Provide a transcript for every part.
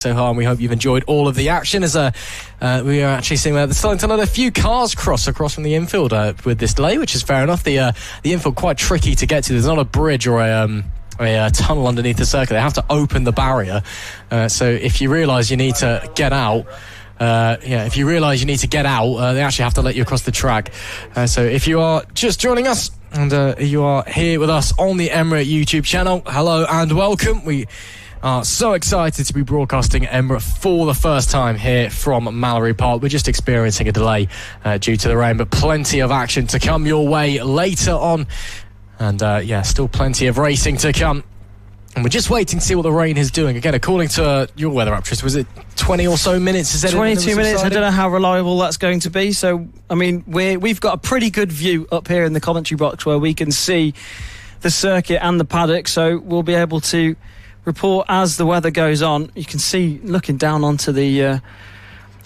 so far, and we hope you've enjoyed all of the action as we are actually seeing starting to let a few cars cross across from the infield with this delay, which is fair enough. The infield quite tricky to get to. There's not a bridge or a tunnel underneath the circuit. They have to open the barrier. So if you realise you need to get out, they actually have to let you across the track. So if you are just joining us and you are here with us on the Emirate YouTube channel, hello and welcome. We are so excited to be broadcasting Emirate for the first time here from Mallory Park. We're just experiencing a delay due to the rain, but plenty of action to come your way later on. And still plenty of racing to come. And we're just waiting to see what the rain is doing. Again, according to your weather actress, was it 20 or so minutes? 22 minutes. I don't know how reliable that's going to be. So, I mean, we've got a pretty good view up here in the commentary box where we can see the circuit and the paddock. So we'll be able to report as the weather goes on. You can see, looking down onto the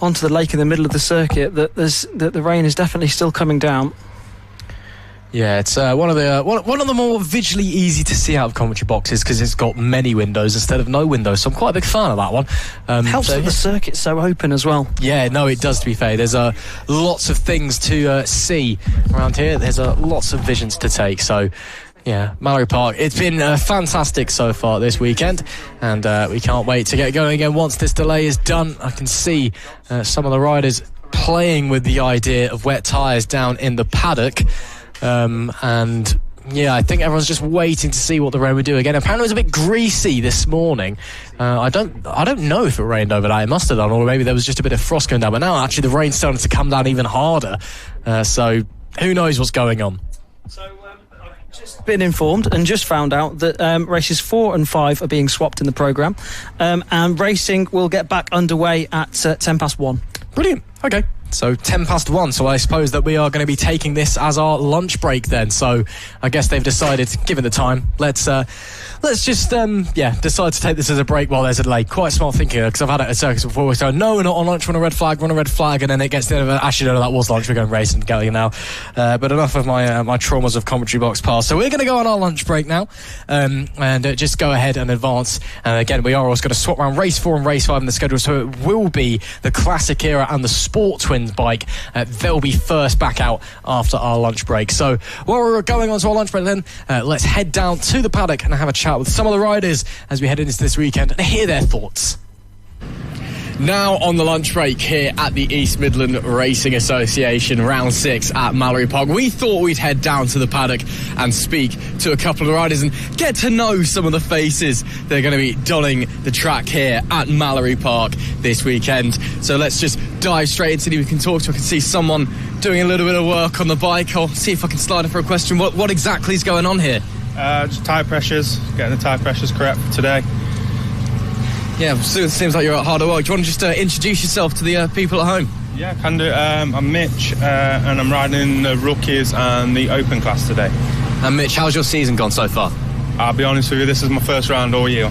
lake in the middle of the circuit, that the rain is definitely still coming down. Yeah, it's one of the more visually easy to see out of commentary boxes because it's got many windows instead of no windows. So I'm quite a big fan of that one. Helps that the circuit's so open as well. Yeah, no, it does. To be fair, there's lots of things to see around here. There's lots of visions to take. So. Yeah, Mallory Park. It's been fantastic so far this weekend, and we can't wait to get going again once this delay is done. I can see some of the riders playing with the idea of wet tyres down in the paddock, and yeah, I think everyone's just waiting to see what the rain would do again. Apparently, it was a bit greasy this morning. I don't know if it rained overnight. It must have done, or maybe there was just a bit of frost going down. But now, actually, the rain's starting to come down even harder. So who knows what's going on? Just been informed and just found out that races 4 and 5 are being swapped in the programme, and racing will get back underway at 1:10. Brilliant. Okay. So 1:10. So I suppose that we are going to be taking this as our lunch break then. So I guess they've decided, given the time, let's just decide to take this as a break while there's a delay. Quite smart thinking, because I've had it at circuits before. So no, we're not on lunch. We're on a red flag. And then it gets to the end of it. Actually, no, that was lunch. We're going racing going now. But enough of my traumas of commentary box past. So we're going to go on our lunch break now, and just go ahead and advance. And again, we are also going to swap around race 4 and race 5 in the schedule. So it will be the Classic Era and the Sport Twins bike. They'll be first back out after our lunch break. So while we're going on to our lunch break then, let's head down to the paddock and have a chat with some of the riders as we head into this weekend and hear their thoughts. Now on the lunch break here at the East Midland Racing Association, round 6 at Mallory Park. We thought we'd head down to the paddock and speak to a couple of riders and get to know some of the faces that are going to be donning the track here at Mallory Park this weekend. So let's just dive straight into it. We can talk to, I can see someone doing a little bit of work on the bike. I'll see if I can slide in for a question. What exactly is going on here? Just tyre pressures, getting the tyre pressures correct for today. Yeah, so it seems like you're at harder work. Do you want to just introduce yourself to the people at home? Yeah, can do. I'm Mitch, and I'm riding the rookies and the open class today. And Mitch, how's your season gone so far? I'll be honest with you, this is my first round all year.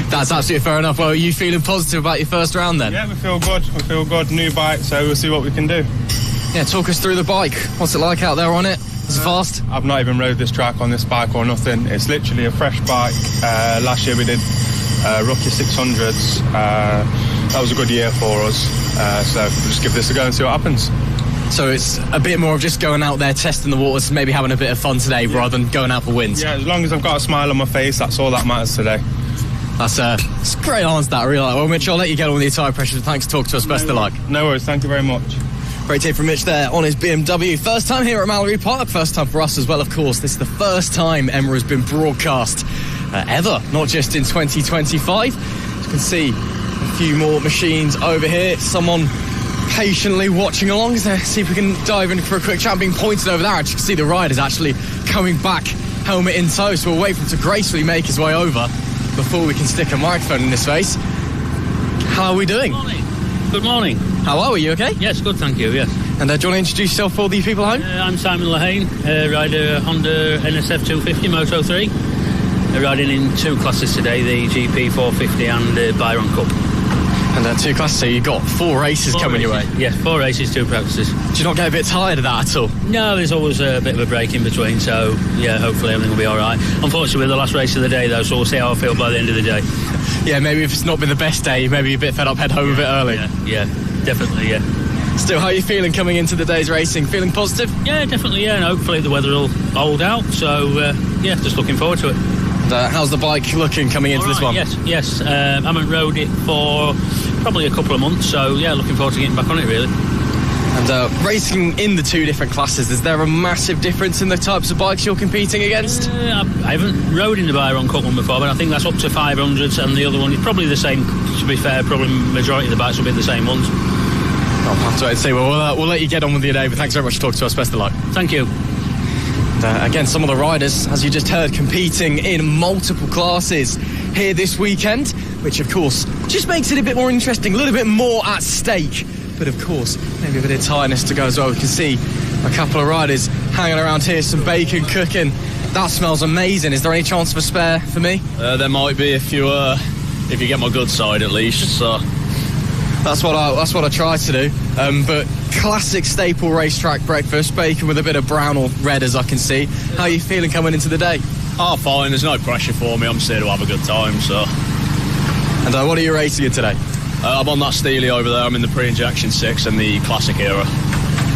That's absolutely fair enough. Well, are you feeling positive about your first round then? Yeah, we feel good. New bike, so we'll see what we can do. Yeah, talk us through the bike. What's it like out there on it? Is it fast? I've not even rode this track on this bike or nothing. It's literally a fresh bike. Last year we did rookie 600s. That was a good year for us. So we'll just give this a go and see what happens. So it's a bit more of just going out there, testing the waters, maybe having a bit of fun today rather than going out for wins. Yeah, as long as I've got a smile on my face, that's all that matters today. That's a great answer, that I really like. Well, Mitch, I'll let you get on with your tyre pressure. Thanks for talking to us. Best of luck. No worries, thank you very much. Great tip from Mitch there on his BMW. First time here at Mallory Park, first time for us as well, of course. This is the first time Emirate has been broadcast ever, not just in 2025. As you can see, a few more machines over here. Someone patiently watching along. See if we can dive in for a quick chat. Being pointed over there, you can see the riders actually coming back, helmet in tow. So we'll wait for him to gracefully make his way over before we can stick a microphone in his face. How are we doing? Good morning. How are we? You okay? Yes, good, thank you, yes. And do you want to introduce yourself for the people home? I'm Simon Lahane, rider Honda NSF 250 Moto 3. Riding in 2 classes today, the GP 450 and Byron Cup. And 2 classes, so you've got 4 races coming your way? Yes, 4 races, 2 practices. Do you not get a bit tired of that at all? No, there's always a bit of a break in between, so yeah, hopefully everything will be alright. Unfortunately, we're the last race of the day though, so we'll see how I feel by the end of the day. Yeah, maybe if it's not been the best day, maybe a bit fed up, head home a bit early. Yeah, definitely, yeah. Still, how are you feeling coming into the day's racing? Feeling positive? Yeah, definitely, yeah, and hopefully the weather will hold out, so yeah, just looking forward to it. And, how's the bike looking coming into this one? Yes. I haven't rode it for probably a couple of months, so yeah, looking forward to getting back on it, really. And racing in the two different classes, is there a massive difference in the types of bikes you're competing against? I haven't rode in the Byron Cup one before, but I think that's up to 500s, and the other one is probably the same. To be fair, probably majority of the bikes will be the same ones. I'll have to wait and see. Well, we'll let you get on with your day, but thanks very much for talking to us. Best of luck. Thank you. Again, some of the riders, as you just heard, competing in multiple classes here this weekend, which of course just makes it a bit more interesting, a little bit more at stake. But of course, maybe a bit of tiredness to go as well. We can see a couple of riders hanging around here, some bacon cooking. That smells amazing. Is there any chance of a spare for me? There might be if you get my good side at least. So that's what I try to do. But classic staple racetrack breakfast, bacon with a bit of brown or red, as I can see. How are you feeling coming into the day? Oh, fine. There's no pressure for me. I'm just here to have a good time. So. And what are you racing in today? I'm on that Steely over there. I'm in the pre-injection 6 and the classic era.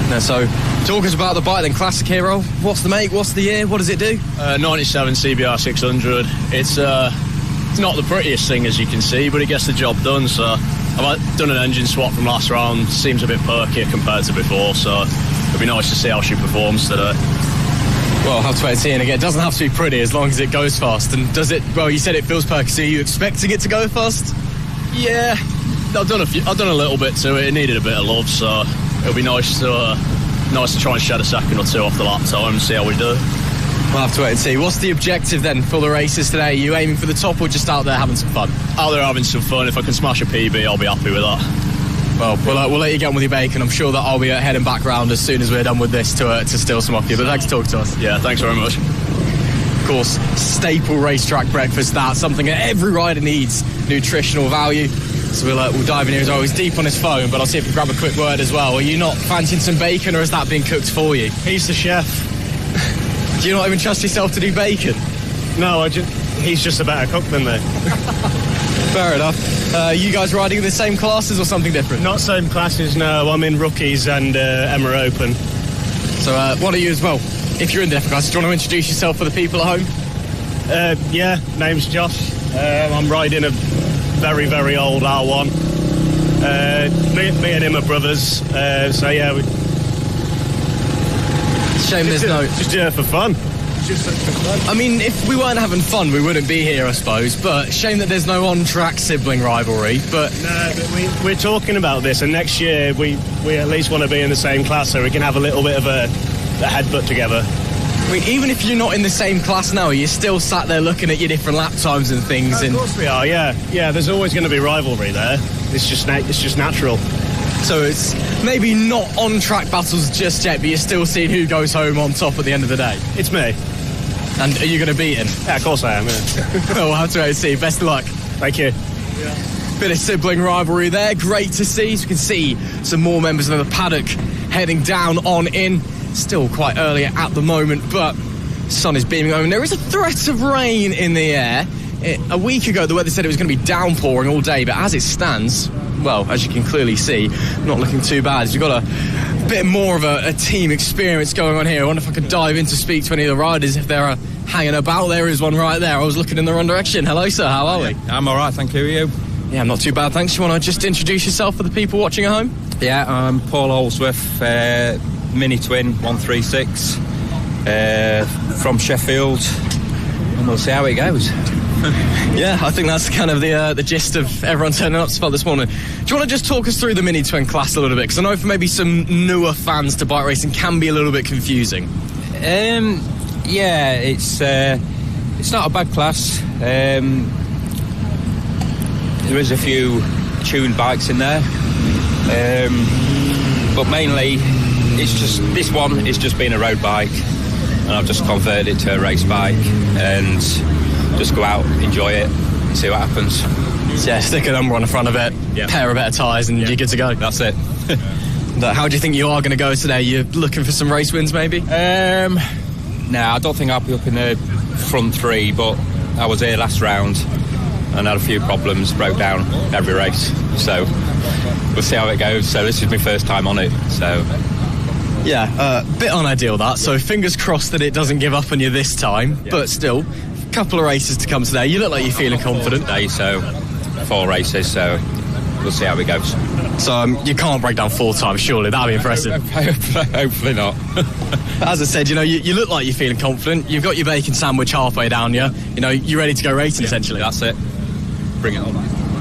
Now, so talk us about the bike then. Classic Hero. What's the make? What's the year? What does it do? 97 CBR 600. It's not the prettiest thing, as you can see, but it gets the job done. So I've done an engine swap from last round. Seems a bit perkier compared to before, so it'll be nice to see how she performs today. Well, I'll have to wait and see. And again, it doesn't have to be pretty as long as it goes fast. And does it? Well, you said it feels perky. So are you expecting it to go fast? Yeah, I've done a little bit to it. It needed a bit of love, so it'll be nice to try and shed a second or two off the lap time and see how we do. We'll have to wait and see. What's the objective then for the races today? Are you aiming for the top or just out there having some fun? Out there having some fun. If I can smash a PB, I'll be happy with that. Well, we'll let you get on with your bacon. I'm sure that I'll be heading back round as soon as we're done with this to steal some off you. But thanks for talking to us. Yeah, thanks very much. Of course, staple racetrack breakfast. That's something that every rider needs. Nutritional value. So we'll dive in here as always. Deep on his phone, but I'll see if we grab a quick word as well. Are you not fancying some bacon, or has that been cooked for you? He's the chef. Do you not even trust yourself to do bacon? No, he's just a better cook than me. Fair enough. You guys riding in the same classes or something different? Not same classes, no. I'm in rookies and Emma Open. So what are you as well? If you're in the different classes, do you want to introduce yourself for the people at home? Yeah, name's Josh. I'm riding a very, very old R1. Me and him are brothers. So yeah, shame there's no... Just do it for fun. I mean, if we weren't having fun, we wouldn't be here, I suppose. But shame that there's no on-track sibling rivalry. But no, but we're talking about this, and next year we at least want to be in the same class so we can have a little bit of a headbutt together. I mean, even if you're not in the same class now, you're still sat there looking at your different lap times and things. Of course we are, yeah. Yeah, there's always going to be rivalry there. It's just natural. So it's maybe not on-track battles just yet, but you're still seeing who goes home on top at the end of the day. It's me. And are you going to beat him? Yeah, of course I am, yeah. Well, we'll have to wait and see. Best of luck. Thank you. Yeah. Bit of sibling rivalry there. Great to see. So you can see some more members of the paddock heading down on in. Still quite early at the moment, but sun is beaming over. There is a threat of rain in the air. A week ago, the weather said it was going to be downpouring all day, but as it stands, well, as you can clearly see, not looking too bad. You've got a bit more of a team experience going on here. I wonder if I could dive in to speak to any of the riders if they're hanging about. There is one right there. I was looking in the wrong direction. Hello, sir. How are we? I'm all right, thank you. Are you? Yeah, I'm not too bad, thanks. You want to just introduce yourself for the people watching at home? Yeah, I'm Paul Holsworth, Mini Twin 136 from Sheffield, and we'll see how it goes. Yeah, I think that's kind of the gist of everyone turning up to spot this morning. Do you want to just talk us through the Mini Twin class a little bit? Because I know for maybe some newer fans to bike racing can be a little bit confusing. Yeah, it's not a bad class. There is a few tuned bikes in there, but mainly this one is just being a road bike, and I've just converted it to a race bike and just go out, enjoy it, and see what happens. Yeah, stick a number on the front of it, pair a bit of tyres, and you're good to go. That's it. How do you think you are going to go today? You're looking for some race wins, maybe? No, I don't think I'll be up in the front three, but I was here last round, and had a few problems, broke down every race. So we'll see how it goes. So this is my first time on it. So yeah, bit unideal that. So fingers crossed that it doesn't give up on you this time. Yeah. But still, a couple of races to come today. You look like you're feeling confident. Today, so 4 races. So we'll see how it goes. So you can't break down 4 times, surely. That'd be impressive. Hopefully not. As I said, you look like you're feeling confident. You've got your bacon sandwich halfway down you. You're ready to go racing, essentially. That's it. Bring it on.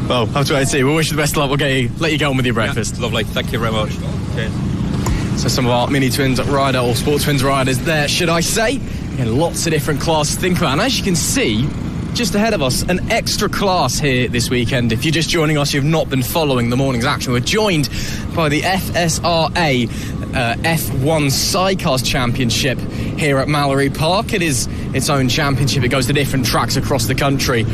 Well, have to wait and see. We'll wish you the best of luck. We'll let you get on with your breakfast. Yeah, lovely. Thank you very much. Cheers. So some of our Mini Twins rider, or Sport Twins riders there, should I say. Again, lots of different classes to think about. And as you can see, just ahead of us, an extra class here this weekend. If you're just joining us, you've not been following the morning's action. We're joined by the FSRA F1 Sidecars Championship here at Mallory Park. It is its own championship. It goes to different tracks across the country.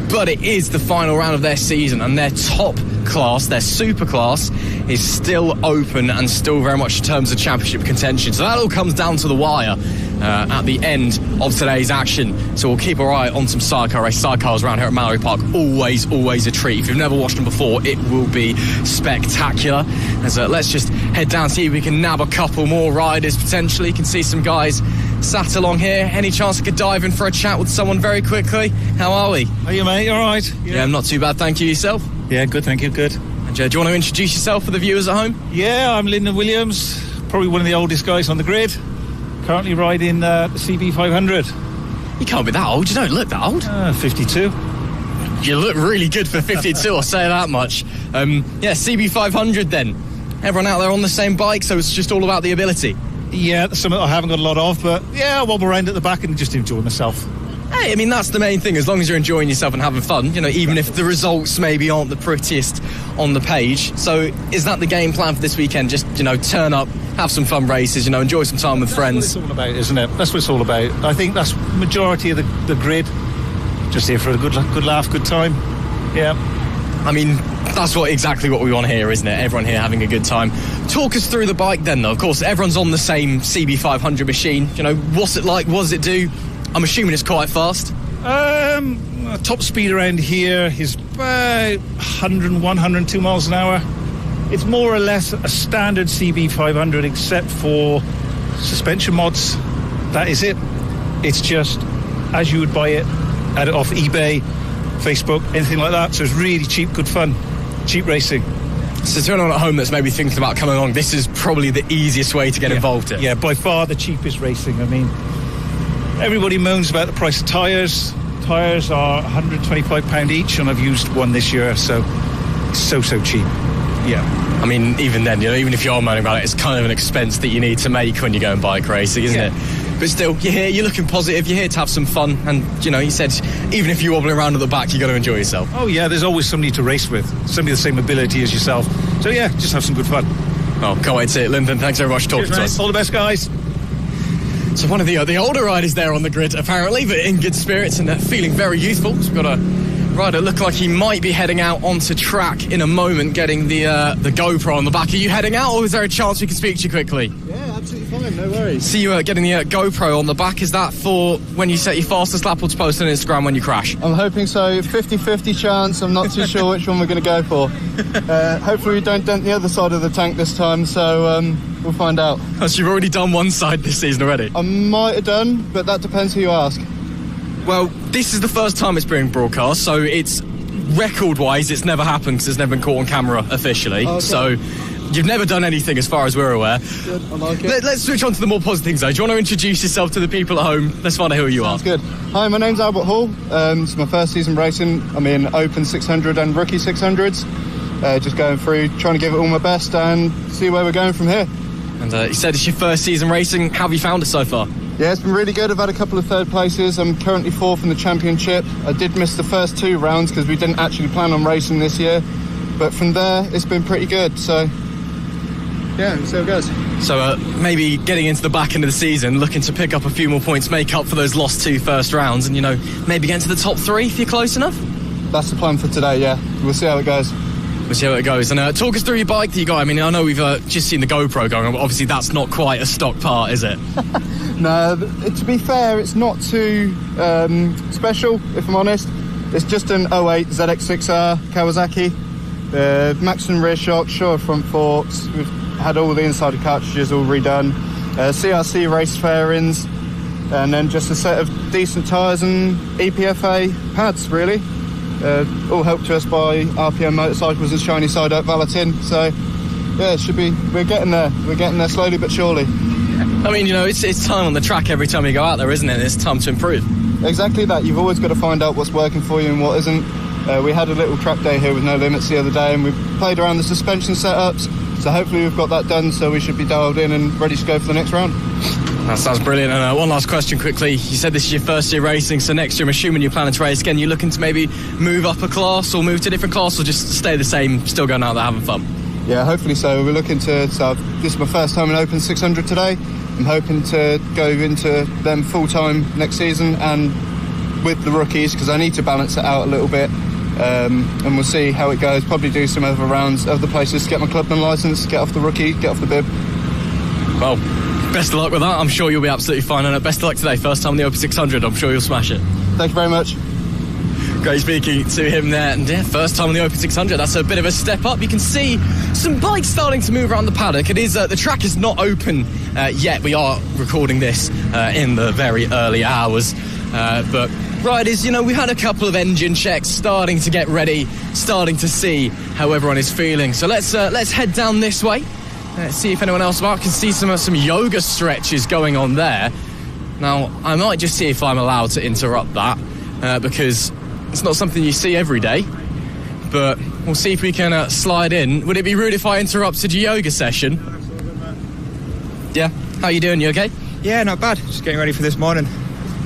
But it is the final round of their season, and their top class, their super class, is still open and still very much in terms of championship contention. So that all comes down to the wire at the end of today's action. So we'll keep our eye on some sidecar race. Sidecars around here at Mallory Park, always a treat. If you've never watched them before, it will be spectacular. So let's just head down, see if we can nab a couple more riders potentially. You can see some guys sat along here. Any chance I could dive in for a chat with someone very quickly? How are we? Are you, mate? All right? Yeah, I'm not too bad, thank you. Yourself? Yeah, good, thank you, good. And do you want to introduce yourself for the viewers at home? Yeah, I'm Lyndon Williams, probably one of the oldest guys on the grid. Currently riding the CB500. You can't be that old. You don't look that old. 52. You look really good for 52, I'll say that much. Yeah, CB500 then. Everyone out there on the same bike, so it's just all about the ability. Yeah, some I haven't got a lot of, but yeah, I wobble around at the back and just enjoy myself. Hey, I mean, that's the main thing. As long as you're enjoying yourself and having fun, even if the results maybe aren't the prettiest on the page. So is that the game plan for this weekend? Just, turn up, have some fun races, enjoy some time with friends. That's what it's all about, isn't it? That's what it's all about. I think that's majority of the grid. Just here for a good laugh, good time. Yeah. I mean, that's exactly what we want to hear, isn't it? Everyone here having a good time. Talk us through the bike then, though. Of course, everyone's on the same CB500 machine. What's it like? What does it do? I'm assuming it's quite fast. Top speed around here is about 101, 102 miles an hour. It's more or less a standard CB500 except for suspension mods. That is it. It's just as you would buy it, add it off eBay, Facebook, anything like that. So it's really cheap, good fun, cheap racing. So to anyone at home that's maybe thinking about coming along, this is probably the easiest way to get involved in. Yeah, by far the cheapest racing. I mean, everybody moans about the price of tyres. Tyres are £125 each, and I've used one this year, so it's so cheap. Yeah. I mean, even then, even if you're moaning about it, it's kind of an expense that you need to make when you go and bike racing, isn't it? But still, you're here, you're looking positive, you're here to have some fun, and, you said, even if you're wobbling around at the back, you've got to enjoy yourself. Oh, yeah, there's always somebody to race with, somebody with the same ability as yourself. So, yeah, just have some good fun. Oh, can't wait to see it, Lyndon. Thanks very much for talking to us. All the best, guys. So one of the older riders there on the grid, apparently, but in good spirits and feeling very youthful. So we've got a rider look like he might be heading out onto track in a moment, getting the GoPro on the back. Are you heading out, or is there a chance we can speak to you quickly? Yeah, absolutely fine, no worries. See you getting the GoPro on the back. Is that for when you set your fastest lap, or to post on Instagram when you crash? I'm hoping so. 50-50 chance. I'm not too sure which one we're going to go for. Hopefully we don't dent the other side of the tank this time, so we'll find out. So you've already done one side this season already? I might have done, but that depends who you ask. Well, this is the first time it's being broadcast, so it's record-wise, it's never happened because it's never been caught on camera officially. Okay. So you've never done anything as far as we're aware. Good, I like it. Let's switch on to the more positive things, though. Do you want to introduce yourself to the people at home? Let's find out who you are. Sounds good. Hi, my name's Albert Hall. It's my first season racing. I'm in Open 600 and Rookie 600s. Just going through, trying to give it all my best and see where we're going from here. And you said it's your first season racing. How have you found it so far? Yeah, it's been really good. I've had a couple of third places. I'm currently 4th in the championship. I did miss the first 2 rounds because we didn't actually plan on racing this year. But from there, it's been pretty good. So, yeah, so it goes. So maybe getting into the back end of the season, looking to pick up a few more points, make up for those lost 2 first rounds, and, maybe get into the top 3 if you're close enough? That's the plan for today, yeah. We'll see how it goes. We'll see how it goes. And talk us through your bike that you got. I mean, I know we've just seen the GoPro going on, but obviously that's not quite a stock part, is it? No, to be fair, it's not too special, if I'm honest. It's just an 08 ZX6R Kawasaki. Maxton rear shock, Shaw front forks. We've had all the inside of cartridges all redone. CRC race fairings, and then just a set of decent tyres and EPFA pads, really. All helped to us by RPM Motorcycles and Shiny Side Up Valetin. So, yeah, it should be. We're getting there. We're getting there slowly but surely. I mean, it's time on the track every time you go out there, isn't it? It's time to improve. Exactly that. You've always got to find out what's working for you and what isn't. We had a little track day here with No Limits the other day, and we played around the suspension setups. So hopefully we've got that done, so we should be dialed in and ready to go for the next round. That sounds brilliant. And one last question quickly. You said this is your first year racing, so next year I'm assuming you're planning to race again. You looking to maybe move up a class or move to a different class, or just stay the same, still going out there having fun? Yeah, hopefully so. We're looking to... So this is my first time in Open 600 today. I'm hoping to go into them full-time next season and with the rookies, because I need to balance it out a little bit. And we'll see how it goes. Probably do some other rounds, other places to get my clubman licence, get off the rookie, get off the bib. Well, best of luck with that. I'm sure you'll be absolutely fine. And best of luck today. First time in the Open 600. I'm sure you'll smash it. Thank you very much. Great speaking to him there. And yeah, first time on the Open 600. That's a bit of a step up. You can see some bikes starting to move around the paddock. It is the track is not open yet. We are recording this in the very early hours. But riders, we had a couple of engine checks, starting to get ready, starting to see how everyone is feeling. So let's head down this way. Let's see if anyone else about can see some yoga stretches going on there. Now, I might just see if I'm allowed to interrupt that, because it's not something you see every day. But we'll see if we can slide in. Would it be rude if I interrupted your yoga session? Yeah? How you doing? You okay? Yeah, not bad. Just getting ready for this morning.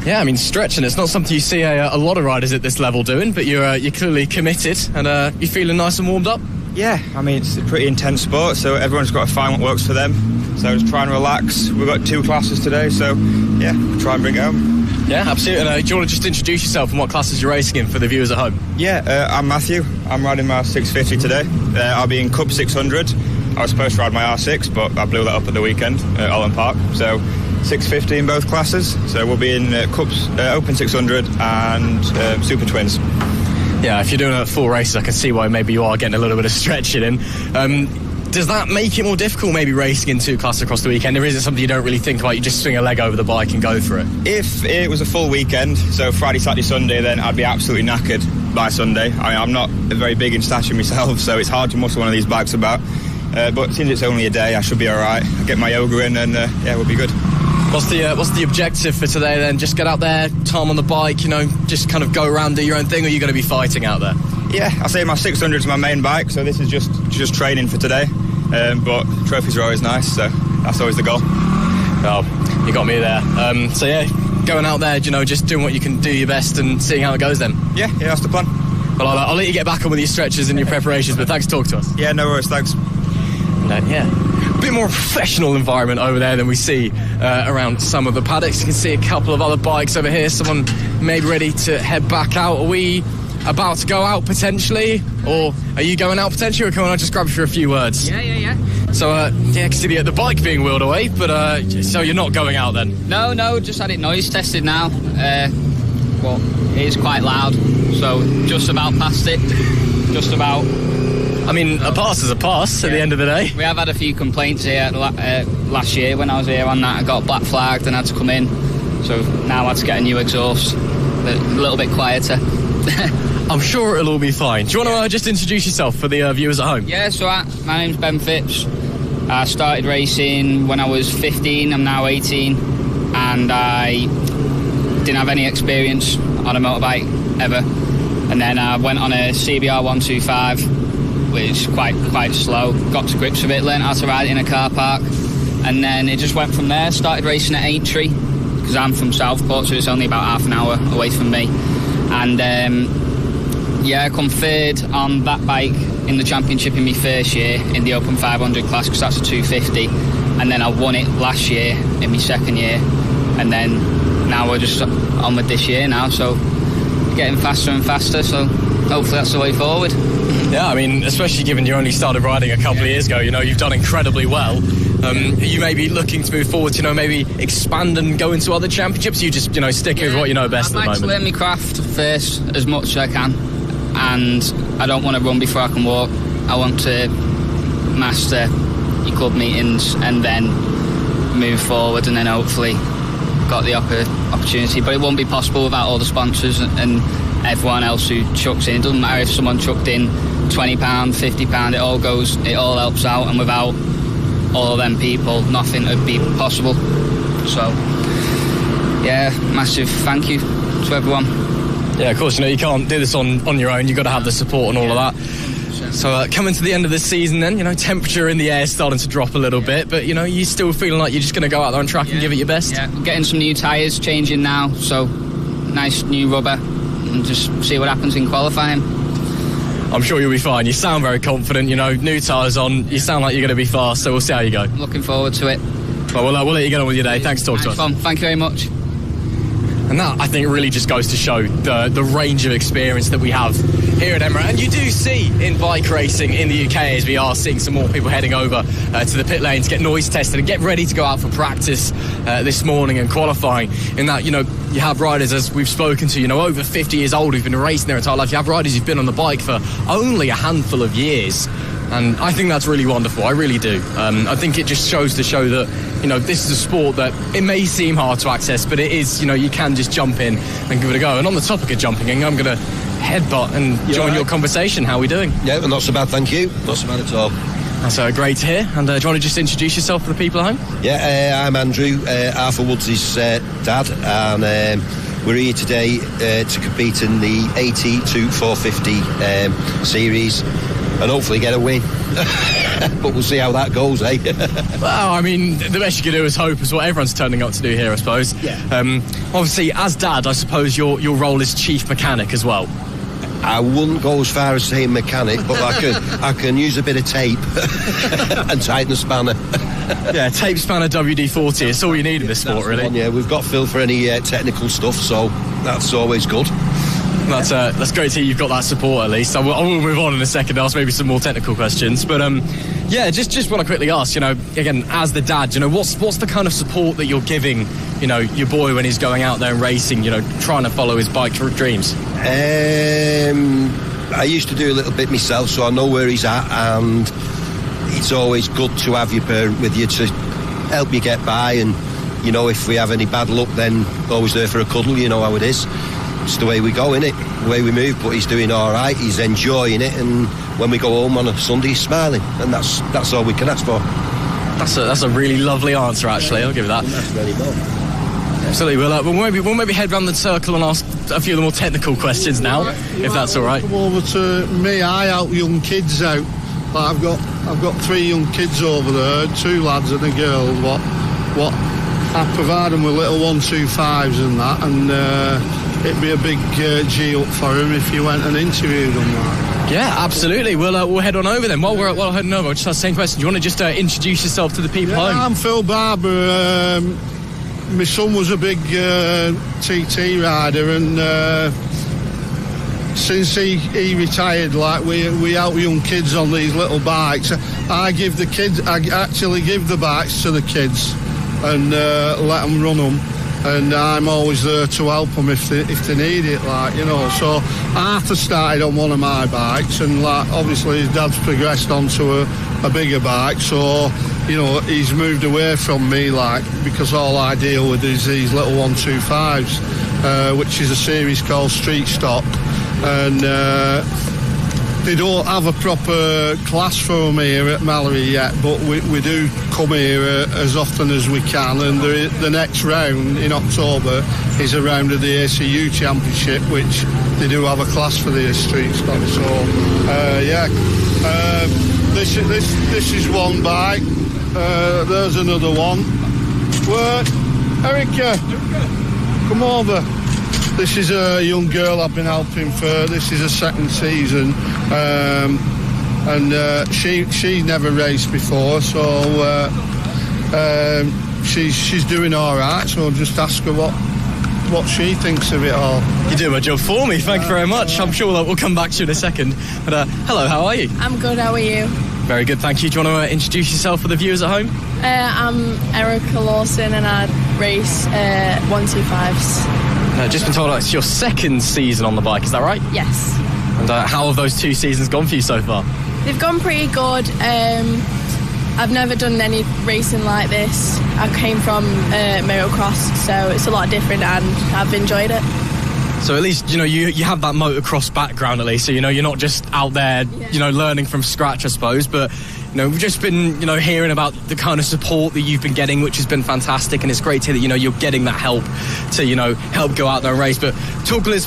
Yeah, I mean, stretching, it's not something you see a lot of riders at this level doing, but you're clearly committed, and you're feeling nice and warmed up? Yeah, I mean, it's a pretty intense sport, so everyone's got to find what works for them. So just try and relax. We've got 2 classes today, so yeah, try and bring it home. Yeah, absolutely. And, do you want to just introduce yourself and what classes you're racing in for the viewers at home? Yeah, I'm Matthew. I'm riding my 650 today. I'll be in Cup 600. I was supposed to ride my R6, but I blew that up at the weekend at Olin Park. So 650 in both classes. So we'll be in Cups, Open 600 and Super Twins. Yeah, if you're doing a full race, I can see why maybe you are getting a little bit of stretching in. Does that make it more difficult, maybe racing in 2 classes across the weekend, or is it something you don't really think about? You just swing a leg over the bike and go for it? If it was a full weekend, so Friday, Saturday, Sunday, then I'd be absolutely knackered by Sunday. I mean, I'm not very big in stature myself, so it's hard to muscle one of these bikes about. But since it's only a day, I should be all right. I'll get my yoga in, and yeah, we'll be good. What's the objective for today then? Just get out there, time on the bike, just kind of go around, do your own thing, or are you going to be fighting out there? Yeah, I say my 600 is my main bike, so this is just training for today. But trophies are always nice, so that's always the goal. Oh, you got me there. So yeah, going out there, just doing what you can do your best and seeing how it goes then. Yeah, that's the plan. Well, I'll let you get back on with your stretches and your preparations, but thanks for talking to us. Yeah, no worries, thanks. Yeah, a bit more professional environment over there than we see around some of the paddocks. You can see a couple of other bikes over here. Someone maybe ready to head back out. Are we about to go out potentially, or are you going out potentially, or can I just grab you for a few words? Yeah. So I can see the bike being wheeled away, but so you're not going out then? No, just had it noise tested now. Well, it is quite loud, so just about passed it. Just about. I mean, a pass is a pass at the end of the day. We have had a few complaints here last year when I was here on that. I got black flagged and had to come in, so now I had to get a new exhaust, a little bit quieter. I'm sure it'll all be fine. Do you want to just introduce yourself for the viewers at home? Yeah, so my name's Ben Phipps. I started racing when I was 15, I'm now 18, and I didn't have any experience on a motorbike ever. And then I went on a CBR 125, which is quite slow. Got to grips with it, learned how to ride it in a car park, and then it just went from there. Started racing at Aintree, because I'm from Southport, so it's only about half an hour away from me. And I come third on that bike in the championship in my first year in the Open 500 class, because that's a 250, and then I won it last year in my second year, and then now we're just on with this year now, so getting faster and faster, so hopefully that's the way forward. Yeah, I mean, especially given you only started riding a couple of years ago, you've done incredibly well. You may be looking to move forward, maybe expand and go into other championships. You just, stick with what you know best at the moment. I'd like to learn my craft first as much as I can, and I don't want to run before I can walk. I want to master your club meetings and then move forward, and then hopefully got the opportunity. But it won't be possible without all the sponsors and everyone else who chucks in. It doesn't matter if someone chucked in £20, £50, it all helps out, and without all of them people, nothing would be possible. So yeah, massive thank you to everyone. Yeah, of course, you can't do this on your own. You've got to have the support and all of that. So coming to the end of this season then, temperature in the air is starting to drop a little bit, but you still feeling like you're just going to go out there on track and give it your best? Yeah, getting some new tyres, changing now, so nice new rubber, and just see what happens in qualifying. I'm sure you'll be fine. You sound very confident, new tyres on, you sound like you're going to be fast, so we'll see how you go. Looking forward to it. Well, we'll let you get on with your day. Thanks for talking to us. Fun. Thank you very much. And that, I think, really just goes to show the range of experience that we have here at Emirates. And you do see in bike racing in the UK, as we are seeing some more people heading over to the pit lane to get noise tested and get ready to go out for practice this morning and qualifying. In that, you have riders, as we've spoken to, over 50 years old who've been racing their entire life. You have riders who've been on the bike for only a handful of years. And I think that's really wonderful. I really do. I think it just shows to show that, this is a sport that it may seem hard to access, but it is, you can just jump in and give it a go. And on the topic of jumping in, I'm going to headbutt and join your conversation. How are we doing? Yeah, not so bad, thank you. Not so bad at all. That's great to hear. And do you want to just introduce yourself for the people at home? Yeah, I'm Andrew, Arthur Woods' dad, and we're here today to compete in the AT2 450 series and hopefully get a win. But we'll see how that goes, eh? Well, I mean, the best you can do is hope, is what everyone's turning up to do here, I suppose. Yeah. Obviously, as dad, I suppose your role is chief mechanic as well. I wouldn't go as far as saying mechanic, but I can use a bit of tape and tighten the spanner. Yeah, tape, spanner, WD-40, it's all you need in this sport, really. Yeah, we've got Phil for any technical stuff, so that's always good. That's great to hear you've got that support at least. I will move on in a second, ask maybe some more technical questions. But just want to quickly ask, again, as the dad, what's the kind of support that you're giving, your boy when he's going out there and racing, trying to follow his bike dreams? I used to do a little bit myself, so I know where he's at, and it's always good to have your parent with you to help you get by. And, if we have any bad luck, then always there for a cuddle, how it is. It's the way we go, innit? The way we move, but he's doing all right, he's enjoying it, and when we go home on a Sunday, he's smiling, and that's all we can ask for. That's a really lovely answer, actually. I'll give you that. That's very well. Absolutely. We'll maybe head round the circle and ask a few of the more technical questions now, if that's all right. Come over to me. I help young kids out. I've got 3 young kids over there, 2 lads and a girl. What I provide them with little 125s and that, and it'd be a big G up for him if you went and interviewed him. Yeah, absolutely. We'll head on over then. While we're heading over, just ask the same question. Do you want to just introduce yourself to the people home? I'm Phil Barber. My son was a big TT rider, and since he retired, we help young kids on these little bikes. I actually give the bikes to the kids and let them run them. And I'm always there to help them if they need it, So Arthur started on one of my bikes, and obviously his dad's progressed onto a bigger bike, so he's moved away from me, because all I deal with is these little 125s, which is a series called Street Stock, and they don't have a proper class for them here at Mallory yet, but we do come here as often as we can, and the next round in October is a round of the ACU Championship, which they do have a class for the street stock. So this is one bike, there's another one. Where? Erica, come over. This is a young girl I've been helping for. This is her second season, and she never raced before, so she's doing all right. So I'll just ask her what she thinks of it all. You do my job for me, thank you very much. I'm sure that we'll come back to you in a second. But hello, how are you? I'm good, how are you? Very good, thank you. Do you want to introduce yourself for the viewers at home? I'm Erica Lawson and I race 125s. Just been told it's your second season on the bike, is that right? Yes. And how have those 2 seasons gone for you so far? They've gone pretty good. I've never done any racing like this. I came from motocross, so it's a lot different and I've enjoyed it. So at least, you have that motocross background at least, so, you're not just out there, learning from scratch, I suppose, but, we've just been, hearing about the kind of support that you've been getting, which has been fantastic, and it's great to hear that, you're getting that help to, help go out there and race. But talk to us,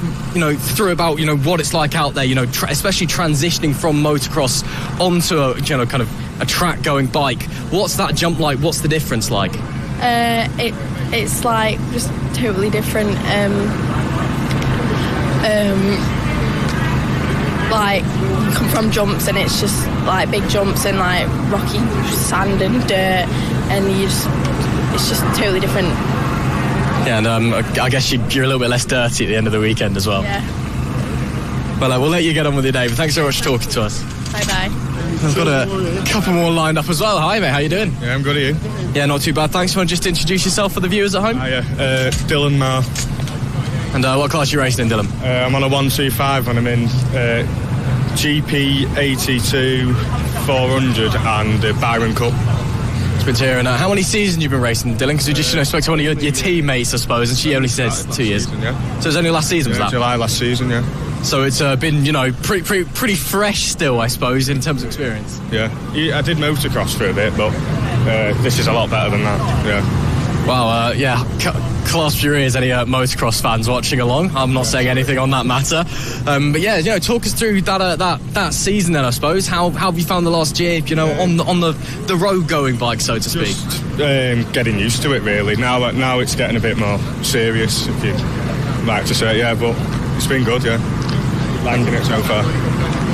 through about, what it's like out there, especially transitioning from motocross onto a, kind of a track-going bike. What's that jump like? What's the difference like? It's like just totally different. Like you come from jumps and it's just like big jumps and like rocky sand and dirt, and it's just totally different. Yeah, and I guess you're a little bit less dirty at the end of the weekend as well. Yeah. Well, we'll let you get on with your day, but thanks so much for talking to us. Bye bye. I've got a couple more lined up as well. Hi mate, how you doing? Yeah, I'm good, are you? Yeah, not too bad. Thanks. Want to just introduce yourself for the viewers at home? Hiya, Dylan Marr. And what class are you racing in, Dylan? I'm on a 125 and I'm in GP 82 400 and Byron Cup. It's been here. And how many seasons you've been racing, Dylan? Because we just spoke to one of your teammates, I suppose, and she only says 2 years. Season, yeah. So it was only last season, was that? July last season, yeah. So it's been, pretty fresh still, I suppose, in terms of experience. Yeah, I did motocross for a bit, but this is a lot better than that. Yeah. Wow, class for your ears, any motocross fans watching along. I'm not saying anything on that matter. But yeah, talk us through that season then, I suppose. How have you found the last year, on the road going bike, so to speak? Just getting used to it, really. Now it's getting a bit more serious, if you like to say, yeah, but it's been good, yeah. Liking it so far.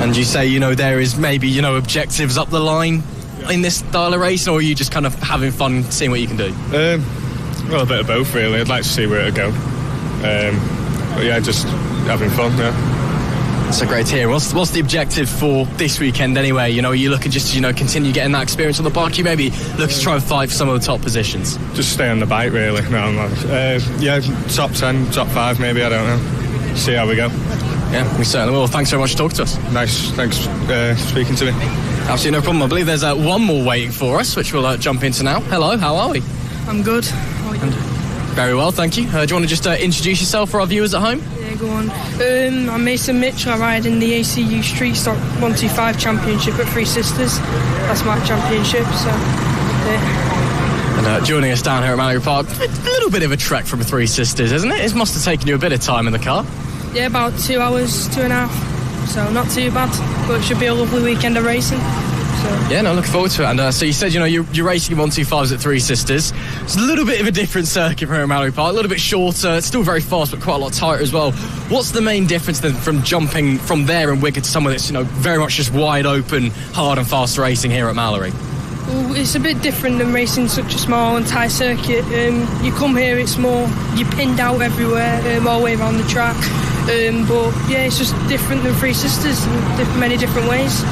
And you say, there is maybe, objectives up the line in this style of racing, or are you just kind of having fun, seeing what you can do? Well, a bit of both, really. I'd like to see where it'll go. But yeah, just having fun, yeah. That's a great to hear. What's the objective for this weekend anyway? Are you looking just to, continue getting that experience on the bike? You maybe look to try and fight for some of the top positions? Just stay on the bike, really. No, I'm not. Yeah, top 10, top 5 maybe, I don't know. See how we go. Yeah, we certainly will. Thanks very much for talking to us. Nice, thanks speaking to me. Absolutely no problem. I believe there's one more waiting for us, which we'll jump into now. Hello, how are we? I'm good. How are you? Very well, thank you. Do you want to just introduce yourself for our viewers at home? Yeah, go on. I'm Mason Mitchell. I ride in the ACU Street Stock 125 Championship at Three Sisters. That's my championship, so yeah. And joining us down here at Mallory Park, a little bit of a trek from Three Sisters, isn't it? It must have taken you a bit of time in the car. Yeah, about 2 hours, 2.5. So not too bad, but it should be a lovely weekend of racing. So. Yeah, no, looking forward to it. And so you said, you're racing 125s at Three Sisters. It's a little bit of a different circuit from here at Mallory Park, a little bit shorter. It's still very fast, but quite a lot tighter as well. What's the main difference then from jumping from there in Wigan to somewhere that's, very much just wide open, hard and fast racing here at Mallory? Well, it's a bit different than racing such a small and tight circuit. You come here, it's more, you're pinned out everywhere, all the way around the track. But yeah, it's just different than Three Sisters in many different ways.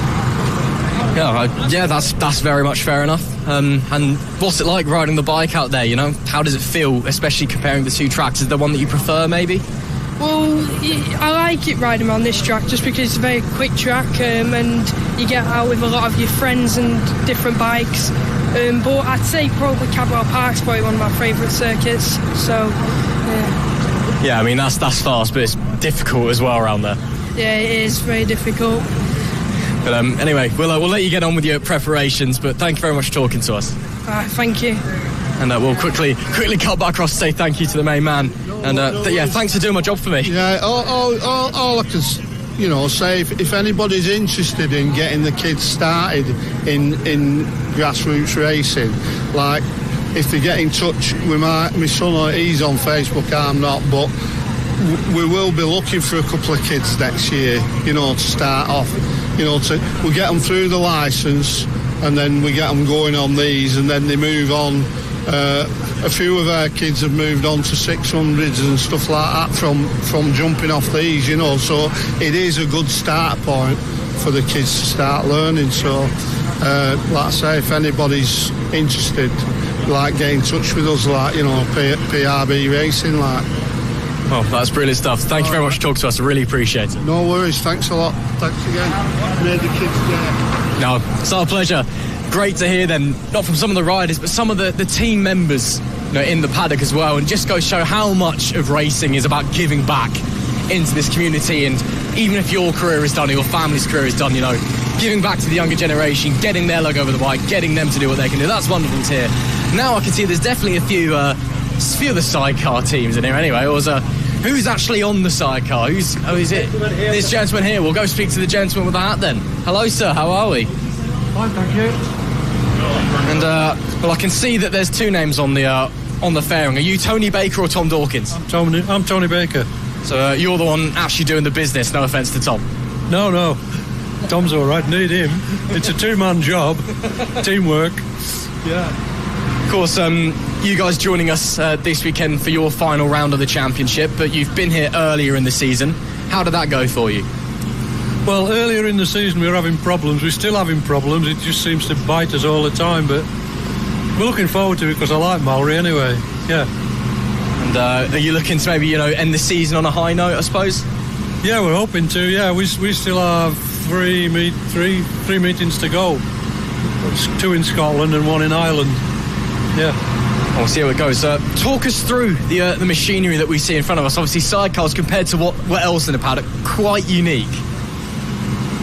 Yeah, that's very much fair enough. And what's it like riding the bike out there? How does it feel, especially comparing the two tracks? Is there one that you prefer, maybe? Well, I like it riding around this track just because it's a very quick track, and you get out with a lot of your friends and different bikes. But I'd say probably Cadwell Park's probably one of my favourite circuits. So, yeah. Yeah, I mean that's fast, but it's difficult as well around there. Yeah, it is very difficult. But anyway, we'll let you get on with your preparations. But thank you very much for talking to us. Thank you. And we'll quickly cut back across to say thank you to the main man. And yeah, thanks for doing my job for me. Yeah, all I can say, if anybody's interested in getting the kids started in grassroots racing, like if they get in touch with my son, he's on Facebook, I'm not, but we will be looking for a couple of kids next year, to start off, we'll get them through the licence and then we get them going on these and then they move on A few of our kids have moved on to 600s and stuff like that from jumping off these, you know, so it is a good start point for the kids to start learning. So like I say, if anybody's interested, like, get in touch with us, like, you know, PRB Racing, like. Oh, that's brilliant stuff. Thank you very much for talking to us. I really appreciate it. No worries. Thanks a lot. Thanks again. Made the kids day. No, it's our pleasure. Great to hear then, not from some of the riders, but some of the team members, you know, in the paddock as well, and just go show how much of racing is about giving back into this community. And even if your career is done, or your family's career is done, you know, giving back to the younger generation, getting their logo over the bike, getting them to do what they can do. That's wonderful to hear. Now I can see there's definitely a few of the Sidecar teams in here anyway. Who's actually on the Sidecar? Who's it? This gentleman here. We'll go speak to the gentleman with the hat then. Hello, sir. How are we? Fine, thank you. And well, I can see that there's two names on the fairing. Are you Tony Baker or Tom Dawkins? I'm Tony Baker. So you're the one actually doing the business. No offence to Tom. No. Tom's all right. Need him. It's a two-man job. Teamwork. Yeah. Of course, you guys joining us this weekend for your final round of the championship, but you've been here earlier in the season. How did that go for you? Well, earlier in the season we were having problems. We're still having problems. It just seems to bite us all the time, but we're looking forward to it because I like Maori anyway. Yeah. And are you looking to maybe, you know, end the season on a high note, I suppose? Yeah, we're hoping to. Yeah, we still have three meetings to go. It's 2 in Scotland and 1 in Ireland. Yeah. We'll see how it goes. Talk us through the machinery that we see in front of us. Obviously, sidecars compared to what else in the paddock, quite unique.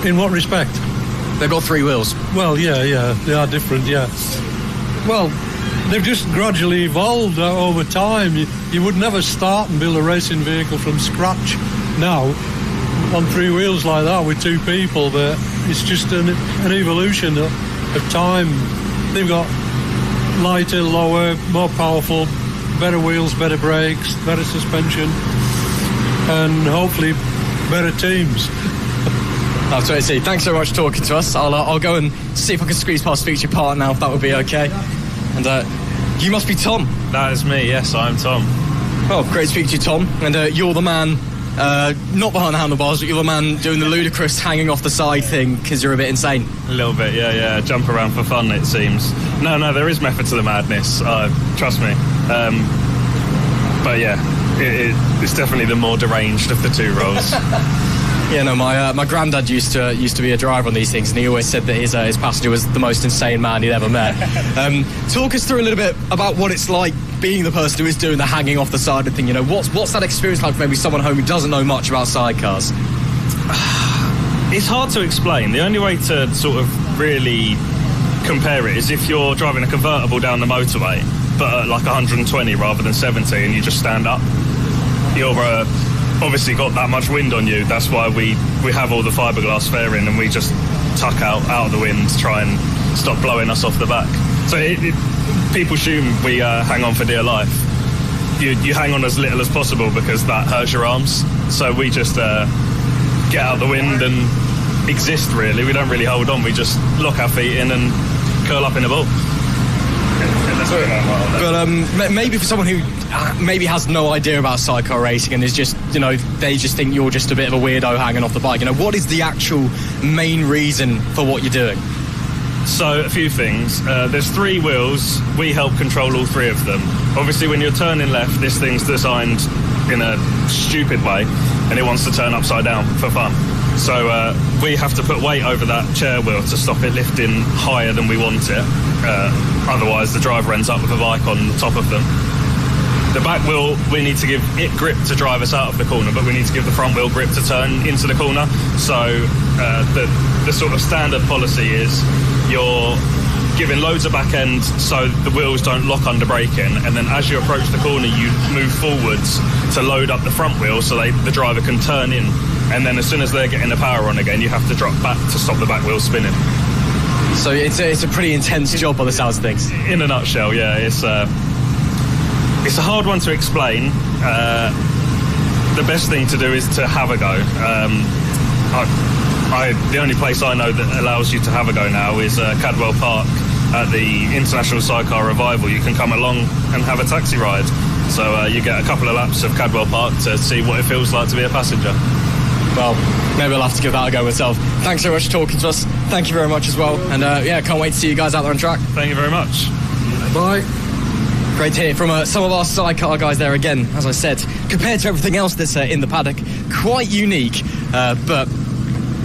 In what respect? They've got 3 wheels. Well, yeah, they are different, yeah. Well, they've just gradually evolved over time. You would never start and build a racing vehicle from scratch now on 3 wheels like that with 2 people, but it's just an evolution of time. They've got lighter, lower, more powerful, better wheels, better brakes, better suspension, and hopefully better teams. That's what I see. Thanks so much for talking to us. I'll go and see if I can squeeze past speak to your partner now, if that would be okay. And you must be Tom. That is me, yes, I'm Tom. Oh, great to speak to you, Tom. And you're the man, not behind the handlebars, but you're the man doing the ludicrous hanging off the side thing because you're a bit insane. A little bit, yeah. Jump around for fun, it seems. No, there is method to the madness, trust me. But yeah, it's definitely the more deranged of the 2 roles. Yeah, no, my granddad used to be a driver on these things, and he always said that his passenger was the most insane man he'd ever met. Talk us through a little bit about what it's like being the person who is doing the hanging off the side of thing. You know, what's that experience like for maybe someone home who doesn't know much about sidecars? It's hard to explain. The only way to sort of really compare it is if you're driving a convertible down the motorway, but at like 120 rather than 70, and you just stand up. You're obviously got that much wind on you. That's why we have all the fiberglass fairing, and we just tuck out of the wind to try and stop blowing us off the back. So people assume we hang on for dear life. You hang on as little as possible because that hurts your arms. So we just get out of the wind and exist, really. We don't really hold on. We just lock our feet in and curl up in a ball. But maybe for someone who maybe has no idea about sidecar racing and is just, you know, they just think you're just a bit of a weirdo hanging off the bike, you know, what is the actual main reason for what you're doing? So, a few things. There's 3 wheels. We help control all 3 of them. Obviously, when you're turning left, this thing's designed in a stupid way, and it wants to turn upside down for fun. So we have to put weight over that chair wheel to stop it lifting higher than we want it. Otherwise, the driver ends up with a bike on the top of them. The back wheel, we need to give it grip to drive us out of the corner, but we need to give the front wheel grip to turn into the corner. So the sort of standard policy is you're giving loads of back end so the wheels don't lock under braking, and then as you approach the corner, you move forwards to load up the front wheel so the driver can turn in. And then as soon as they're getting the power on again, you have to drop back to stop the back wheel spinning. So it's a pretty intense job by the sounds of things. In a nutshell, yeah. It's a hard one to explain. The best thing to do is to have a go. The only place I know that allows you to have a go now is Cadwell Park at the International Sidecar Revival, you can come along and have a taxi ride. So you get a couple of laps of Cadwell Park to see what it feels like to be a passenger. Well, maybe I'll have to give that a go myself. Thanks so much for talking to us. Thank you very much as well. And can't wait to see you guys out there on track. Thank you very much. Bye. Great to hear from some of our sidecar guys there again. As I said, compared to everything else that's in the paddock, quite unique, but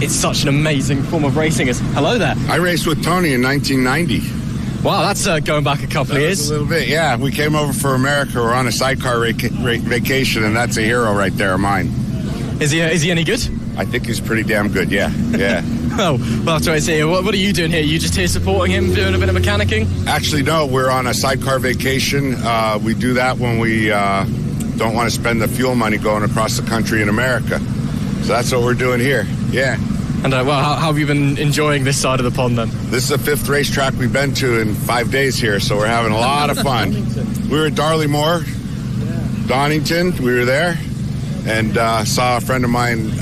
it's such an amazing form of racing. Hello there. I raced with Tony in 1990. Wow, that's going back a couple of years. A little bit, yeah. We came over for America. We're on a sidecar vacation, and that's a hero right there of mine. Is he any good? I think he's pretty damn good, yeah. Oh, well, after I see you, what are you doing here? You just here supporting him, doing a bit of mechanicking? Actually, no, we're on a sidecar vacation. We do that when we don't want to spend the fuel money going across the country in America. So that's what we're doing here, yeah. And how have you been enjoying this side of the pond then? This is the 5th racetrack we've been to in 5 days here, so we're having a lot of fun. We were at Darley-Moore, Donington, we were there, and saw a friend of mine,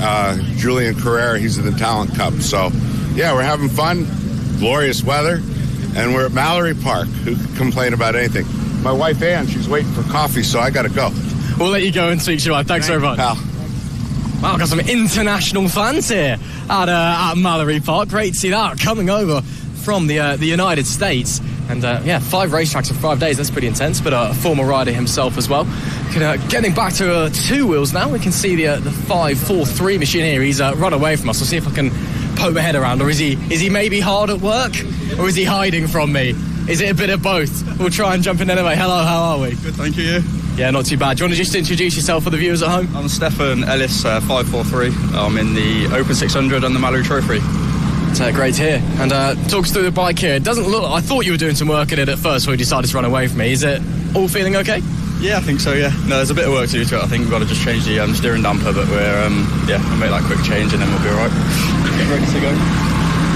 Julian Carrera, he's in the Talent Cup. So, yeah, we're having fun, glorious weather, and we're at Mallory Park. Who could complain about anything? My wife, Ann, she's waiting for coffee, so I got to go. We'll let you go and speak to you. Thanks very much. Pal. Wow, got some international fans here at Mallory Park. Great to see that coming over from the United States. And 5 racetracks in 5 days, that's pretty intense, but a former rider himself as well. Getting back to 2 wheels now, we can see the 543 machine here. He's run away from us. We'll see if I can poke my head around, or is he maybe hard at work, or is he hiding from me? Is it a bit of both? We'll try and jump in anyway. Hello, how are we? Good, thank you. Yeah, not too bad. Do you want to just introduce yourself for the viewers at home? I'm Stefan Ellis, 543. I'm in the Open 600 and the Mallory Trophy. It's great to hear. And talk us through the bike here. It doesn't look... I thought you were doing some work in it at first when you decided to run away from me. Is it all feeling okay? Yeah, I think so, yeah. No, there's a bit of work to do to it. I think we've got to just change the steering damper, but we'll make that quick change and then we'll be all right. Get ready to go.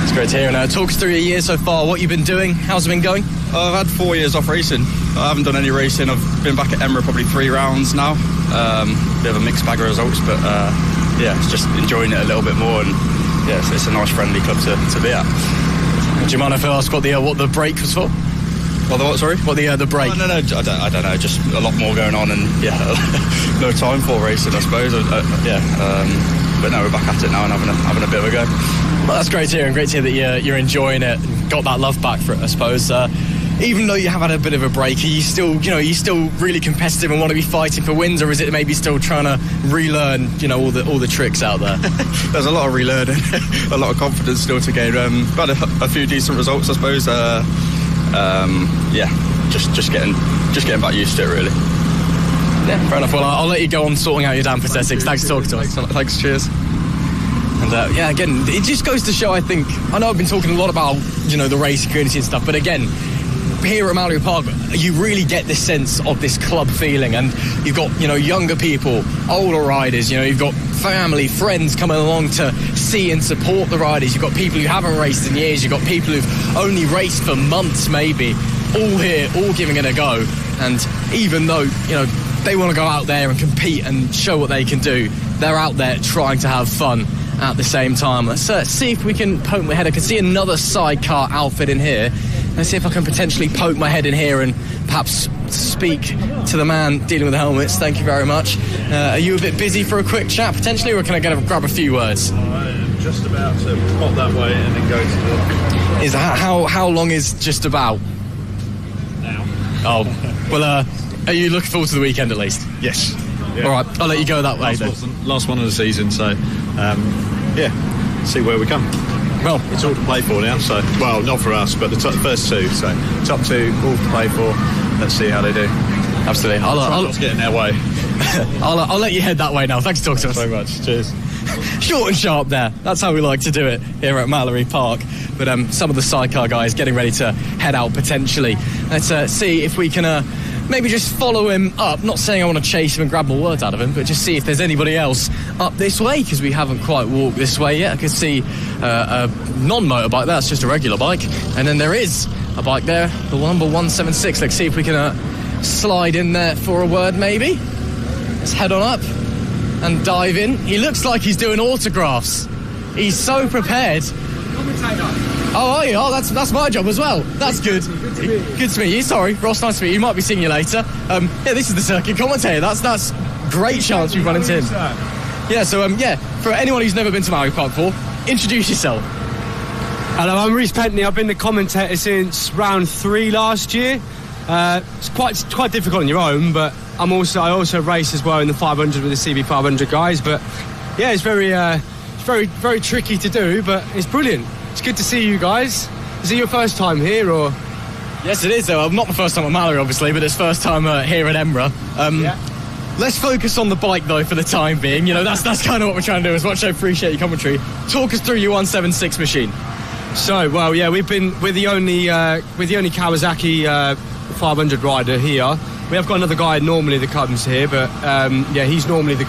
It's great to hear. And talk us through your year so far. What you've been doing? How's it been going? I've had 4 years off racing. I haven't done any racing. I've been back at Emirates probably 3 rounds now. Bit of a mixed bag of results, but it's just enjoying it a little bit more. And yeah, it's a nice friendly club to be at. Do you mind if I ask what the break was for? What the what? Sorry. What the break? Oh, no, I don't know. Just a lot more going on, and no time for racing, I suppose. But no, we're back at it now and having a bit of a go. Well, that's great to hear, and great to hear that you're enjoying it and got that love back for it, I suppose. Even though you have had a bit of a break, are you still really competitive and want to be fighting for wins, or is it maybe still trying to relearn, all the tricks out there? There's a lot of relearning, a lot of confidence still to gain. Had a few decent results, I suppose. Just getting back used to it, really. Yeah, fair enough. Well, I'll let you go on sorting out your damper settings. Thanks for talking to us. Thanks, cheers. And again, it just goes to show, I know I've been talking a lot about, the racing community and stuff, but again, here at Mallory Park, you really get this sense of this club feeling, and you've got, younger people, older riders, you've got family, friends coming along to see and support the riders. You've got people who haven't raced in years, you've got people who've only raced for months maybe, all here, all giving it a go. And even though, they want to go out there and compete and show what they can do, they're out there trying to have fun at the same time. Let's see if we can poke my head. I can see another sidecar outfit in here. Let's see if I can potentially poke my head in here and perhaps speak to the man dealing with the helmets. Thank you very much. Are you a bit busy for a quick chat potentially, or can I grab a few words? I am just about to pop that way and then go to the... Is that how long is just about? Now. Oh, well, are you looking forward to the weekend at least? Yes. Yeah. All right, I'll let you go that way then. Last one of the season, so see where we come. Well, it's all to play for now, so, well, not for us, but the first 2, so top 2, all to play for. Let's see how they do. Absolutely. I'll get in their way. I'll let you head that way now. Thanks for talking to us. Thanks very much. Cheers. Short and sharp there. That's how we like to do it here at Mallory Park. But some of the sidecar guys getting ready to head out potentially. Let's see if we can maybe just follow him up. Not saying I want to chase him and grab more words out of him, but just see if there's anybody else up this way, because we haven't quite walked this way yet. I can see a non-motorbike. That's just a regular bike. And then there is a bike there, the number 176. Let's see if we can slide in there for a word maybe. Let's head on up and dive in. He looks like he's doing autographs. He's so prepared. Oh, are you? Oh, that's my job as well. That's good. Good to meet you. Sorry, Ross, nice to meet you. Might be seeing you later. Yeah, this is the circuit commentator. That's great chance we've run into him. Yeah, so, for anyone who's never been to Mallory Park before, introduce yourself. Hello, I'm Rhys Pentney. I've been the commentator since round 3 last year. It's quite difficult on your own, but I also race as well in the 500 with the CB 500 guys. But yeah, it's very tricky to do, but it's brilliant. It's good to see you guys. Is it your first time here, or? Yes, it is. Not the first time at Mallory, obviously, but it's first time here at Emra. Let's focus on the bike, though, for the time being. You know, that's kind of what we're trying to do, as much as I appreciate your commentary. Talk us through your 176 machine. So, well, yeah, we're the only Kawasaki 500 rider here. We have got another guy normally that comes here, but he's normally the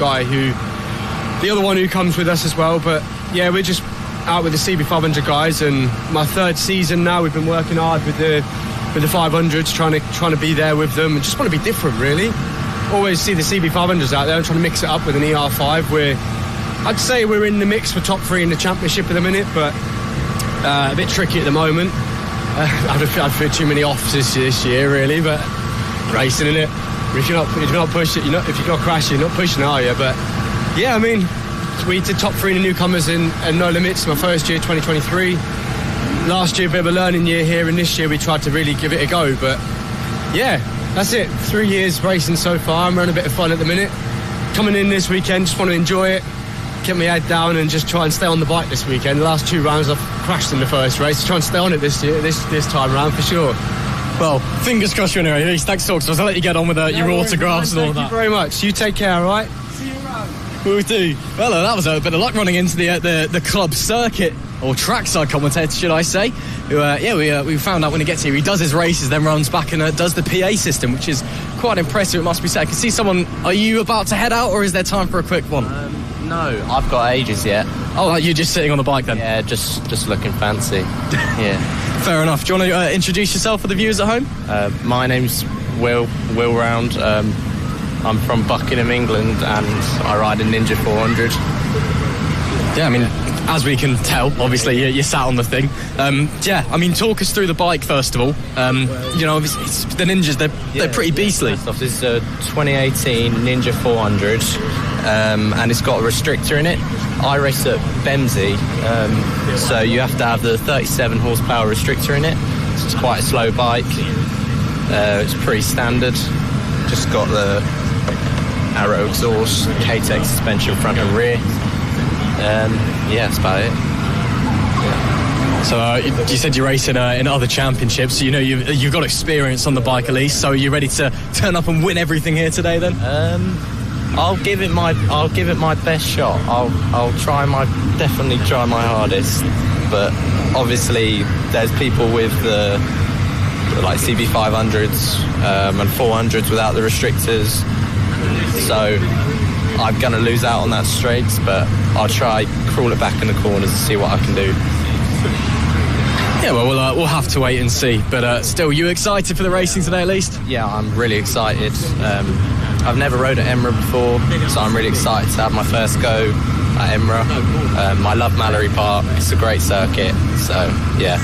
other one who comes with us as well. But yeah, we're just out with the CB 500 guys, and my 3rd season now. We've been working hard with the 500s, trying to be there with them, and just want to be different, really. Always see the CB 500s out there and trying to mix it up with an ER5. I'd say we're in the mix for top 3 in the championship at the minute, but a bit tricky at the moment. I've had too many offs this year, really, but racing in it. If you're not pushing, if you're not crashing, you're not pushing, are you? But yeah, I mean, we did top 3 in the newcomers in No Limits my first year, 2023. Last year, a bit of a learning year here, and this year we tried to really give it a go. But yeah, that's it. 3 years racing so far. I'm having a bit of fun at the minute. Coming in this weekend, just want to enjoy it, get my head down, and just try and stay on the bike this weekend. The last 2 rounds I've crashed in the first race. Try and stay on it this time around for sure. Well, fingers crossed anyway. Thanks for talking to us. I'll let you get on with your autographs and all that. Thank you very much. You take care, all right? See you around. Will do. Well, that was a bit of luck running into the club circuit, or trackside commentator, should I say. We found out when he gets here, he does his races, then runs back and does the PA system, which is quite impressive, it must be said. I can see someone. Are you about to head out, or is there time for a quick one? No, I've got ages yet. Oh, you're just sitting on the bike then? Yeah, just looking fancy. Yeah. Fair enough. Do you want to introduce yourself for the viewers at home? My name's Will Round. I'm from Buckingham, England, and I ride a Ninja 400. Yeah, I mean, as we can tell, obviously you're sat on the thing. Talk us through the bike first of all. It's the Ninjas, they're pretty beastly. This is a 2018 Ninja 400, and it's got a restrictor in it. I race at Bemsey, so you have to have the 37 horsepower restrictor in it. So it's quite a slow bike. It's pretty standard. Just got the Arrow exhaust, K-Tech suspension front and rear. That's about it. So you said you race in other championships, so you've got experience on the bike at least. So are you ready to turn up and win everything here today then? I'll give it my best shot. I'll definitely try my hardest. But obviously there's people with the like CB 500s and 400s without the restrictors. So I'm going to lose out on that straights, but I'll try crawl it back in the corners and see what I can do. Yeah, well, we'll have to wait and see. But still, you excited for the racing today at least? Yeah, I'm really excited. I've never rode at Emra before, so I'm really excited to have my first go at Emra. I love Mallory Park. It's a great circuit, so yeah.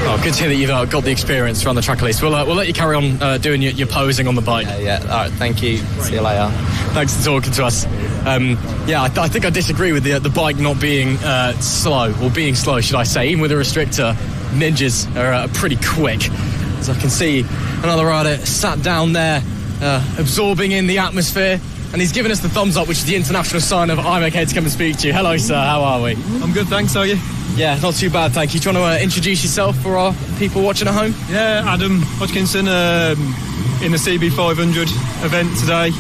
Oh, good to hear that you've got the experience around the track at least. We'll let you carry on doing your posing on the bike. Yeah. All right, thank you. See you later. Thanks for talking to us. I think I disagree with the bike not being slow, or being slow, should I say. Even with a restrictor, Ninjas are pretty quick. As I can see, another rider sat down there, absorbing in the atmosphere. And he's given us the thumbs up, which is the international sign of I'm okay to come and speak to you. Hello, sir. How are we? I'm good, thanks. How are you? Yeah, not too bad, thank you. Do you want to introduce yourself for our people watching at home? Yeah, Adam Hodgkinson, in the CB 500 event today.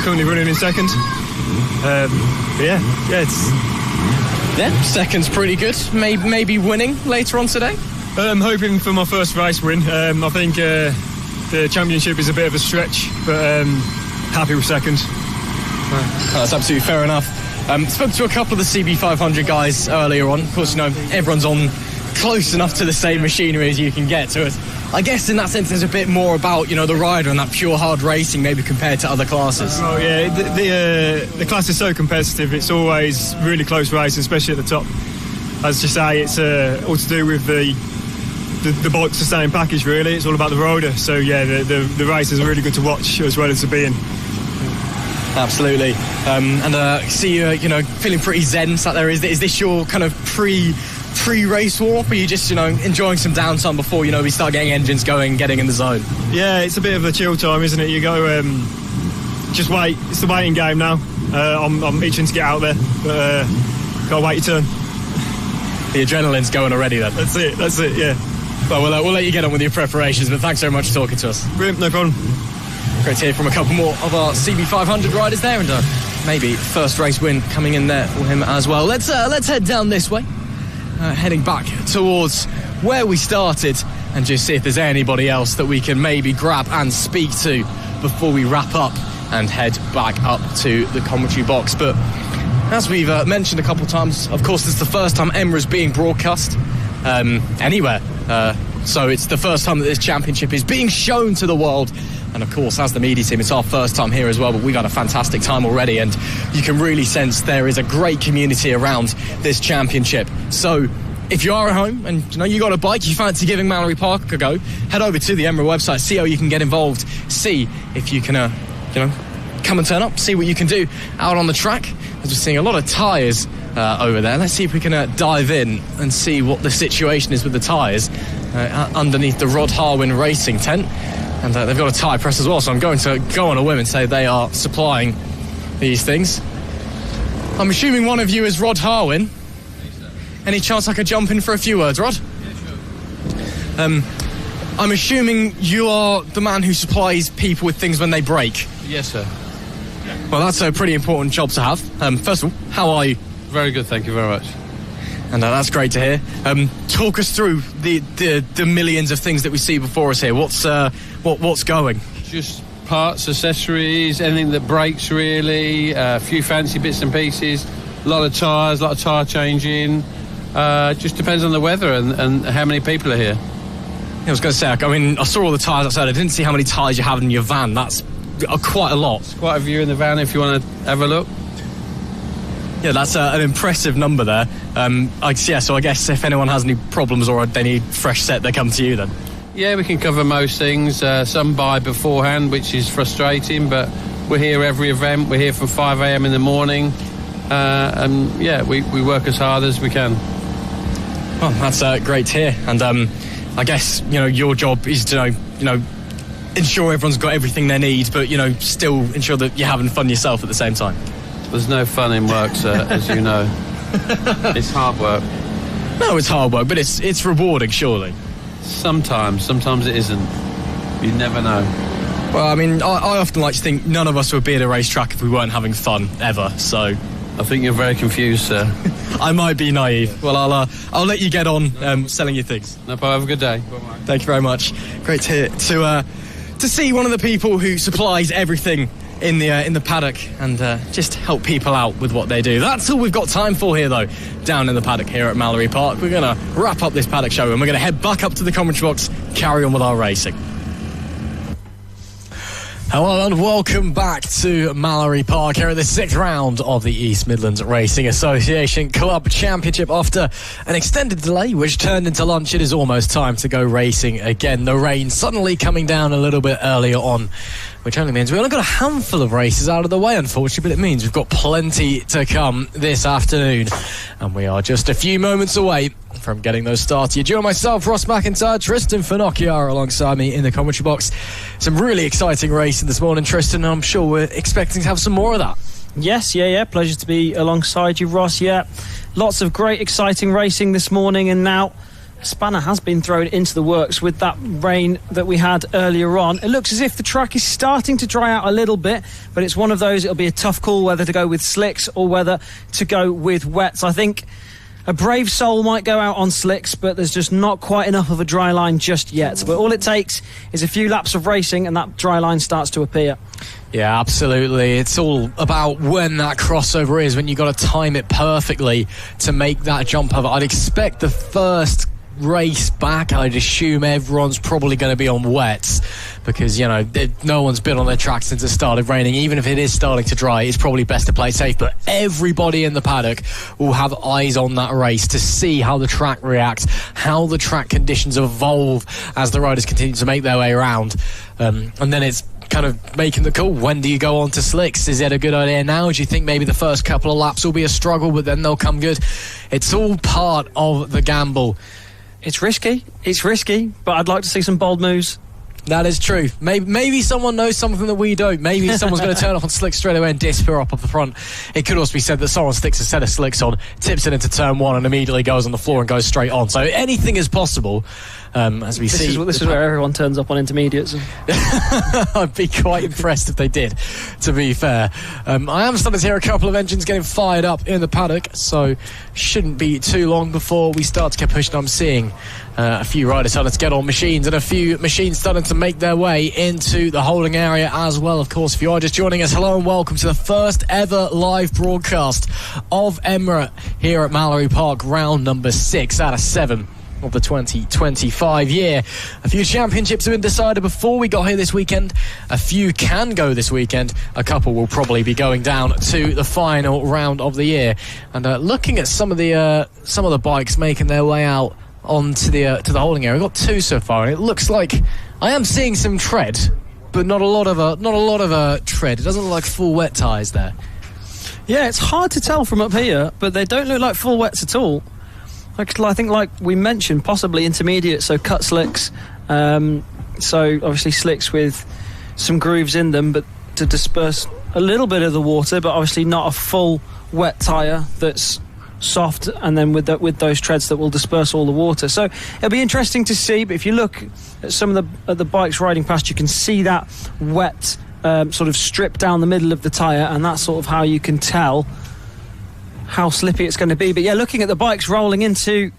Currently running in second. Second's pretty good. Maybe winning later on today. I'm hoping for my first race win. I think the championship is a bit of a stretch, but happy with second. That's absolutely fair enough. Spoke to a couple of the CB 500 guys earlier on. Of course, everyone's on close enough to the same machinery as you can get to it. I guess in that sense there's a bit more about, the rider and that pure hard racing maybe compared to other classes. Oh yeah, the class is so competitive. It's always really close racing, especially at the top. as you say, it's all to do with the bike sustain package. Really, it's all about the rider. So yeah, the race is really good to watch as well as to be in. Absolutely. And see you feeling pretty zen sat there. Is this your kind of pre-race warm-up, or are you just enjoying some downtime before we start getting engines going, getting in the zone? Yeah, it's a bit of a chill time, isn't it? You go just wait. It's the waiting game now. I'm itching to get out there, but gotta wait your turn. The adrenaline's going already then. That's it, yeah. Well, we'll let you get on with your preparations, but thanks very much for talking to us. Brilliant, no problem. Great to hear from a couple more of our CB500 riders there, and maybe first race win coming in there for him as well. Let's head down this way, heading back towards where we started, and just see if there's anybody else that we can maybe grab and speak to before we wrap up and head back up to the commentary box. But as we've mentioned a couple of times, of course, it's the first time EMRA's being broadcast anywhere. So it's the first time that this championship is being shown to the world. And of course, as the media team, it's our first time here as well, but we've had a fantastic time already, and you can really sense there is a great community around this championship. So if you are at home and you got a bike, you fancy giving Mallory Park a go, head over to the EMRA website, see how you can get involved, see if you can come and turn up, see what you can do out on the track. As we're seeing a lot of tyres over there. Let's see if we can dive in and see what the situation is with the tyres underneath the Rod Harwin racing tent. And they've got a tyre press as well, so I'm going to go on a whim and say they are supplying these things. I'm assuming one of you is Rod Harwin. Any chance I could jump in for a few words, Rod? Yeah, sure. I'm assuming you are the man who supplies people with things when they break. Yes, sir. Well, that's a pretty important job to have. First of all, how are you? Very good, thank you very much. And that's great to hear. Talk us through the millions of things that we see before us here. What's going? Just parts, accessories, anything that breaks really, a few fancy bits and pieces, a lot of tyres, a lot of tyre changing. Just depends on the weather and how many people are here. I was going to say, I saw all the tyres outside. I didn't see how many tyres you have in your van. That's quite a lot. It's quite a view in the van if you want to have a look. Yeah, that's an impressive number there. So I guess if anyone has any problems or they need fresh set, they come to you then. Yeah, we can cover most things. Some buy beforehand, which is frustrating, but we're here every event. We're here from 5 a.m. in the morning. And yeah, we work as hard as we can. Well, that's great to hear. And I guess, your job is to, ensure everyone's got everything they need, but, still ensure that you're having fun yourself at the same time. There's no fun in work, sir, as you know. It's hard work. No, it's hard work, but it's rewarding, surely. Sometimes it isn't. You never know. Well, I often like to think none of us would be at a racetrack if we weren't having fun, ever, so... I think you're very confused, sir. I might be naive. Well, I'll let you get on selling your things. No problem, have a good day. Thank you very much. Great to hear. To see one of the people who supplies everything in the paddock and just help people out with what they do. That's all we've got time for here, though, down in the paddock here at Mallory Park. We're going to wrap up this paddock show and we're going to head back up to the commentary box, carry on with our racing. Hello and welcome back to Mallory Park here at the 6th round of the East Midlands Racing Association Club Championship. After an extended delay which turned into lunch, it is almost time to go racing again. The rain suddenly coming down a little bit earlier on, which only means we've only got a handful of races out of the way, unfortunately, but it means we've got plenty to come this afternoon. And we are just a few moments away from getting those started. You join myself, Ross McIntyre, Tristan Finocchio alongside me in the commentary box. Some really exciting racing this morning, Tristan, and I'm sure we're expecting to have some more of that. Yes, yeah. Pleasure to be alongside you, Ross. Yeah, lots of great, exciting racing this morning, and now a spanner has been thrown into the works with that rain that we had earlier on. It looks as if the track is starting to dry out a little bit, but it's one of those, it'll be a tough call whether to go with slicks or whether to go with wets. I think a brave soul might go out on slicks, but there's just not quite enough of a dry line just yet. But all it takes is a few laps of racing and that dry line starts to appear. Yeah, absolutely. It's all about when that crossover is, when you've got to time it perfectly to make that jump over. I'd expect the first race back, I'd assume everyone's probably going to be on wets because, you know, no one's been on their track since it started raining. Even if it is starting to dry, it's probably best to play safe. But everybody in the paddock will have eyes on that race to see how the track reacts, how the track conditions evolve as the riders continue to make their way around. And then it's kind of making the call. When do you go on to slicks? Is it a good idea now? Do you think maybe the first couple of laps will be a struggle, but then they'll come good? It's all part of the gamble. It's risky, but I'd like to see some bold moves. That is true. Maybe someone knows something that we don't. Maybe someone's going to turn off on slicks straight away and disappear up the front. It could also be said that someone sticks a set of slicks on, tips it into turn one, and immediately goes on the floor and goes straight on. So anything is possible, as we see. This is where everyone turns up on intermediates. I'd be quite impressed if they did, to be fair. I am starting to hear a couple of engines getting fired up in the paddock, so shouldn't be too long before we start to get pushed. I'm seeing a few riders starting to get on machines and a few machines starting to make their way into the holding area as well. Of course, if you are just joining us, hello and welcome to the first ever live broadcast of Emirate here at Mallory Park, round number 6 out of 7 of the 2025 year. A few championships have been decided before we got here this weekend. A few can go this weekend. A couple will probably be going down to the final round of the year. And looking at some of the bikes making their way out onto the to the holding area, we've got 2 so far, and it looks like I am seeing some tread, but not a lot of tread. It doesn't look like full wet tyres there. Yeah, it's hard to tell from up here, but they don't look like full wets at all. I think, like we mentioned, possibly intermediate, so cut slicks. So obviously slicks with some grooves in them, but to disperse a little bit of the water, but obviously not a full wet tyre that's soft, and then with those treads that will disperse all the water. So it'll be interesting to see. But if you look at some of the bikes riding past, you can see that wet sort of strip down the middle of the tyre, and that's sort of how you can tell how slippy it's going to be. But yeah, looking at the bikes rolling into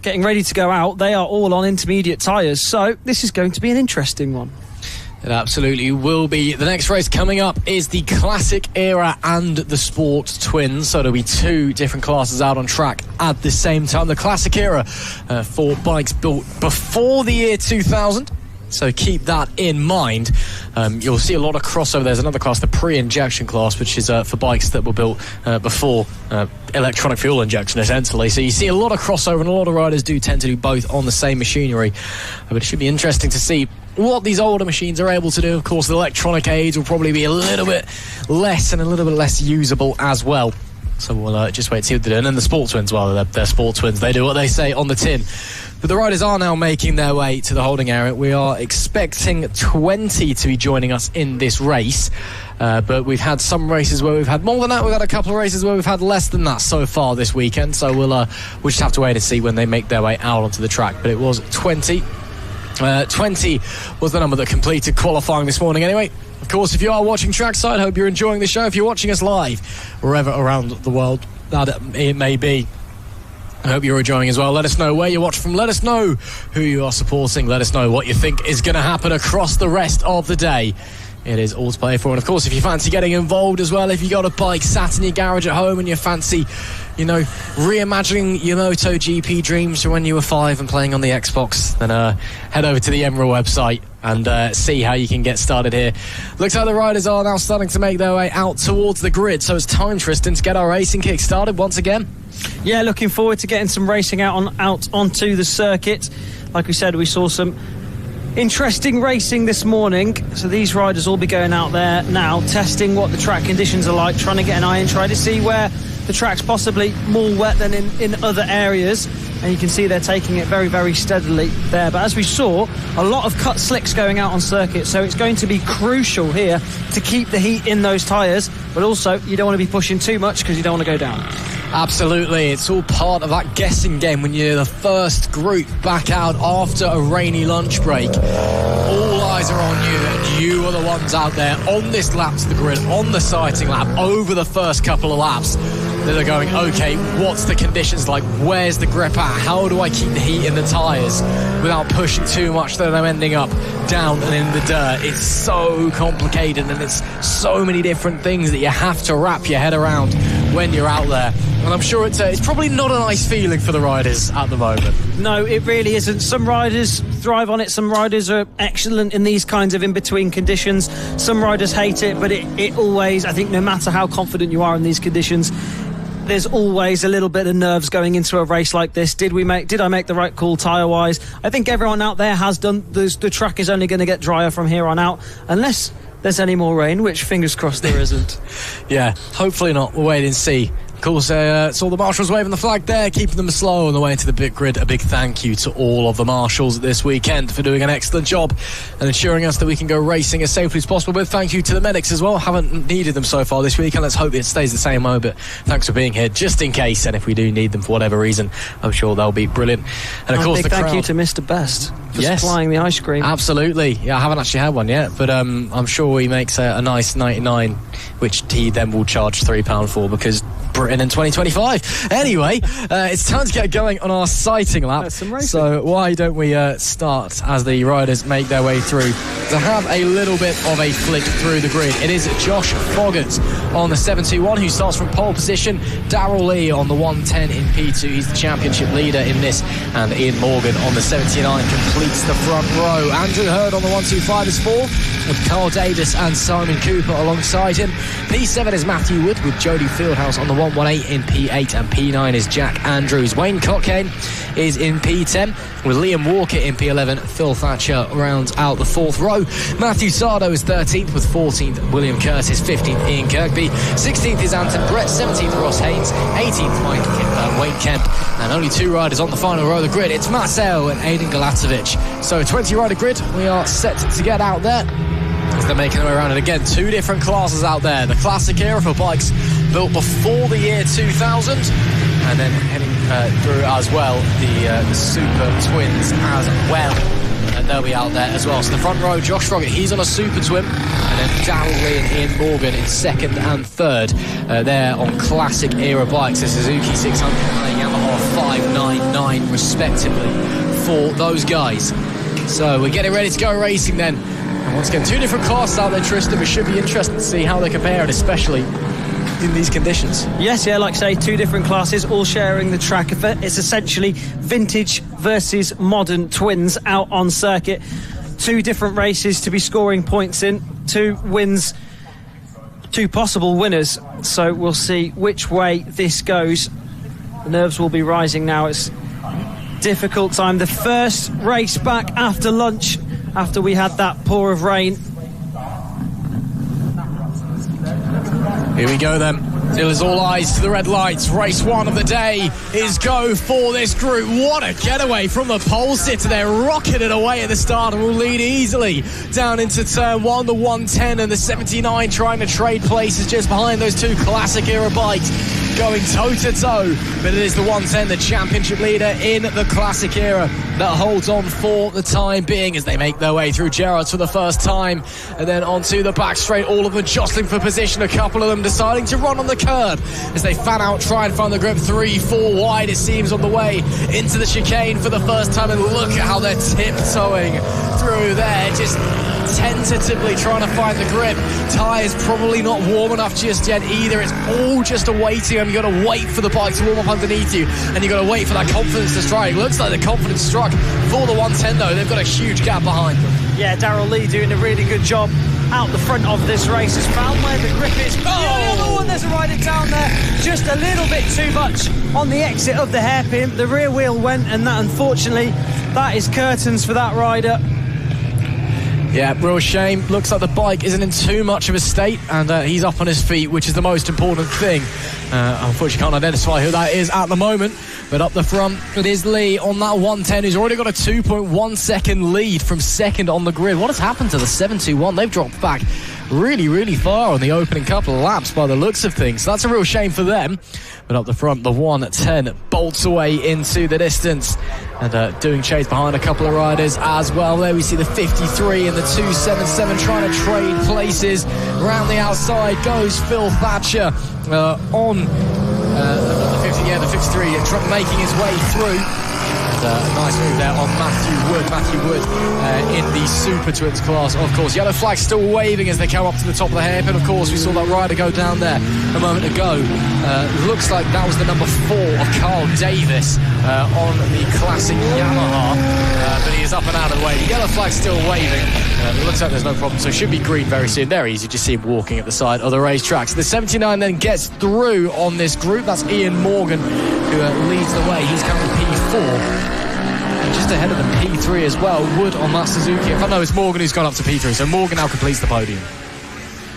getting ready to go out, they are all on intermediate tyres, so this is going to be an interesting one. It absolutely will be. The next race coming up is the Classic Era and the Sport Twins. So there'll be 2 different classes out on track at the same time. The Classic Era for bikes built before the year 2000. So keep that in mind. You'll see a lot of crossover. There's another class, the pre-injection class, which is for bikes that were built before electronic fuel injection, essentially. So you see a lot of crossover, and a lot of riders do tend to do both on the same machinery. But it should be interesting to see what these older machines are able to do. Of course, the electronic aids will probably be a little bit less and a little bit less usable as well. So we'll just wait to see what they're doing. And the Sport Twins, well, they're Sport Twins. They do what they say on the tin. But the riders are now making their way to the holding area. We are expecting 20 to be joining us in this race. But we've had some races where we've had more than that. We've had a couple of races where we've had less than that so far this weekend. So we'll just have to wait and see when they make their way out onto the track. But it was 20. 20 was the number that completed qualifying this morning anyway. Of course, if you are watching trackside, hope you're enjoying the show. If you're watching us live, wherever around the world that it may be, I hope you're enjoying as well. Let us know where you watch from. Let us know who you are supporting. Let us know what you think is going to happen across the rest of the day. It is all to play for. And of course, if you fancy getting involved as well, if you got a bike sat in your garage at home and you fancy, you know, reimagining your MotoGP dreams from when you were 5 and playing on the Xbox, then head over to the Emerald website and see how you can get started here. Looks like the riders are now starting to make their way out towards the grid, so it's time, Tristan, to get our racing kick started once again. Yeah, looking forward to getting some racing out onto the circuit. Like we said, we saw some interesting racing this morning, so these riders will be going out there now, testing what the track conditions are like, trying to get an eye and try to see where the track's possibly more wet than in other areas. And you can see they're taking it very, very steadily there. But as we saw, a lot of cut slicks going out on circuit, so it's going to be crucial here to keep the heat in those tyres, but also you don't want to be pushing too much because you don't want to go down. Absolutely, it's all part of that guessing game when you're the first group back out after a rainy lunch break. All eyes are on you, and you are the ones out there on this lap to the grid, on the sighting lap, over the first couple of laps that are going, okay, what's the conditions like? Where's the grip at? How do I keep the heat in the tyres without pushing too much that I'm ending up down and in the dirt? It's so complicated, and it's so many different things that you have to wrap your head around when you're out there. And I'm sure it's probably not a nice feeling for the riders at the moment. No, it really isn't. Some riders thrive on it. Some riders are excellent in these kinds of in-between conditions. Some riders hate it, but it always, I think, no matter how confident you are in these conditions, there's always a little bit of nerves going into a race like this. Did I make the right call tyre-wise? I think everyone out there has done. The track is only going to get drier from here on out, unless there's any more rain, which fingers crossed there isn't. Yeah, hopefully not. We'll wait and see. Of course, saw the marshals waving the flag there, keeping them slow on the way into the pit grid. A big thank you to all of the marshals this weekend for doing an excellent job and ensuring us that we can go racing as safely as possible. But thank you to the medics as well. Haven't needed them so far this week, and let's hope it stays the same way. But thanks for being here just in case, and if we do need them for whatever reason, I'm sure they'll be brilliant. And of course, big thank you to Mr. Best for supplying the ice cream. Absolutely. Yeah, I haven't actually had one yet, but I'm sure he makes a nice 99, which he then will charge £3 for, because Britain in 2025. Anyway, it's time to get going on our sighting lap. So why don't we start as the riders make their way through to have a little bit of a flick through the grid. It is Josh Foggart on the 721 who starts from pole position. Darryl Lee on the 110 in P2. He's the championship leader in this. And Ian Morgan on the 79 completes the front row. Andrew Hurd on the 125 is fourth, with Carl Davis and Simon Cooper alongside him. P7 is Matthew Wood with Jody Fieldhouse on the 118 in P8, and P9 is Jack Andrews. Wayne Cockayne is in P10 with Liam Walker in P11. Phil Thatcher rounds out the fourth row. Matthew Sardo is 13th with 14th William Curtis, 15th Ian Kirkby, 16th is Anton Brett, 17th Ross Haynes, 18th Wayne Kemp, and only two riders on the final row of the grid. It's Marcel and Aidan Galatovic. So 20 rider grid, we are set to get out there as they're making their way around. And again, two different classes out there. The classic era for bikes built before the year 2000, and then heading through as well the Super Twins as well. And they'll be out there as well. So the front row, Josh Foggart, he's on a Super Twin, and then Darryl Lee and Ian Morgan in second and third. They're on classic era bikes, the Suzuki 600 and a Yamaha 599 respectively for those guys. So we're getting ready to go racing then. And once again, two different classes out there, Tristan. We should be interested to see how they compare, and especially in these conditions. Yes, like I say, two different classes all sharing the track. It's essentially vintage versus modern twins out on circuit. Two different races to be scoring points in, two wins, two possible winners. So we'll see which way this goes. The nerves will be rising now. It's difficult time. The first race back after lunch, after we had that pour of rain. Here we go then. Still is all eyes to the red lights. Race one of the day is go for this group. What a getaway from the pole sitter. They're rocking it away at the start and will lead easily down into turn one. The 110 and the 79 trying to trade places just behind those two classic era bikes, going toe-to-toe. But it is the 110, the championship leader in the classic era, that holds on for the time being as they make their way through Gerrards for the first time. And then onto the back straight, all of them jostling for position. A couple of them deciding to run on the curb as they fan out, try and find the grip. 3-4 wide it seems on the way into the chicane for the first time. And look at how they're tiptoeing through there, just tentatively trying to find the grip. Tyres probably not warm enough just yet either. It's all just a waiting, and you've got to wait for the bike to warm up underneath you, and you've got to wait for that confidence to strike. Looks like the confidence struck for the 110 though. They've got a huge gap behind them. Yeah, Darryl Lee doing a really good job out the front of this race. Has found where the grip is. Oh, the other one, there's a rider down there, just a little bit too much on the exit of the hairpin. The rear wheel went, and that, unfortunately, that is curtains for that rider. Yeah, real shame. Looks like the bike isn't in too much of a state, and he's up on his feet, which is the most important thing. Unfortunately, can't identify who that is at the moment. But up the front, it is Lee on that 110, who's already got a 2.1 second lead from second on the grid. What has happened to the 721? They've dropped back really far on the opening couple of laps by the looks of things. So that's a real shame for them. But up the front, the 110 bolts away into the distance, and doing chase behind a couple of riders as well. There we see the 53 and the 277 trying to trade places. Around the outside goes Phil Thatcher on the 50, the 53 making his way through. And a nice move there on Matthew Wood in the Super Twins class, of course. Yellow flag still waving as they come up to the top of the hairpin. Of course, we saw that rider go down there a moment ago. Looks like that was the number 4 of Carl Davis on the classic Yamaha. But he is up and out of the way. The yellow flag still waving. It looks like there's no problem, so it should be green very soon. There he is. You just see him walking at the side of the racetrack. So the 79 then gets through on this group. That's Ian Morgan who leads the way. He's coming P4. And just ahead of the P3 as well. Wood on that Suzuki. I know it's Morgan who's gone up to P3, so Morgan now completes the podium.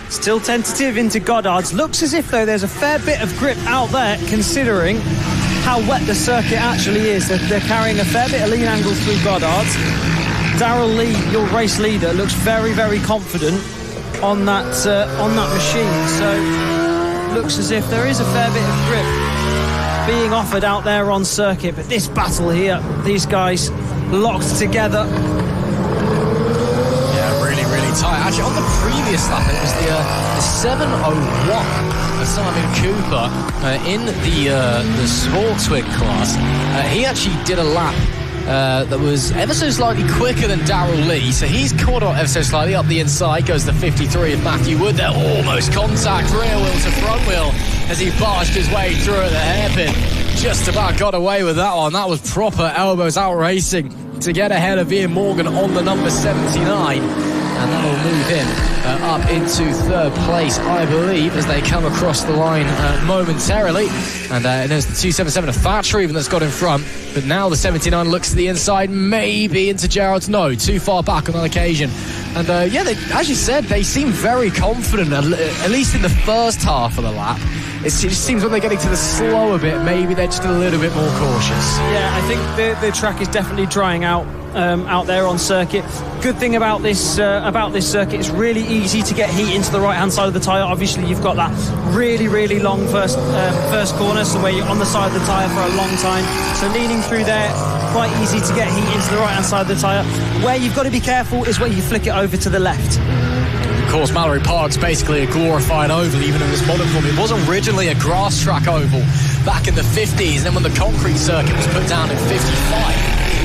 Still tentative into Goddard's. Looks as if, though, there's a fair bit of grip out there, considering how wet the circuit actually is. They're carrying a fair bit of lean angle through Goddard's. Darrell Lee, your race leader, looks very, very confident on that machine. So looks as if there is a fair bit of grip being offered out there on circuit. But this battle here, these guys locked together. Yeah, really, really tight. Actually, on the previous lap, it was the 701 of Simon Cooper in the Sports Twin class. He actually did a lap that was ever so slightly quicker than Darrell Lee, so he's caught up ever so slightly up the inside. Goes the 53 of Matthew Wood. They're almost contact, rear wheel to front wheel as he barged his way through at the hairpin. Just about got away with that one. That was proper elbows out racing to get ahead of Ian Morgan on the number 79, and that'll move him up into third place, I believe, as they come across the line momentarily. And there's the 277 of Thatcher even that's got in front. But now the 79 looks to the inside, maybe into Gerrard's. No, too far back on that occasion. And yeah, they, as you said, they seem very confident, at least in the first half of the lap. It just seems when they're getting to the slower bit, maybe they're just a little bit more cautious. Yeah, I think the track is definitely drying out there on circuit. Good thing about this circuit, it's really easy to get heat into the right hand side of the tyre. Obviously you've got that really, really long first corner, so where you're on the side of the tyre for a long time, so leaning through there, quite easy to get heat into the right hand side of the tyre. Where you've got to be careful is when you flick it over to the left. Of course, Mallory Park's basically a glorified oval, even in this modern form. It was originally a grass track oval back in the 50s, and then when the concrete circuit was put down in 55,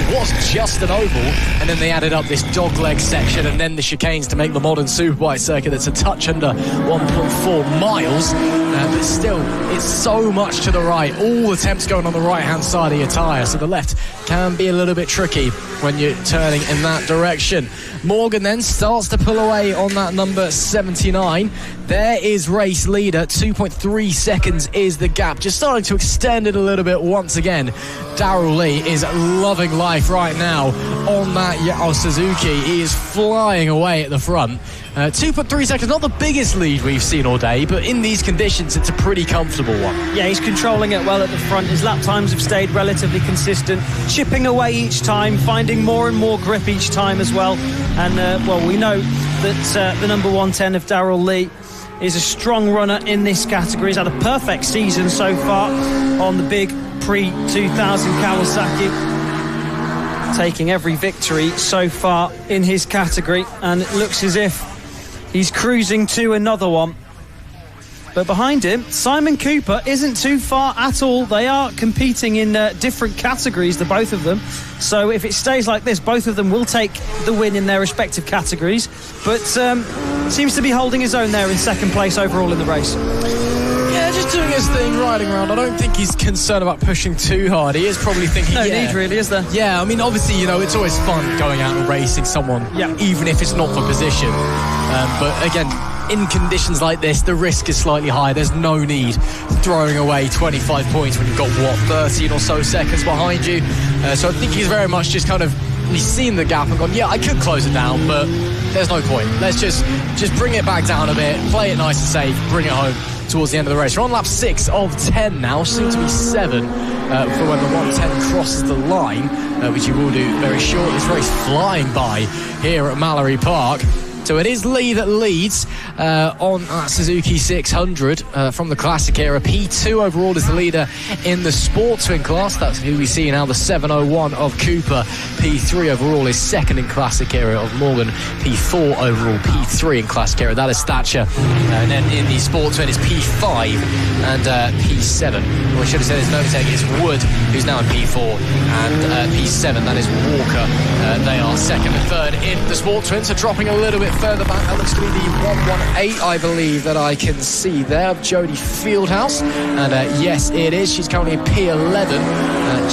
it was just an oval, and then they added up this dogleg section and then the chicanes to make the modern superbike circuit that's a touch under 1.4 miles. But still, it's so much to the right. All the temps going on the right-hand side of your tyre, so the left can be a little bit tricky when you're turning in that direction. Morgan then starts to pull away on that number 79. There is race leader. 2.3 seconds is the gap. Just starting to extend it a little bit once again. Darrell Lee is loving life right now on that Suzuki. He is flying away at the front. 2.3 seconds, not the biggest lead we've seen all day, but in these conditions, it's a pretty comfortable one. Yeah, he's controlling it well at the front. His lap times have stayed relatively consistent, chipping away each time, finding more and more grip each time as well. And, well, we know that the number 110 of Darrell Lee is a strong runner in this category. He's had a perfect season so far on the big pre-2000 Kawasaki, taking every victory so far in his category, and it looks as if he's cruising to another one. But behind him, Simon Cooper isn't too far at all. They are competing in different categories, the both of them. So if it stays like this, both of them will take the win in their respective categories. But seems to be holding his own there in second place overall in the race. Yeah, just doing his thing, riding around. I don't think he's concerned about pushing too hard. He is probably thinking, no need really, is there? Yeah, I mean, obviously, you know, it's always fun going out and racing someone, even if it's not for position. But again, in conditions like this, the risk is slightly high. There's no need throwing away 25 points when you've got, 13 or so seconds behind you. So I think he's very much just kind of, he's seen the gap and gone, yeah, I could close it down, but there's no point. Let's just bring it back down a bit, play it nice and safe, bring it home towards the end of the race. We're on lap 6 of 10 now, soon to be 7 for when the 110 crosses the line, which you will do very short. This race flying by here at Mallory Park. So it is Lee that leads on Suzuki 600 from the Classic era. P2 overall is the leader in the Sport Twin class. That's who we see now, the 701 of Cooper. P3 overall is second in Classic era of Morgan. P4 overall, P3 in Classic era. That is Thatcher. And then in the Sport Twin is P5 and P7. Well, I should have said his note take is Wood, who's now in P4, and P7, that is Walker. They are second and third in the Sport Twin, so dropping a little bit further back. That looks to be the 118, I believe, that I can see there, of Jodie Fieldhouse. And yes, it is. She's currently P11,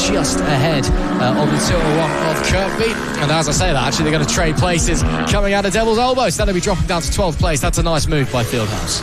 just ahead on the 201 of Kirkby. And as I say that, actually, they're going to trade places coming out of Devil's Elbow, so that'll be dropping down to 12th place. That's a nice move by Fieldhouse.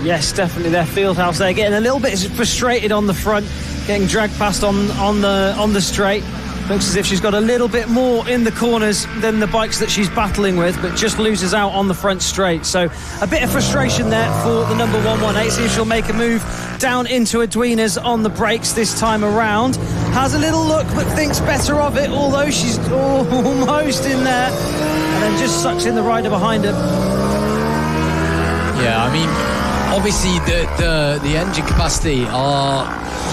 Yes, definitely their Fieldhouse there, getting a little bit frustrated on the front, getting dragged past on the straight. Looks as if she's got a little bit more in the corners than the bikes that she's battling with, but just loses out on the front straight. So a bit of frustration there for the number 118. See if she'll make a move down into Edwina's on the brakes this time around. Has a little look, but thinks better of it, although she's almost in there, and then just sucks in the rider behind her. Yeah, I mean, obviously the engine capacity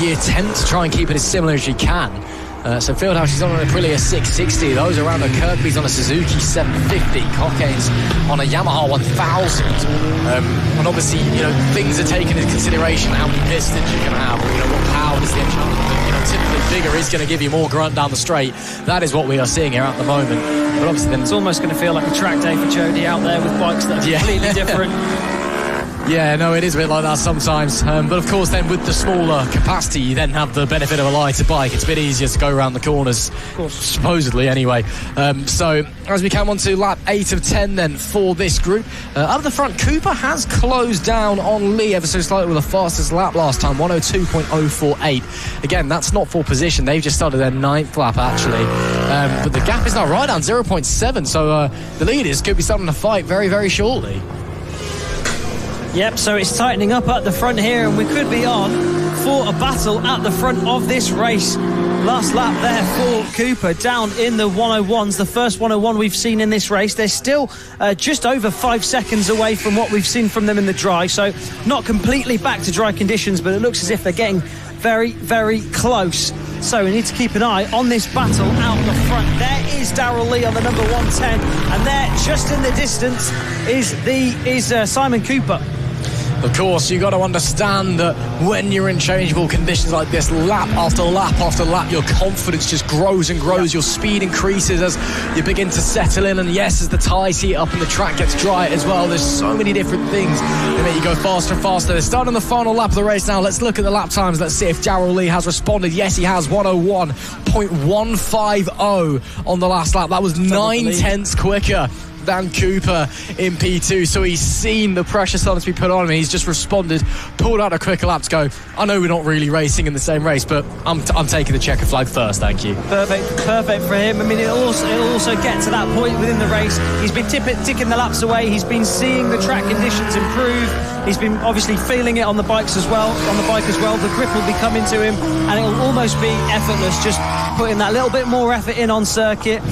you attempt to try and keep it as similar as you can. So Fieldhouse, she's on a Aprilia 660. Those around her, Kirkby's on a Suzuki 750. Cockaine's on a Yamaha 1000. And obviously, things are taken into consideration. How many pistons you can have, what power does the engine. Typically bigger is going to give you more grunt down the straight. That is what we are seeing here at the moment. But obviously, then it's almost going to feel like a track day for Jodie out there with bikes that are completely different. Yeah, no, it is a bit like that sometimes. But of course, then with the smaller capacity, you then have the benefit of a lighter bike. It's a bit easier to go around the corners, supposedly anyway. So as we come on to lap 8 of 10 then for this group. Up the front, Cooper has closed down on Lee ever so slightly with the fastest lap last time, 102.048. Again, that's not for position. They've just started their 9th lap, actually. But the gap is now right down 0.7. So the leaders could be starting to fight very, very shortly. Yep, so it's tightening up at the front here, and we could be on for a battle at the front of this race. Last lap there for Cooper, down in the 101s, the first 101 we've seen in this race. They're still just over 5 seconds away from what we've seen from them in the dry, so not completely back to dry conditions, but it looks as if they're getting very, very close. So we need to keep an eye on this battle out the front. There is Darrell Lee on the number 110, and there, just in the distance, is Simon Cooper. Of course, you've got to understand that when you're in changeable conditions like this, lap after lap after lap, your confidence just grows and grows. Your speed increases as you begin to settle in. And yes, as the tyres heat up and the track gets dry as well, there's so many different things that make you go faster and faster. They're starting the final lap of the race now. Let's look at the lap times. Let's see if Darrell Lee has responded. Yes, he has. 101.150 on the last lap. That was 9 tenths quicker than Cooper in P2, so he's seen the pressure starting to be put on him. He's just responded, pulled out a quicker lap to go, I know we're not really racing in the same race, but I'm taking the checker flag first, thank you. Perfect for him. I mean, it'll also get to that point within the race. He's been ticking the laps away. He's been seeing the track conditions improve. He's been obviously feeling it on the bike as well. The grip will be coming to him, and it'll almost be effortless, just putting that little bit more effort in on circuit.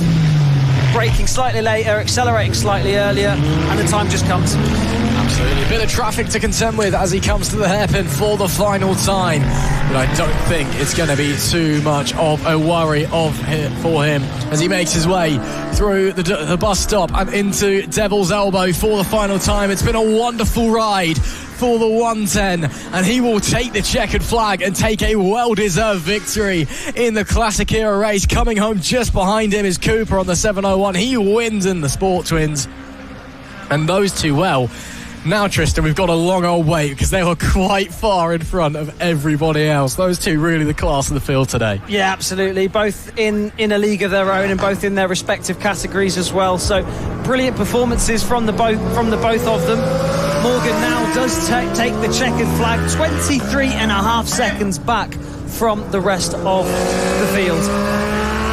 Braking slightly later, accelerating slightly earlier, and the time just comes. Absolutely. A bit of traffic to contend with as he comes to the hairpin for the final time. But I don't think it's going to be too much of a worry for him as he makes his way through the bus stop and into Devil's Elbow for the final time. It's been a wonderful ride for the 110, and he will take the checkered flag and take a well-deserved victory in the Classic Era race. Coming home just behind him is Cooper on the 701. He wins in the Sport Twins, and those two, well, now Tristan, we've got a long old wait because they were quite far in front of everybody else. Those two really the class of the field today. Yeah, absolutely, both in a league of their own and both in their respective categories as well. So brilliant performances from the both of them. Morgan now does take the checkered flag, 23.5 seconds back from the rest of the field.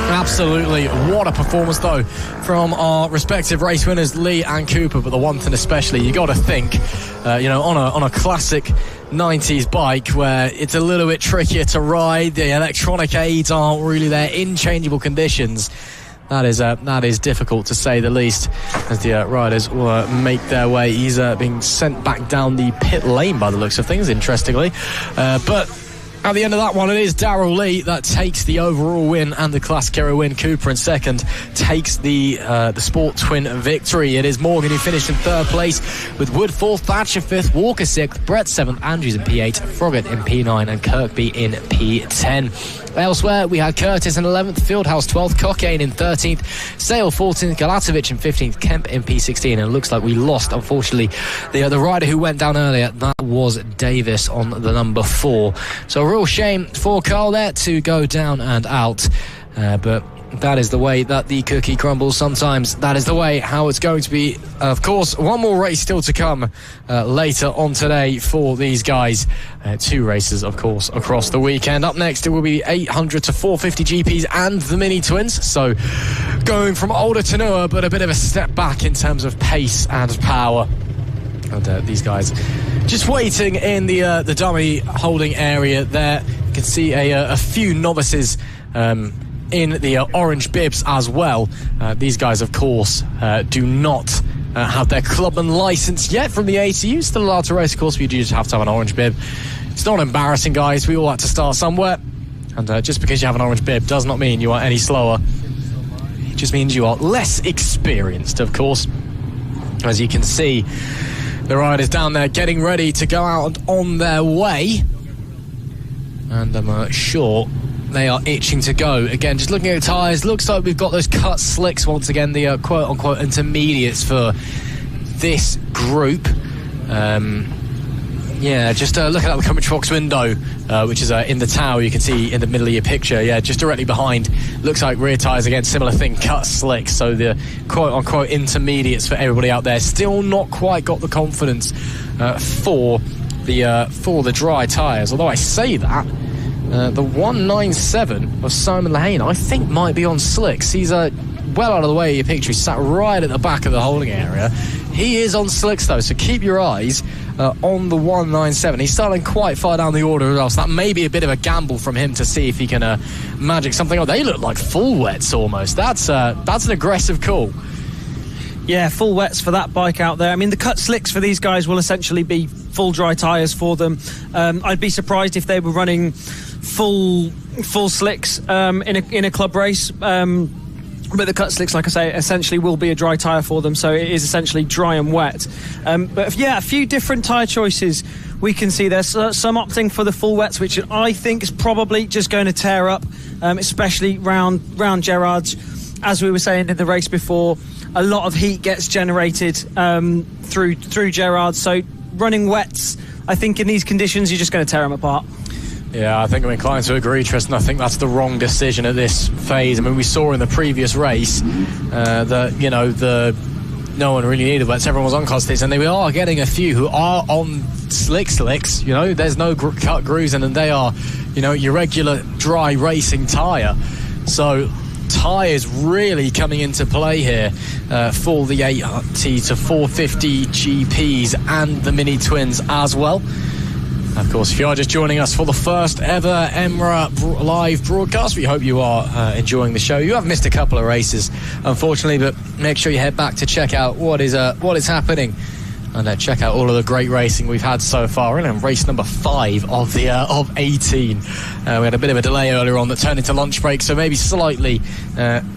Absolutely. What a performance, though, from our respective race winners, Lee and Cooper, but the one thing especially, you got to think, on a classic 90s bike where it's a little bit trickier to ride, the electronic aids aren't really there in changeable conditions. That is difficult to say the least, as the riders will make their way. He's being sent back down the pit lane by the looks of things, interestingly. But at the end of that one, it is Darrell Lee that takes the overall win and the Classic Hero win. Cooper in second takes the Sport Twin victory. It is Morgan who finished in third place, with Wood fourth, Thatcher fifth, Walker sixth, Brett seventh, Andrews in P8, Froggatt in P9 and Kirkby in P10. Elsewhere, we had Curtis in 11th, Fieldhouse 12th, Cockayne in 13th, Sale 14th, Galatovic in 15th, Kemp in P16, and it looks like we lost, unfortunately, the rider who went down earlier. That was Davis on the number 4. So a real shame for Carl there to go down and out, but that is the way that the cookie crumbles sometimes. That is the way how it's going to be. Of course, one more race still to come later on today for these guys. 2 races, of course, across the weekend. Up next, it will be 800 to 450 GPs and the Mini Twins. So going from older to newer, but a bit of a step back in terms of pace and power. And these guys just waiting in the dummy holding area there. You can see a few novices in the orange bibs as well. These guys, of course, do not have their clubman license yet from the ACU. Still allowed to race, of course, but you do just have to have an orange bib. It's not embarrassing, guys. We all like to start somewhere. And just because you have an orange bib does not mean you are any slower. It just means you are less experienced, of course. As you can see, the riders down there getting ready to go out on their way. And I'm sure they are itching to go. Again, just looking at the tyres, looks like we've got those cut slicks once again, the quote-unquote intermediates for this group. Just looking at the commentary box window, which is in the tower, you can see in the middle of your picture, just directly behind, looks like rear tyres again, similar thing, cut slicks. So the quote-unquote intermediates for everybody out there. Still not quite got the confidence for the dry tyres. Although I say that, the 197 of Simon Lehane, I think, might be on slicks. He's well out of the way of your picture. He's sat right at the back of the holding area. He is on slicks, though, so keep your eyes on the 197. He's starting quite far down the order as well, so that may be a bit of a gamble from him to see if he can magic something. Oh, they look like full wets almost. That's an aggressive call. Yeah, full wets for that bike out there. I mean, the cut slicks for these guys will essentially be full dry tyres for them. I'd be surprised if they were running full slicks in a club race. But the cut slicks, like I say, essentially will be a dry tyre for them, so it is essentially dry and wet. But a few different tyre choices we can see. There's some opting for the full wets, which I think is probably just going to tear up, especially round Gerrard's. As we were saying in the race before, a lot of heat gets generated through Gerrard, so running wets, I think in these conditions, you're just going to tear them apart. Yeah, I think I'm inclined to agree, Tristan. I think that's the wrong decision at this phase. I mean, we saw in the previous race that, no one really needed wets. Everyone was on costies, and they are getting a few who are on slicks. There's no cut grooves, and they are, your regular dry racing tyre. So tyres really coming into play here for the 880 to 450 GPs and the Mini Twins as well. Of course, if you are just joining us for the first ever EMRA live broadcast, we hope you are enjoying the show. You have missed a couple of races, unfortunately, but make sure you head back to check out what is happening and check out all of the great racing we've had so far. We're in race number 5 of 18. We had a bit of a delay earlier on that turned into lunch break, so maybe slightly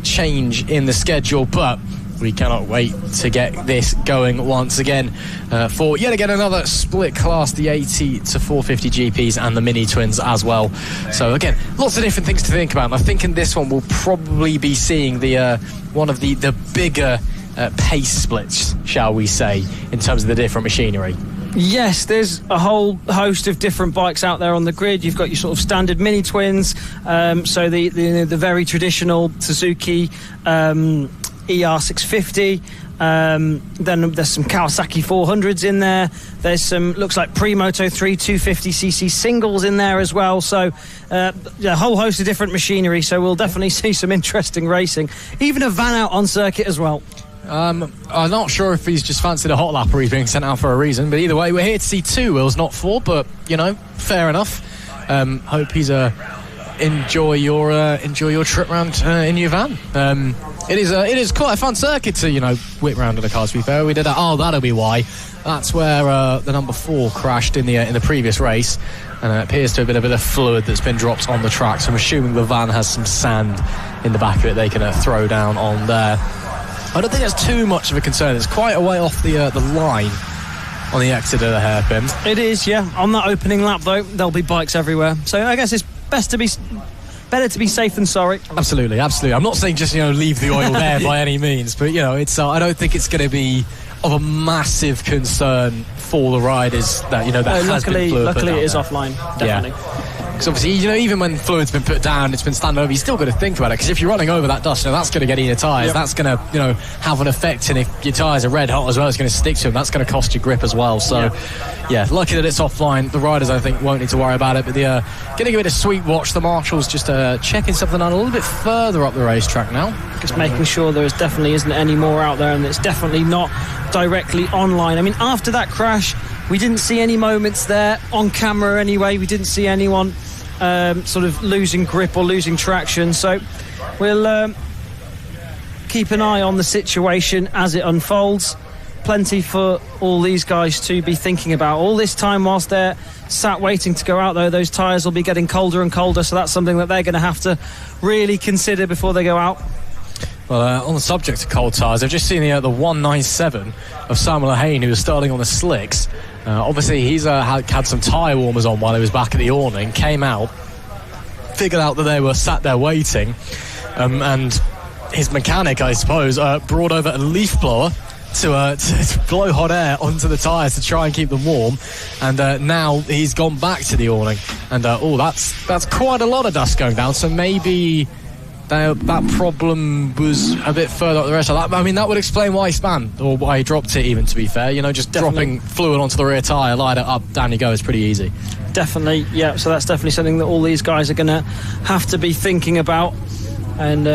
change in the schedule, but we cannot wait to get this going once again for yet again another split class, the 80 to 450 GPs and the Mini Twins as well. So again, lots of different things to think about. And I think in this one we'll probably be seeing the one of the bigger pace splits, shall we say, in terms of the different machinery. Yes, there's a whole host of different bikes out there on the grid. You've got your sort of standard Mini Twins, so the very traditional Suzuki ER650, then there's some Kawasaki 400s in there. There's some, looks like Premoto 3 250cc singles in there as well. So a whole host of different machinery, so we'll definitely see some interesting racing. Even a van out on circuit as well. I'm not sure if he's just fancied a hot lap or he's being sent out for a reason, but either way, we're here to see 2 wheels, not 4, but, fair enough. Hope he's enjoy your trip round in your van. It is quite a fun circuit to whip round in a car. To be fair, we did that. Oh, that'll be why. That's where the number 4 crashed in the previous race, and it appears to have been a bit of fluid that's been dropped on the track. So I'm assuming the van has some sand in the back of it they can throw down on there. I don't think that's too much of a concern. It's quite a way off the line on the exit of the hairpin. It is, yeah. On that opening lap, though, there'll be bikes everywhere. So I guess it's better to be safe than sorry. Absolutely. I'm not saying just leave the oil there by any means, but it's I don't think it's going to be of a massive concern for the riders that that has been fluid. Luckily, it is offline. Definitely. Yeah. Because obviously, even when fluid's been put down, it's been standing over, you still got to think about it. Because if you're running over that dust, that's going to get in your tyres. Yep. That's going to, have an effect. And if your tyres are red hot as well, it's going to stick to them. That's going to cost you grip as well. So, lucky that it's offline. The riders, I think, won't need to worry about it. But getting a bit of sweet watch. The marshals just checking something out a little bit further up the racetrack now. Just making sure there definitely isn't any more out there, and it's definitely not directly online. I mean, after that crash, we didn't see any moments there on camera anyway. We didn't see anyone sort of losing grip or losing traction. So we'll keep an eye on the situation as it unfolds. Plenty for all these guys to be thinking about. All this time whilst they're sat waiting to go out, though, those tyres will be getting colder and colder. So that's something that they're going to have to really consider before they go out. Well, on the subject of cold tyres, I've just seen the 197 of Samuel Lahane, who was starting on the slicks. Obviously, he's had some tyre warmers on while he was back at the awning, came out, figured out that they were sat there waiting, and his mechanic, I suppose, brought over a leaf blower to blow hot air onto the tyres to try and keep them warm, and now he's gone back to the awning, and that's quite a lot of dust going down, so maybe that problem was a bit further up the rest of that. I mean, that would explain why he spun, or why he dropped it, even, to be fair. Just dropping fluid onto the rear tyre, light it up, down you go, is pretty easy. Definitely, yeah. So that's definitely something that all these guys are going to have to be thinking about. And,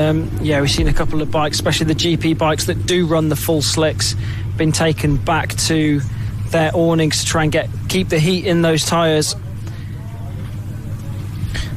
we've seen a couple of bikes, especially the GP bikes that do run the full slicks, been taken back to their awnings to try and keep the heat in those tyres.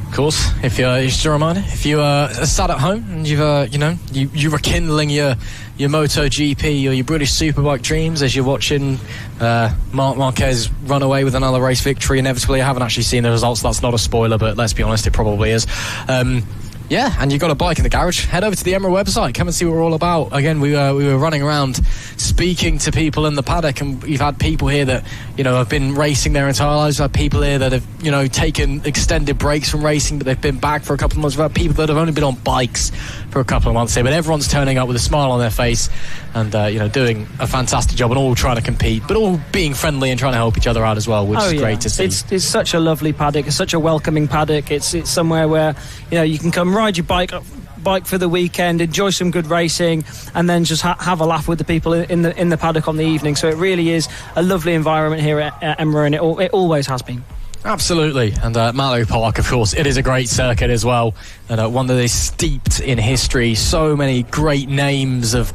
Of course, if you're just a reminder, if you sat at home and you're rekindling your MotoGP or your British Superbike dreams as you're watching Marc Marquez run away with another race victory, inevitably. I haven't actually seen the results, that's not a spoiler, but let's be honest, it probably is. And you've got a bike in the garage, head over to the Emerald website, come and see what we're all about. Again, we were running around speaking to people in the paddock, and we've had people here that have been racing their entire lives. We've had people here that have taken extended breaks from racing, but they've been back for a couple of months. We've had people that have only been on bikes for a couple of months here, but everyone's turning up with a smile on their face and doing a fantastic job, and all trying to compete, but all being friendly and trying to help each other out as well, which is great to see. It's such a lovely paddock. It's such a welcoming paddock. It's somewhere where you can come ride your bike for the weekend, enjoy some good racing, and then just have a laugh with the people in the paddock on the evening. So it really is a lovely environment here at Emma, and it always has been. Absolutely. And Mallow Park, of course, it is a great circuit as well, and one that is steeped in history. So many great names have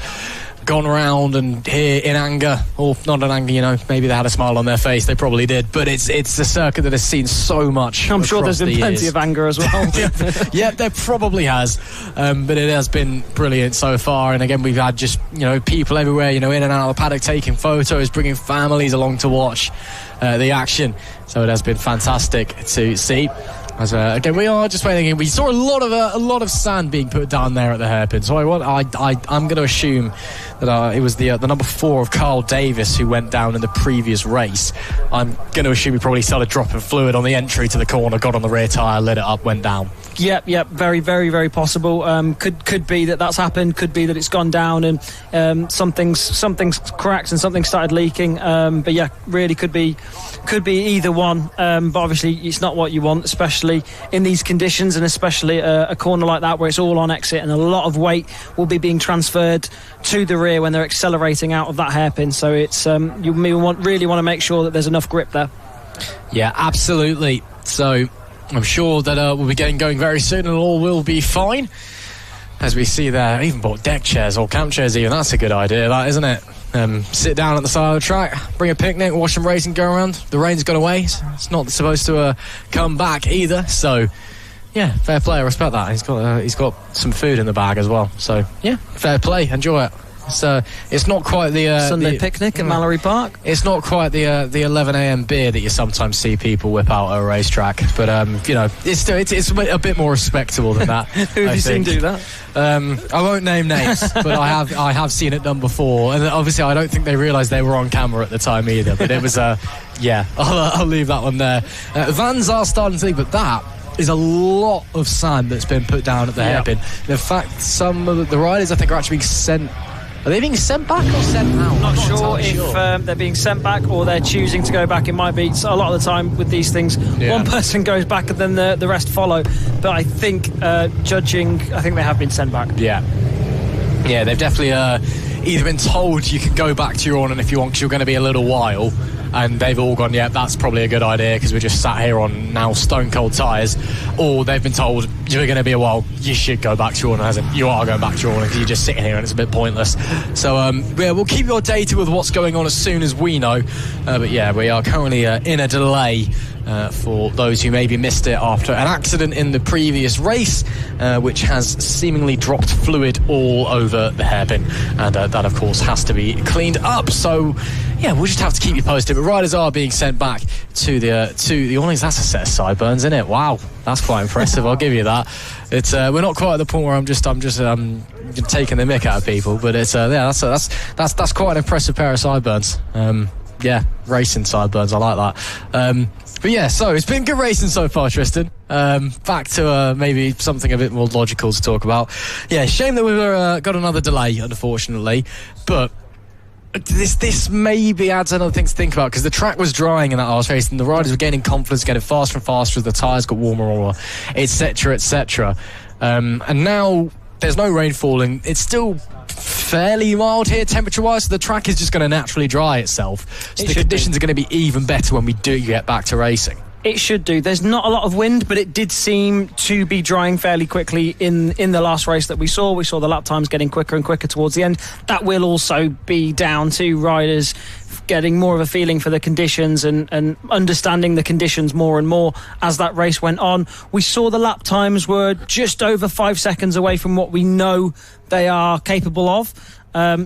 gone round and here in anger, or not in anger, maybe they had a smile on their face, they probably did, but it's a circuit that has seen so much. I'm sure there's been plenty of anger as well. Yeah, there probably has, but it has been brilliant so far. And again, we've had just people everywhere, in and out of the paddock, taking photos, bringing families along to watch the action. So it has been fantastic to see. As again, we are just waiting. We saw a lot of sand being put down there at the hairpin. So I'm going to assume that it was the number 4 of Carl Davis who went down in the previous race. I'm going to assume he probably started dropping fluid on the entry to the corner, got on the rear tyre, lit it up, went down. Yep. Very, very, very possible. Could be that's happened. Could be that it's gone down and something's cracked and something started leaking. But yeah, really could be either one. But obviously, it's not what you want, especially in these conditions, and especially a corner like that where it's all on exit and a lot of weight will be being transferred to the rear when they're accelerating out of that hairpin. So it's you really want to make sure that there's enough grip there. Yeah, absolutely. So I'm sure that we'll be getting going very soon and all will be fine. As we see there, I even bought deck chairs or camp chairs even. That's a good idea, that, isn't it? Sit down at the side of the track, bring a picnic, watch some racing go around. The rain's gone away, so it's not supposed to come back either. So Yeah, fair play. I respect that. He's got some food in the bag as well. So yeah, fair play. Enjoy it. It's not quite the Sunday picnic at Mallory Park. It's not quite the 11 a.m. beer that you sometimes see people whip out at a racetrack, but it's a bit more respectable than that. Who have you seen do that? I won't name names, but I have seen it done before, and obviously I don't think they realised they were on camera at the time either. But it was I'll leave that one there. Vans are starting to leave, but that is a lot of sand that's been put down at the hairpin. In fact, some of the riders I think are actually being sent. Are they being sent back or sent out? Not sure if they're being sent back or they're choosing to go back. It might be a lot of the time with these things. One person goes back and then the rest follow. But I think judging, I think they have been sent back. Yeah, they've definitely either been told you can go back to your on and if you want because you're going to be a little while, and they've all gone, yeah, that's probably a good idea because we're just sat here on now stone cold tyres, or they've been told you're going to be a while, you should go back to your on, as in you are going back to your on because you're just sitting here and it's a bit pointless. So we'll keep you updated with what's going on as soon as we know, but yeah, we are currently in a delay for those who maybe missed it after an accident in the previous race, which has seemingly dropped fluid all over the hairpin, and that of course has to be cleaned up. So yeah, we'll just have to keep you posted. But riders are being sent back to the awnings. That's a set of sideburns, isn't it? Wow, that's quite impressive. I'll give you that. It's we're not quite at the point where I'm just taking the mick out of people, but it's that's quite an impressive pair of sideburns. Yeah, racing sideburns. I like that. But yeah, so it's been good racing so far, Tristan. Back to maybe something a bit more logical to talk about. Yeah, shame that we've got another delay, unfortunately. But this maybe adds another thing to think about because the track was drying in that last race and the riders were gaining confidence, getting faster and faster as the tyres got warmer and warmer, etc., etc. And now there's no rain falling. It's still fairly mild here temperature-wise, so the track is just going to naturally dry itself. So the conditions are going to be even better when we do get back to racing. It should do. There's not a lot of wind, but it did seem to be drying fairly quickly in the last race that we saw. We saw the lap times getting quicker and quicker towards the end. That will also be down to riders getting more of a feeling for the conditions and understanding the conditions more and more as that race went on. We saw the lap times were just over 5 seconds away from what we know they are capable of.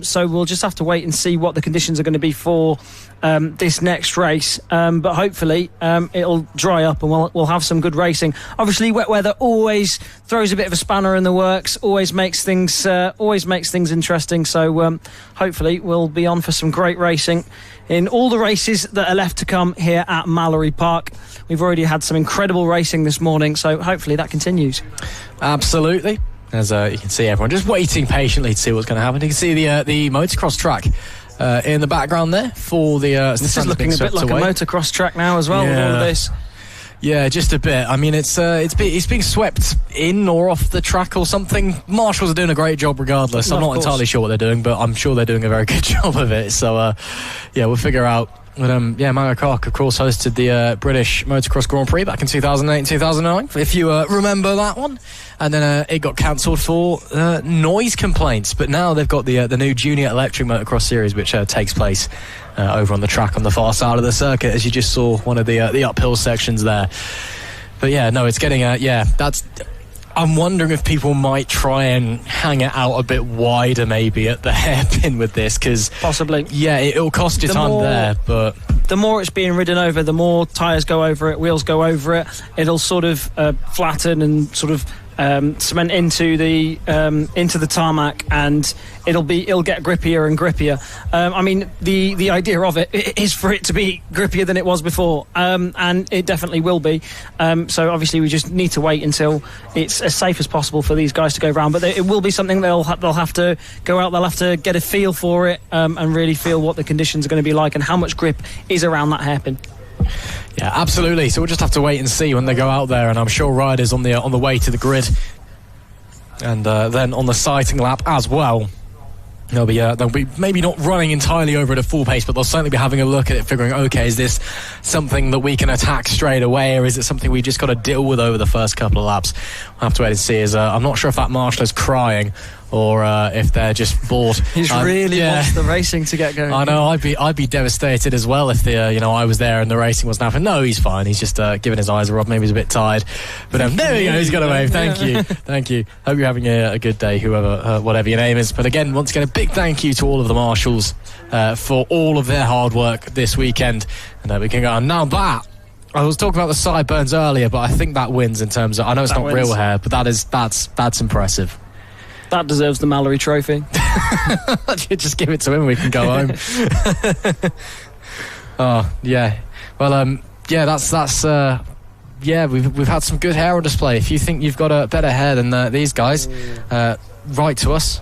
So we'll just have to wait and see what the conditions are going to be for this next race, but hopefully it'll dry up and we'll have some good racing. Obviously wet weather always throws a bit of a spanner in the works, always makes things interesting, so hopefully we'll be on for some great racing in all the races that are left to come here at Mallory Park. We've already had some incredible racing this morning, so hopefully that continues. Absolutely. As you can see, everyone just waiting patiently to see what's going to happen. You can see the motocross track in the background there for the this is looking a bit like away. A motocross track now as well, with all of this. Yeah, just a bit. I mean, it's being swept in or off the track or something. Marshals are doing a great job regardless. I'm not entirely sure what they're doing, but I'm sure they're doing a very good job of it. So yeah, we'll figure out. But Mario Kart, of course, hosted the British Motocross Grand Prix back in 2008 and 2009, if you remember that one. And then it got cancelled for noise complaints. But now they've got the new Junior Electric Motocross Series, which takes place over on the track on the far side of the circuit, as you just saw one of the uphill sections there. But yeah, no, it's getting that's. I'm wondering if people might try and hang it out a bit wider maybe at the hairpin with this, because possibly, yeah, it'll cost you time there, but the more it's being ridden over, the more tyres go over it, wheels go over it, it'll sort of flatten and sort of cement into the tarmac, and it'll get grippier and grippier. I mean, the idea of it is for it to be grippier than it was before, and it definitely will be. So obviously we just need to wait until it's as safe as possible for these guys to go around. But it will be something they'll have to go out. They'll have to get a feel for it and really feel what the conditions are going to be like and how much grip is around that hairpin. Yeah, absolutely. So we'll just have to wait and see when they go out there, and I'm sure riders on the way to the grid and then on the sighting lap as well. They'll be maybe not running entirely over at a full pace, but they'll certainly be having a look at it, figuring, okay, is this something that we can attack straight away, or is it something we just got to deal with over the first couple of laps? We'll have to wait and see. I'm not sure if that marshal is crying or if they're just bored. He's really wants the racing to get going. I know. I'd be devastated as well if I was there and the racing wasn't happening. No, he's fine. He's just giving his eyes a rub. Maybe he's a bit tired. But there we go. He's got a wave. Thank you. Thank you. Hope you're having a good day, whatever your name is. But again, once again, a big thank you to all of the marshals for all of their hard work this weekend. And we can go on. Now that, I was talking about the sideburns earlier, but I think that wins in terms of, I know it's not real hair, but that's impressive. That deserves the Mallory Trophy. Just give it to him, we can go home. Oh, yeah. Well, that's we've had some good hair on display. If you think you've got a better hair than these guys, write to us.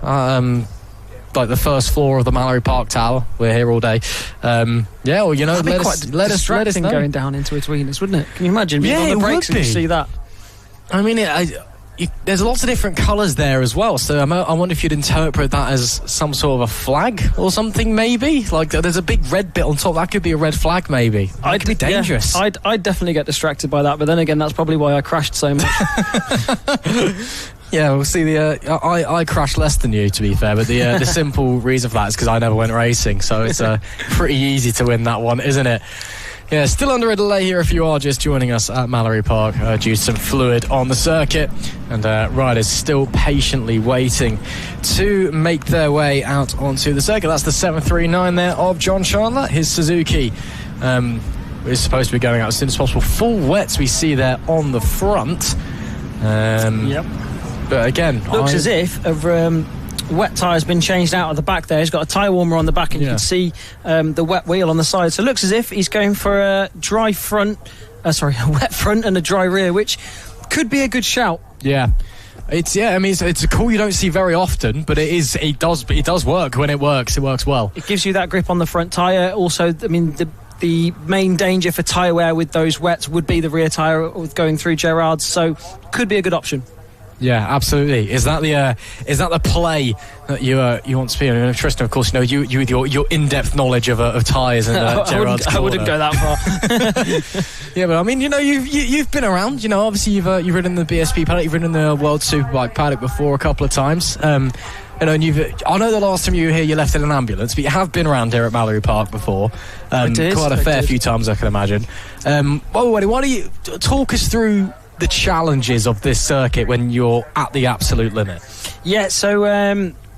Like the first floor of the Mallory Park Tower. We're here all day. Let us know. Going down into Etwenas, wouldn't it? Can you imagine being on the brakes and you see that? I mean, there's lots of different colours there as well, so I wonder if you'd interpret that as some sort of a flag or something, maybe? Like, there's a big red bit on top. That could be a red flag, maybe. It could be dangerous. Yeah, I'd definitely get distracted by that, but then again, that's probably why I crashed so much. Yeah, we'll see. I crashed less than you, to be fair, but the simple reason for that is because I never went racing, so it's pretty easy to win that one, isn't it? Yeah, still under a delay here if you are just joining us at Mallory Park due to some fluid on the circuit, and riders still patiently waiting to make their way out onto the circuit. That's the 739 there of John Chandler. His Suzuki is supposed to be going out as soon as possible. Full wets we see there on the front. Yep. But again, looks as if a wet tyre's been changed out of the back there. He's got a tyre warmer on the back, and you can see the wet wheel on the side. So it looks as if he's going for a wet front and a dry rear, which could be a good shout. Yeah. It's a call you don't see very often, but it does work. When it works well. It gives you that grip on the front tyre. Also, I mean, the main danger for tyre wear with those wets would be the rear tyre going through Gerard's, so could be a good option. Yeah, absolutely. Is that the play that you want to be in? And Tristan, of course, you with your in-depth knowledge of tyres and Gerard's I wouldn't go that far. Yeah, but I mean, you've been around. Obviously you've ridden the BSP Paddock, you've ridden the World Superbike Paddock before a couple of times. And I know the last time you were here you left in an ambulance, but you have been around here at Mallory Park before. Quite a fair few times, I can imagine. Why don't you talk us through the challenges of this circuit when you're at the absolute limit? Yeah, so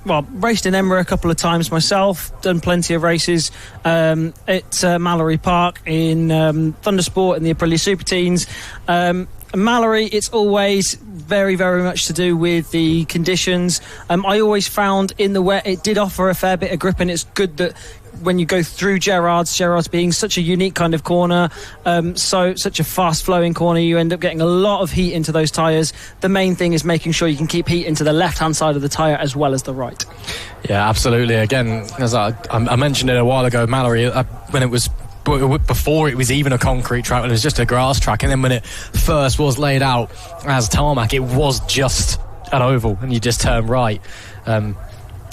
raced in Emma a couple of times myself, done plenty of races at Mallory Park in Thundersport and the Aprilia Super Teens. Mallory, it's always very, very much to do with the conditions. I always found in the wet it did offer a fair bit of grip, and it's good that when you go through Gerard's being such a unique kind of corner, such a fast flowing corner, you end up getting a lot of heat into those tyres. The main thing is making sure you can keep heat into the left hand side of the tyre as well as the right. Yeah, absolutely. Again, as I mentioned it a while ago, Mallory, when it was before it was even a concrete track, it was just a grass track, and then when it first was laid out as tarmac, it was just an oval and you just turn right.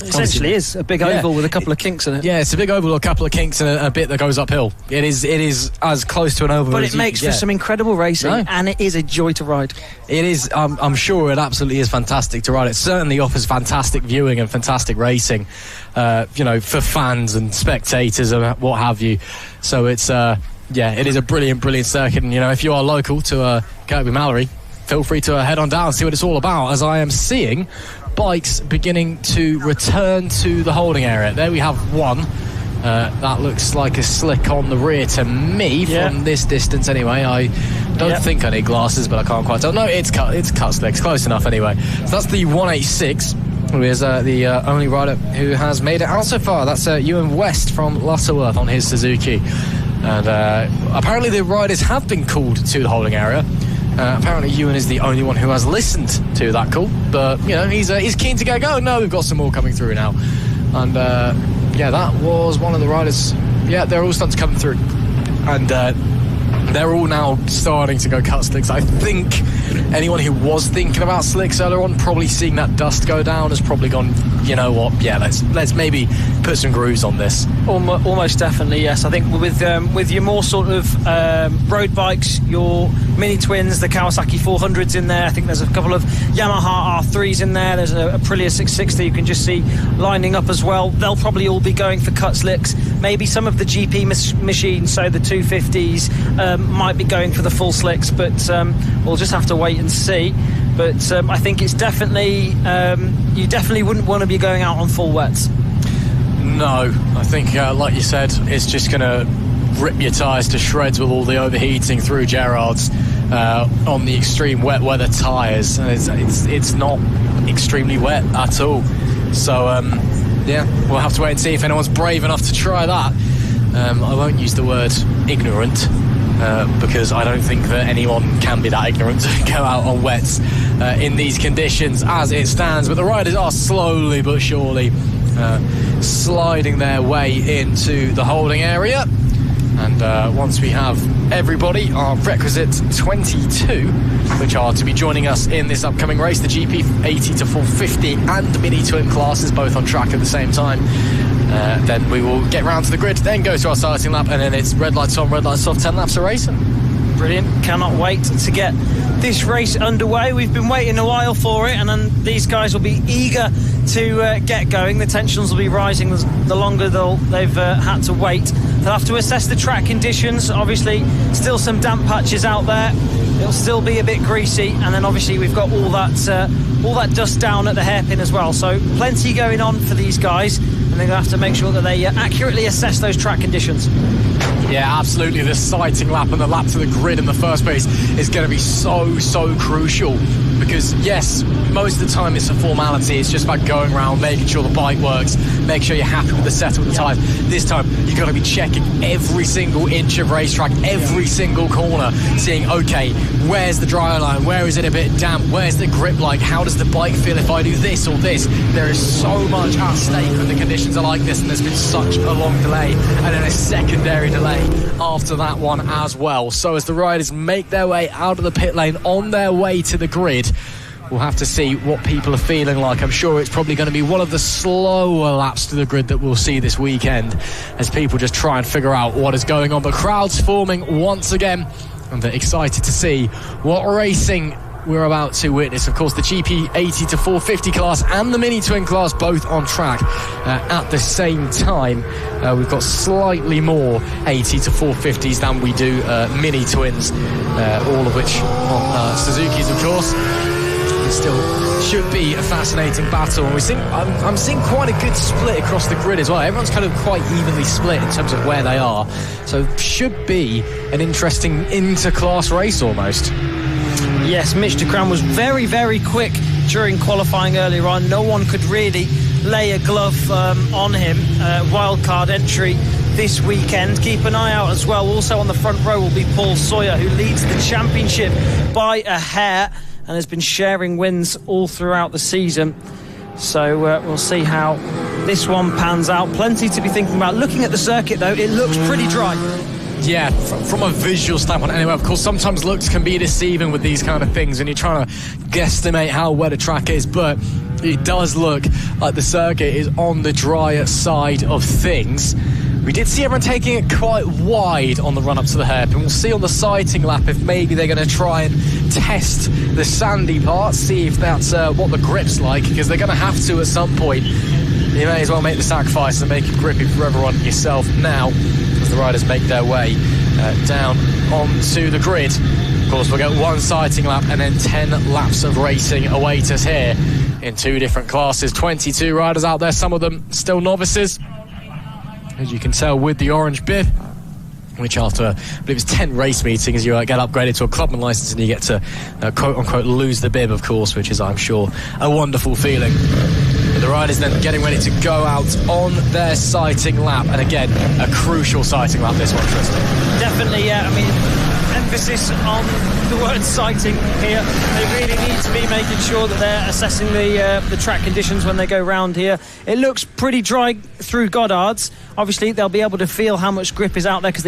Essentially is a big oval with a couple of kinks in it. Yeah, it's a big oval with a couple of kinks and a bit that goes uphill. It is as close to an oval, but as it makes for some incredible racing, and it is a joy to ride. It is. I'm sure it absolutely is fantastic to ride. It certainly offers fantastic viewing and fantastic racing, for fans and spectators and what have you. So it's it is a brilliant circuit. And if you are local to Kirkby Mallory, feel free to head on down and see what it's all about, as I am seeing bikes beginning to return to the holding area. There we have one. That looks like a slick on the rear to me from this distance anyway. I don't think I need glasses, but I can't quite tell. No, it's cut slick. It's close enough anyway. So that's the 186, who is the only rider who has made it out so far. That's Ewan West from Lutterworth on his Suzuki. And apparently the riders have been called to the holding area. Apparently Ewan is the only one who has listened to that call, but he's keen to get going. No, we've got some more coming through now, and that was one of the riders. Yeah, they're all starting to come through, and they're all now starting to go cut slicks. I think anyone who was thinking about slicks earlier on, probably seeing that dust go down, has probably gone, you know what, yeah, let's maybe put some grooves on this. Almost definitely, yes. I think with your more sort of road bikes, your mini twins, the Kawasaki 400s in there, I think there's a couple of Yamaha R3s in there, there's a Aprilia 660 you can just see lining up as well. They'll probably all be going for cut slicks. Maybe some of the GP machines, so the 250s, might be going for the full slicks, but we'll just have to wait and see. But I think it's definitely you definitely wouldn't want to be going out on full wets. No, I think like you said, it's just going to rip your tyres to shreds with all the overheating through Gerard's on the extreme wet weather tyres, and it's not extremely wet at all. So yeah, we'll have to wait and see if anyone's brave enough to try that. I won't use the word ignorant, because I don't think that anyone can be that ignorant to go out on wets in these conditions as it stands. But the riders are slowly but surely sliding their way into the holding area. And once we have everybody, our requisite 22, which are to be joining us in this upcoming race, the GP 80 to 450 and mini twin classes, both on track at the same time, then we will get round to the grid, then go to our starting lap, and then it's red lights on, red lights off, 10 laps of racing. Brilliant. Cannot wait to get this race underway. We've been waiting a while for it, and then these guys will be eager to get going. The tensions will be rising the longer they've had to wait. They'll have to assess the track conditions. Obviously, still some damp patches out there. It'll still be a bit greasy, and then obviously we've got all that dust down at the hairpin as well. So plenty going on for these guys, and they're going to have to make sure that they accurately assess those track conditions. Yeah, absolutely. The sighting lap and the lap to the grid in the first place is going to be so crucial, because yes, most of the time it's a formality. It's just about going around, making sure the bike works, make sure you're happy with the setup of the tyres. This time you've got to be checking every single inch of racetrack, every single corner, seeing, okay, where's the dry line, where is it a bit damp, where's the grip like, how does the bike feel if I do this or this. There is so much at stake when the conditions are like this, and there's been such a long delay, and then a secondary delay after that one as well. So as the riders make their way out of the pit lane on their way to the grid, we'll have to see what people are feeling like. I'm sure it's probably going to be one of the slower laps to the grid that we'll see this weekend, as people just try and figure out what is going on. The crowd's forming once again, and they're excited to see what racing we're about to witness. Of course, the GP 80 to 450 class and the mini twin class both on track at the same time. We've got slightly more 80 to 450s than we do mini twins, all of which on Suzuki's, of course. It still should be a fascinating battle, and I'm seeing quite a good split across the grid as well. Everyone's kind of quite evenly split in terms of where they are, so should be an interesting inter-class race almost. Yes, Mitch Ducran was very quick during qualifying earlier on. No one could really lay a glove on him. Wildcard entry this weekend. Keep an eye out as well. Also on the front row will be Paul Sawyer, who leads the championship by a hair and has been sharing wins all throughout the season. So we'll see how this one pans out. Plenty to be thinking about. Looking at the circuit, though, it looks pretty dry. Yeah, from a visual standpoint anyway. Of course, sometimes looks can be deceiving with these kind of things, and you're trying to guesstimate how wet a track is, but it does look like the circuit is on the drier side of things. We did see everyone taking it quite wide on the run-up to the hairpin. We'll see on the sighting lap if maybe they're going to try and test the sandy part, see if that's what the grip's like, because they're going to have to at some point. You may as well make the sacrifice and make it grippy for everyone yourself now, as the riders make their way down onto the grid. Of course, we'll get one sighting lap and then 10 laps of racing await us here in two different classes. 22 riders out there, some of them still novices, as you can tell with the orange bib, which after, I believe it's 10 race meetings, you get upgraded to a clubman licence and you get to quote-unquote lose the bib, of course, which is, I'm sure, a wonderful feeling. But the riders then getting ready to go out on their sighting lap, and again, a crucial sighting lap, this one, Tristan. Definitely, yeah. I mean, emphasis on the word sighting here. They really need to be making sure that they're assessing the track conditions when they go round here. It looks pretty dry through Goddard's. Obviously, they'll be able to feel how much grip is out there, because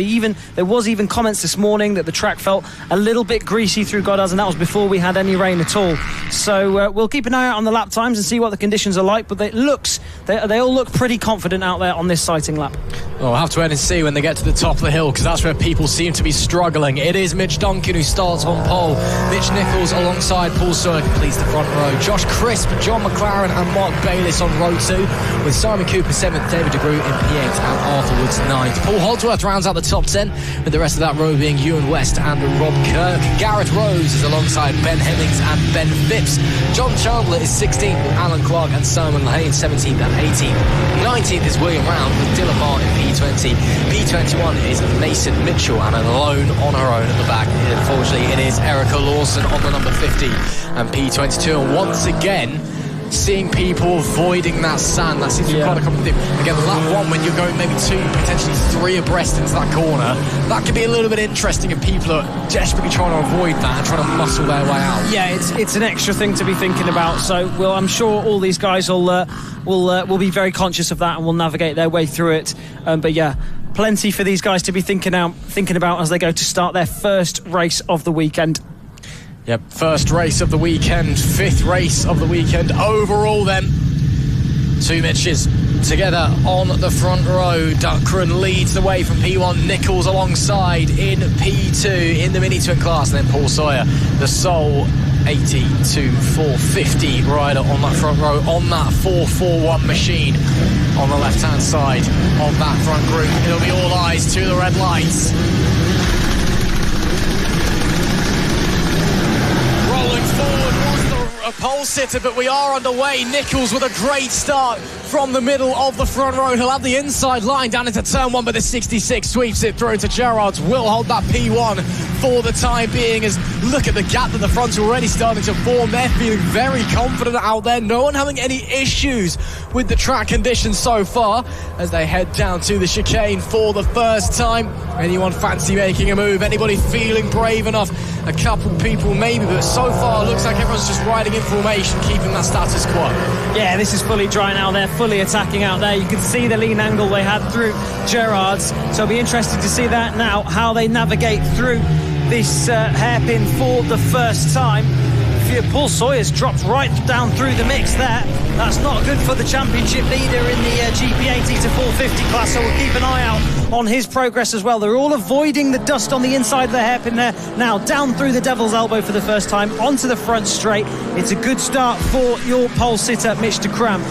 there was even comments this morning that the track felt a little bit greasy through Goddard's, and that was before we had any rain at all. So we'll keep an eye out on the lap times and see what the conditions are like, but they all look pretty confident out there on this sighting lap. Well, we'll have to wait and see when they get to the top of the hill, because that's where people seem to be struggling. It is Mitch Duncan who starts on pole. Mitch Nichols alongside Paul Sawyer completes the front row. Josh Crisp, John McLaren and Mark Bayliss on row 2, with Simon Cooper 7th, David de Groot in P8 and Arthur Woods 9th. Paul Holdsworth rounds out the top 10, with the rest of that row being Ewan West and Rob Kirk. Gareth Rose is alongside Ben Hemmings and Ben Phipps. John Chandler is 16th with Alan Clark and Simon Lane 17th and 18th. 19th is William Round with Dylan Martin P20. P21 is Mason Mitchell, and alone on her own at the back, unfortunately, it is Erica Lawson on the number 50 and P22. And once again, seeing people avoiding that sand, that seems to be quite a common thing. Again, lap 1, when you're going maybe 2, potentially 3 abreast into that corner, that could be a little bit interesting if people are desperately trying to avoid that and trying to muscle their way out. Yeah, it's an extra thing to be thinking about. So I'm sure all these guys will be very conscious of that and will navigate their way through it. But yeah, plenty for these guys to be thinking about as they go to start their first race of the weekend. Yep, first race of the weekend, 5th race of the weekend overall then. 2 Mitches together on the front row. Duckran leads the way from P1, Nichols alongside in P2 in the mini twin class, and then Paul Sawyer, the sole 80 to 450 rider on that front row, on that 441 machine on the left hand side of that front group. It'll be all eyes to the red lights. A pole sitter, but we are underway. Nichols with a great start from the middle of the front row. He'll have the inside line down into turn 1, but the 66 sweeps it through to Gerrards. Will hold that P1 for the time being, as look at the gap that the front's already starting to form. They're feeling very confident out there. No one having any issues with the track conditions so far as they head down to the chicane for the first time. Anyone fancy making a move? Anybody feeling brave enough? A couple people maybe, but so far looks like everyone's just riding in formation, keeping that status quo. Yeah, this is fully dry now. They're fully attacking out there. You can see the lean angle they had through Gerrards, so it'll be interesting to see that now, how they navigate through this hairpin for the first time. Paul Sawyer's dropped right down through the mix there. That's not good for the championship leader in the GP80 to 450 class, so we'll keep an eye out on his progress as well. They're all avoiding the dust on the inside of the hairpin there. Now down through the Devil's Elbow for the first time, onto the front straight. It's a good start for your pole sitter, Mitch de Kram.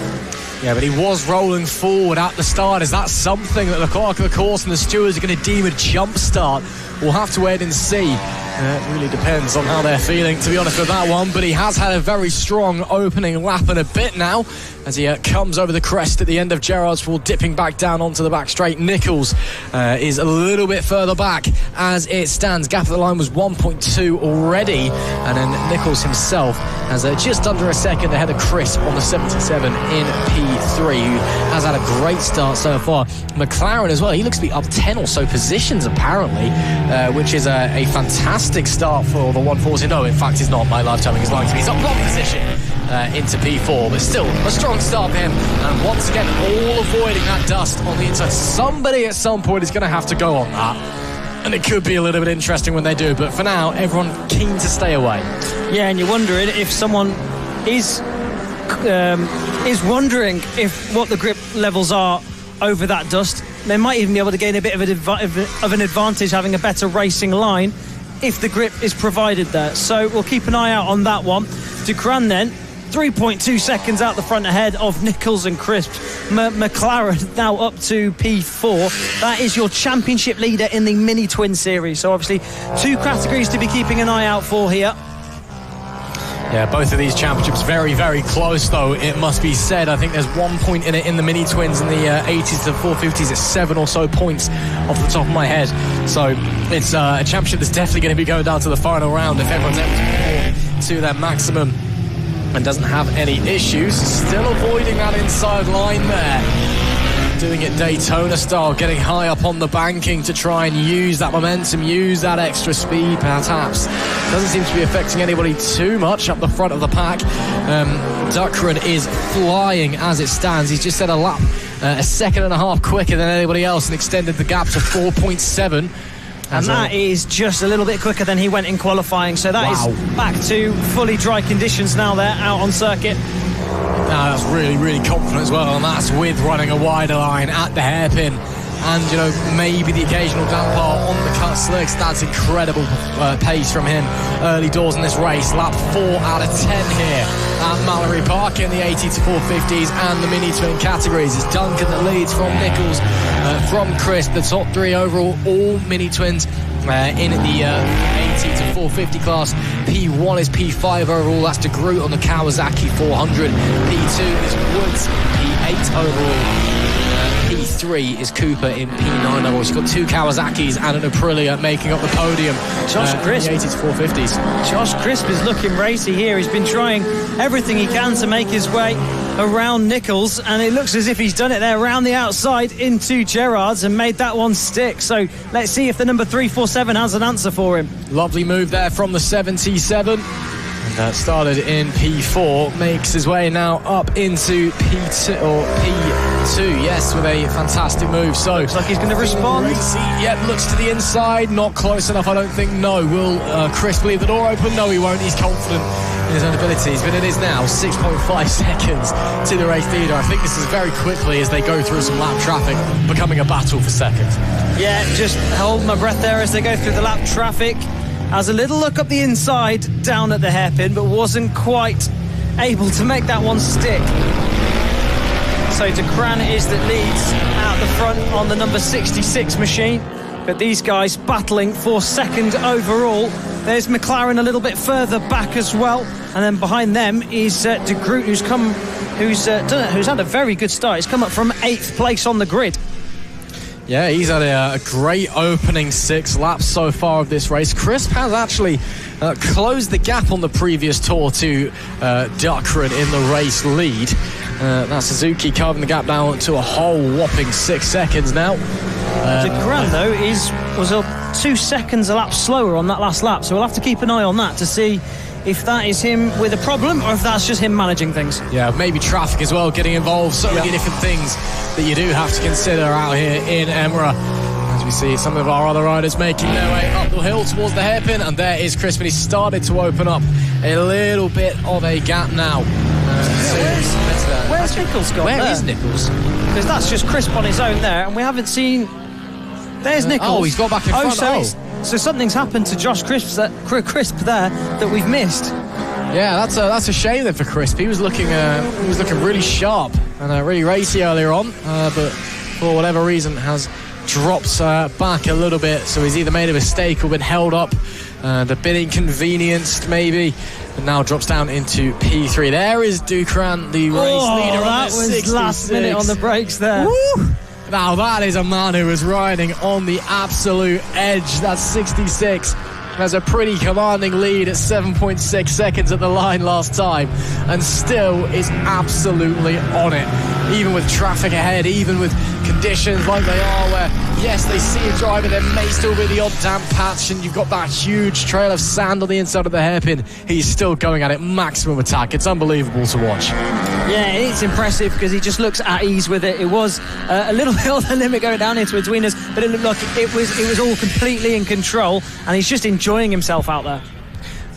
Yeah, but he was rolling forward at the start. Is that something that the clerk of the course and the stewards are going to deem a jump start? We'll have to wait and see. It really depends on how they're feeling, to be honest, with that one. But he has had a very strong opening lap and a bit now, as he comes over the crest at the end of Gerrard's before dipping back down onto the back straight. Nichols is a little bit further back as it stands. Gap at the line was 1.2 already, and then Nichols himself has just under a second ahead of Chris on the 77 in P3, who has had a great start so far. McLaren as well, he looks to be up 10 or so positions apparently, which is a fantastic start for the 140. No, in fact, he's not. My live telling is lying to me. He's up 1 position into P4, but still a strong start for him. And once again, all avoiding that dust on the inside. Somebody at some point is going to have to go on that, and it could be a little bit interesting when they do. But for now, everyone keen to stay away. Yeah, and you're wondering if someone is wondering if what the grip levels are over that dust. They might even be able to gain a bit of an advantage having a better racing line if the grip is provided there. So we'll keep an eye out on that one. Ducran then 3.2 seconds out the front ahead of Nichols and Crisp. McLaren now up to P4. That is your championship leader in the mini twin series, so obviously 2 categories to be keeping an eye out for here. Yeah, both of these championships very, very close, though, it must be said. I think there's 1 point in it in the mini twins in the 80s to 450s. It's 7 or so points off the top of my head. So it's a championship that's definitely going to be going down to the final round if everyone's able to perform to their maximum and doesn't have any issues. Still avoiding that inside line there. doing it Daytona style, getting high up on the banking to try and use that momentum, use that extra speed perhaps. Doesn't seem to be affecting anybody too much up the front of the pack. Duckran is flying as it stands. He's just set a lap a second and a half quicker than anybody else and extended the gap to 4.7. And that is just a little bit quicker than he went in qualifying. So that is back to fully dry conditions now there out on circuit. That's really, really confident as well, and that's with running a wider line at the hairpin. And, you know, maybe the occasional damper on the cut slicks. That's incredible pace from him early doors in this race. Lap 4 out of 10 here at Mallory Park in the 80 to 450s and the mini twin categories. It's Duncan that leads from Nichols, from Chris. The top 3 overall, all mini twins in the 80 to 450 class. P1 is P5 overall. That's De Groot on the Kawasaki 400. P2 is Woods. P8 overall. P3 is Cooper in P9 level. She's got 2 Kawasaki's and an Aprilia making up the podium. Josh Crisp, the 80 to 450s. Josh Crisp is looking racy here. He's been trying everything he can to make his way around Nichols, and it looks as if he's done it there around the outside into Gerrard's and made that one stick. So let's see if the number 347 has an answer for him. Lovely move there from the 77. And started in P4, makes his way now up into P2 or P2, yes, with a fantastic move. So looks like he's going to respond. Yep, looks to the inside, not close enough, I don't think. No, will Chris leave the door open? No, he won't. He's confident in his own abilities, but it is now 6.5 seconds to the race leader. I think this is very quickly as they go through some lap traffic, becoming a battle for second. Yeah, just hold my breath there as they go through the lap traffic. Has a little look up the inside down at the hairpin, but wasn't quite able to make that one stick. So Ducran is that leads out the front on the number 66 machine, but these guys battling for second overall. There's McLaren a little bit further back as well, and then behind them is De Groot, who's had a very good start. He's come up from 8th place on the grid. Yeah, he's had a great opening 6 laps so far of this race. Crisp has actually closed the gap on the previous tour to Duckran in the race lead. That's Suzuki carving the gap down to a whole whopping 6 seconds now. Ducran, though, was 2 seconds a lap slower on that last lap, so we'll have to keep an eye on that to see if that is him with a problem or if that's just him managing things. Yeah, maybe traffic as well getting involved. So many different things that you do have to consider out here in Emira. As we see some of our other riders making their way up the hill towards the hairpin, and there is Chris, and he's started to open up a little bit of a gap now. Where's Nichols gone? Where is Nichols? Because that's just Crisp on his own there, and we haven't seen... There's Nichols. Oh, he's got back in front. So something's happened to Josh Crisp there that we've missed. Yeah, that's a shame then for Crisp. He was looking really sharp and really racy earlier on, but for whatever reason has dropped back a little bit. So he's either made a mistake or been held up, a bit inconvenienced maybe, and now drops down into P3. There is Ducran, the race leader. That was 66. last minute on the brakes there. Woo! Now that is a man who is riding on the absolute edge. That's 66. Has a pretty commanding lead at 7.6 seconds at the line last time, and still is absolutely on it. Even with traffic ahead, even with conditions like they are, where yes, they see a driver, there may still be the odd damp patch, and you've got that huge trail of sand on the inside of the hairpin. He's still going at it maximum attack. It's unbelievable to watch. Yeah, it's impressive because he just looks at ease with it. It was a little bit on the limit going down into between us, but it looked like it was all completely in control, and he's just enjoying himself out there.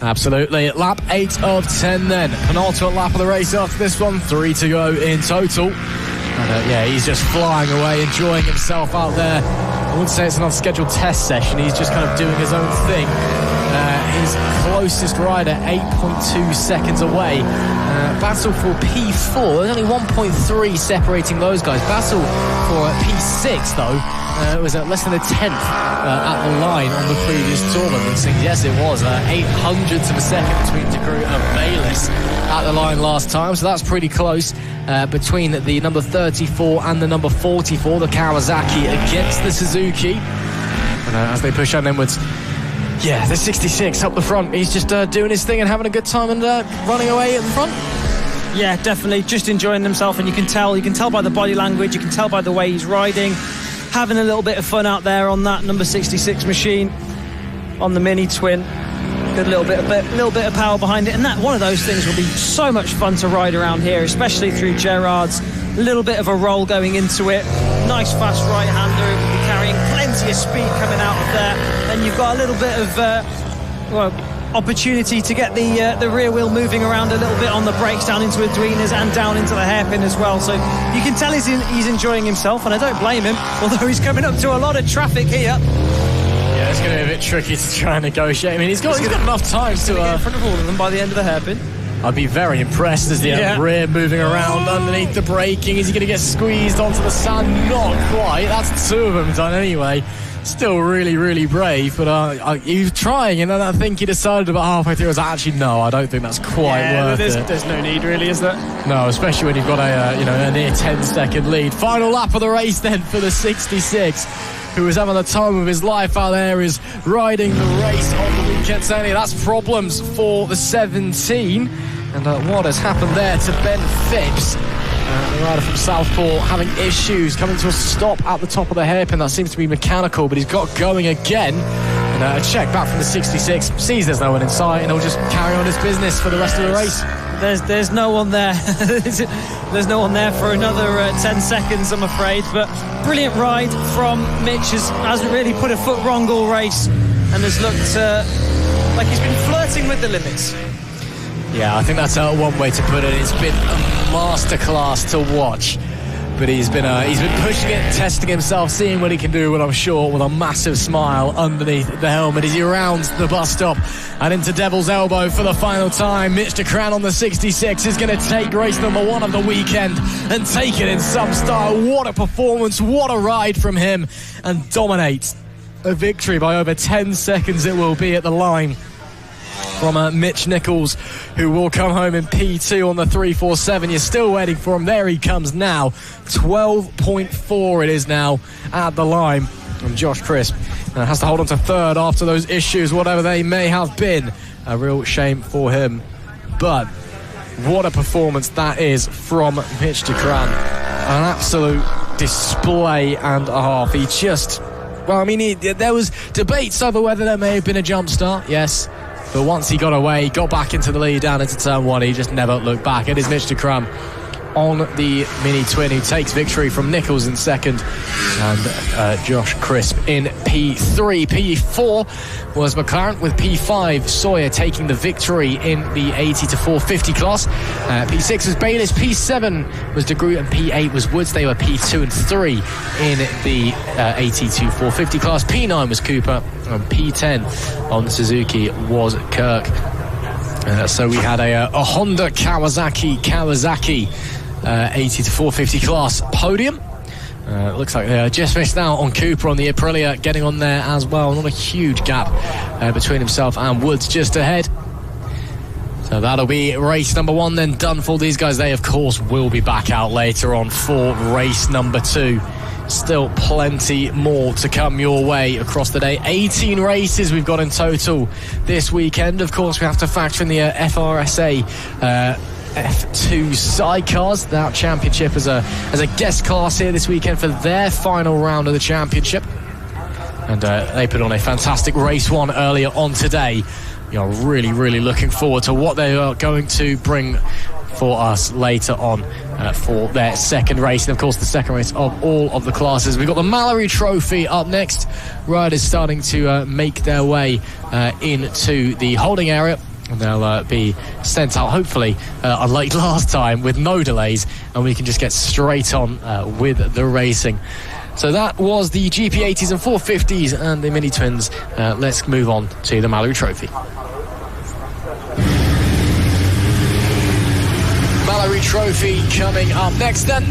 Absolutely. Lap 8 of 10 then. Penultimate lap of the race after this one. 3 to go in total. And yeah, he's just flying away, enjoying himself out there. I wouldn't say it's an unscheduled test session. He's just kind of doing his own thing. His closest rider, 8.2 seconds away. Battle for P4. There's only 1.3 separating those guys. Battle for P6, though, was at less than a 10th at the line on the previous tournament. Yes, it was 0.08 of a second between De Groot and Bayliss at the line last time, so that's pretty close between the number 34 and the number 44, the Kawasaki against the Suzuki. And as they push on inwards, yeah, the 66 up the front. He's just doing his thing and having a good time and running away at the front. Yeah, definitely. Just enjoying himself, and you can tell by the body language, you can tell by the way he's riding, having a little bit of fun out there on that number 66 machine, on the Mini Twin. Good little bit of power behind it, and that one of those things will be so much fun to ride around here, especially through Gerard's. A little bit of a roll going into it. Nice fast right-hander. It will be carrying plenty of speed coming out of there. Then you've got a little bit of opportunity to get the rear wheel moving around a little bit on the brakes down into Edwinas and down into the hairpin as well. So you can tell he's enjoying himself, and I don't blame him, although he's coming up to a lot of traffic here. Yeah, it's going to be a bit tricky to try and negotiate. I mean, he's got enough time to get in front of all of them by the end of the hairpin. I'd be very impressed as the rear moving around underneath the braking. Is he going to get squeezed onto the sand? Not quite. That's two of them done anyway. Still really, really brave, but he was trying, and then I think he decided about halfway through, actually, no, I don't think that's quite worth it. There's no need, really, is there? No, especially when you've got a near 10-second lead. Final lap of the race then for the 66. Who was having the time of his life out there, is riding the race on the weekend. Certainly that's problems for the 17. And what has happened there to Ben Phipps, the rider from Southport, having issues coming to a stop at the top of the hairpin. That seems to be mechanical, but he's got going again. And a check back from the 66, sees there's no one in sight, and he'll just carry on his business for the rest of the race. There's no one there. There's no one there for another 10 seconds, I'm afraid. But brilliant ride from Mitch. Hasn't really put a foot wrong all race, and has looked like he's been flirting with the limits. Yeah, I think that's one way to put it. It's been a masterclass to watch. But he's been pushing it, testing himself, seeing what he can do, and I'm sure with a massive smile underneath the helmet as he rounds the bus stop and into Devil's Elbow for the final time. Mitch de Kraan on the 66 is going to take race number 1 of the weekend and take it in some style. What a performance, what a ride from him, and dominates a victory by over 10 seconds it will be at the line from Mitch Nichols, who will come home in P2 on the 347. You're still waiting for him. There he comes now. 12.4 it is now at the line. And Josh Crisp has to hold on to third after those issues, whatever they may have been. A real shame for him. But what a performance that is from Mitch de Kraan. An absolute display and a half. He just... Well, I mean, there was debates over whether there may have been a jump start. Yes. But once he got away, got back into the lead down into turn 1, he just never looked back. It is Mitch de Kraan on the Mini Twin who takes victory from Nichols in second, and Josh Crisp in P3. P4 was McLaren, with P5 Sawyer taking the victory in the 80 to 450 class. P6 was Bayliss, P7 was De Groot, and P8 was Woods. They were P2 and 3 in the 80 to 450 class. P9 was Cooper, and P10 on Suzuki was Kirk. So we had a Honda Kawasaki 80 to 450 class podium. Looks like they just missed out on Cooper on the Aprilia, getting on there as well. Not a huge gap between himself and Woods just ahead. So that'll be race number 1 then done for these guys. They, of course, will be back out later on for race number 2. Still plenty more to come your way across the day. 18 races we've got in total this weekend. Of course, we have to factor in the FRSA F2 sidecars. That championship as a guest class here this weekend for their final round of the championship. And they put on a fantastic race 1 earlier on today. We are really, really looking forward to what they are going to bring for us later on for their second race. And of course, the second race of all of the classes. We've got the Mallory Trophy up next. Riders starting to make their way into the holding area, and they'll be sent out, hopefully, unlike last time, with no delays, and we can just get straight on with the racing. So that was the GP80s and 450s and the Mini Twins. Let's move on to the Mallory Trophy. Mallory Trophy coming up next then.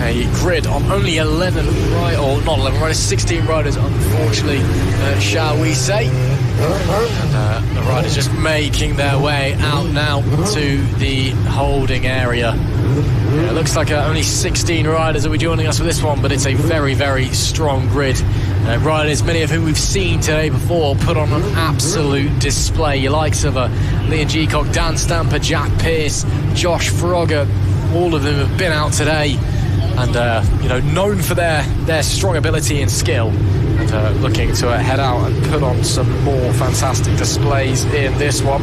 A grid on only 11 riders, or not 11 riders, 16 riders, unfortunately, shall we say. And the riders just making their way out now to the holding area. Yeah, it looks like only 16 riders will be joining us for this one, but it's a very, very strong grid. Riders, many of whom we've seen today before, put on an absolute display. Your likes of Liam Geacock, Dan Stamper, Jack Pearce, Josh Frogger, all of them have been out today and known for their strong ability and skill, and looking to head out and put on some more fantastic displays in this one.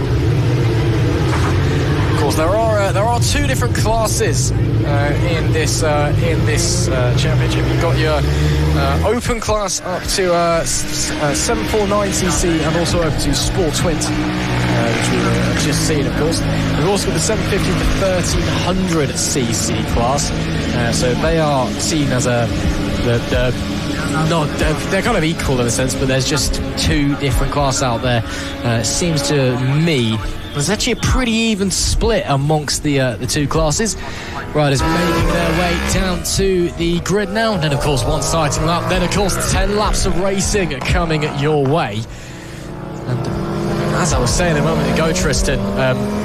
Of course, there are two different classes in this championship. You've got your open class up to 749cc and also open to Sport 20, which we've just seen, of course. We've also got the 750 to 1300cc class, so they are seen as they're kind of equal in a sense, but there's just two different classes out there. It seems to me there's actually a pretty even split amongst the two classes. Riders making their way down to the grid now. And then, of course, one sighting lap. Then, of course, 10 laps of racing coming your way. And as I was saying a moment ago, Tristan,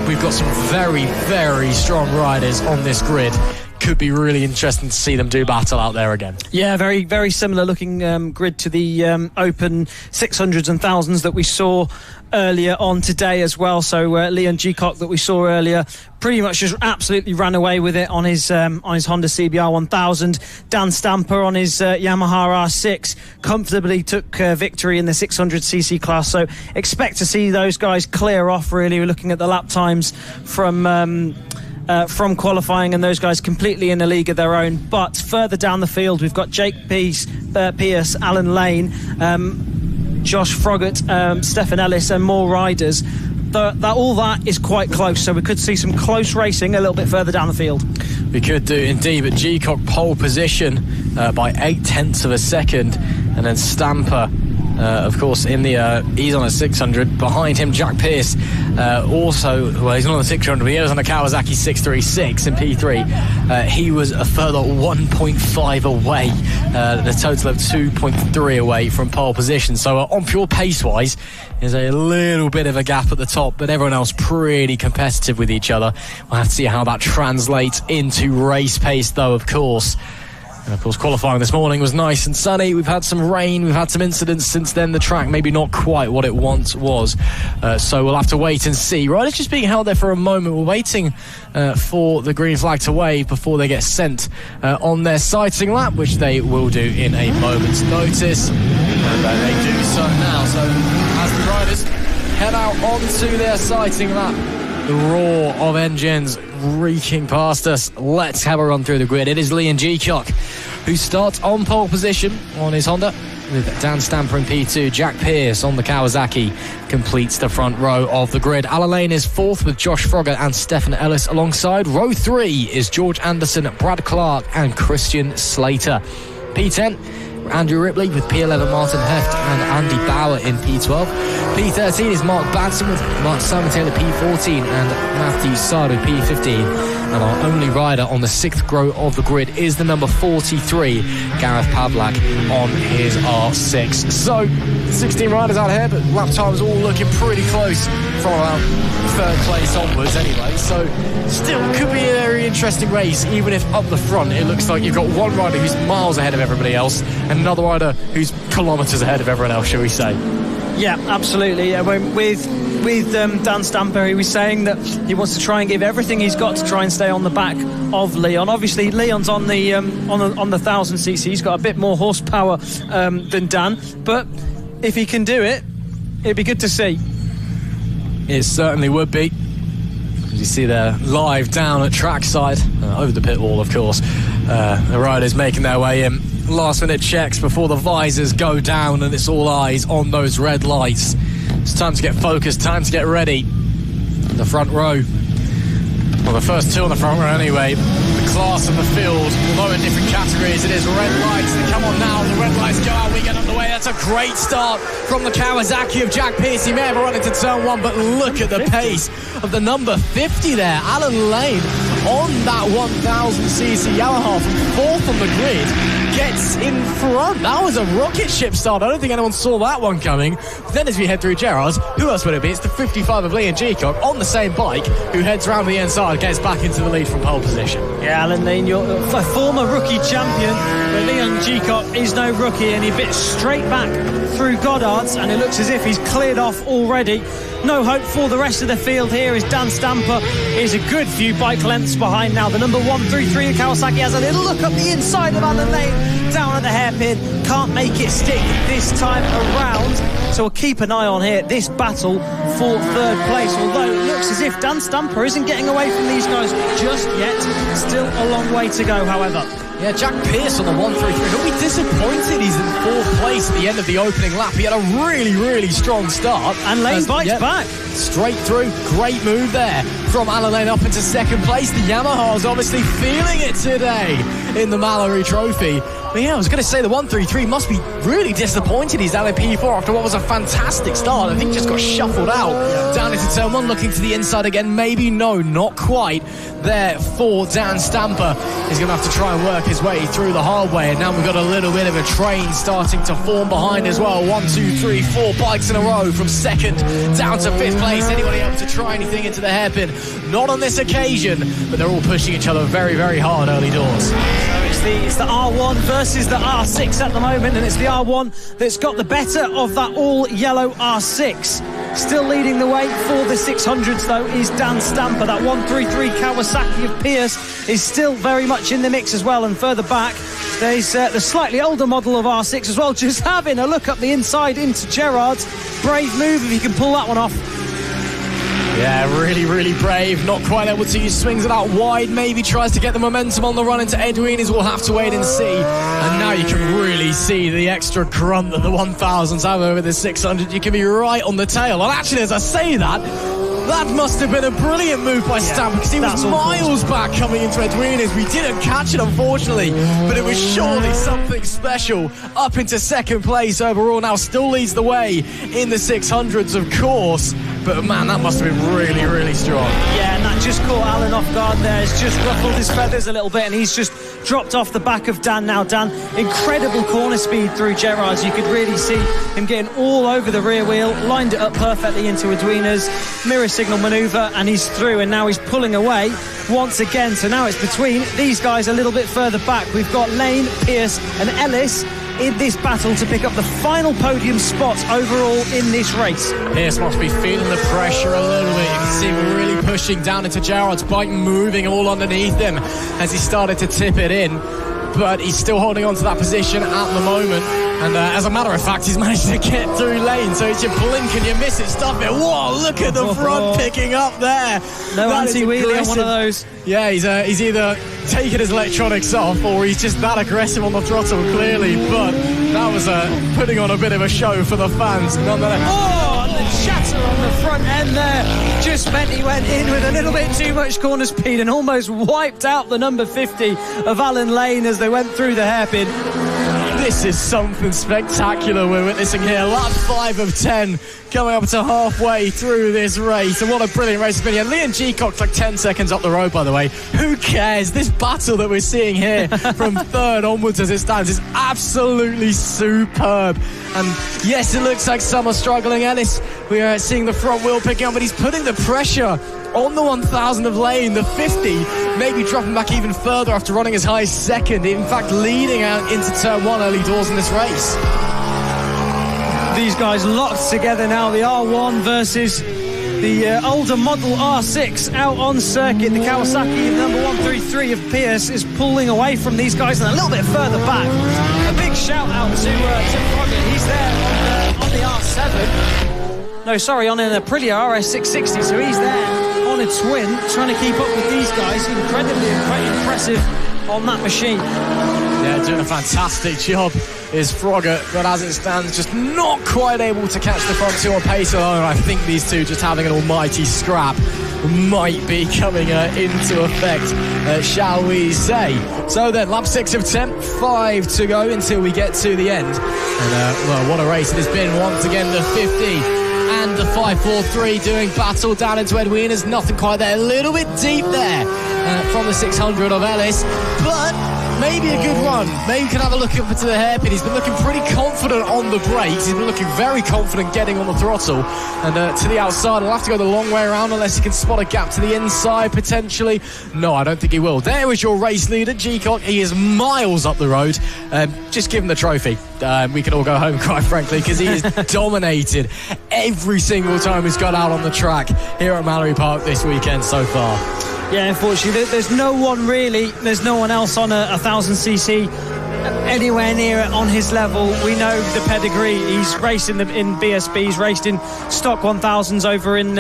we've got some very, very strong riders on this grid. Could be really interesting to see them do battle out there again. Yeah, very, very similar looking grid to the open 600s and 1000s that we saw earlier on today as well. So Liam Geacock that we saw earlier pretty much just absolutely ran away with it on his Honda CBR 1000. Dan Stamper on his Yamaha R6 comfortably took victory in the 600cc class. So expect to see those guys clear off. Really, we're looking at the lap times from qualifying, and those guys completely in a league of their own. But further down the field, we've got Jake Pearce, Alan Lane, Josh Froggatt, Stefan Ellis, and more riders. All that is quite close, so we could see some close racing a little bit further down the field. We could do indeed, but Geacock pole position by 0.8 of a second, and then Stamper of course in the he's on a 600. Behind him Jack Pearce also, well, he's not on the 600 but he was on a Kawasaki 636 in P3. He was a further 1.5 away, the total of 2.3 away from pole position. So on pure pace wise there's a little bit of a gap at the top, but everyone else pretty competitive with each other. We'll have to see how that translates into race pace though, of course. And of course qualifying this morning was nice and sunny. We've had some rain, we've had some incidents since then. The track maybe not quite what it once was, so we'll have to wait and see. Riders just being held there for a moment. We're waiting for the green flag to wave before they get sent on their sighting lap, which they will do in a moment's notice, and they do so now. So as the riders head out onto their sighting lap, the roar of engines reeking past us. Let's have a run through the grid. It is Liam Geacock who starts on pole position on his Honda, with Dan Stamper in P2. Jack Pearce on the Kawasaki completes the front row of the grid. Alan Lane is fourth with Josh Froggatt and Stefan Ellis alongside. Row 3 is George Anderson, Brad Clark and Christian Slater. P10, Andrew Ripley with P11, Martin Heft and Andy Bauer in P12. P13 is Mark Batson with Simon Taylor P14 and Matthew Sard with P15. And our only rider on the 6th row of the grid is the number 43, Gareth Pavlak, on his R6. So 16 riders out here, but lap times all looking pretty close from about third place onwards anyway. So still could be a very interesting race, even if up the front it looks like you've got one rider who's miles ahead of everybody else and another rider who's kilometres ahead of everyone else, shall we say. Yeah, absolutely. With Dan Stamper, he was saying that he wants to try and give everything he's got to try and stay on the back of Leon. Obviously, Leon's on the 1000cc. He's got a bit more horsepower than Dan, but if he can do it, it'd be good to see. It certainly would be. As you see there, live down at trackside, over the pit wall, of course. The riders making their way in. Last minute checks before the visors go down and it's all eyes on those red lights. It's time to get focused, time to get ready. The front row, well, the first two on the front row anyway. The class of the field, although in different categories, it is red lights. They come on now, the red lights go out, we get underway. That's a great start from the Kawasaki of Jack Pearce. He may have run into turn one, but look at the pace of the number 50 there, Alan Lane, on that 1000cc Yamaha from fourth on the grid. gets in front. That was a rocket ship start. I don't think anyone saw that one coming. Then as we head through Gerrards, who else would it be? It's the 55 of Liam Geacock on the same bike who heads around the inside, gets back into the lead from pole position. Yeah, Alan Lane, you're a former rookie champion, but Liam Geacock is no rookie, and he bit straight back through Goddard's, and it looks as if he's cleared off already. No hope for the rest of the field here as Dan Stamper is a good few bike lengths behind now. The number 133 of Kawasaki has a little look up the inside of Alan Lane, down at the hairpin, can't make it stick this time around. So we'll keep an eye on here, this battle for third place, although it looks as if Dan Stamper isn't getting away from these guys just yet. Still a long way to go, however. Yeah, Jack Pearce on the 133. He'll be disappointed he's in fourth place at the end of the opening lap. He had a really strong start. And Lane bites back. Straight through. Great move there from Alan Lane up into second place. The Yamaha's obviously feeling it today in the Mallory Trophy. But yeah, I was going to say the 133 must be really disappointed he's down in P4 after what was a fantastic start. I think just got shuffled out down into turn one, looking to the inside again. Maybe no, not quite there for Dan Stamper. He's going to have to try and work his way through the hard way, and now we've got a little bit of a train starting to form behind as well. 1, 2, 3, 4 bikes in a row from second down to fifth place. Anybody able to try anything into the hairpin? Not on this occasion, but they're all pushing each other very hard early doors. It's the R1 versus the R6 at the moment, and it's the R1 that's got the better of that all-yellow R6. Still leading the way for the 600s, though, is Dan Stamper. That 133 Kawasaki of Pierce is still very much in the mix as well, and further back there's the slightly older model of R6 as well, just having a look up the inside into Gerrard's. Brave move if he can pull that one off. Yeah, really brave. Not quite able to use swings it out wide. Maybe tries to get the momentum on the run into Edwina's. We'll have to wait and see. And now you can really see the extra grunt that the 1000s have over the 600. You can be right on the tail. And actually, as I say that must have been a brilliant move by Stamper, because he was miles back coming into Edwina's. We didn't catch it, unfortunately, but it was surely something special. Up into second place overall, now still leads the way in the 600s, of course. But man, that must have been really strong. Yeah, and that just caught Alan off guard there. It's just ruffled his feathers a little bit, and he's just dropped off the back of Dan now. Dan, incredible corner speed through Gerrard's. You could really see him getting all over the rear wheel, lined it up perfectly into Edwina's mirror signal manoeuvre, and he's through, and now he's pulling away once again. So now it's between these guys a little bit further back. We've got Lane, Pierce and Ellis in this battle to pick up the final podium spot overall in this race. Pierce must be feeling the pressure a little bit. You can see him really pushing down into Gerrard's bike, moving all underneath him as he started to tip it in. But he's still holding on to that position at the moment. And as a matter of fact, he's managed to get through Lane. So it's you blink and you miss it, stuff it. Whoa, look at the front picking up there. No anti-wheelie on one of those. Yeah, he's either taking his electronics off or he's just that aggressive on the throttle, clearly. But that was putting on a bit of a show for the fans. Nonetheless. Oh, and the shatter on the front end there just meant he went in with a little bit too much corner speed and almost wiped out the number 50 of Alan Lane as they went through the hairpin. This is something spectacular we're witnessing here. Lap 5 of 10 coming up to halfway through this race. And what a brilliant race it's been. And Liam Geacock's like 10 seconds up the road, by the way. Who cares? This battle that we're seeing here from third onwards as it stands is absolutely superb. And yes, it looks like some are struggling. Ellis, we are seeing the front wheel picking up, but he's putting the pressure on the 1000 of Lane. The 50 maybe dropping back even further after running as high as second, in fact leading out into turn one early doors in this race. These guys locked together now, the R1 versus the older model R6 out on circuit. The Kawasaki number 133 of Pierce is pulling away from these guys, and a little bit further back, a big shout out to Frogger. He's there on the R7. No, sorry, on an Aprilia RS660, so he's there on a twin, trying to keep up with these guys. Incredibly impressive on that machine. Yeah, doing a fantastic job is Frogger, but as it stands, just not quite able to catch the front two on pace alone. I think these two just having an almighty scrap might be coming into effect, shall we say. So then, lap 6 of 10, 5 to go until we get to the end. And well, what a race it has been. Once again, the 50 and the 543 doing battle down into Edwina's. Nothing quite there, a little bit deep there from the 600 of Ellis, but maybe a good run. Maybe can have a look up into the hairpin. He's been looking pretty confident on the brakes. He's been looking very confident getting on the throttle. And to the outside, he'll have to go the long way around unless he can spot a gap to the inside, potentially. No, I don't think he will. There is your race leader, G-Cock. He is miles up the road. Just give him the trophy. We can all go home, quite frankly, because he has dominated every single time he's got out on the track here at Mallory Park this weekend so far. Yeah, unfortunately, there's no one else on a 1000cc anywhere near it on his level. We know the pedigree. He's raced in BSB, he's raced in stock 1000s over in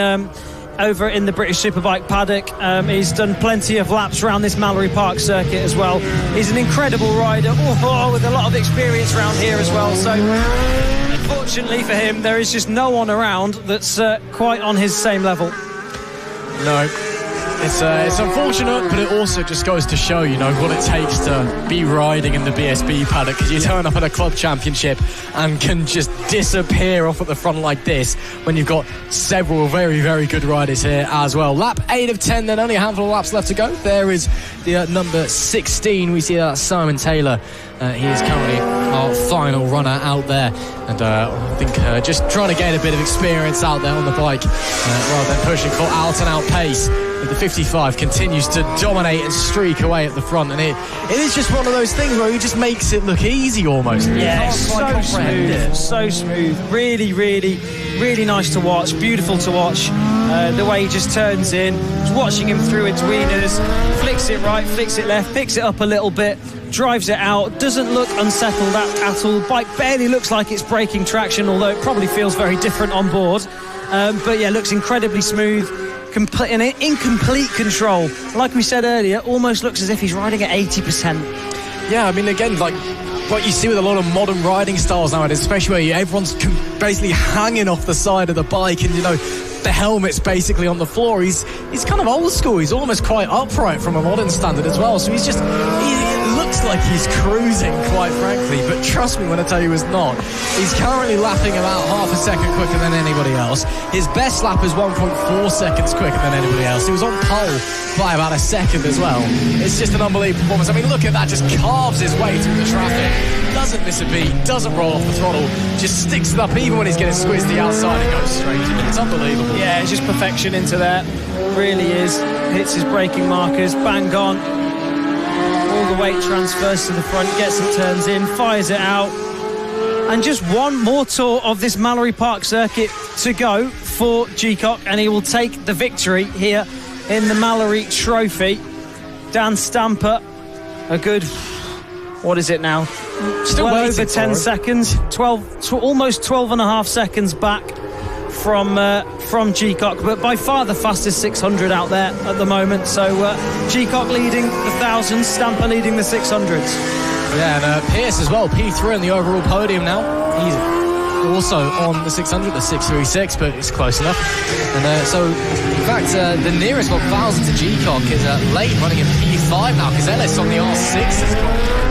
the British Superbike Paddock. He's done plenty of laps around this Mallory Park circuit as well. He's an incredible rider, with a lot of experience around here as well. So unfortunately for him, there is just no one around that's quite on his same level. No. It's unfortunate, but it also just goes to show, what it takes to be riding in the BSB paddock, because you turn up at a club championship and can just disappear off at the front like this when you've got several very, very good riders here as well. Lap 8 of 10, then only a handful of laps left to go. There is the number 16. We see Simon Taylor. He is currently our final runner out there, and I think just trying to gain a bit of experience out there on the bike rather than pushing for out-and-out pace. But the 55 continues to dominate and streak away at the front, and it is just one of those things where he just makes it look easy almost. Yeah, so smooth. Really, really, really nice to watch. Beautiful to watch. The way he just turns in, just watching him through its wieners, flicks it right, flicks it left, picks it up a little bit, drives it out, doesn't look unsettled at all. Bike barely looks like it's breaking traction, although it probably feels very different on board. But yeah, looks incredibly smooth, in complete control. Like we said earlier, almost looks as if he's riding at 80%. Yeah, I mean, again, like what you see with a lot of modern riding styles nowadays, especially where everyone's basically hanging off the side of the bike, and the helmet's basically on the floor. He's kind of old school. He's almost quite upright from a modern standard as well. So he looks like he's cruising, quite frankly, but trust me when I tell you he's not. He's currently lapping about half a second quicker than anybody else. His best lap is 1.4 seconds quicker than anybody else. He was on pole by about a second as well. It's just an unbelievable performance. I mean, look at that, just carves his way through the traffic, doesn't miss a beat, doesn't roll off the throttle, just sticks it up even when he's getting squeezed to the outside and goes straight to it. It's unbelievable. Yeah, it's just perfection into there. Really is. Hits his braking markers, bang on. All the weight transfers to the front, gets some turns in, fires it out. And just one more tour of this Mallory Park circuit to go for G-Cock, and he will take the victory here in the Mallory Trophy. Dan Stamper, a good, what is it now? Still well over 10 seconds, almost 12 and a half seconds back from G-Cock, but by far the fastest 600 out there at the moment. So G-Cock leading the 1000s, Stamper leading the 600s. Yeah, and Pierce as well, P3 on the overall podium now. He's also on the 600, the 636, but it's close enough. And so, in fact, the nearest 1000 to G-Cock is late running in P5 now, because Ellis on the R6 has gone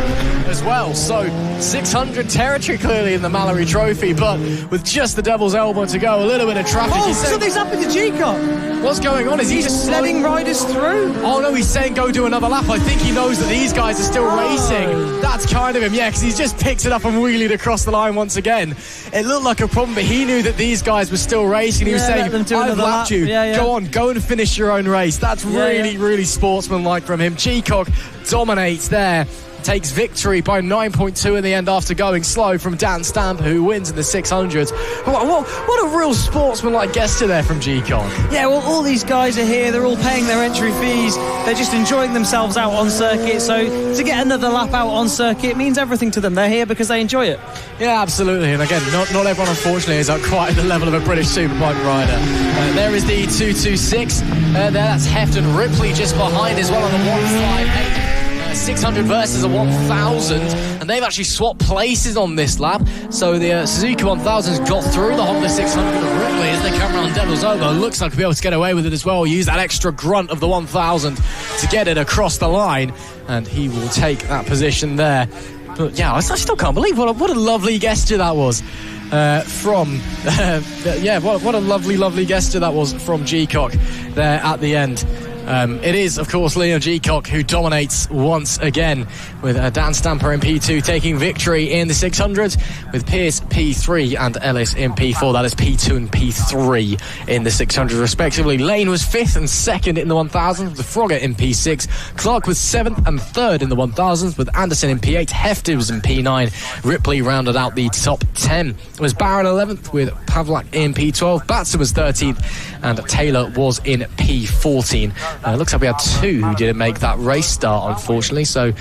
as well. So 600 territory clearly in the Mallory Trophy, but with just the devil's elbow to go, a little bit of traffic. Something's happened to G-Cock. What's going on? Is he just letting riders through? Oh no, he's saying go do another lap. I think he knows that these guys are still racing. That's kind of him, yeah, because he's just picked it up and wheelied across the line once again. It looked like a problem, but he knew that these guys were still racing. He was saying, I've lapped you. Yeah. Go and finish your own race. That's really sportsmanlike from him. G-Cock dominates there. Takes victory by 9.2 in the end after going slow from Dan Stamper, who wins in the 600s. What a real sportsman-like gesture there from G-Cock. Yeah, well, all these guys are here. They're all paying their entry fees. They're just enjoying themselves out on circuit. So to get another lap out on circuit means everything to them. They're here because they enjoy it. Yeah, absolutely. And again, not everyone, unfortunately, is at quite the level of a British Superbike rider. There is the 226. That's Heft and Ripley just behind as well on the 158. 600 versus a 1000, and they've actually swapped places on this lap. So the Suzuki 1000's got through the Honda 600 of Ripley as they come around Devil's Elbow. Looks like he'll be able to get away with it as well. Use that extra grunt of the 1000 to get it across the line, and he will take that position there. But yeah, I still can't believe what a lovely gesture that was. What a lovely gesture that was from G-Cock there at the end. It is, of course, Liam Geacock who dominates once again, with Dan Stamper in P2 taking victory in the 600, with Pearce P3 and Ellis in P4. That is P2 and P3 in the 600 respectively. Lane was 5th and 2nd in the 1000s, with Frogger in P6. Clark was 7th and 3rd in the 1000s, with Anderson in P8. Hefty was in P9. Ripley rounded out the top 10. It was Barron 11th, with Pavlak in P12. Batson was 13th, and Taylor was in P14. Looks like we had 2 who didn't make that race start, unfortunately, so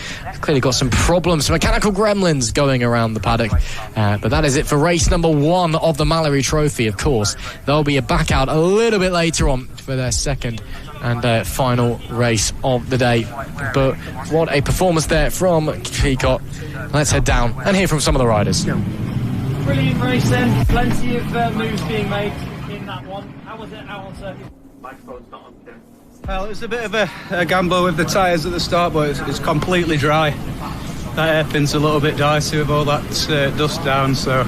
clearly got some problems. Mechanical gremlins going around the paddock. But that is it for race number 1 of the Mallory Trophy, of course. There'll be a back out a little bit later on for their second and final race of the day. But what a performance there from Geacock. Let's head down and hear from some of the riders. Brilliant race then. Plenty of moves being made in that one. How was it out on circuit? Microphone's not on. Well, it was a bit of a gamble with the tyres at the start, but it's completely dry. That hairpin's a little bit dicey with all that dust down, so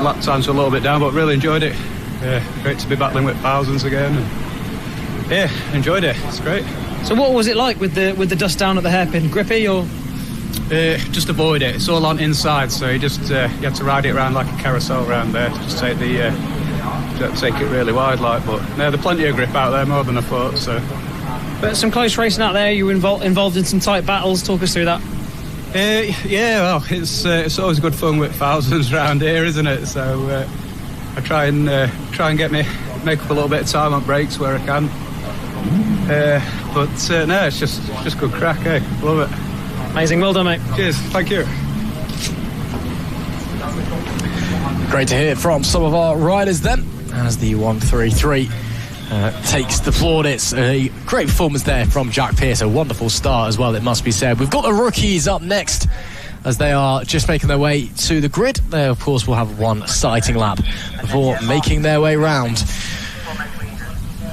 lap times were a little bit down, but really enjoyed it. Great to be battling with thousands again. And, enjoyed it. It's great. So what was it like with the dust down at the hairpin? Grippy or? Just avoid it. It's all on inside, so you had to ride it around like a carousel around there to just take it really wide, like. But there's plenty of grip out there, more than I thought. So, but some close racing out there. You were involved in some tight battles. Talk us through that. Well, it's always good fun with thousands around here, isn't it? So I try and make up a little bit of time on breaks where I can. But no, it's just good crack. Love it. Amazing, well done, mate. Cheers, thank you. Great to hear from some of our riders then, as the 133 takes the plaudits. A great performance there from Jack Pearce, a wonderful start as well, it must be said. We've got the rookies up next, as they are just making their way to the grid. They, of course, will have one sighting lap before making their way round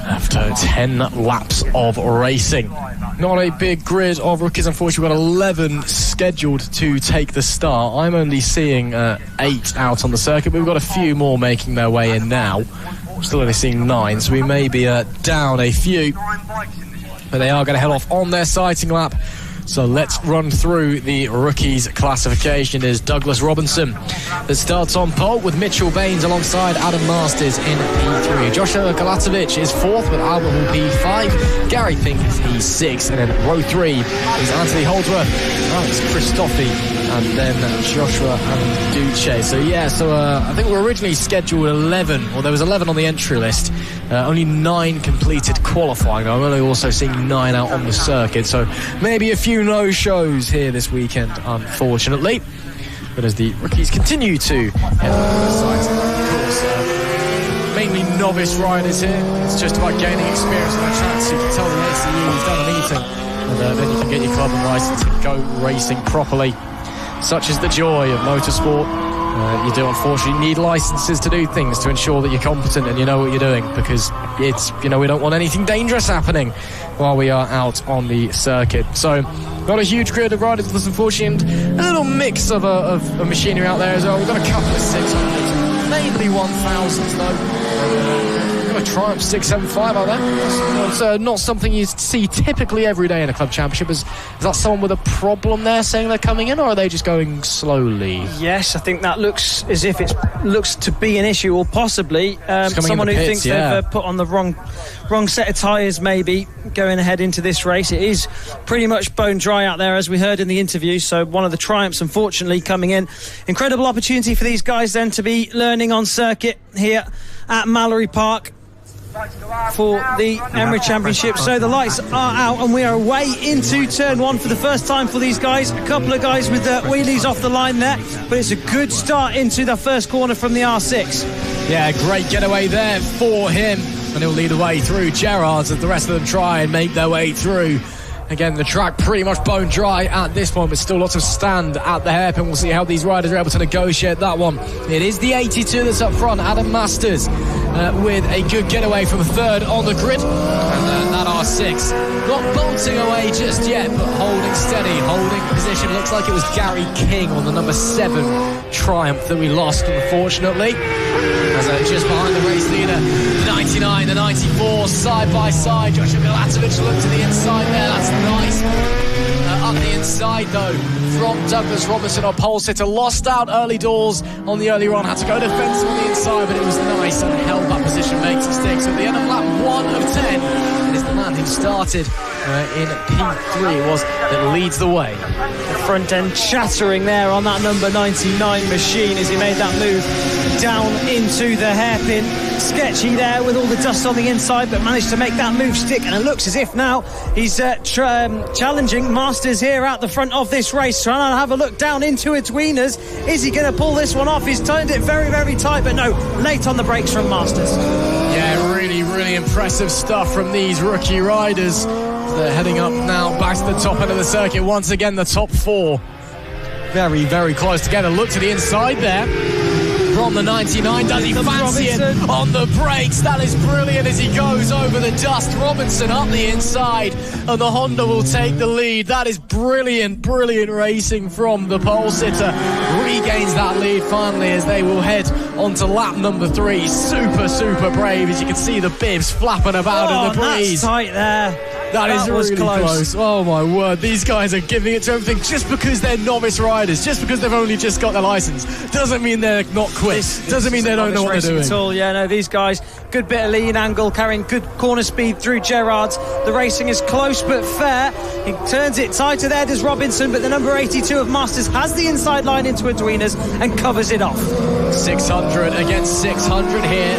after 10 laps of racing. Not a big grid of rookies, unfortunately. We've got 11 scheduled to take the start. I'm only seeing 8 out on the circuit, but we've got a few more making their way in now. I'm still only seeing 9, so we may be down a few. But they are going to head off on their sighting lap. So let's run through the rookies classification. There's Douglas Robinson that starts on pole with Mitchell Baines alongside Adam Masters in P3. Joshua Galatovic is 4th with Albert Hall P5. Gary Pink is P6. And then row 3 is Anthony Holdsworth, Alex Christophe, and then Joshua and Duce. So I think we were originally scheduled 11, or there was 11 on the entry list. Only 9 completed qualifying. I'm only also seeing 9 out on the circuit, so maybe a few no-shows here this weekend, unfortunately. But as the rookies continue to head over the sides, of course, mainly novice riders here. It's just about gaining experience on the track, so you can tell the ACE has done a meeting, and then you can get your club and licence and go racing properly. Such is the joy of motorsport. You do unfortunately need licenses to do things to ensure that you're competent and you know what you're doing, because it's, we don't want anything dangerous happening while we are out on the circuit. So not a huge grid of riders with us, unfortunately, and a little mix of machinery out there as well. We've got a couple of 600s, mainly 1000s though. A Triumph 675 out there. It's not something you see typically every day in a club championship. Is that someone with a problem there saying they're coming in, or are they just going slowly? Yes, I think that looks as if it looks to be an issue, or possibly someone who thinks they've put on the wrong set of tyres, maybe going ahead into this race. It is pretty much bone dry out there, as we heard in the interview. So one of the Triumphs, unfortunately, coming in. Incredible opportunity for these guys then to be learning on circuit here at Mallory Park for the Emery Championship. So the lights are out and we are away into turn 1 for the first time for these guys. A couple of guys with the wheelies off the line there, but it's a good start into the first corner from the R6. Yeah, great getaway there for him, and he'll lead the way through Gerrards as the rest of them try and make their way through. Again, the track pretty much bone dry at this point, but still lots of stand at the hairpin. We'll see how these riders are able to negotiate that one. It is the 82 that's up front, Adam Masters, with a good getaway from 3rd on the grid. And that R6 not bolting away just yet, but holding steady, holding position. Looks like it was Gary King on the number 7 Triumph that we lost, unfortunately. As just behind the race leader, 92 99, the 94, side by side. Joshua Milatovic looked to the inside there. That's nice. Up the inside, though, from Douglas Robinson on pole sitter. Lost out early doors on the early run. Had to go defensive on the inside, but it was nice and held that position, makes it stick. So at the end of lap 1 of 10, it is the man who started in P3 it was that leads the way. The front end chattering there on that number 99 machine as he made that move down into the hairpin. Sketchy there with all the dust on the inside, but managed to make that move stick, and it looks as if now he's challenging Masters here at the front of this race, trying to have a look down into its wieners. Is he going to pull this one off? He's turned it very, very tight, but no, late on the brakes from Masters. Yeah, really, really impressive stuff from these rookie riders. They're heading up now back to the top end of the circuit. Once again, the top 4 very, very close together. Look to the inside there from the 99. Does he fancy it on the brakes? That is brilliant as he goes over the dust. Robinson up the inside, and the Honda will take the lead. That is brilliant, brilliant racing from the pole sitter. Regains that lead finally as they will head onto lap number 3. Super, super brave as you can see the bibs flapping about in the breeze. That's tight there. That is really close. Oh my word, these guys are giving it to everything. Just because they're novice riders, just because they've only just got their license, doesn't mean they're not quick. Doesn't mean they don't know what they're doing at all. Yeah, no, these guys, good bit of lean angle, carrying good corner speed through Gerrard's. The racing is close but fair. He turns it tighter there, does Robinson, but the number 82 of Masters has the inside line into Edwinas and covers it off. 600 against 600 here.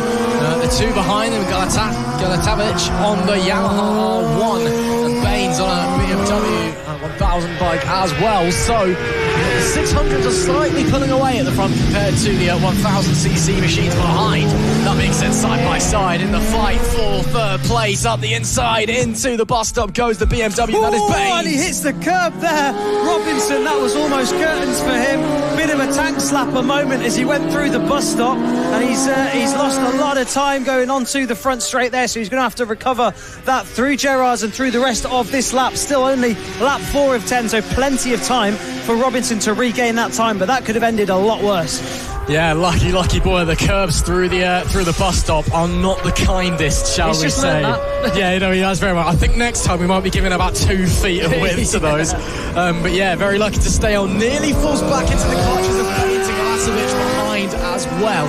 The 2 behind them, Galatavich on the Yamaha R1 and Baines on a BMW 1000 bike as well. So the 600s are slightly pulling away at the front compared to the 1000cc machines behind. That being said, side by side in the fight for third place. Up the inside into the bus stop goes the BMW. That is Baines. And he hits the curb there. Robinson, that was almost curtains for him. Bit of a tank slapper moment as he went through the bus stop, and he's lost a lot of time going onto the front straight there, so he's going to have to recover that through Gerrard's and through the rest of this lap. Still only lap 4 of 10, so plenty of time for Robinson to regain that time, but that could have ended a lot worse. Yeah, lucky boy. The curbs through the bus stop are not the kindest, shall we say? Yeah, he has very much. I think next time we might be giving about 2 feet of width to those. But yeah, very lucky to stay on. Nearly falls back into the clutches of Galasevich behind as well.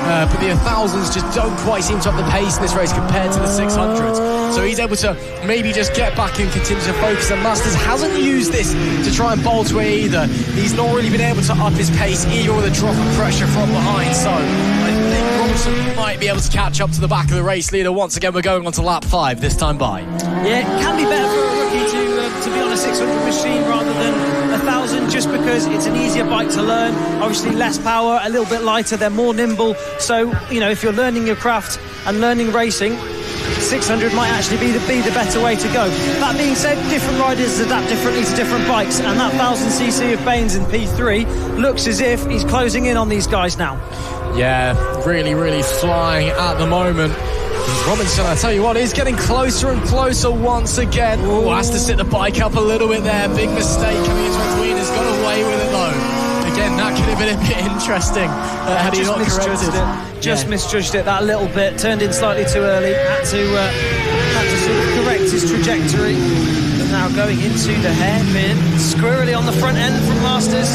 But the 1000s just don't quite seem to have the pace in this race compared to the 600s. So he's able to maybe just get back and continue to focus. And Masters hasn't used this to try and bolt away either. He's not really been able to up his pace either with a drop of pressure from behind. So I think Robinson might be able to catch up to the back of the race leader. Once again, we're going on to lap 5 this time by. Yeah, it can be better for a rookie to be on a 600 machine rather than 1000, just because it's an easier bike to learn. Obviously less power, a little bit lighter, they're more nimble. So, if you're learning your craft and learning racing, 600 might actually be the better way to go. That being said, different riders adapt differently to different bikes, and that 1000cc of Baines in P3 looks as if he's closing in on these guys now. Yeah, really, really flying at the moment. Robinson, I tell you what, is getting closer and closer once again. Ooh, has to sit the bike up a little bit there. Big mistake coming into Edwin. Has got away with it though. Again, that could have been a bit interesting had he not corrected it. Just misjudged it that little bit. Turned in slightly too early. Had to sort of correct his trajectory. But now going into the hairpin. Squirrely on the front end from Masters.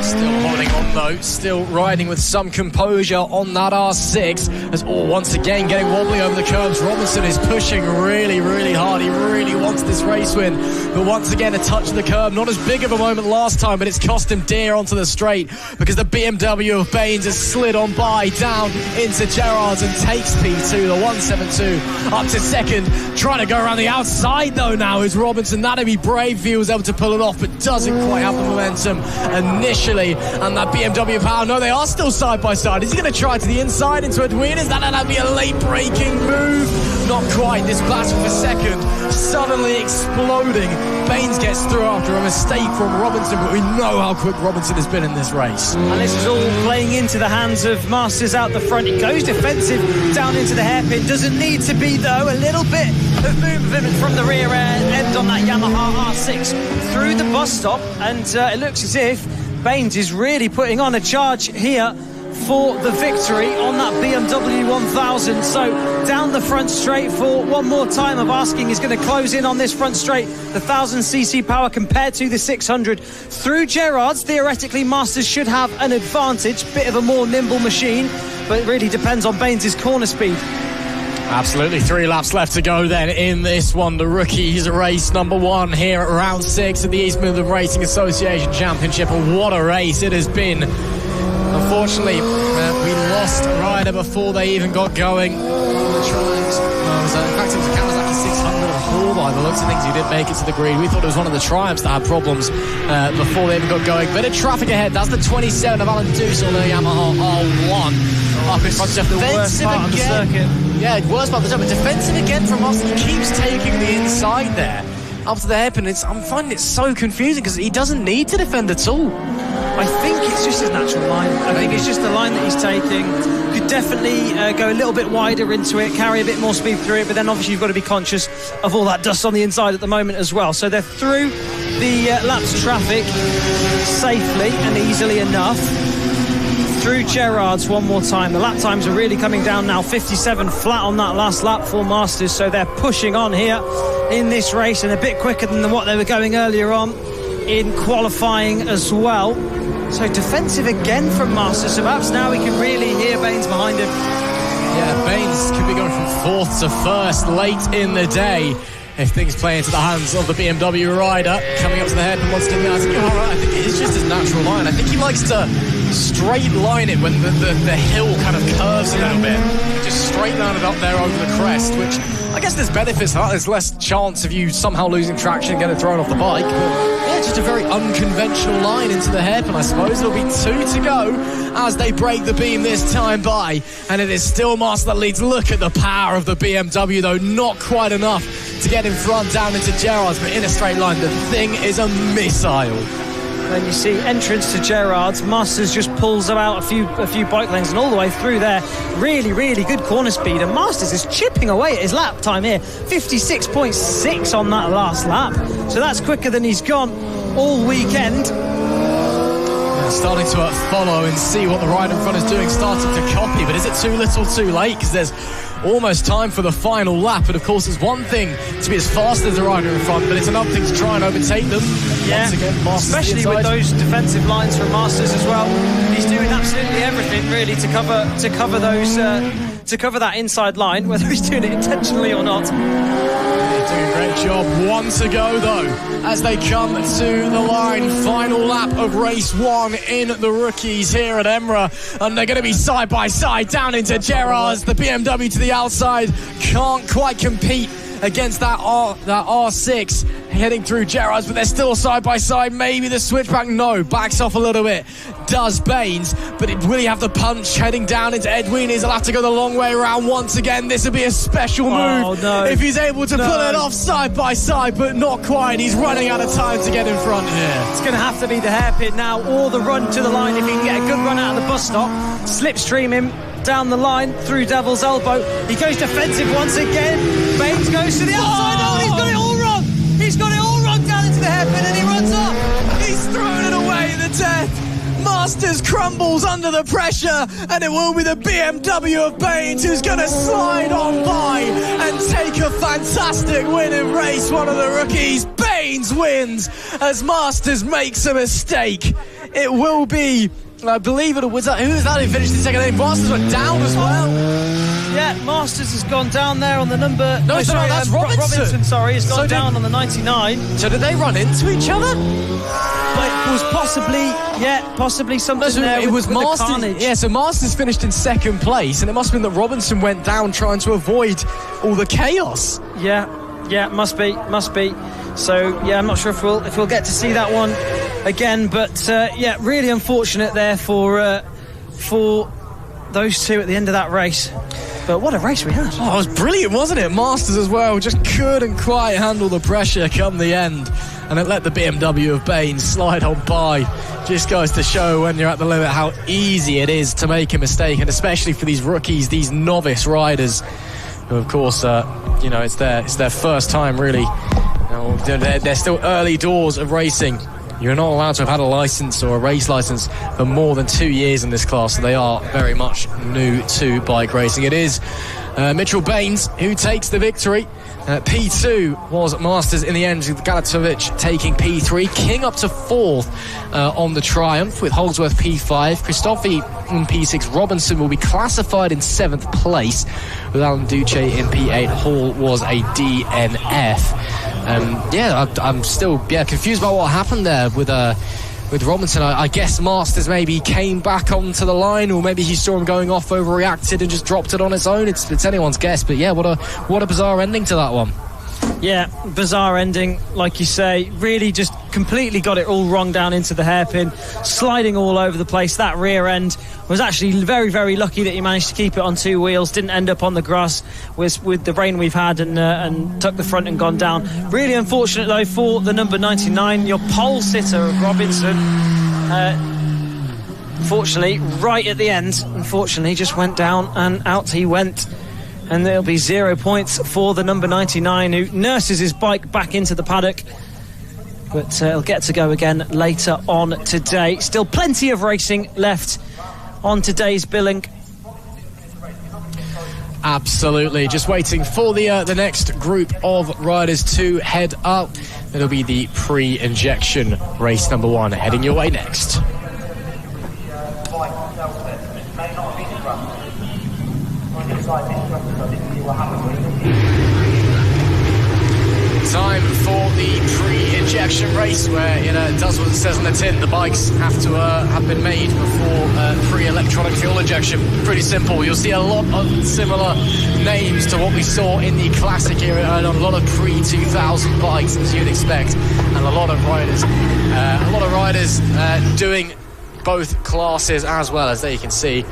Still holding on though, still riding with some composure on that R6 as once again getting wobbly over the curbs. Robinson is pushing really, really hard. He really wants this race win, but once again a touch of the curb. Not as big of a moment last time, but it's cost him dear onto the straight because the BMW of Baines has slid on by down into Gerrard's and takes P2, the 172 up to second. Trying to go around the outside though now is Robinson. That'd be brave if he was able to pull it off, but doesn't quite have the momentum initially. And that BMW power, no, they are still side by side. Is he going to try to the inside into Edwinas? That'd be a late braking move. Not quite. This battle for second suddenly exploding. Baines gets through after a mistake from Robinson, but we know how quick Robinson has been in this race. And this is all playing into the hands of Masters out the front. He goes defensive down into the hairpin. Doesn't need to be though. A little bit of movement from the rear end on that Yamaha R6 through the bus stop, and it looks as if Baines is really putting on a charge here for the victory on that BMW 1000. So down the front straight for one more time of asking is going to close in on this front straight. The 1000cc power compared to the 600. Through Gerrard's, theoretically, Masters should have an advantage. Bit of a more nimble machine, but it really depends on Baines' corner speed. Absolutely, 3 laps left to go then in this one. The rookies race number 1 here at round 6 of the East Midland Racing Association Championship. And what a race it has been. Unfortunately, we lost a rider before they even got going. In fact, it was a Kawasaki 604 by the looks of things who didn't make it to the green. We thought it was one of the Triumphs that had problems before they even got going. Bit of traffic ahead. That's the 27 of Alan Deuce on the Yamaha R1. Up in front, defensive again. Yeah, worst part of the time, but defensive again from us. He keeps taking the inside there up to the hairpin. I'm finding it so confusing because he doesn't need to defend at all. I think it's just his natural line. I think it's just the line that he's taking. Could definitely go a little bit wider into it, carry a bit more speed through it, but then obviously you've got to be conscious of all that dust on the inside at the moment as well. So they're through the laps of traffic safely and easily enough. Through Gerrard's one more time. The lap times are really coming down now. 57 flat on that last lap for Masters, so they're pushing on here in this race and a bit quicker than what they were going earlier on in qualifying as well. So defensive again from Masters, so perhaps now we can really hear Baines behind him. Yeah, Baines could be going from 4th to 1st late in the day if things play into the hands of the BMW rider. Coming up to the hairpin once again, I think you're right. I think it is just his natural line. I think he likes to straight line it when the hill kind of curves a little bit. Just straight line it up there over the crest, which I guess there's benefits to that. There's less chance of you somehow losing traction and getting thrown off the bike. But yeah, just a very unconventional line into the hairpin, I suppose. There'll be 2 to go as they break the beam this time by. And it is still Master that leads. Look at the power of the BMW, though. Not quite enough to get in front down into Gerrard's, but in a straight line, the thing is a missile. Then you see entrance to Gerrard's. Masters just pulls about a few bike lanes and all the way through there. Really, really good corner speed. And Masters is chipping away at his lap time here. 56.6 on that last lap. So that's quicker than he's gone all weekend. Starting to follow and see what the rider in front is doing, starting to copy, but is it too little too late? Because there's almost time for the final lap, and of course it's one thing to be as fast as the rider in front, but it's another thing to try and overtake them. Yeah, once again, Masters especially with those defensive lines from Masters as well. He's doing absolutely everything really to cover those to cover that inside line, whether he's doing it intentionally or not. Doing a great job. 1 to go though as they come to the line. Final lap of race 1 in the rookies here at Emra, and they're going to be side by side down into Gerrard's. The BMW to the outside can't quite compete against that R6 heading through Gerrard's, but they're still side by side. Maybe the switchback, no, backs off a little bit, does Baines, but will he have the punch heading down into Edwini's? He'll have to go the long way around once again. This would be a special move if he's able to pull it off side by side, but not quite. He's running out of time to get in front here. It's going to have to be the hairpin now or the run to the line if he can get a good run out of the bus stop. Slipstream him down the line through Devil's Elbow. He goes defensive once again. Baines goes to the outside. Oh, he's got it all wrong. He's got it all wrong down into the hairpin and he runs off. He's thrown it away in the death. Masters crumbles under the pressure, and it will be the BMW of Baines who's going to slide on by and take a fantastic win in race 1 of the rookies. Baines wins as Masters makes a mistake. It will be, I believe it was that. Who is that who finished in second? Masters went down as well. Yeah, Masters has gone down there on the number. No, sorry, that's Robinson. Sorry, has gone down on the 99. So did they run into each other? But it was possibly something there. It was Masters. Yeah, so Masters finished in second place, and it must have been that Robinson went down trying to avoid all the chaos. Yeah, must be. So yeah, I'm not sure if we'll get to see that one again, but yeah, really unfortunate there for those two at the end of that race. But what a race we had. Oh, it was brilliant, wasn't it? Masters as well just couldn't quite handle the pressure come the end, and it let the BMW of Baines slide on by. Just goes to show when you're at the limit how easy it is to make a mistake, and especially for these rookies, these novice riders who, of course, it's their first time really. They're still early doors of racing, you're not allowed to have had a licence or a race licence for more than 2 years in this class, so they are very much new to bike racing. It is Mitchell Baines who takes the victory. P2 was Masters in the end, with Galatovic taking P3. King up to 4th on the Triumph, with Holdsworth P5. Christophe in P6. Robinson will be classified in 7th place, with Alan Duce in P8. Hall was a DNF. I'm still confused about what happened there with Robinson. I guess Masters maybe came back onto the line, or maybe he saw him going off, overreacted and just dropped it on its own. It's anyone's guess, but yeah, what a bizarre ending to that one. Yeah, bizarre ending, like you say. Really just completely got it all wrong down into the hairpin, sliding all over the place. That rear end was actually very, very lucky that he managed to keep it on 2 wheels, didn't end up on the grass with the rain we've had, and tucked the front and gone down. Really unfortunate though for the number 99, your pole sitter of Robinson. Fortunately, right at the end, just went down and out he went. And there'll be 0 points for the number 99, who nurses his bike back into the paddock. But he'll get to go again later on today. Still plenty of racing left on today's billing. Absolutely. Just waiting for the next group of riders to head up. It'll be the pre-injection race number 1 heading your way next. Time for the pre-injection race, where it does what it says on the tin. The bikes have to have been made before pre-electronic fuel injection. Pretty simple. You'll see a lot of similar names to what we saw in the classic era, and a lot of pre-2000 bikes, as you'd expect, and a lot of riders doing both classes as well. As there you can see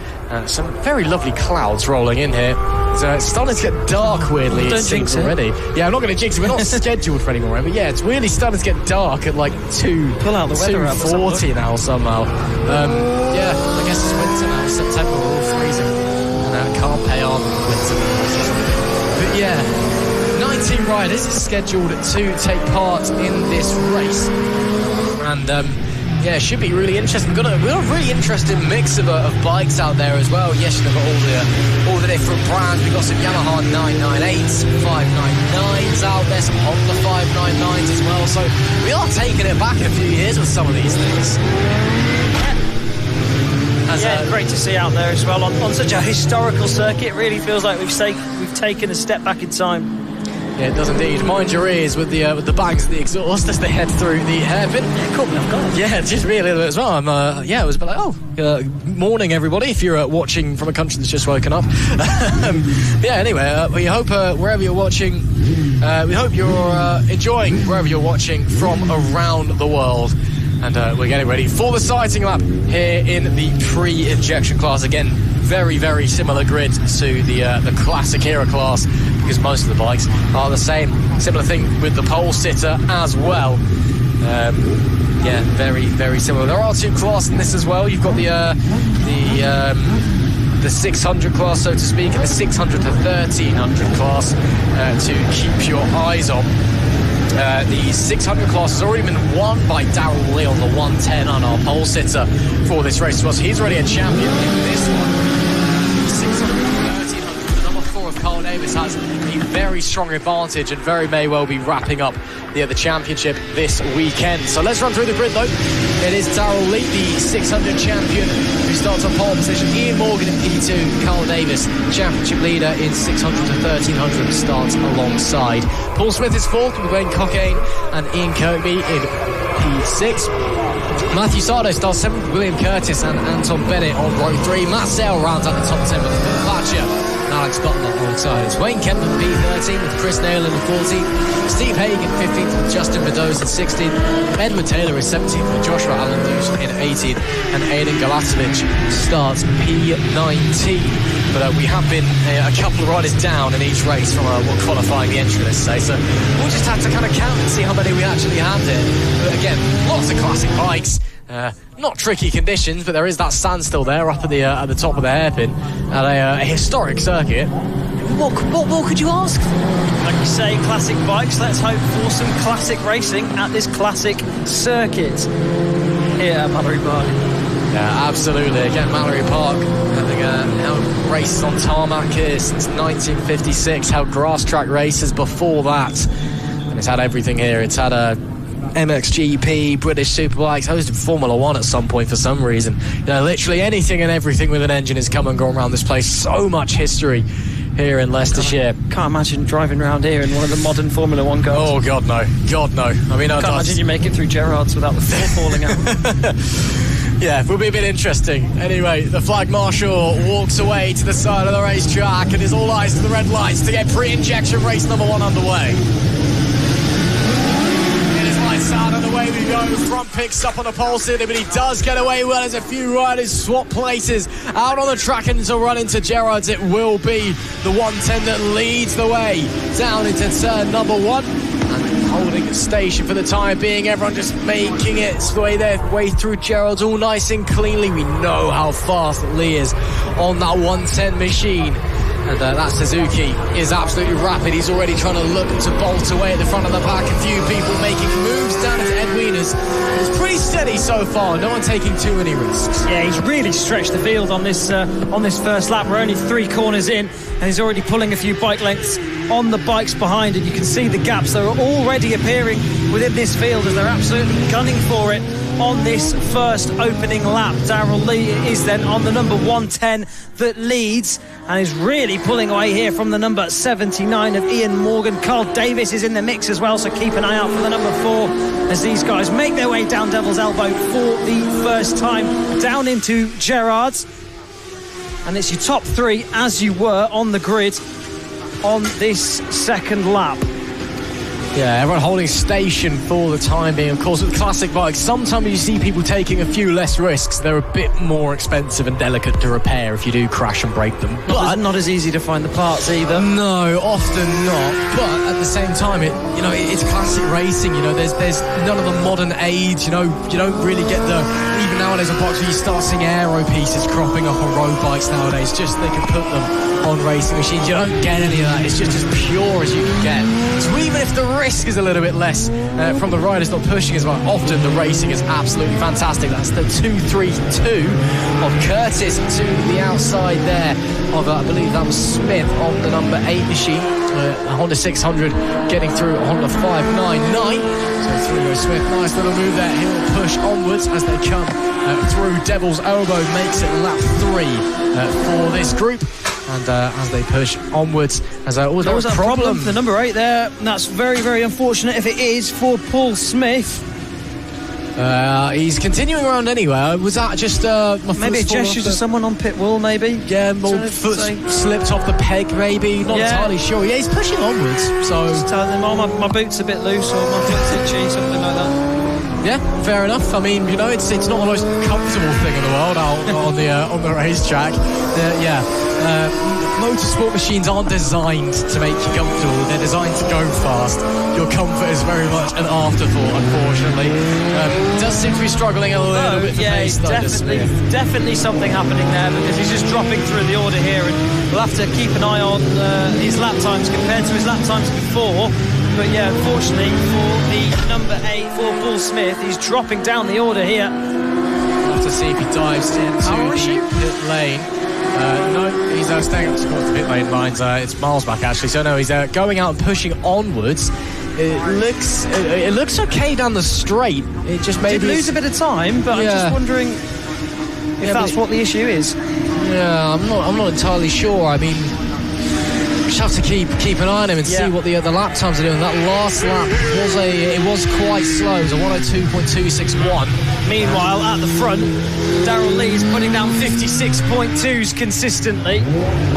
some very lovely clouds rolling in here. So it's starting to get dark, weirdly, it seems already. Yeah, I'm not going to jinx it. We're not scheduled for any more, but yeah, it's really starting to get dark at like 2:40 now somehow. Yeah, I guess it's winter now. September, we're all freezing, and can't pay our winter bills. But yeah, 19 riders scheduled to take part in this race, and yeah, it should be really interesting. We've got a really interesting mix of bikes out there as well. Yes, you've got all the different brands. We've got some Yamaha 998s, some 599s out there, some Honda 599s as well. So we are taking it back a few years with some of these things. Great to see out there as well on such a historical circuit. It really feels like we've taken a step back in time. Yeah, it does indeed. Mind your ears with the bangs of the exhaust as they head through the hairpin. Yeah, caught me off guard. Yeah, just really a little bit as well. It was a bit like, morning everybody, if you're watching from a country that's just woken up. Anyway, we hope wherever you're watching, we hope you're enjoying wherever you're watching from around the world. And we're getting ready for the sighting lap here in the pre-injection class. Again, very, very similar grid to the classic era class, because most of the bikes are the same. Similar thing with the pole sitter as well. Very, very similar. There are 2 classes in this as well. You've got the 600 class, so to speak, and the 600 to 1300 class to keep your eyes on. The 600 class has already been won by Darryl Lee on the 110 on our pole sitter for this race as well. So he's already a champion in this one. 600 to 1300, the number 4 of Carl Davis has a very strong advantage, and very may well be wrapping up the championship this weekend. So let's run through the grid though. It is Darryl Lee, the 600 champion, who starts on pole position. Ian Morgan in P2, Carl Davis, championship leader in 600 to 1300, starts alongside. Paul Smith is 4th with Wayne Cockayne and Ian Kirkby in P6. Matthew Sardo starts 7th with William Curtis and Anton Bennett on row 3. Matt Sale rounds out the top 10 with Phil Thatcher. Alex Butler alongside. It's Wayne Kemp in P13 with Chris Nail in the 14th. Steve Haig in 15th with Justin Meadows in 16th. Edward Taylor is 17th with Joshua Allen Lewis in 18th. And Aidan Galatovic starts P19. But we have been a couple of riders down in each race from qualifying the entry list today. So we'll just have to kind of count and see how many we actually have here. But again, lots of classic bikes. Not tricky conditions, but there is that standstill there up at the top of the hairpin at a historic circuit. what more could you ask for? Like you say, classic bikes. Let's hope for some classic racing at this classic circuit here at Mallory Park. Yeah, absolutely. Again, Mallory Park having held races on tarmac here since 1956, held grass track races before that, and it's had everything here. It's had a MXGP, British Superbikes, hosted Formula 1 at some point for some reason. Literally anything and everything with an engine has come and gone around this place. So much history here in Leicestershire. Can't imagine driving around here in one of the modern Formula 1 cars. Oh, God, no. God, no. I mean, can't imagine you make it through Gerrard's without the floor falling out. Yeah, it will be a bit interesting. Anyway, the flag marshal walks away to the side of the racetrack and is all eyes to the red lights to get pre-injection race number 1 underway. It is lights out and away we go. Front picks up on the pole city, but he does get away well as a few riders swap places out on the track and to run into Gerrard's. It will be the 110 that leads the way down into turn number 1. Holding station for the time being, everyone just making its way through Gerrard's all nice and cleanly. We know how fast Lee is on that 110 machine, and that Suzuki is absolutely rapid. He's already trying to look to bolt away at the front of the pack. A few people making moves down into Ed Wiener's. It's pretty steady so far, no one taking too many risks. Yeah, he's really stretched the field on this first lap. We're only 3 corners in, and he's already pulling a few bike lengths on the bikes behind, and you can see the gaps that are already appearing within this field as they're absolutely gunning for it on this first opening lap. Darrell Lee is then on the number 110 that leads and is really pulling away here from the number 79 of Ian Morgan. Carl Davis is in the mix as well, so keep an eye out for the number 4 as these guys make their way down Devil's Elbow for the first time down into Gerrard's. And it's your top 3 as you were on the grid on this second lap. Yeah, everyone holding station for the time being. Of course, with classic bikes, sometimes you see people taking a few less risks. They're a bit more expensive and delicate to repair if you do crash and break them. But not as easy to find the parts either. No, often not. But at the same time, it's classic racing. There's none of the modern aids. You don't really get even nowadays on bikes where you start seeing aero pieces cropping up on road bikes nowadays. Just they can put them on racing machines. You don't get any of that. It's just as pure as you can get. So even if the risk is a little bit less from the riders not pushing as much, often the racing is absolutely fantastic. That's the 232 of Curtis to the outside there of I believe that was Smith on the number 8 machine. A Honda 600 getting through a Honda 599. So through goes Smith. Nice little move there. He'll push onwards as they come through Devil's Elbow. Makes it lap 3 for this group. And as they push onwards, there was a problem. The number 8 there, and that's very, very unfortunate if it is for Paul Smith. He's continuing around anyway. Was that just maybe a gesture to someone on pit wall? Maybe. Yeah, foot slipped off the peg. Maybe not entirely sure. Yeah, he's pushing onwards. So just telling them, my boot's a bit loose or my foot's itchy, something like that. Yeah, fair enough. I mean, it's not the most comfortable thing in the world out on the racetrack. Motorsport machines aren't designed to make you comfortable. They're designed to go fast. Your comfort is very much an afterthought, unfortunately. Does seem to be struggling a little bit for pace, though. Definitely something happening there because he's just dropping through the order here, and we'll have to keep an eye on his lap times compared to his lap times before. But yeah, unfortunately for the number 8 for Paul Smith, he's dropping down the order here. We'll have to see if he dives into the pit lane. No, he's staying up towards the pit lane lines. It's miles back actually. So no, he's going out and pushing onwards. It looks okay down the straight. It just maybe did lose a bit of time, but I'm just wondering if that's what the issue is. Yeah, I'm not entirely sure. I mean, just have to keep an eye on him and see what the lap times are doing. That last lap was quite slow. It was a 102.261. Meanwhile, at the front, Darrell Lee is putting down 56.2s consistently,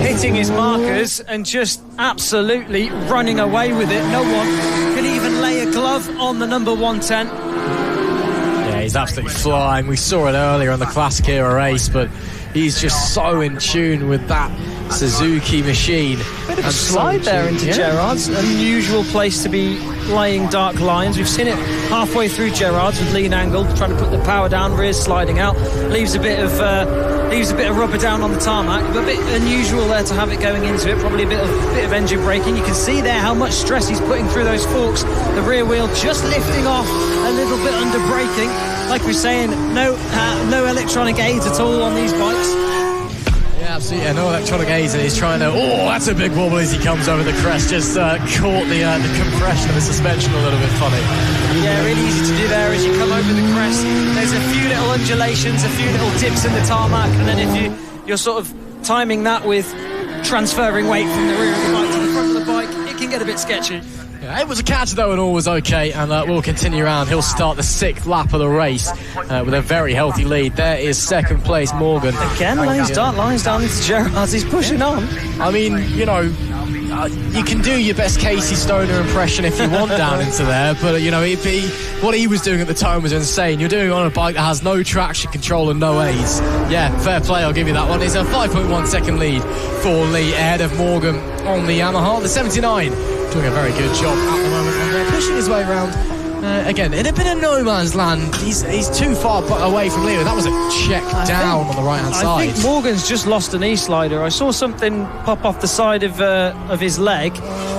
hitting his markers and just absolutely running away with it. No one could even lay a glove on the number 110. Yeah, he's absolutely flying. We saw it earlier on the Classic Era race, but he's just so in tune with that Suzuki machine. Bit of a slide there into Gerrard's. Unusual place to be laying dark lines. We've seen it halfway through Gerrard's with lean angle, trying to put the power down, rears sliding out, leaves a bit of rubber down on the tarmac, but a bit unusual there to have it going into it. Probably a bit of engine braking. You can see there how much stress he's putting through those forks. The rear wheel just lifting off a little bit under braking. Like we're saying, no electronic aids at all on these bikes. Yeah, absolutely. Yeah, no electronic aids, and he's trying to. Oh, that's a big wobble as he comes over the crest. Just caught the compression of the suspension a little bit funny. Yeah, really easy to do there as you come over the crest. There's a few little undulations, a few little dips in the tarmac, and then if you're sort of timing that with transferring weight from the rear of the bike to the front of the bike, it can get a bit sketchy. Yeah, it was a catch though, and all was okay, and we'll continue around. He'll start the 6th lap of the race with a very healthy lead. There is 2nd place Morgan. Again, lays down into Gerrard's. He's pushing on. I mean, you can do your best Casey Stoner impression if you want down into there, but what he was doing at the time was insane. You're doing it on a bike that has no traction control and no aids. Yeah, fair play, I'll give you that one. It's a 5.1 second lead for Lee ahead of Morgan on the Yamaha. The 79 doing a very good job at the moment, and they're pushing his way around. Again, in a bit of no man's land. He's too far away from Leo. That was a check down on the right-hand side. I think Morgan's just lost an E-slider. I saw something pop off the side of his leg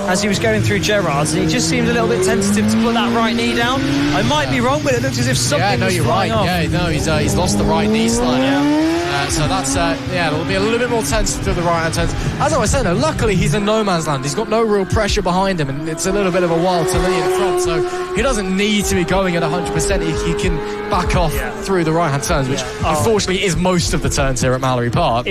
as he was going through Gerrard's, and he just seemed a little bit tentative to put that right knee down. I might be wrong, but it looks as if something was flying off. Yeah, no, he's lost the right knee slider. So that's, it'll be a little bit more tense to the right-hand turns. As I was saying, though, luckily he's in no man's land. He's got no real pressure behind him, and it's a little bit of a wild to Lee in front, so he doesn't need to be going at 100%. He can back off through the right-hand turns, which unfortunately is most of the turns here at Mallory Park.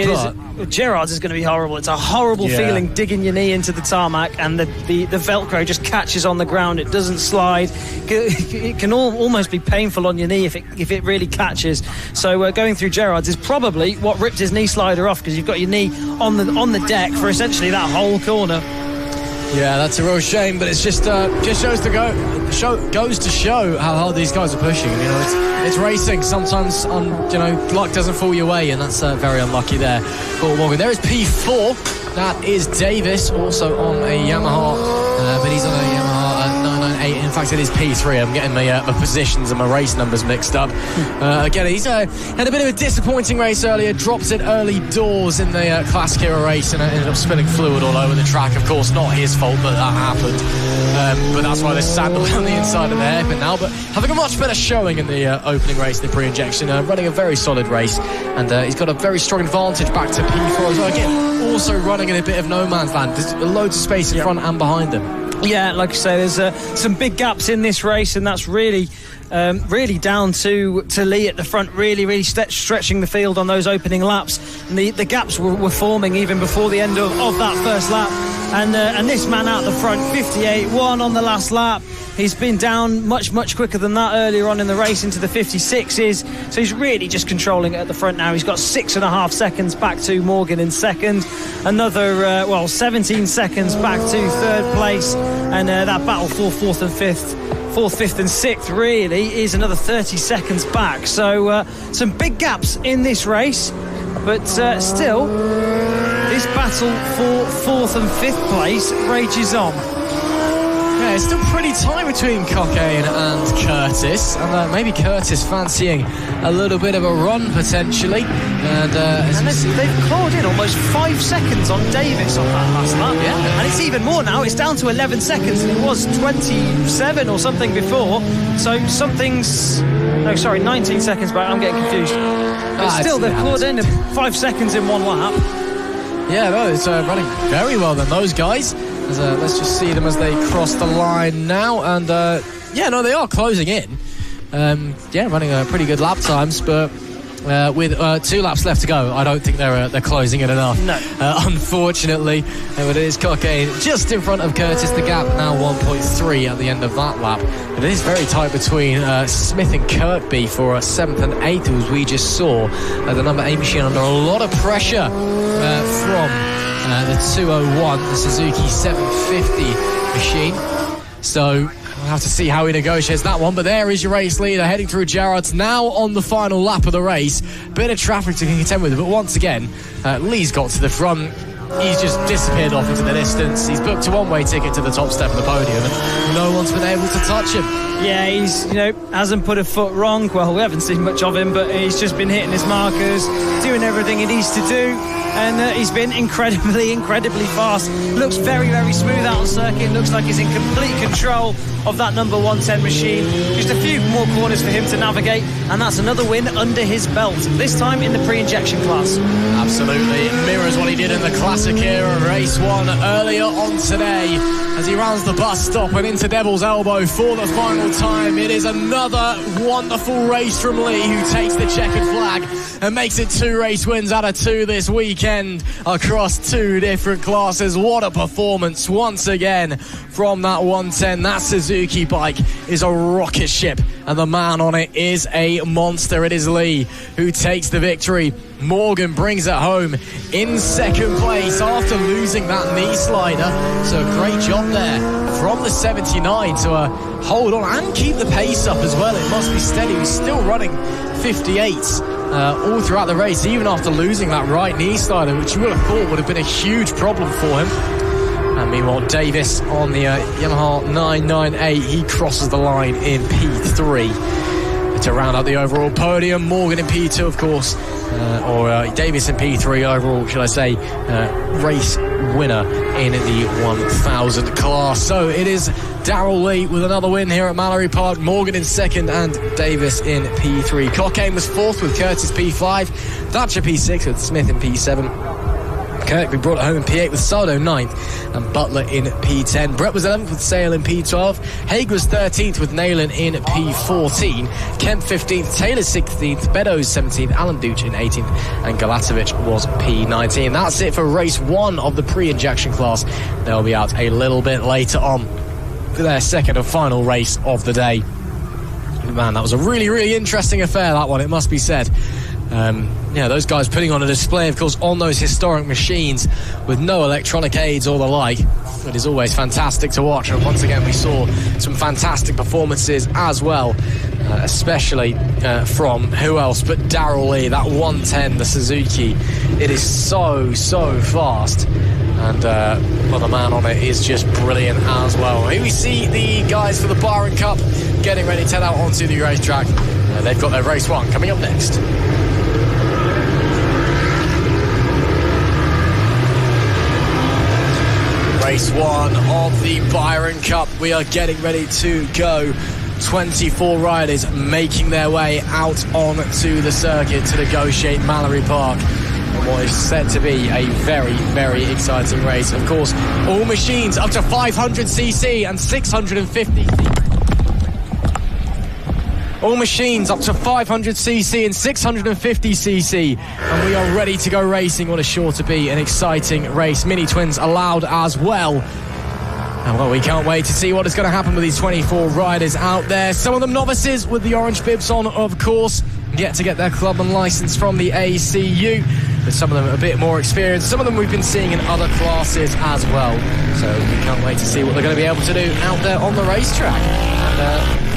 Gerrard's is going to be horrible. It's a horrible feeling digging your knee into the tarmac, and the Velcro just catches on the ground. It doesn't slide. It can almost be painful on your knee if it really catches. So going through Gerrard's is probably what ripped his knee slider off, because you've got your knee on the deck for essentially that whole corner. Yeah, that's a real shame, but it's just goes to show how hard these guys are pushing. It's racing. Sometimes luck doesn't fall your way, and that's very unlucky there for Morgan. There is P4. That is Davis, also on a Yamaha, but he's on a Yamaha 998. In fact, it is P3. I'm getting my positions and my race numbers mixed up. Again, he's had a bit of a disappointing race earlier. Drops it early doors in the Classic Hero race and ended up spilling fluid all over the track. Of course, not his fault, but that happened. But that's why there's sandal on the inside of the hairpin now. But having a much better showing in the opening race, the pre-injection, running a very solid race, and he's got a very strong advantage back to P4 as well. Again, also running in a bit of no man's land. There's loads of space in front and behind him. Yeah, like I say, there's some big gaps in this race, and that's really down to Lee at the front, really stretching the field on those opening laps. And the gaps were forming even before the end of that first lap. And this man out the front, 58.1 on the last lap. He's been down much quicker than that earlier on in the race into the 56s. So he's really just controlling it at the front now. He's got 6.5 seconds back to Morgan in second. Another, 17 seconds back to third place. And that battle for fourth, fifth and sixth really is another 30 seconds back. So some big gaps in this race. But still, this battle for fourth and fifth place rages on. Yeah, it's still pretty tight between Cockayne and Curtis, and maybe Curtis fancying a little bit of a run potentially. And they've clawed in almost 5 seconds on Davis on that last lap. Yeah, and it's even more now. It's down to 11 seconds, and it was 27 or something before. So 19 seconds back. I'm getting confused. But still, they've clawed in 5 seconds in one lap. Yeah, no, it's running very well then, those guys. Let's just see them as they cross the line now, and they are closing in. Running pretty good lap times, but with 2 laps left to go, I don't think they're closing it enough. No, unfortunately, but it is Cockayne just in front of Curtis. The gap now 1.3 at the end of that lap. But it is very tight between Smith and Kirkby for 7th and 8th, as we just saw. The number 8 machine under a lot of pressure from the 201, the Suzuki 750 machine. So we'll have to see how he negotiates that one. But there is your race leader heading through Gerrard's now on the final lap of the race. Bit of traffic to contend with, but once again, Lee's got to the front. he's just disappeared off into the distance. He's booked a one-way ticket to the top step of the podium, and no one's been able to touch him. Yeah, he's, hasn't put a foot wrong. Well, we haven't seen much of him, but he's just been hitting his markers, doing everything he needs to do, and he's been incredibly fast. Looks very, very smooth out on circuit. Looks like he's in complete control of that number 110 machine. Just a few more corners for him to navigate, and that's another win under his belt, this time in the pre-injection class. Absolutely. It mirrors what he did in the Classic era race 1 earlier on today, as he rounds the bus stop and into Devil's Elbow for the final time. It is another wonderful race from Lee, who takes the checkered flag and makes it 2 race wins out of 2 this weekend across 2 different classes. What a performance once again from that 110. That Suzuki bike is a rocket ship, and the man on it is a monster. It is Lee who takes the victory. Morgan brings it home in second place after losing that knee slider. So a great job there from the 79 to hold on and keep the pace up as well. It must be steady. He's still running 58s all throughout the race, even after losing that right knee slider, which you would have thought would have been a huge problem for him. And meanwhile, Davis on the Yamaha 998, he crosses the line in P3 to round out the overall podium. Morgan in P2, of course, or Davis in P3 overall, should I say, race winner in the 1000 class. So it is Darrell Lee with another win here at Mallory Park, Morgan in second and Davis in P3. Cockaine was fourth with Curtis P5, Thatcher P6 with Smith in P7. Kirkby brought it home in P8 with Sardo 9th and Butler in P10. Brett was 11th with Sale in P12. Haig was 13th with Nayland in P14. Kemp 15th, Taylor 16th, Beddoes 17th, Alan Dooch in 18th, and Galatovic was P19. That's it for race 1 of the pre-injection class. They'll be out a little bit later on for their second and final race of the day. Man, that was a really, really interesting affair, that one, it must be said. Those guys putting on a display, of course, on those historic machines with no electronic aids or the like. It is always fantastic to watch, and once again we saw some fantastic performances as well, especially from who else but Darrell Lee. That 110, the Suzuki, it is so fast, and the man on it is just brilliant as well. Here we see the guys for the Byron Cup getting ready to head out onto the racetrack. They've got their race 1 coming up next. Race 1 of the Byron Cup. We are getting ready to go. 24 riders making their way out onto the circuit to negotiate Mallory Park in what is set to be a very, very exciting race. Of course, all machines up to 500cc and 650cc. All machines up to 500cc and 650cc, and we are ready to go racing. What is sure to be an exciting race. Mini twins allowed as well. And well, we can't wait to see what is going to happen with these 24 riders out there. Some of them novices with the orange bibs on, of course, yet to get their clubman license from the ACU. But some of them a bit more experienced. Some of them we've been seeing in other classes as well. So we can't wait to see what they're going to be able to do out there on the racetrack.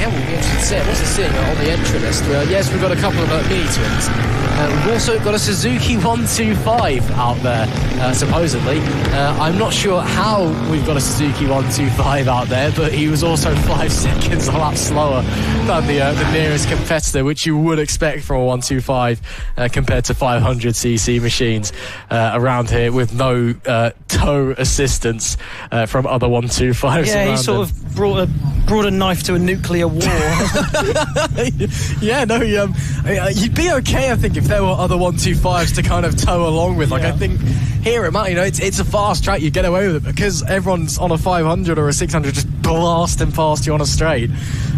And we'll be interested to see it. What's it seeing on the entry list? Yes, we've got a couple of mini twins. We've also got a Suzuki 125 out there, supposedly. I'm not sure how we've got a Suzuki 125 out there, but he was also 5 seconds a lap slower than the nearest competitor, which you would expect from a 125 compared to 500cc machines around here, with no tow assistance from other 125s. Yeah, he sort of brought a knife to a nuclear war. Yeah, no, you'd be okay, I think, if there were other 125s to kind of tow along with. Like, I think here at Mount, it's a fast track, you get away with it because everyone's on a 500 or a 600 just blasting past you on a straight.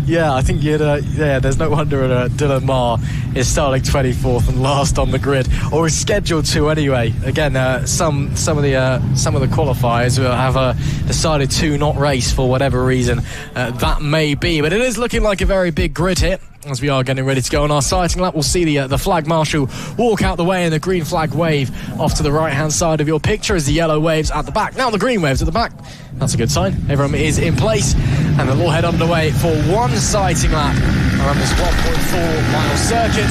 Yeah, I think there's no wonder Dylan Marr is starting 24th and last on the grid, or is scheduled to anyway. Again, some of the qualifiers have decided to not race for whatever reason that may be, but it is looking like a very big grid hit. As we are getting ready to go on our sighting lap, we'll see the flag marshal walk out the way and the green flag wave off to the right-hand side of your picture as the yellow waves at the back. Now the green waves at the back. That's a good sign. Everyone is in place, and they'll all head underway for one sighting lap around this 1.4 mile circuit.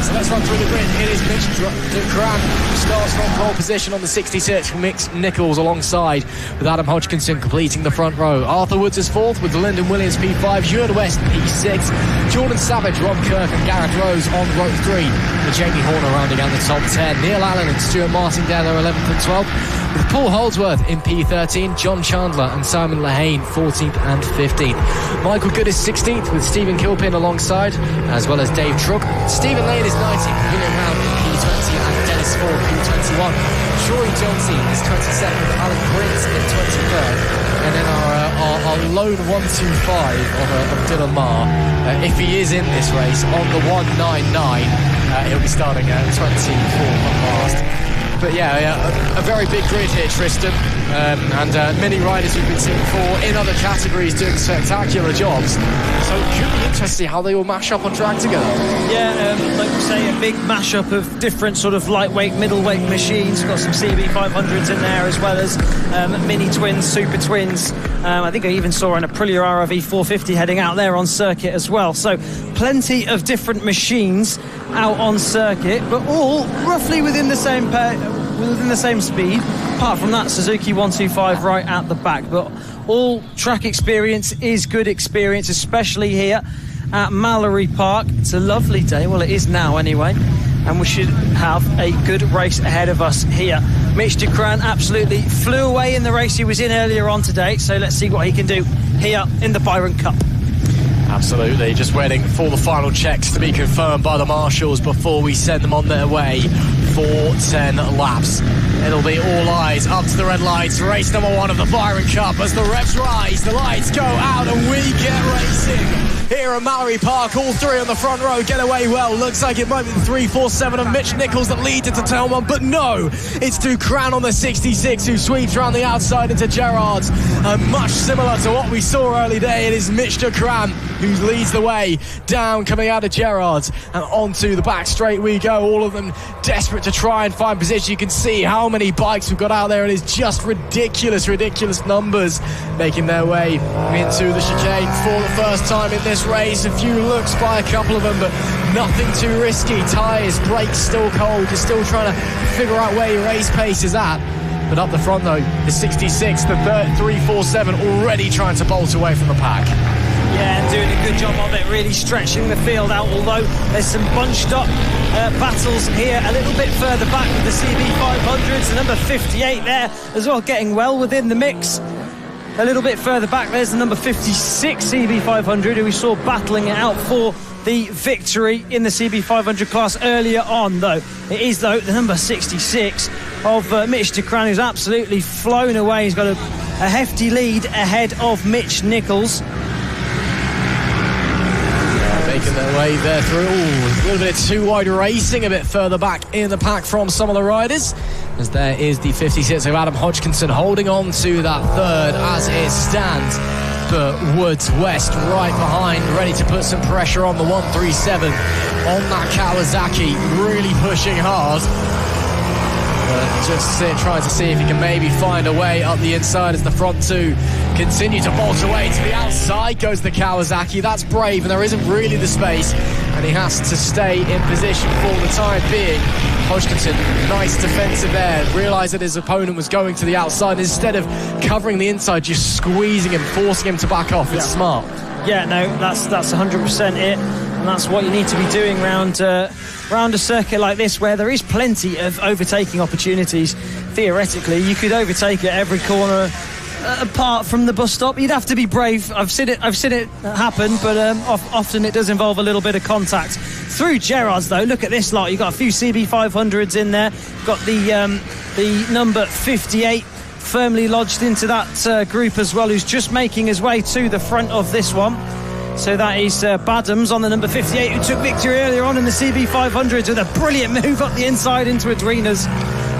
So let's run through the grid. It is Mitch Ducran who starts from pole position on the 66. Mitch Nichols alongside with Adam Hodgkinson completing the front row. Arthur Woods is fourth with Lyndon Williams P5, Ewan West P6, Jordan Savage, Rob Kirk and Gareth Rose on row 3. With Jamie Horner rounding out the top 10. Neil Allen and Stuart Martindale are 11th and 12th. With Paul Holdsworth in P13, John Chandler and Simon Lehane 14th and 15th. Michael Good is 16th with Stephen Kilpin alongside, as well as Dave Truck. Stephen Lane is 19th, William Round in P20 and Dennis Ford P21. Troy Johnson is 22nd, Alan Prince in 23rd. And then our lone 125 of Dylan Marr, if he is in this race, on the 199, he'll be starting at 24th last. But yeah, a very big grid here, Tristan, and many riders who've been seen before in other categories doing spectacular jobs. So it could be interesting to see how they all mash up on track together. Yeah, like you say, a big mashup of different sort of lightweight, middleweight machines. Got some CB500s in there, as well as mini twins, super twins. I think I even saw an Aprilia RRV 450 heading out there on circuit as well. So plenty of different machines out on circuit, but all roughly within the same speed, apart from that Suzuki 125 right at the back. But all track experience is good experience, especially here at Mallory Park. It's a lovely day, well, it is now anyway, and we should have a good race ahead of us here. Mitch Ducran absolutely flew away in the race he was in earlier on today, so let's see what he can do here in the Byron Cup. Absolutely, just waiting for the final checks to be confirmed by the marshals before we send them on their way for 10 laps. It'll be all eyes up to the red lights, race number 1 of the Byron Cup. As the revs rise, the lights go out and we get racing here at Mallory Park. All three on the front row get away well. Looks like it might be the 347 of Mitch Nichols that leads into turn 1, but no, it's Ducran on the 66 who sweeps around the outside into Gerrard's. And much similar to what we saw early day, it is Mitch Ducran who leads the way down, coming out of Gerrard's and onto the back straight we go. All of them desperate to try and find position. You can see how many bikes we've got out there. It is just ridiculous numbers making their way into the chicane for the first time in this race. A few looks by a couple of them, but nothing too risky. Tyres, brakes still cold. You're still trying to figure out where your race pace is at. But up the front though, the 66, the 347 already trying to bolt away from the pack. Yeah, and doing a good job of it, really stretching the field out, although there's some bunched up battles here a little bit further back with the CB500s, the number 58 there as well, getting well within the mix. A little bit further back, there's the number 56 CB500, who we saw battling it out for the victory in the CB500 class earlier on, though. It is, though, the number 66 of Mitch Ducran, who's absolutely flown away. He's got a hefty lead ahead of Mitch Nichols. Making their way there through. A little bit of too wide racing a bit further back in the pack from some of the riders, as there is the 56 of Adam Hodgkinson holding on to that third as it stands. But Woods West right behind, ready to put some pressure on the 137 on that Kawasaki, really pushing hard. Just trying to see if he can maybe find a way up the inside as the front two continue to bolt away to the outside. Goes the Kawasaki. That's brave, and there isn't really the space, and he has to stay in position for the time being. Hodgkinson, nice defensive there, realised that his opponent was going to the outside. Instead of covering the inside, just squeezing him, forcing him to back off. It's smart. Yeah, no, that's 100% it, and that's what you need to be doing round a circuit like this, where there is plenty of overtaking opportunities. Theoretically, you could overtake at every corner apart from the bus stop. You'd have to be brave. I've seen it happen, but often it does involve a little bit of contact. Through Gerrard's though, look at this lot. You've got a few CB500s in there. You've got the number 58 firmly lodged into that group as well, who's just making his way to the front of this one. So that is Badams on the number 58, who took victory earlier on in the CB500s with a brilliant move up the inside into Adrena's.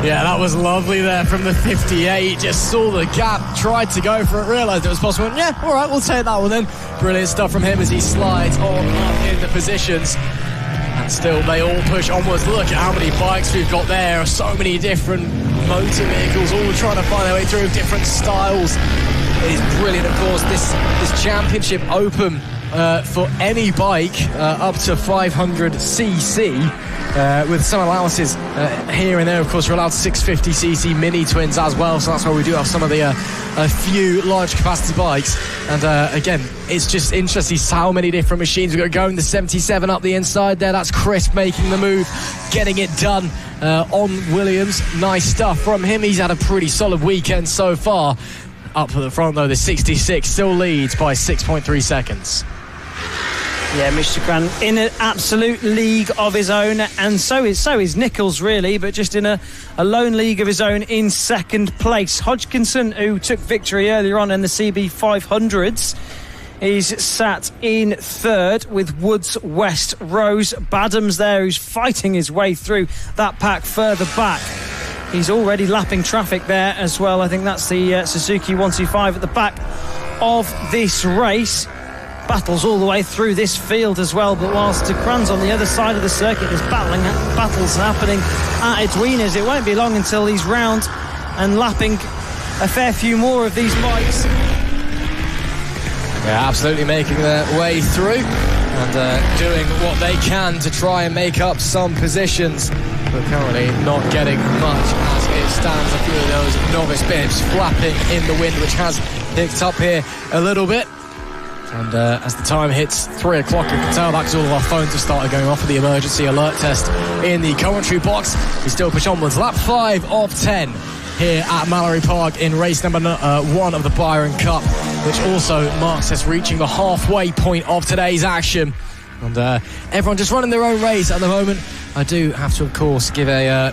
Yeah, that was lovely there from the 58. Just saw the gap, tried to go for it, realised it was possible. And yeah, all right, we'll take that one then. Brilliant stuff from him as he slides on up in the positions. And still, they all push onwards. Look at how many bikes we've got there. So many different motor vehicles, all trying to find their way through different styles. It is brilliant, of course, this championship open for any bike up to 500cc. with some allowances here and there. Of course, we're allowed 650cc mini twins as well, so that's why we do have some of the a few large capacity bikes. And again, it's just interesting how many different machines we've got going. The 77 up the inside there, that's Chris making the move, getting it done on Williams. Nice stuff from him. He's had a pretty solid weekend so far. Up at the front though, the 66 still leads by 6.3 seconds. Yeah, Mr. Grant in an absolute league of his own, and so is Nichols really, but just in a lone league of his own in second place. Hodgkinson, who took victory earlier on in the CB 500s, is sat in third with Woods, West, Rose, Badams there, who's fighting his way through that pack further back. He's already lapping traffic there as well. I think that's the Suzuki 125 at the back of this race. Battles all the way through this field as well, but whilst Ducran's on the other side of the circuit, there's battles happening at Edwinas. It won't be long until he's round and lapping a fair few more of these bikes. Yeah, absolutely making their way through and doing what they can to try and make up some positions, but currently not getting much as it stands. A few of those novice bibs flapping in the wind, which has picked up here a little bit. And as the time hits 3 o'clock, you can tell that because all of our phones have started going off for the emergency alert test in the commentary box. We still push onwards. Lap 5 of 10 here at Mallory Park in race number 1 of the Byron Cup, which also marks us reaching the halfway point of today's action. And everyone just running their own race at the moment. I do have to, of course, give a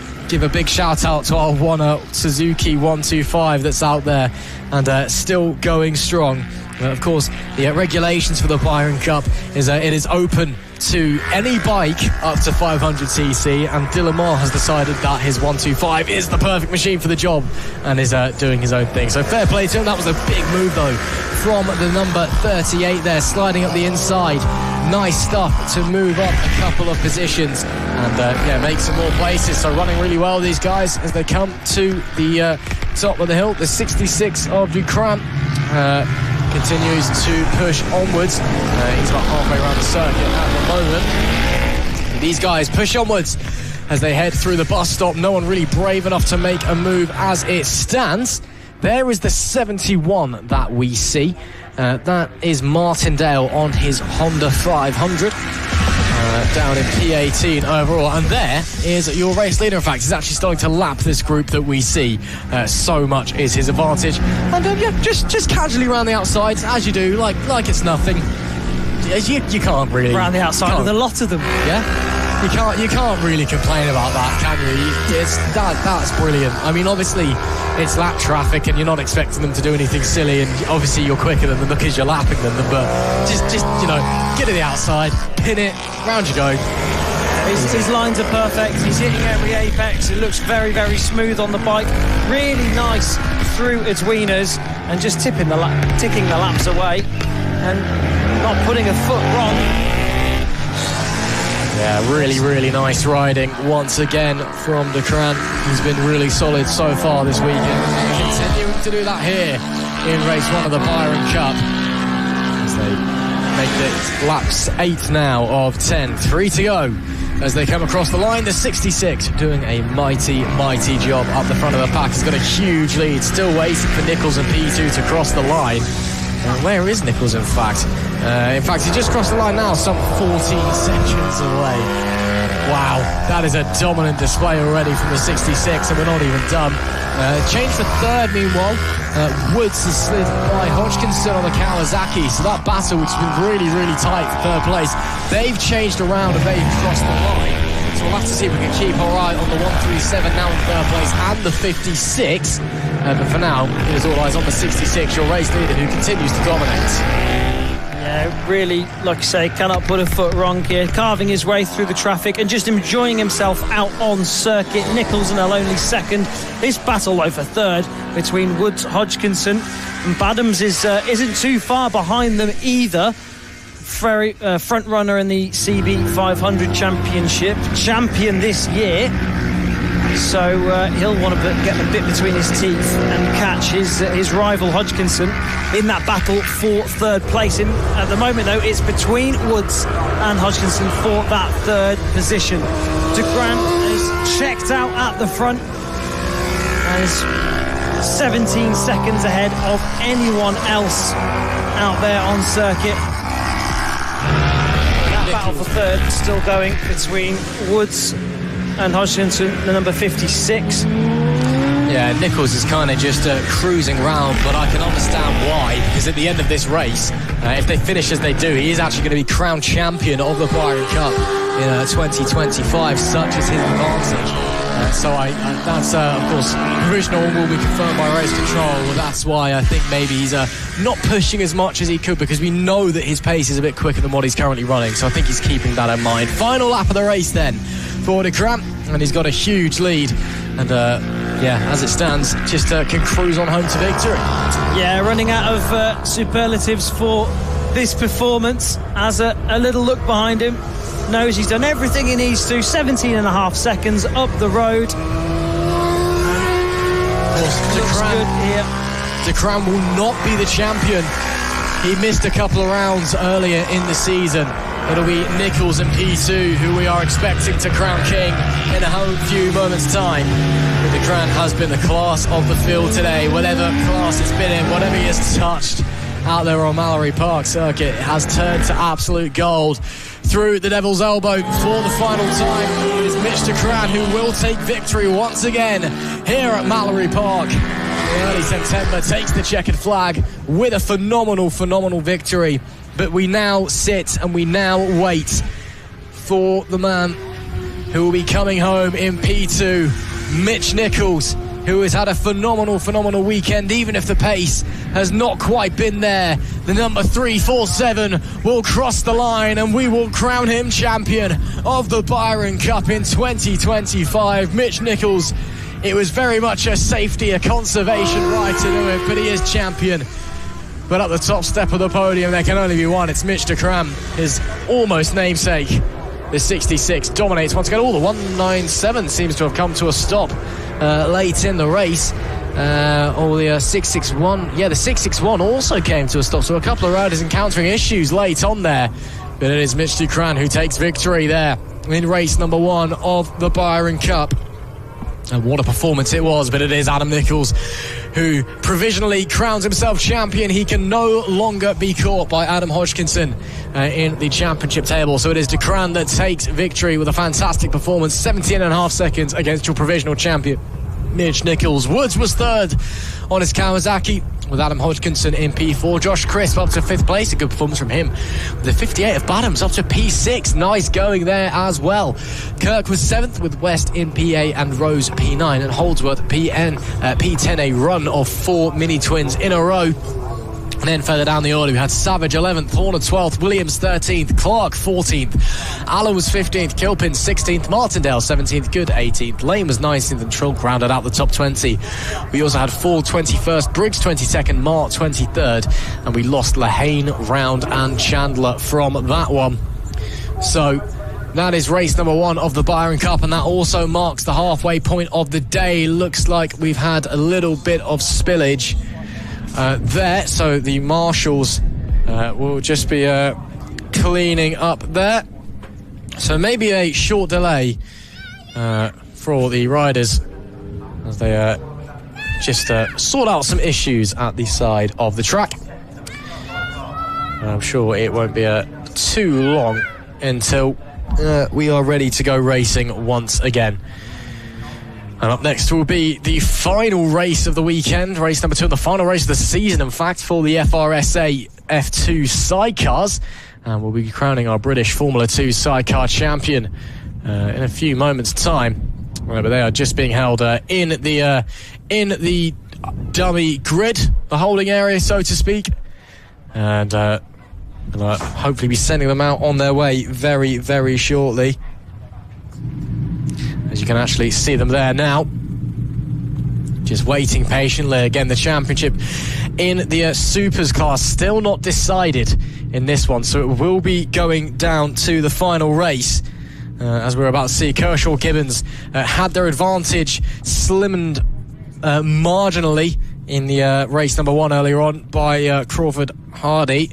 big shout out to our one Suzuki 125 that's out there and still going strong. Of course, the regulations for the Byron Cup is it is open to any bike up to 500cc, and Dylan Moore has decided that his 125 is the perfect machine for the job and is doing his own thing. So fair play to him. That was a big move though from the number 38 there, sliding up the inside. Nice stuff to move up a couple of positions and make some more places. So running really well, these guys, as they come to the top of the hill. The 66 of Ducran continues to push onwards. He's about halfway around the circuit at the moment. These guys push onwards as they head through the bus stop. No one really brave enough to make a move as it stands. There is the 71 that we see. That is Martindale on his Honda 500. Down in P18 overall, and there is your race leader. In fact, he's actually starting to lap this group that we see. So much is his advantage, and just casually around the outside, as you do, like it's nothing. You can't really around the outside with a lot of them. Yeah. You can't really complain about that, can you? That's brilliant. I mean, obviously it's lap traffic and you're not expecting them to do anything silly, and obviously you're quicker than them because you're lapping them, but just get to the outside, pin it, round you go. His lines are perfect. He's hitting every apex. It looks very, very smooth on the bike. Really nice through Edwinas and just ticking the laps away and not putting a foot wrong. Yeah, really, really nice riding once again from Ducran. He's been really solid so far this weekend. Continuing to do that here in race 1 of the Byron Cup. As they make it laps 8 now of 10. 3 to go as they come across the line. The 66 doing a mighty, mighty job up the front of the pack. He's got a huge lead. Still waiting for Nichols and P2 to cross the line. Where is Nichols, in fact? He just crossed the line now, some 14 seconds away. Wow, that is a dominant display already from the 66, and we're not even done. Change for third, meanwhile. Woods has slid by Hodgkinson on the Kawasaki, so that battle, which has been really, really tight for third place, they've changed around and they've crossed the line. So we'll have to see if we can keep our eye on the 137 now in third place and the 56. But for now, it is all eyes on the 66, your race leader, who continues to dominate. Yeah, really, like I say, cannot put a foot wrong here. Carving his way through the traffic and just enjoying himself out on circuit. Nichols in a lonely second. This battle over third between Woods, Hodgkinson and Badams isn't too far behind them either. Very front runner in the CB 500 championship, champion this year. So he'll want to get the bit between his teeth and catch his rival Hodgkinson in that battle for third place. At the moment, though, it's between Woods and Hodgkinson for that third position. De Grand is checked out at the front and is 17 seconds ahead of anyone else out there on circuit. That battle for third is still going between Woods and Hodgkinson, the number 56. Yeah, Nichols is kind of just cruising round, but I can understand why, because at the end of this race, if they finish as they do, he is actually going to be crowned champion of the Byron Cup in 2025, such is his advantage. So that's, of course, provisional will be confirmed by race control. Well, that's why I think maybe he's not pushing as much as he could, because we know that his pace is a bit quicker than what he's currently running. So I think he's keeping that in mind. Final lap of the race then for De Grand, and he's got a huge lead. And, as it stands, just can cruise on home to victory. Yeah, running out of superlatives for this performance. Has a little look behind him. Knows he's done everything he needs to. 17.5 seconds up the road. De Grand will not be the champion. He missed a couple of rounds earlier in the season. It'll be Nichols and P2 who we are expecting to crown king in a few moments' time. But De Grand has been the class of the field today. Whatever class it's been in, whatever he has touched out there on Mallory Park Circuit, it has turned to absolute gold. Through the Devil's Elbow for the final time, it is Mitch De Grand who will take victory once again here at Mallory Park. In early September, takes the checkered flag with a phenomenal victory. But we now sit and we now wait for the man who will be coming home in P2, Mitch Nichols, who has had a phenomenal weekend, even if the pace has not quite been there. The number 347 will cross the line and we will crown him champion of the Byron Cup in 2025. Mitch Nichols, it was very much a safety, a conservation ride to do it, but he is champion. But at the top step of the podium, there can only be one. It's Mitch De Grand, his almost namesake. The 66 dominates once again. The 197 seems to have come to a stop late in the race. The 661, the 661 also came to a stop. So a couple of riders encountering issues late on there. But it is Mitch De Grand who takes victory there in race number 1 of the Byron Cup. And what a performance it was, but it is Adam Nichols who provisionally crowns himself champion. He can no longer be caught by Adam Hodgkinson in the championship table. So it is De Grand that takes victory with a fantastic performance, 17.5 seconds against your provisional champion, Mitch Nichols. Woods was third on his Kawasaki, with Adam Hodgkinson in P4. Josh Crisp up to 5th place, a good performance from him. The 58 of Badham's up to P6, nice going there as well. Kirk was 7th with West in PA and Rose P9, and Holdsworth P10, a run of 4 mini twins in a row. And then further down the order, we had Savage 11th, Horner 12th, Williams 13th, Clark 14th, Allen was 15th, Kilpin 16th, Martindale 17th, Good 18th, Lane was 19th, and Trulk rounded out the top 20. We also had Ford 21st, Briggs 22nd, Mart 23rd, and we lost Lehane, Round and Chandler from that one. So that is race number 1 of the Byron Cup, and that also marks the halfway point of the day. Looks like we've had a little bit of spillage there, so the marshals will just be cleaning up there, so maybe a short delay for the riders as they just sort out some issues at the side of the track. I'm sure it won't be too long until we are ready to go racing once again. And up next will be the final race of the weekend, race number 2, and the final race of the season, in fact, for the FRSA F2 sidecars. And we'll be crowning our British Formula 2 sidecar champion in a few moments' time. But they are just being held in the dummy grid, the holding area, so to speak. And we'll hopefully be sending them out on their way very, very shortly. As you can actually see them there now, just waiting patiently. Again, the championship in the Supers class still not decided in this one, so it will be going down to the final race. as we were about to see, Kershaw Gibbons had their advantage slimmed marginally in the race number 1 earlier on by Crawford Hardy.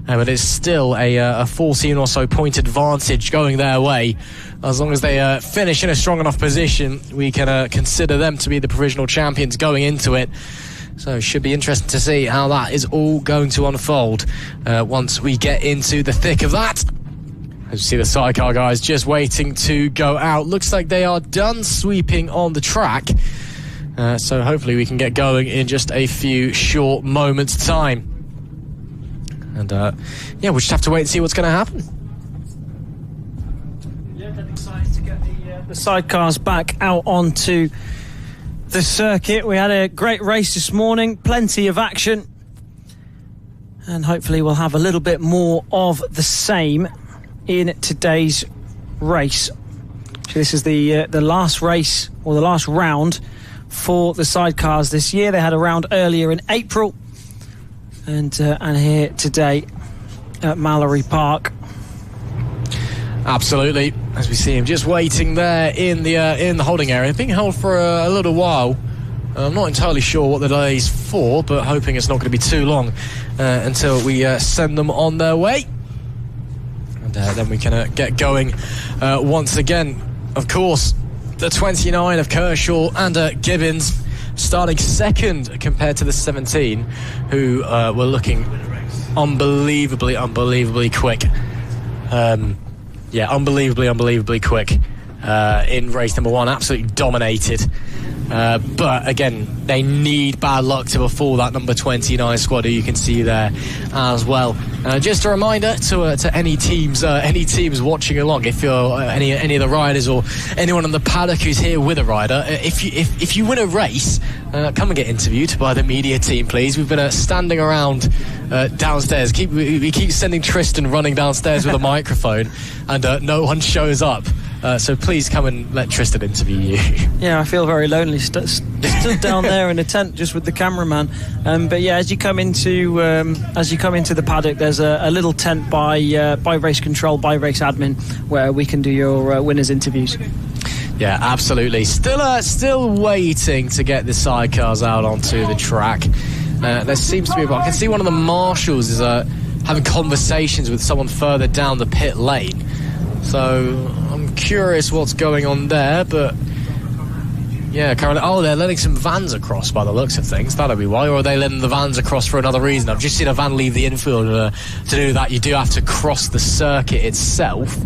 But it's still a 14 or so point advantage going their way. As long as they finish in a strong enough position, we can consider them to be the provisional champions going into it. So it should be interesting to see how that is all going to unfold once we get into the thick of that. As you see, the Sidecar guys just waiting to go out. Looks like they are done sweeping on the track. So hopefully we can get going in just a few short moments' time. And we'll just have to wait and see what's going to happen. Yeah, they're excited to get the sidecars back out onto the circuit. We had a great race this morning, plenty of action, and hopefully we'll have a little bit more of the same in today's race. So this is the last race, or the last round for the sidecars this year. They had a round earlier in April, and here today at Mallory Park. Absolutely, as we see him just waiting there in the holding area, being held for a little while. I'm not entirely sure what the delay's for, but hoping it's not going to be too long until we send them on their way, and then we can get going once again. Of course, the 29 of Kershaw and Gibbons starting second compared to the 17, who were looking unbelievably quick. Unbelievably quick in race number 1. Absolutely dominated. But again, they need bad luck to befall that number 29 squad, who you can see there as well. Just a reminder to any teams watching along, if you're any of the riders or anyone on the paddock who's here with a rider, if you win a race, come and get interviewed by the media team, please. We've been standing around downstairs. We keep sending Tristan running downstairs with a microphone, and no one shows up. So please come and let Tristan interview you. Yeah, I feel very lonely. Stood down there in a tent just with the cameraman. But yeah, as you come into the paddock, there's a little tent by race control, by race admin, where we can do your winners' interviews. Yeah, absolutely. Still waiting to get the sidecars out onto the track. There seems to be. I can see one of the marshals is having conversations with someone further down the pit lane. So I'm curious what's going on there, but yeah, currently, they're letting some vans across by the looks of things. That'll be why. Or are they letting the vans across for another reason? I've just seen a van leave the infield. To do that, you do have to cross the circuit itself.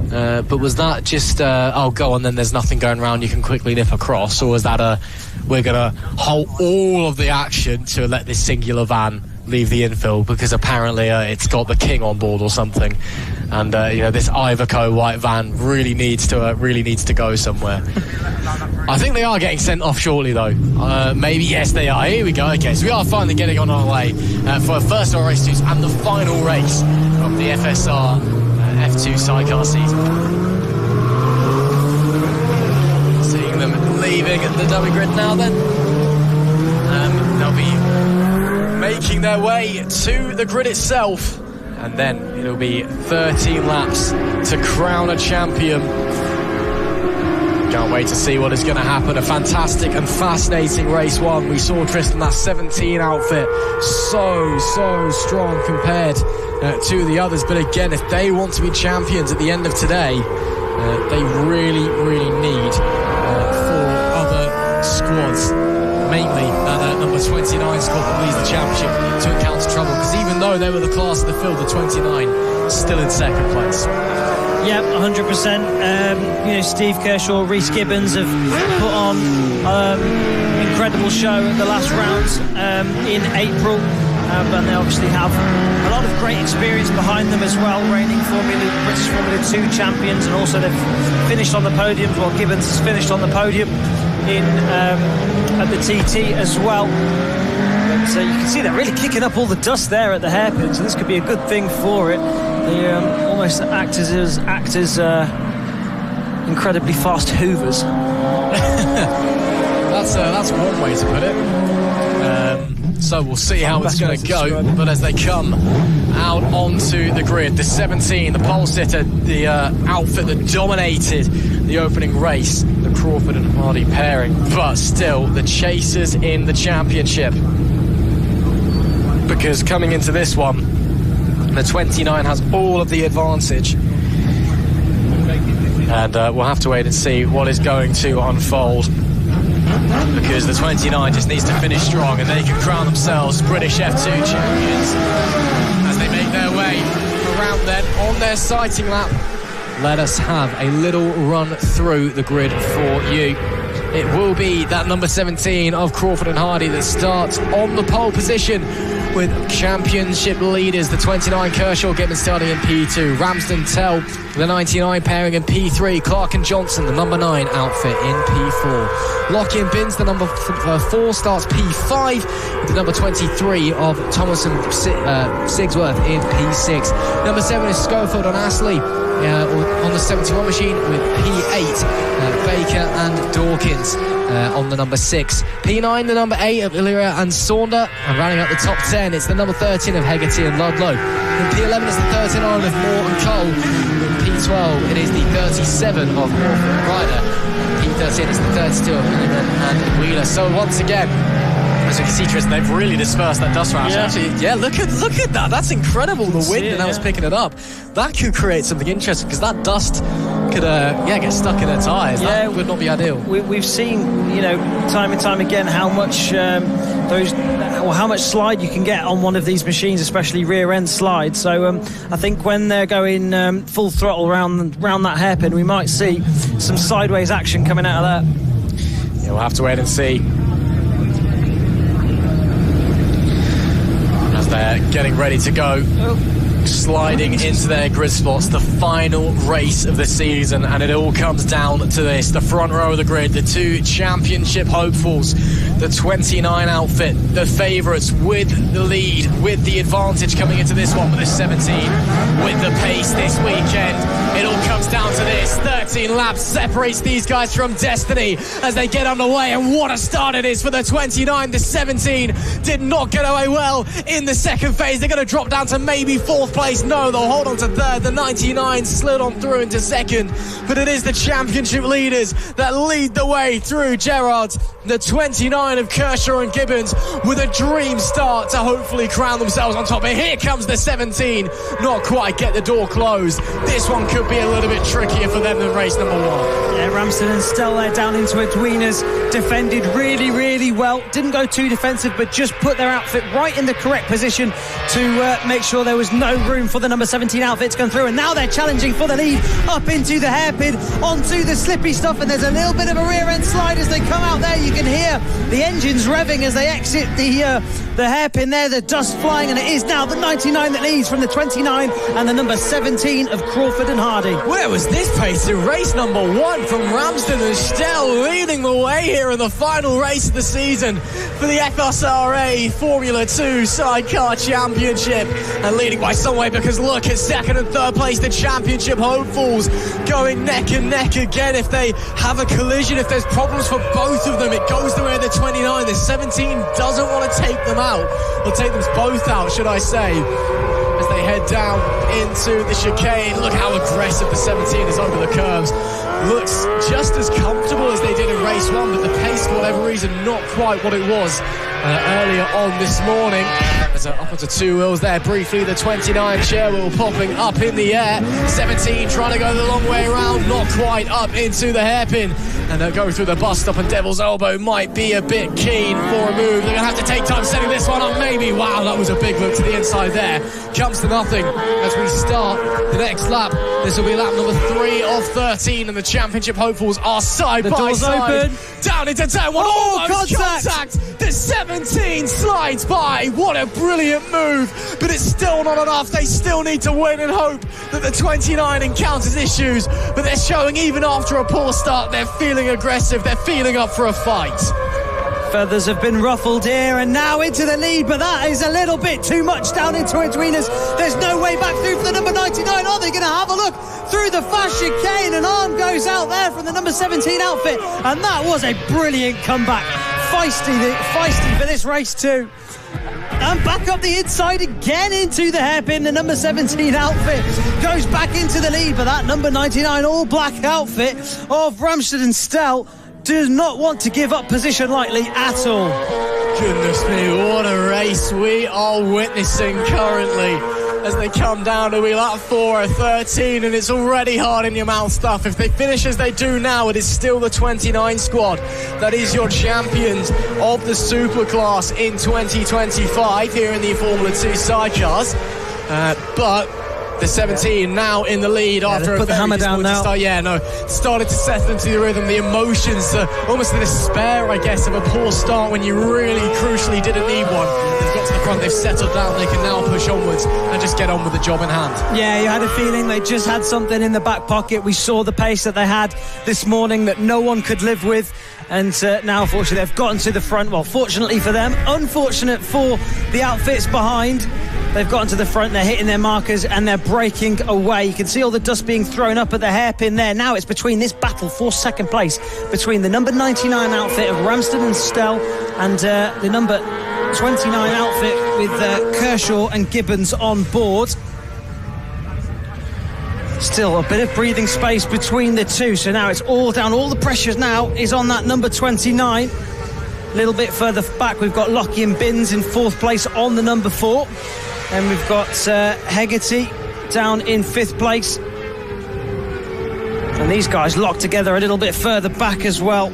But was that just go on, then there's nothing going around, you can quickly nip across? Or was that we're going to halt all of the action to let this singular van leave the infield because apparently it's got the king on board or something, and this Iveco white van really needs to go somewhere. I think they are getting sent off shortly though. Maybe yes they are. Here we go. Okay, so we are finally getting on our way for our first of race 2s and the final race of the FSR F2 sidecar season. Seeing them leaving the dummy grid now then. They'll be making their way to the grid itself, and then it'll be 13 laps to crown a champion. Can't wait to see what is going to happen. A fantastic and fascinating race 1. We saw Tristan, that 17 outfit, so strong compared to the others, but again, if they want to be champions at the end of today, they really need 4 other squads, mainly that number 29 squad that leads the championship, to encounter trouble, because even though they were the class of the field, the 29 still in second place. Yeah, 100%. Steve Kershaw, Rhys Gibbons have put on incredible show at the last rounds in April, and they obviously have a lot of great experience behind them as well, reigning British Formula 2 champions, and also they've finished on the podium. Well, Gibbons has finished on the podium at the TT as well. But you can see they're really kicking up all the dust there at the hairpin, so this could be a good thing for it. They almost act as incredibly fast hoovers. That's one way to put it. So we'll see how it's going to go. But as they come out onto the grid, the 17, the pole sitter, the outfit that dominated the opening race, the Crawford and Hardy pairing, but still the chasers in the championship. Because coming into this one, the 29 has all of the advantage. And we'll have to wait and see what is going to unfold. Because the 29 just needs to finish strong and they can crown themselves British F2 champions as they make their way around then on their sighting lap. Let us have a little run through the grid for you. It will be that number 17 of Crawford and Hardy that starts on the pole position with championship leaders, the 29 Kershaw Gibbons starting in P2, Ramsden Tell, the 99 pairing in P3, Clark and Johnson, the number 9 outfit in P4. Lockie and Binns, the number 4, starts P5, the number 23 of Thomas and Sigsworth in P6. Number 7 is Schofield on Astley on the 71 machine with P8, Baker and Dawkins on the number 6. P9, the number 8 of Illyria and Saunder, and rounding out the top 10, it's the number 13 of Hegarty and Ludlow. In P11, it's the 39 of Moore and Cole. In P12, it is the 37 of Morford and Ryder. P13, it's the 32 of Milliman and Wheeler. So once again, as you can see, Tristan, they've really dispersed that dust rash. Actually, look at that. That's incredible. The wind and how it's picking it up. That could create something interesting because that dust could get stuck in their tyres. That would not be ideal. We've seen, time and time again how much how much slide you can get on one of these machines, especially rear end slide. So I think when they're going full throttle around that hairpin, we might see some sideways action coming out of that. Yeah, we'll have to wait and see. As they're getting ready to go. Sliding into their grid spots, the final race of the season, and it all comes down to this: the front row of the grid, the 2 championship hopefuls, the 29 outfit, the favourites with the lead, with the advantage coming into this one, with the 17 with the pace this weekend. It all comes down to this: 13 laps separates these guys from destiny as they get underway, and what a start it is for the 29. The 17 did not get away well in the second phase. They're going to drop down to maybe 4th place. No, they'll hold on to 3rd. The 99 slid on through into 2nd, but it is the championship leaders that lead the way through Gerrard. The 29 of Kershaw and Gibbons with a dream start to hopefully crown themselves on top. And here comes the 17, not quite get the door closed. This one could be a little bit trickier for them than race number 1. Yeah, Ramsden and Stell there down into Edwinas, defended really, really well. Didn't go too defensive, but just put their outfit right in the correct position to make sure there was no room for the number 17 outfit to come through. And now they're challenging for the lead up into the hairpin, onto the slippy stuff, and there's a little bit of a rear end slide as they come out there. You can hear the engines revving as they exit the hairpin there, the dust flying, and it is now the 99 that leads from the 29 and the number 17 of Crawford and Hardy. Where was this pace in race number 1 from Ramsden and Stell, leading the way here in the final race of the season for the FSRA Formula 2 Sidecar Championship, and leading by some way, because look at 2nd and 3rd place, the championship hopefuls going neck and neck again. If they have a collision, if there's problems for both of them, it goes the way of the 29. The 17 doesn't want to take them out, or take them both out, should I say, as they head down into the chicane. Look how aggressive the 17 is over the curves. Looks just as comfortable as they did in race 1, but the pace, for whatever reason, not quite what it was earlier on this morning. There's up onto 2 wheels there briefly. The 29 chair wheel popping up in the air. 17 trying to go the long way around, not quite up into the hairpin. And go through the bus stop, and Devil's Elbow might be a bit keen for a move. They're going to have to take time setting this one up, maybe. Wow, that was a big look to the inside there. Comes to nothing as we start the next lap. This will be lap number 3 of 13, and the championship hopefuls are side by side. Open. Down into turn 1. Almost contact. The 17 slides by. What a brilliant move, but it's still not enough. They still need to win and hope that the 29 encounters issues, but they're showing even after a poor start, they're feeling aggressive, they're feeling up for a fight. Feathers have been ruffled here and now into the lead, but that is a little bit too much down into Edwinas. There's no way back through for the number 99. Are they going to have a look through the fast chicane? An arm goes out there from the number 17 outfit, and that was a brilliant comeback. Feisty for this race too. And back up the inside again into the hairpin. The number 17 outfit goes back into the lead, but that number 99 all-black outfit of Ramstead and Stell does not want to give up position lightly at all. Goodness me, what a race we are witnessing currently as they come down to lap 4 at 13, and it's already hard in your mouth stuff. If they finish as they do now, it is still the 29 squad that is your champions of the Superclass in 2025 here in the Formula 2 sidecars. But the 17 now in the lead after put the hammer down now. Started to settle into the rhythm. The emotions, almost the despair, I guess, of a poor start when you really crucially didn't need one. They've got to the front, they've settled down, they can now push onwards and just get on with the job in hand. Yeah, you had a feeling they just had something in the back pocket. We saw the pace that they had this morning that no one could live with. And now, fortunately, they've gotten to the front. Well, fortunately for them, unfortunate for the outfits behind. They've gotten to the front, they're hitting their markers and they're breaking away. You can see all the dust being thrown up at the hairpin there. Now it's between this battle for second place between the number 99 outfit of Ramstead and Stell and the number 29 outfit with Kershaw and Gibbons on board. Still a bit of breathing space between the two, so now it's all down. All the pressure now is on that number 29. A little bit further back, we've got Lockie and Binns in fourth place on the number 4. And we've got Hegarty down in 5th place. And these guys locked together a little bit further back as well.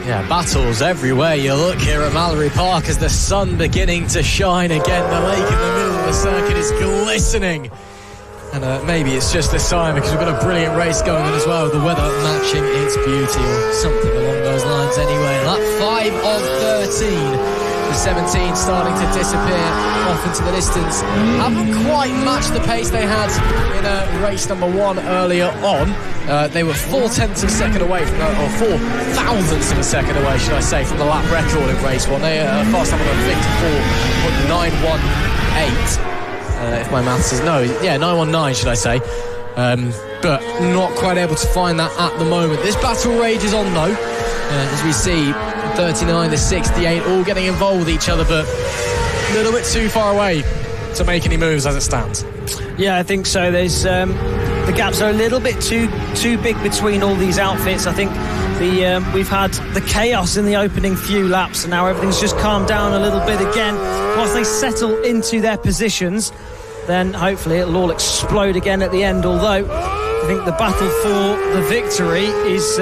Yeah, battles everywhere you look here at Mallory Park as the sun beginning to shine again. The lake in the middle of the circuit is glistening. And maybe it's just this time because we've got a brilliant race going on as well. The weather matching its beauty or something along those lines anyway. Lap 5 of 13. The 17 starting to disappear off into the distance. Haven't quite matched the pace they had in race number 1 earlier on. They were 4/10 of a second away from or 4 thousandths of a second away, should I say, from the lap record in race 1. They are fast up on 54.918. If my maths is 919, should I say. But not quite able to find that at the moment. This battle rages on though, as we see 39 to 68 all getting involved with each other, but a little bit too far away to make any moves as it stands. Yeah, I think so. There's the gaps are a little bit too big between all these outfits. I think we've had the chaos in the opening few laps, and now everything's just calmed down a little bit again. Once they settle into their positions, then hopefully it'll all explode again at the end. Although I think the battle for the victory is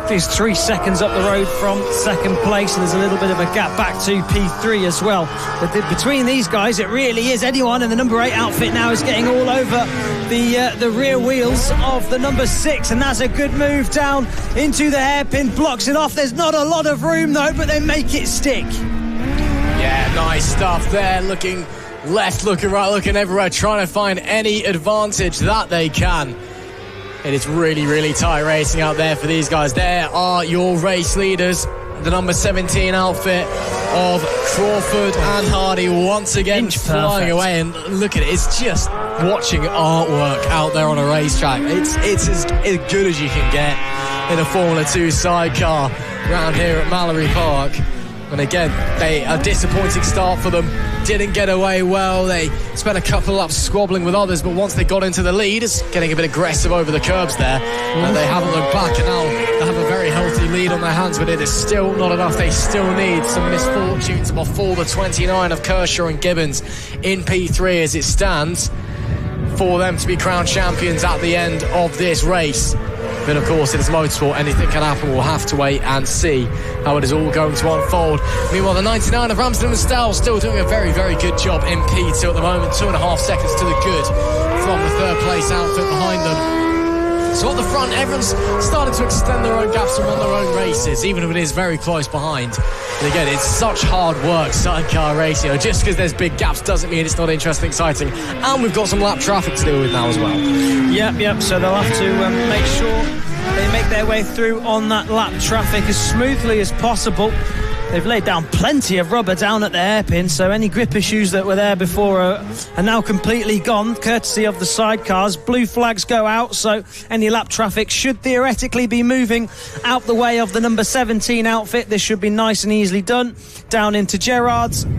there's 3 seconds up the road from second place, and there's a little bit of a gap back to P3 as well. But between these guys, it really is anyone, and the number 8 outfit now is getting all over the rear wheels of the number 6, and that's a good move down into the hairpin, blocks it off. There's not a lot of room though, but they make it stick. Yeah, nice stuff there. Looking left, looking right, looking everywhere, trying to find any advantage that they can. It is really, really tight racing out there for these guys. There are your race leaders. The number 17 outfit of Crawford and Hardy once again flying away. And look at it, it's just watching artwork out there on a racetrack. It's as good as you can get in a Formula 2 sidecar around here at Mallory Park. And again, a disappointing start for them. Didn't get away well. They spent a couple of laps squabbling with others, but once they got into the lead, it's getting a bit aggressive over the curbs there. And they haven't looked back, and now they have a very healthy lead on their hands, but it is still not enough. They still need some misfortunes before the 29 of Kershaw and Gibbons in P3 as it stands for them to be crowned champions at the end of this race. But of course, it is motorsport. Anything can happen. We'll have to wait and see how it is all going to unfold. Meanwhile, the 99 of Ramstead and Stell still doing a very, very good job in P2 at the moment. 2.5 seconds to the good from the third place outfit behind them. So at the front, everyone's started to extend their own gaps and run their own races, even if it is very close behind. And again, it's such hard work, sidecar racing. Just because there's big gaps doesn't mean it's not interesting, exciting. And we've got some lap traffic to deal with now as well. Yep. So they'll have to make sure they make their way through on that lap traffic as smoothly as possible. They've laid down plenty of rubber down at the hairpin, so any grip issues that were there before are now completely gone, courtesy of the sidecars. Blue flags go out, so any lap traffic should theoretically be moving out the way of the number 17 outfit. This should be nice and easily done. Down into Gerard's. And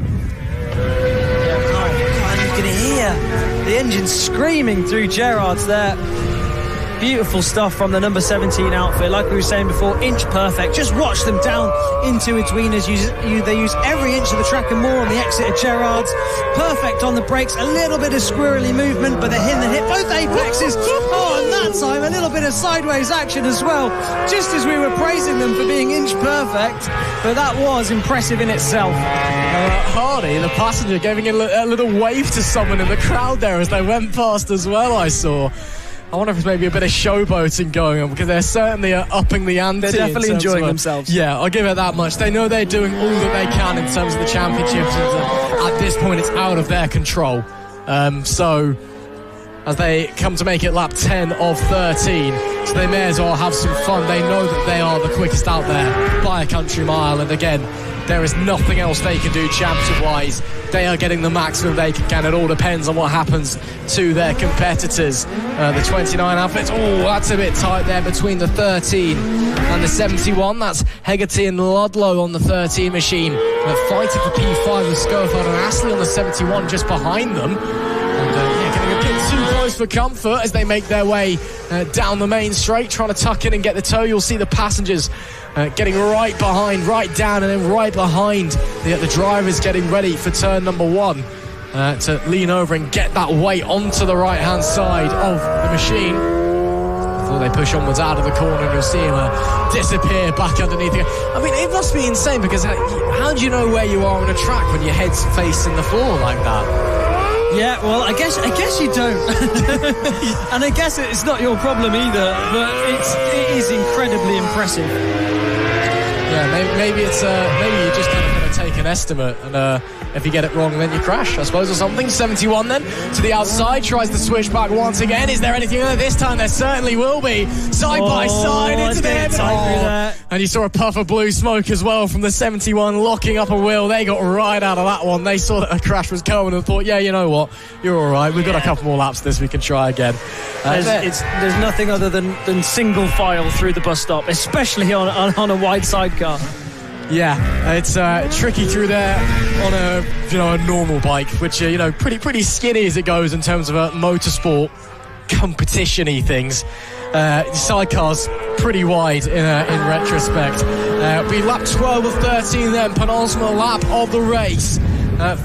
you can hear the engine screaming through Gerard's there. Beautiful stuff from the number 17 outfit. Like we were saying before, inch perfect. Just watch them down into its wieners. They use every inch of the track and more on the exit of Gerard's. Perfect on the brakes. A little bit of squirrely movement, but they're hitting the hit both apexes. Oh, and that time a little bit of sideways action as well. Just as we were praising them for being inch perfect, but that was impressive in itself. Hardy, the passenger, giving a little wave to someone in the crowd there as they went past as well, I saw. I wonder if there's maybe a bit of showboating going on, because they're certainly upping the ante. They're definitely enjoying themselves. Yeah, I'll give it that much. They know they're doing all that they can in terms of the championships. At this point, it's out of their control. So, as they come to make it lap 10 of 13, so they may as well have some fun. They know that they are the quickest out there by a country mile, and again, there is nothing else they can do championship-wise. They are getting the maximum they can. It all depends on what happens to their competitors. The 29 outfits, that's a bit tight there between the 13 and the 71. That's Hegarty and Ludlow on the 13 machine. Fighting for P5 with Schofield and Astley on the 71 just behind them. And getting a bit too close for comfort as they make their way down the main straight, trying to tuck in and get the toe. You'll see the passengers getting right behind, right down, and then right behind the drivers getting ready for turn number 1 to lean over and get that weight onto the right-hand side of the machine before they push onwards out of the corner, and you'll see him disappear back underneath it. I mean, it must be insane, because how do you know where you are on a track when your head's facing the floor like that? Yeah, well, I guess you don't. And I guess it's not your problem either, but it is incredibly impressive. Yeah, maybe it's maybe you just kind of got to take an estimate, and if you get it wrong, then you crash, I suppose, or something. 71 then to the outside, tries to switch back once again. Is there anything there this time? There certainly will be. Side by side into the head. And you saw a puff of blue smoke as well from the 71 locking up a wheel. They got right out of that one. They saw that a crash was coming and thought, yeah, you know what, you're all right. We've got a couple more laps this. We can try again. There's nothing other than single file through the bus stop, especially on a wide sidecar. Yeah, it's tricky through there on a normal bike, which pretty skinny as it goes in terms of motorsport competition-y things. Sidecar's pretty wide in retrospect. We lap 12 of 13 then, penultimate lap of the race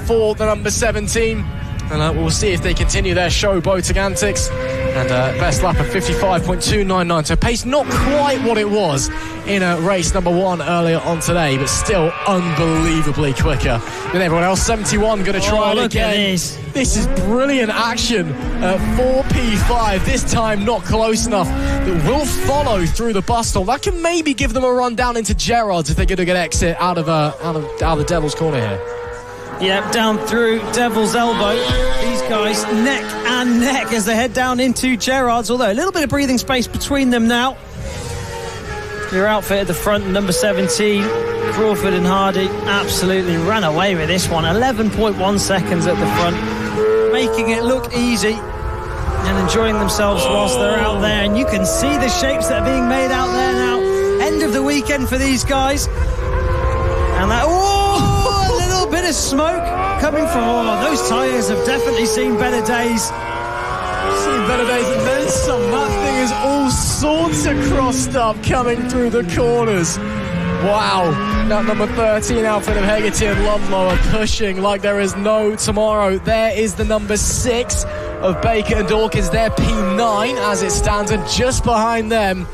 for the number 17. And we'll see if they continue their showboating antics. And best lap of 55.299. So pace not quite what it was in race number 1 earlier on today, but still unbelievably quicker than everyone else. 71 going to try it again. This is brilliant action for P5. This time not close enough. That will follow through the bus stop. That can maybe give them a run down into Gerard's if they're going to get exit out of the Devil's Corner here. Yep, down through Devil's Elbow. These guys neck and neck as they head down into Gerard's, although a little bit of breathing space between them now. Your outfit at the front, number 17, Crawford and Hardy, absolutely ran away with this one. 11.1 seconds at the front, making it look easy and enjoying themselves whilst they're out there. And you can see the shapes that are being made out there now. End of the weekend for these guys. And that, a little bit of smoke coming from, those tyres have definitely seen better days. Seen better days, and then some. That thing is all sorts of crossed up coming through the corners. Wow, that number 13 outfit of Hegarty and Ludlow are pushing like there is no tomorrow. There is the number 6 of Baker and Dawkins, their P9 as it stands, and just behind them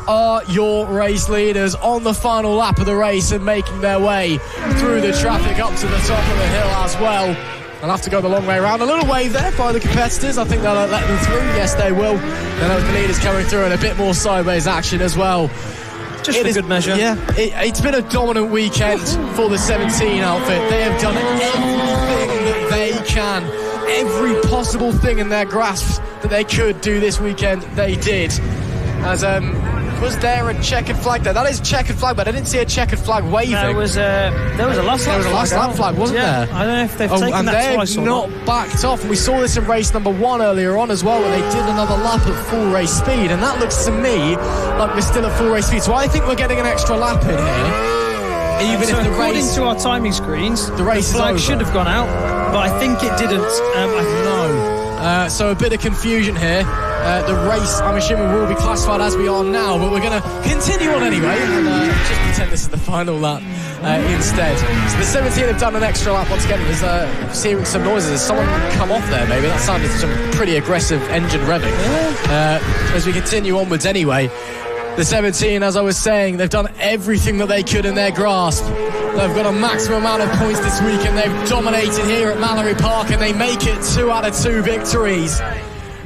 are your race leaders on the final lap of the race and making their way through the traffic up to the top of the hill as well. They'll have to go the long way around. A little wave there by the competitors. I think they'll let them through. Yes, they will. Then the leaders coming through and a bit more sideways action as well. Just for good measure. Yeah, it's been a dominant weekend for the 17 outfit. They have done everything that they can. Every possible thing in their grasp that they could do this weekend, they did. As Was there a checkered flag there? That is a checkered flag, but I didn't see a checkered flag waving. There was a last lap flag, wasn't there? I don't know if they've taken that twice or not. Not backed off, and we saw this in race number 1 earlier on as well, where they did another lap at full race speed, and that looks to me like we're still at full race speed. So I think we're getting an extra lap in here. Even if the according race, to our timing screens, the race flag should have gone out, but I think it didn't. So a bit of confusion here. The race, I'm assuming, will be classified as we are now, but we're going to continue on anyway and just pretend this is the final lap instead. So the 17 have done an extra lap once again. There's hearing some noises. Has someone come off there maybe? That sounded some pretty aggressive engine revving. As we continue onwards anyway. The 17, as I was saying, they've done everything that they could in their grasp. They've got a maximum amount of points this week, and they've dominated here at Mallory Park, and they make it 2 out of 2 victories.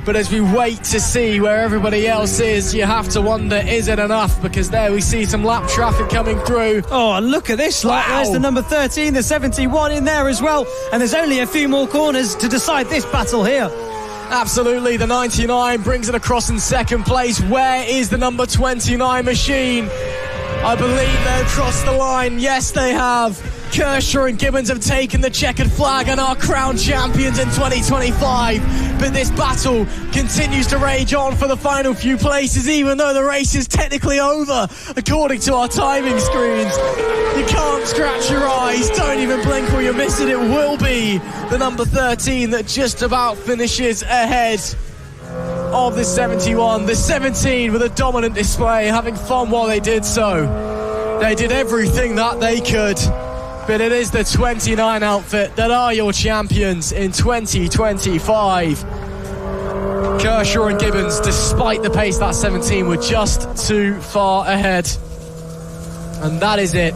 But as we wait to see where everybody else is, you have to wonder, is it enough? Because there we see some lap traffic coming through. Oh, look at this. Wow. There's the number 13, the 71 in there as well. And there's only a few more corners to decide this battle here. Absolutely, the 99 brings it across in second place. Where is the number 29 machine? I believe they've crossed the line. Yes, they have. Kershaw and Gibbons have taken the checkered flag and are crowned champions in 2025. But this battle continues to rage on for the final few places, even though the race is technically over, according to our timing screens. You can't scratch your eyes. Don't even blink or you'll miss it. It will be the number 13 that just about finishes ahead of the 71. The 17 with a dominant display, having fun while they did so. They did everything that they could. But it is the 29 outfit that are your champions in 2025. Kershaw and Gibbons, despite the pace that 17, were just too far ahead. And that is it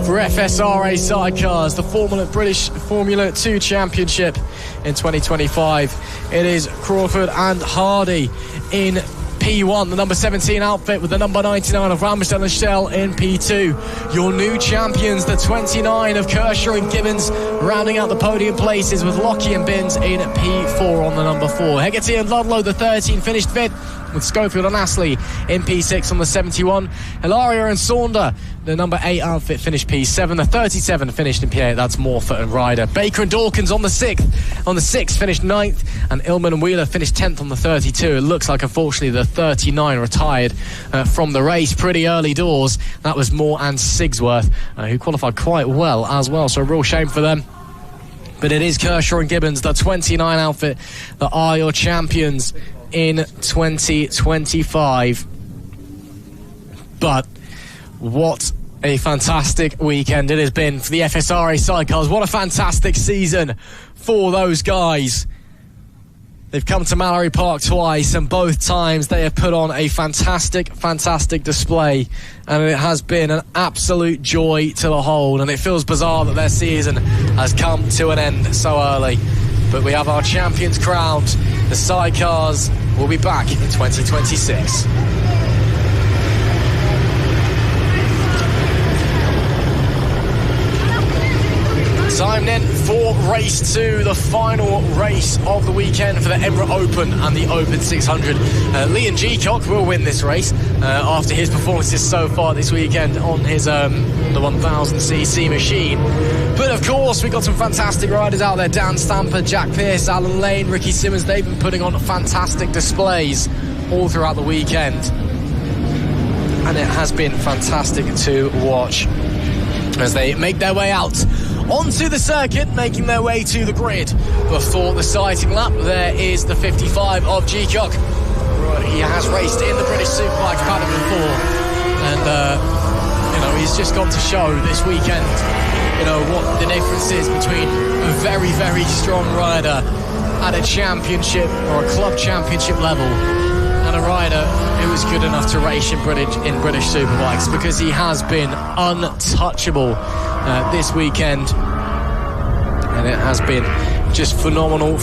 for FSRA Sidecars, the British Formula 2 Championship in 2025. It is Crawford and Hardy in P1, the number 17 outfit with the number 99 of Ramsdale and Shell in P2. Your new champions, the 29 of Kershaw and Gibbons, rounding out the podium places with Lockie and Binns in P4 on the number 4. Hegarty and Ludlow, the 13, finished 5th, with Schofield and Astley in P6 on the 71. Hilaria and Saunder, the number 8 outfit, finished P7. The 37 finished in P8. That's Morpher and Ryder. Baker and Dawkins on the 6th. On the 6th finished 9th. And Illman and Wheeler finished 10th on the 32. It looks like, unfortunately, the 39 retired from the race pretty early doors. That was Moore and Sigsworth, who qualified quite well as well. So a real shame for them. But it is Kershaw and Gibbons, the 29 outfit, that are your champions in 2025. But what a fantastic weekend it has been for the FSRA Sidecars. What a fantastic season for those guys. They've come to Mallory Park twice, and both times they have put on a fantastic display, and it has been an absolute joy to behold. And it feels bizarre that their season has come to an end so early, but we have our champions crowned. The Sidecars will be back in 2026. Time then for race 2, the final race of the weekend for the Emirates Open and the Open 600. Liam Geacock will win this race after his performances so far this weekend on his the 1000cc machine. But of course, we've got some fantastic riders out there. Dan Stamper, Jack Pearce, Alan Lane, Ricky Simmons. They've been putting on fantastic displays all throughout the weekend. And it has been fantastic to watch as they make their way out onto the circuit, making their way to the grid. Before the sighting lap, there is the 55 of Geacock. He has raced in the British Superbike Paddock before, and he's just got to show this weekend, what the difference is between a very, very strong rider at a championship or a club championship level and a rider who is good enough to race in British Superbikes, because he has been untouchable this weekend, and it has been just phenomenal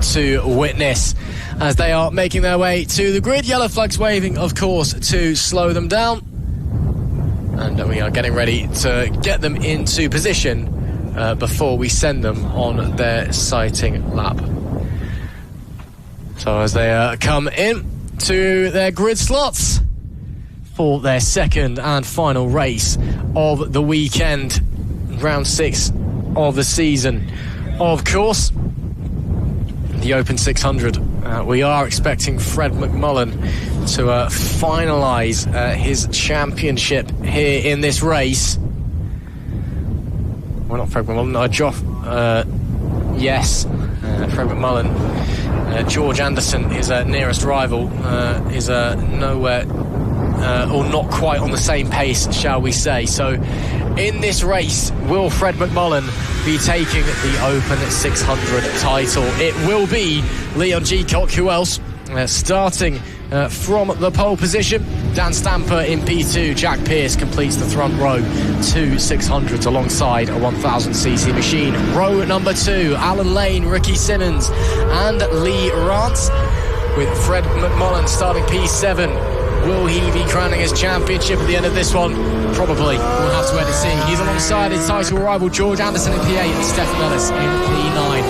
to witness as they are making their way to the grid. Yellow flags waving, of course, to slow them down, and we are getting ready to get them into position before we send them on their sighting lap. So as they come in to their grid slots, for their second and final race of the weekend, round 6 of the season. Of course, the Open 600. We are expecting Fred McMullen to finalise his championship here in this race. Well, not Fred McMullen, yes, Fred McMullen. George Anderson, his nearest rival, is nowhere or not quite on the same pace, shall we say. So in this race, will Fred McMullen be taking the Open 600 title? It will be Leon Geacock. Who else? Starting from the pole position, Dan Stamper in P2. Jack Pearce completes the front row, 2 600s alongside a 1000cc machine. Row number 2, Alan Lane, Ricky Simmons and Lee Rance, with Fred McMullen starting P7. Will he be crowning his championship at the end of this one? Probably. We'll have to wait and see. He's alongside his title rival George Anderson in P8 and Stefan Ellis in P9.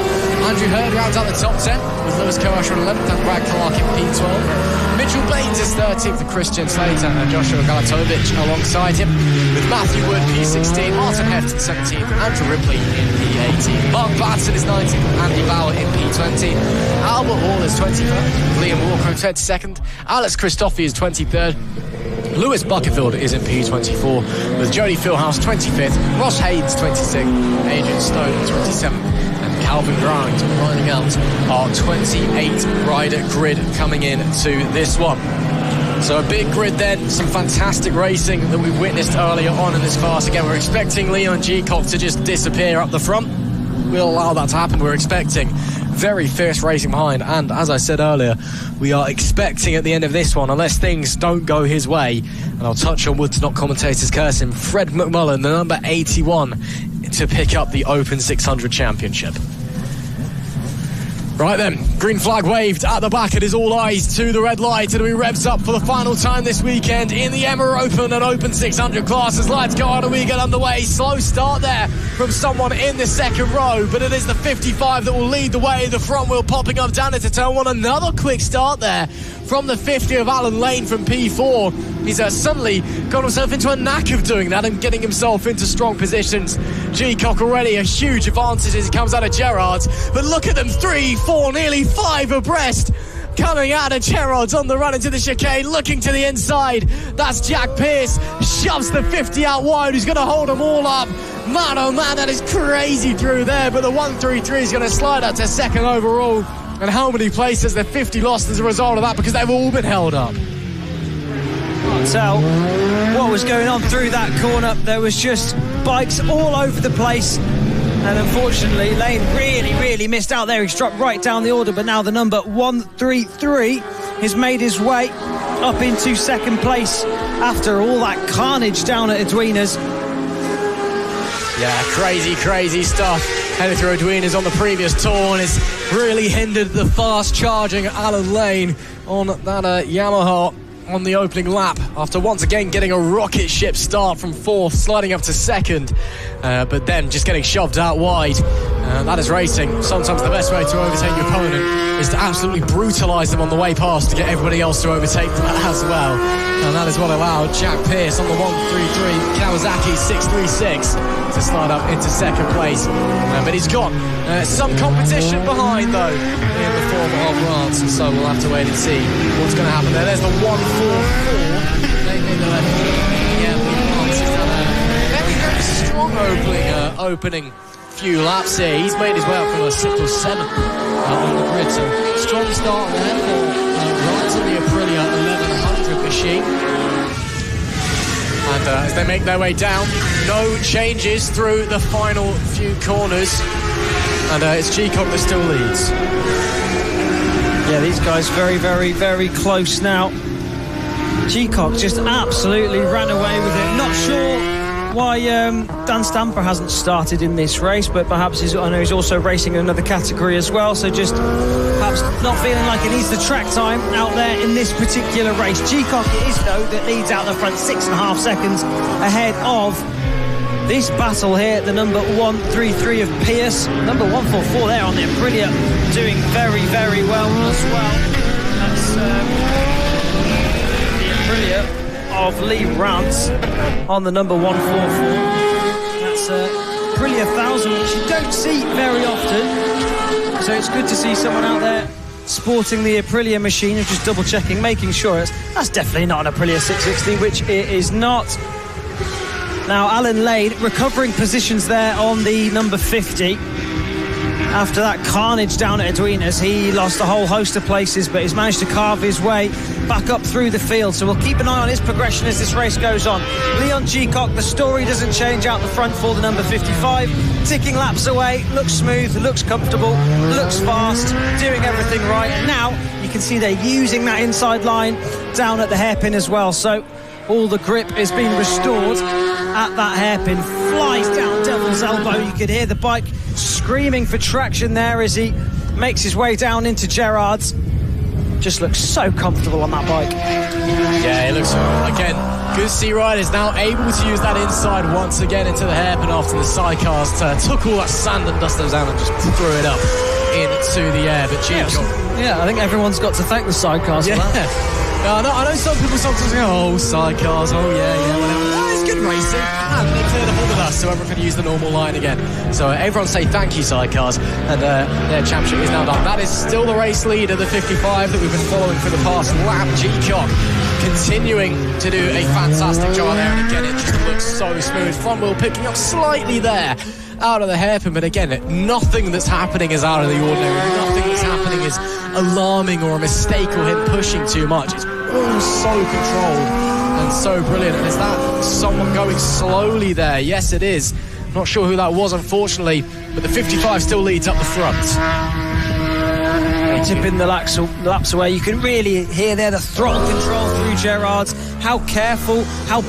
Andrew Hurd rounds out the top 10 with Lewis Koasher in 11th and Brad Clark in P12. Mitchell Baines is 13th with Christian Slater and Joshua Galatovic alongside him, with Matthew Wood P16, Martin Heft 17th, Andrew Ripley in P18. Mark Batson is 19th, Andy Bauer in P20. Albert Hall is 23rd, Liam Walker 22nd, Alex Christophe is 23rd. Lewis Buckerfield is in P24 with Jody Philhouse 25th, Ross Haynes 26th, Adrian Stone 27th, and Calvin Grimes lining out our 28 rider grid coming in to this one. So a big grid then, some fantastic racing that we've witnessed earlier on in this class. Again, we're expecting Leon Geacock to just disappear up the front. We'll allow that to happen. We're expecting very fierce racing behind, and as I said earlier, we are expecting at the end of this one, unless things don't go his way, and I'll touch on Woods Not Commentators curse him, Fred McMullen, the number 81, to pick up the Open 600 championship. Right then, green flag waved at the back. It is all eyes to the red light, and we revs up for the final time this weekend in the Emma Open and Open 600 classes. Lights go on and we get underway. Slow start there from someone in the second row, but it is the 55 that will lead the way. The front wheel popping up down into turn 1. Another quick start there from the 50 of Alan Lane from P4. He's suddenly got himself into a knack of doing that and getting himself into strong positions. Geacock already a huge advantage as he comes out of Gerrard's, but look at them, 3, 4, nearly 5 abreast coming out of Gerrard's on the run into the chicane, looking to the inside. That's Jack Pearce, shoves the 50 out wide, who's going to hold them all up. Man, oh man, that is crazy through there, but the 133 is going to slide out to second overall. And how many places the 50 lost as a result of that, because they've all been held up. Can't tell what was going on through that corner. There was just bikes all over the place, and unfortunately Lane really missed out there. He struck right down the order, but now the number 133 has made his way up into second place after all that carnage down at Edwina's. Yeah, crazy stuff heading through Edwina's on the previous tour, and it's really hindered the fast charging Alan Lane on that Yamaha on the opening lap, after once again getting a rocket ship start from 4th, sliding up to 2nd, but then just getting shoved out wide. That is racing. Sometimes the best way to overtake your opponent is to absolutely brutalise them on the way past to get everybody else to overtake them as well. And that is what allowed Jack Pearce on the 133 Kawasaki 636 to slide up into second place. But he's got some competition behind, though, in the form of Rance, so we'll have to wait and see what's going to happen there. There's the 144. Yeah, Rance has done a very strong opening few laps here. He's made his way up from a 6th or 7th on the grid, so strong start there for Rance on the Aprilia 1100 machine. And as they make their way down, no changes through the final few corners, and it's Geacock that still leads. Yeah, these guys very close now. Geacock just absolutely ran away with it. Not sure why Dan Stamper hasn't started in this race, but perhaps I know he's also racing in another category as well, so just perhaps not feeling like he needs the track time out there in this particular race. Geacock it is, though, that leads out the front 6.5 seconds ahead of this battle here, the number 133 of Pearce, number 144 there on the Aprilia, doing very well as well. That's the Aprilia of Lee Rance on the number 144. That's Aprilia 1000, which you don't see very often. So it's good to see someone out there sporting the Aprilia machine and just double checking, making sure that's definitely not an Aprilia 660, which it is not. Now Alan Lane recovering positions there on the number 50. After that carnage down at Edwinas, he lost a whole host of places, but he's managed to carve his way back up through the field. So we'll keep an eye on his progression as this race goes on. Leon Geacock, the story doesn't change out the front for the number 55. Ticking laps away, looks smooth, looks comfortable, looks fast, doing everything right. And now you can see they're using that inside line down at the hairpin as well. So all the grip is being restored at that hairpin. Flies down Devil's Elbow. You could hear the bike screaming for traction there as he makes his way down into Gerrard's. Just looks so comfortable on that bike. Yeah, it looks, again, good to see riders now able to use that inside once again into the hairpin after the sidecars took all that sand and dust down and just threw it up into the air. But I think everyone's got to thank the sidecars for that. I know some people sometimes go, oh, sidecars, oh yeah, whatever. Oh, it's good racing. And they cleared up all the dust, so everyone can use the normal line again. So everyone say thank you, sidecars, and their championship is now done. That is still the race leader, the 55 that we've been following for the past lap. Geacock continuing to do a fantastic job there, and again, it just looks so smooth. Front wheel picking up slightly there out of the hairpin, but again, nothing that's happening is out of the ordinary. Nothing that's happening is alarming or a mistake or him pushing too much. It's all so controlled and so brilliant. And is that someone going slowly there? Yes, it is. Not sure who that was, unfortunately, but the 55 still leads up the front. Tipping the laps away. You can really hear there the throttle control through Gerrard's. How careful, how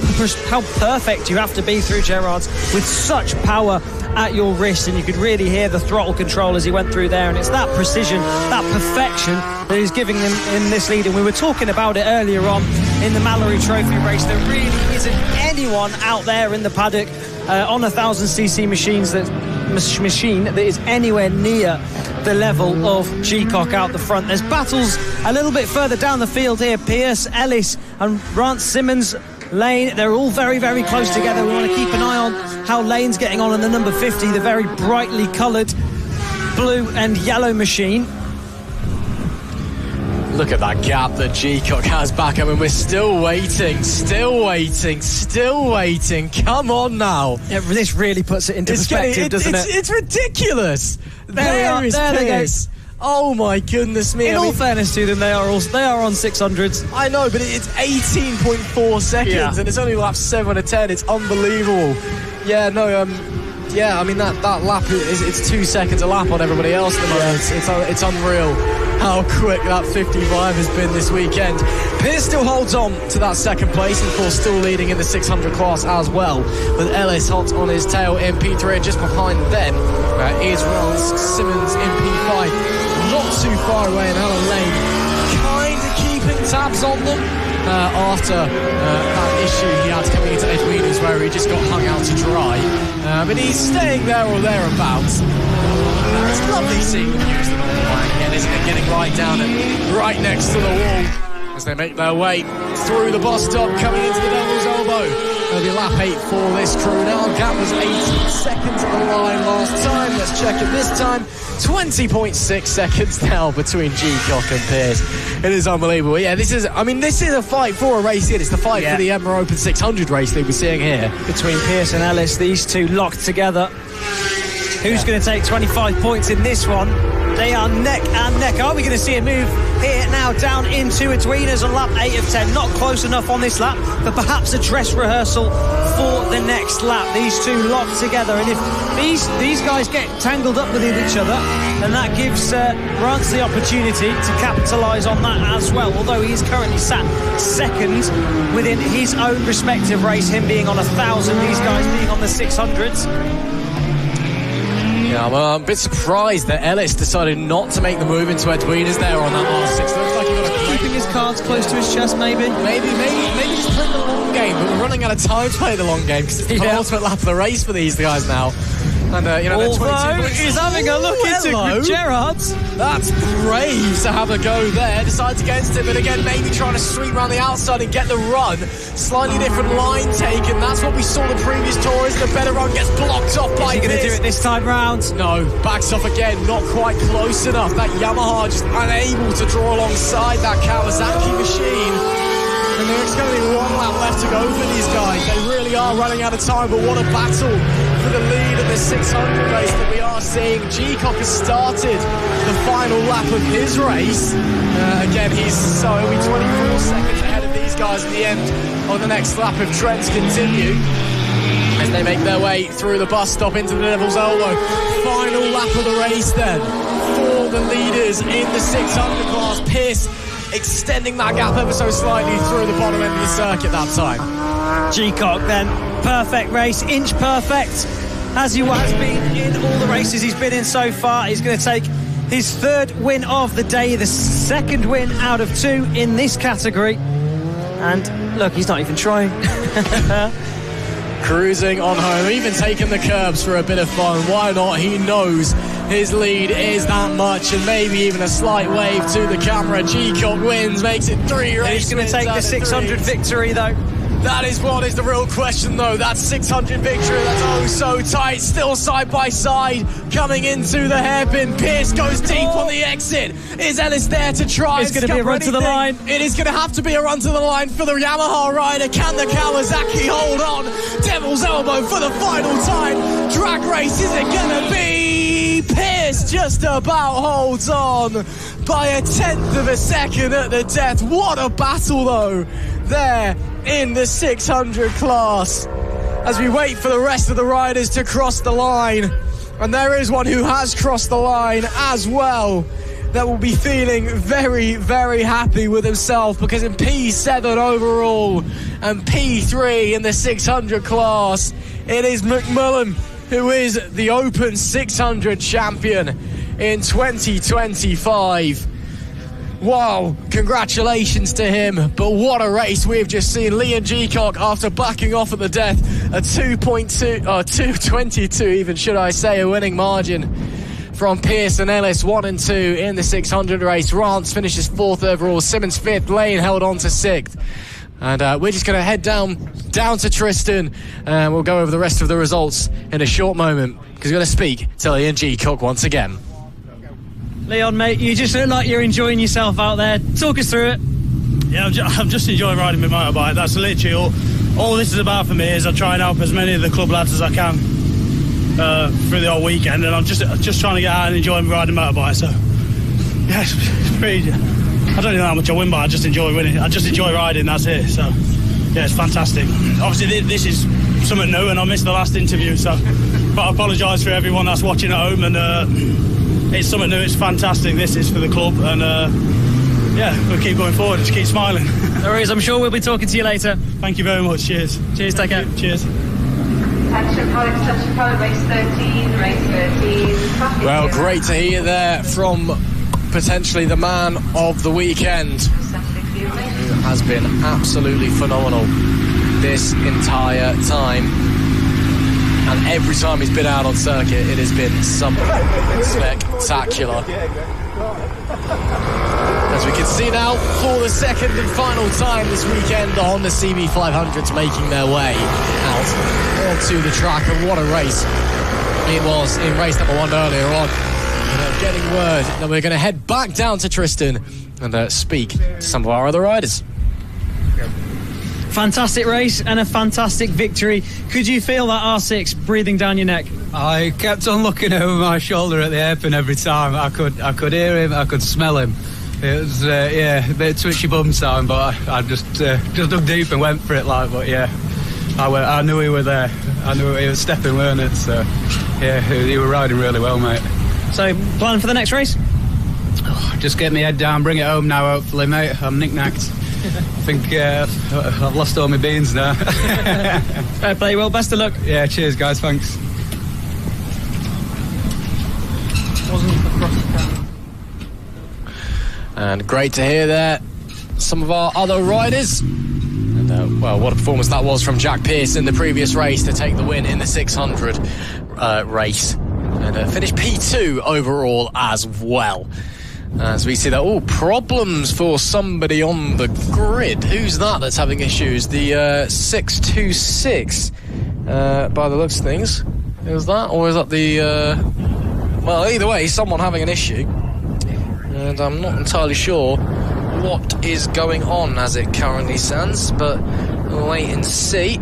perfect you have to be through Gerrard's with such power at your wrist, and you could really hear the throttle control as he went through there. And it's that precision, that perfection that is giving them in this lead. And we were talking about it earlier on in the Mallory Trophy race. There really isn't anyone out there in the paddock on 1000cc machine that is anywhere near the level of Geacock out the front. There's battles a little bit further down the field here. Pierce, Ellis and Rance Simmons, Lane, they're all very, very close together. We want to keep an eye on how Lane's getting on in the number 50, the very brightly coloured blue and yellow machine. Look at that gap that Geacock has back. I mean, we're still waiting. Come on now. Yeah, this really puts it into perspective, doesn't it? It's ridiculous. There is Pierce. Oh my goodness me! In all fairness to them, they are on 600s. I know, but it's 18.4 seconds, and it's only lap 7 of 10. It's unbelievable. Yeah, no, I mean that lap it's 2 seconds a lap on everybody else at the moment. It's unreal how quick that 55 has been this weekend. Pierce still holds on to that second place, and of course still leading in the 600 class as well, with Ellis hot on his tail in P3. Just behind them is Rance Simmons in P5. Not too far away, and Alan Lane kind of keeping tabs on them after that issue he had coming into Edwinas where he just got hung out to dry. But he's staying there or thereabouts. It's lovely seeing them use the normal line again, isn't it? Getting right down and right next to the wall as they make their way through the bus stop, coming into the Devil's Elbow. It'll be lap 8 for this crew now. Gap was 18 seconds on the line last time. Let's check it this time. 20.6 seconds now between Geacock and Pierce. It is unbelievable. Yeah, this is a fight for a race here. It's the fight for the Emma Open 600 race that we're seeing here. Between Pierce and Ellis, these two locked together. Who's going to take 25 points in this one? They are neck and neck. Are we going to see a move here now down into Edwinas on lap 8 of 10? Not close enough on this lap, but perhaps a dress rehearsal for the next lap. These two locked together, and if these guys get tangled up with each other, then that gives Rance the opportunity to capitalise on that as well. Although he is currently sat second within his own respective race, him being on 1,000, these guys being on the 600s. Yeah, well, I'm a bit surprised that Ellis decided not to make the move into Edwinas there on that last 6. Looks like he got keeping his cards close to his chest, maybe just playing the long game. But we're running out of time to play the long game because it's the penultimate lap of the race for these guys now. And, although he's having a look into Gerrard's. That's brave to have a go there. Decides against it, but again, maybe trying to sweep around the outside and get the run. Slightly different line taken. That's what we saw the previous tour. Is the better run gets blocked off by Is he going to do it this time round? No, backs off again. Not quite close enough. That Yamaha just unable to draw alongside that Kawasaki machine. And there's going to be one lap left to go for these guys. They really are running out of time, but what a battle for the lead in the 600 race that we are seeing. G-Cock has started the final lap of his race. Again, he's only 24 seconds ahead of these guys at the end of the next lap if trends continue. As they make their way through the bus stop into the Devil's Elbow. Final lap of the race then for the leaders in the 600 class. Pierce extending that gap ever so slightly through the bottom end of the circuit that time. G-Cock then, perfect race, inch perfect, as he has been in all the races he's been in so far. He's going to take his third win of the day, the second win out of 2 in this category. And look, he's not even trying. Cruising on home, even taking the curbs for a bit of fun. Why not? He knows his lead is that much, and maybe even a slight wave to the camera. G-Cock wins, makes it 3 races. He's going to take the 600 victory, though. That is what is the real question, though. That 600 victory, that's oh so tight. Still side by side, coming into the hairpin. Pierce goes deep on the exit. Is Ellis there to try? It's going to be a run to the line. It is going to have to be a run to the line for the Yamaha rider. Can the Kawasaki hold on? Devil's Elbow for the final time. Drag race, is it going to be? Pierce just about holds on by a 1/10 of a second at the death. What a battle, though, there in the 600 class as we wait for the rest of the riders to cross the line. And there is one who has crossed the line as well that will be feeling very, very happy with himself, because in P7 overall and P3 in the 600 class, it is McMullen who is the Open 600 champion in 2025. Wow, congratulations to him, but what a race we've just seen. Leon G-Cock, after backing off at the death, a 2.22 even, should I say, a winning margin from Pierce and Ellis, 1 and 2 in the 600 race. Rance finishes 4th overall, Simmons 5th, Lane held on to 6th. And we're just going to head down to Tristan, and we'll go over the rest of the results in a short moment, because we're going to speak to Leon G-Cock once again. Leon, mate, you just look like you're enjoying yourself out there. Talk us through it. Yeah, I'm just enjoying riding my motorbike. That's literally all this is about for me. Is I try and help as many of the club lads as I can through the whole weekend, and I'm just trying to get out and enjoy riding motorbike. So yeah, it's pretty. I don't know how much I win, but I just enjoy winning. I just enjoy riding. That's it. So yeah, it's fantastic. Obviously, this is something new, and I missed the last interview. So, but I apologise for everyone that's watching at home, and it's something new. It's fantastic. This is for the club, and yeah, we'll keep going forward. Just keep smiling. There is. I'm sure we'll be talking to you later. Thank you very much. Cheers. Cheers. Take care. Cheers. Attention, race 13, race 13. Well, great to hear there from potentially the man of the weekend, who has been absolutely phenomenal this entire time. And every time he's been out on circuit, it has been something spectacular. As we can see now, for the second and final time this weekend, the Honda CB500s making their way out onto the track. And what a race it was in race number 1 earlier on. Getting word that we're going to head back down to Tristan and speak to some of our other riders. Fantastic race and a fantastic victory. Could you feel that R6 breathing down your neck? I kept on looking over my shoulder at the hairpin every time. I could hear him, I could smell him. It was a bit twitchy bum time, but I just dug deep and went for it. But yeah, I knew he were there. I knew he was stepping, weren't it? So yeah, he were riding really well, mate. So plan for the next race? Just get my head down, bring it home now. Hopefully, mate. I'm knick-knacked. I think I've lost all my beans now. Fair play, well, best of luck. Yeah, cheers guys, thanks. And great to hear there some of our other riders. And Well, what a performance that was from Jack Pearce in the previous race to take the win in the 600 race. And finished P2 overall as well. As we see that, problems for somebody on the grid. Who's that's having issues? The 626, by the looks of things. Is that, or is that the... well, either way, someone having an issue. And I'm not entirely sure what is going on as it currently stands, but we'll wait and see.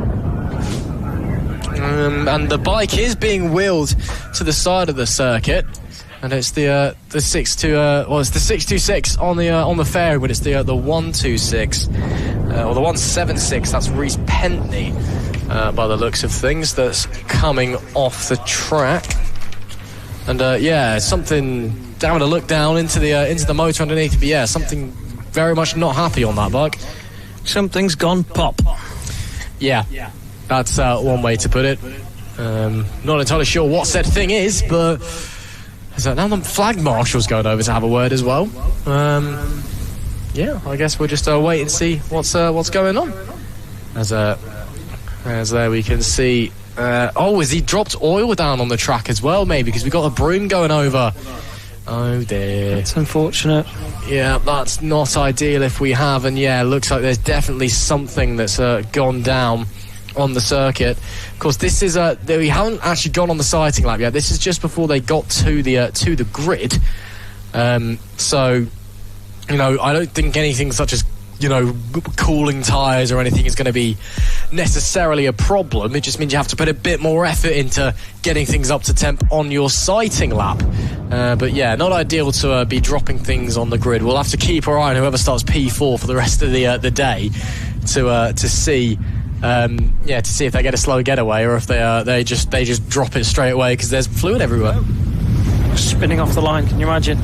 And the bike is being wheeled to the side of the circuit, and it's the 626 on the fair, but it's the 126 or the 176. That's Reese Pentney, by the looks of things, that's coming off the track. And something. Having a look down into the motor underneath, but something very much not happy on that bike. Something's gone pop. Yeah. That's one way to put it. Not entirely sure what said thing is, but now the flag marshal's going over to have a word as well. I guess we'll just wait and see what's going on. As there we can see. Has he dropped oil down on the track as well? Maybe because we got a broom going over. Oh dear. That's unfortunate. Yeah, that's not ideal if we have. And looks like there's definitely something that's gone down on the circuit. Of course, this is we haven't actually gone on the sighting lap yet. This is just before they got to the grid. So, I don't think anything such as cooling tyres or anything is going to be necessarily a problem. It just means you have to put a bit more effort into getting things up to temp on your sighting lap. But not ideal to be dropping things on the grid. We'll have to keep our eye on whoever starts P4 for the rest of the day to see if they get a slow getaway or if they just drop it straight away because there's fluid everywhere. Spinning off the line, can you imagine?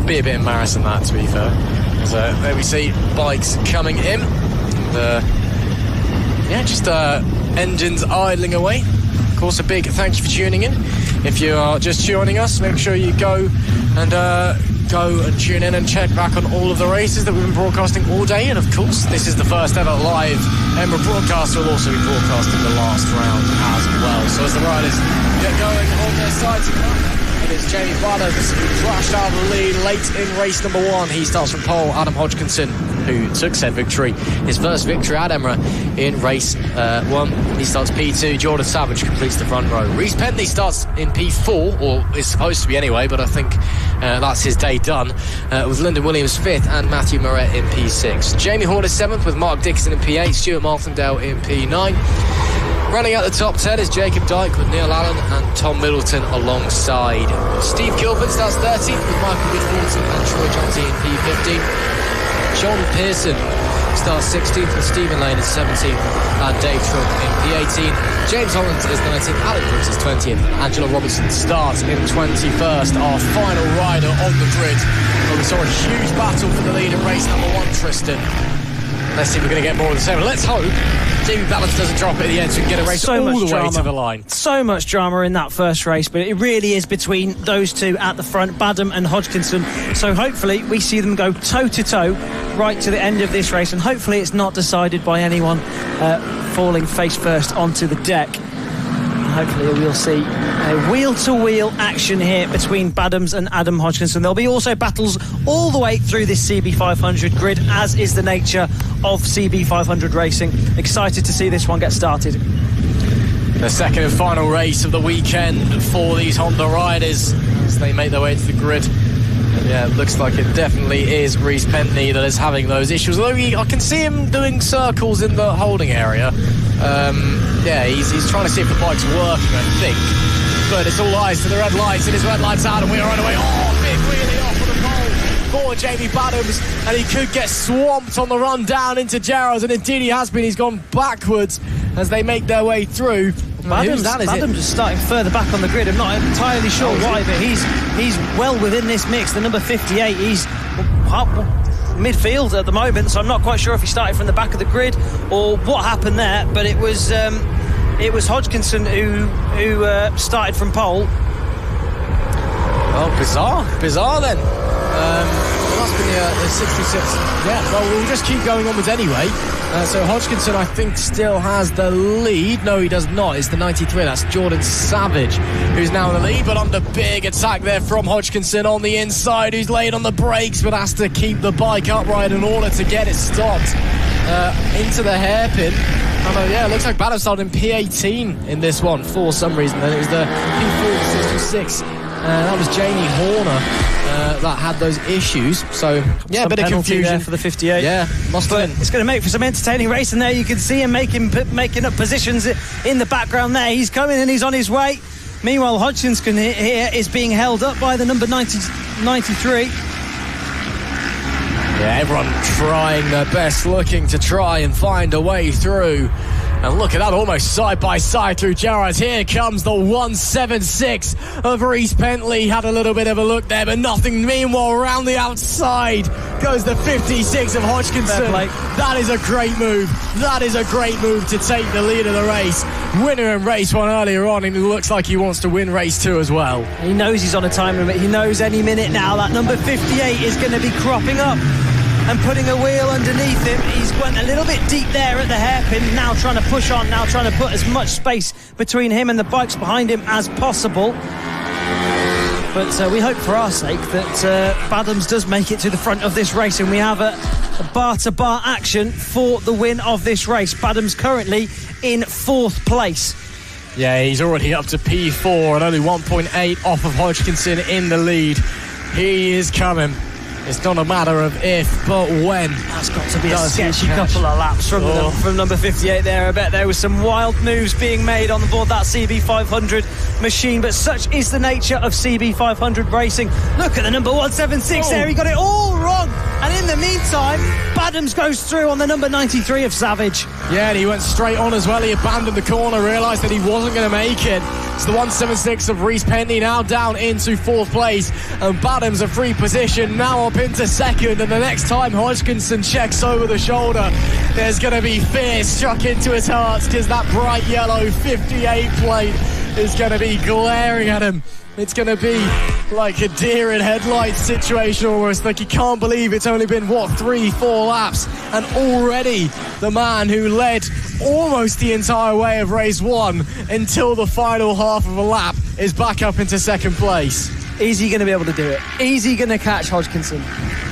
Be a bit embarrassing, that, to be fair. So there we see bikes coming in. Engines idling away. Of course, a big thank you for tuning in. If you are just joining us, make sure you go and tune in and check back on all of the races that we've been broadcasting all day. And of course, this is the first ever live Emma broadcast. We'll also be broadcasting the last round as well. So as the riders get going on their sighting lap, it's Jamie Baddock who crashed out of the lead late in race number 1. He starts from pole. Adam Hodgkinson, who took said victory, his first victory at Emma in race 1. He starts P2. Jordan Savage completes the front row. Reese Pentney starts in P4, or is supposed to be anyway, but I think that's his day done, with Lyndon Williams 5th and Matthew Moret in P6. Jamie Horn is 7th with Mark Dixon in P8, Stuart Martindale in P9. Running out the top 10 is Jacob Dyke with Neil Allen and Tom Middleton alongside. Steve Gilbert starts 13th with Michael Good-Forton and Troy Johnson in P15. John Pearson starts 16th with Stephen Lane in 17th and Dave Trump in P18. James Holland is 19th, Alec Brooks is 20th, Angela Robertson starts in 21st. Our final rider on the grid. Well, we saw a huge battle for the lead in race number 1, Tristan. Let's see if we're going to get more of the same. Let's hope Jamie Balance doesn't drop it at the end so we can get a race all the way to the line. So much drama in that first race, but it really is between those two at the front, Badham and Hodgkinson. So hopefully we see them go toe-to-toe right to the end of this race, and hopefully it's not decided by anyone falling face first onto the deck. Hopefully we'll see a wheel-to-wheel action here between Badhams and Adam Hodgkinson. There'll be also battles all the way through this CB500 grid, as is the nature of CB500 racing. Excited to see this one get started. The second and final race of the weekend for these Honda riders as they make their way to the grid. And it looks like it definitely is Reese Pentney that is having those issues. Although I can see him doing circles in the holding area. He's trying to see if the bike's working, I think. But it's all eyes to the red lights, and his red lights out, and we are on the way. Big wheelie off of the pole for Jamie Badhams, and he could get swamped on the run down into Gerrards, and indeed he has been. He's gone backwards as they make their way through. Badhams is starting further back on the grid. I'm not entirely sure why, but he's well within this mix. The number 58, he's midfield at the moment, so I'm not quite sure if he started from the back of the grid or what happened there, but it was Hodgkinson who started from pole. Well, bizarre then. that's been the 66. Yeah, well, we'll just keep going onwards anyway. So Hodgkinson, I think, still has the lead. No, he does not. It's the 93. That's Jordan Savage, who's now in the lead, but under big attack there from Hodgkinson on the inside, who's laid on the brakes, but has to keep the bike upright in order to get it stopped into the hairpin. And yeah, it looks like Badham started in P18 in this one for some reason. Then it was the P4 66. That was Jamie Horner that had those issues. So yeah, a bit of confusion there for the 58. Yeah, must have been. It's going to make for some entertaining racing there. You can see him making up positions in the background there. He's coming and he's on his way. Meanwhile, Hodgkinson here is being held up by the number 93. Yeah, everyone trying their best, looking to try and find a way through. And look at that, almost side by side through Gerrards. Here comes the 176 of Reece Pentley. Had a little bit of a look there, but nothing. Meanwhile, around the outside goes the 56 of Hodgkinson. That is a great move. That is a great move to take the lead of the race. Winner in race 1 earlier on, and it looks like he wants to win race 2 as well. He knows he's on a time limit. He knows any minute now that number 58 is going to be cropping up and putting a wheel underneath him. He's went a little bit deep there at the hairpin, now trying to push on, now trying to put as much space between him and the bikes behind him as possible. But we hope for our sake that Badhams does make it to the front of this race, and we have a bar-to-bar action for the win of this race. Badhams currently in 4th place. Yeah, he's already up to P4 and only 1.8 off of Hodgkinson in the lead. He is coming. It's not a matter of if, but when. That's got to be a sketchy couple of laps from number 58 there. I bet there was some wild moves being made on board that CB500 machine, but such is the nature of CB500 racing. Look at the number 176 there. He got it all wrong. And in the meantime, Badhams goes through on the number 93 of Savage. Yeah, and he went straight on as well. He abandoned the corner, realised that he wasn't going to make it. It's the 176 of Reece Pentley now down into 4th place, and Badhams a free position now up into 2nd. And the next time Hodgkinson checks over the shoulder, there's going to be fear struck into his heart, because that bright yellow 58 plate is going to be glaring at him. It's going to be like a deer in headlights situation almost. Like, you can't believe it's only been, 3-4 laps, and already the man who led almost the entire way of race 1 until the final half of a lap is back up into 2nd place. Is he going to be able to do it? Is he going to catch Hodgkinson?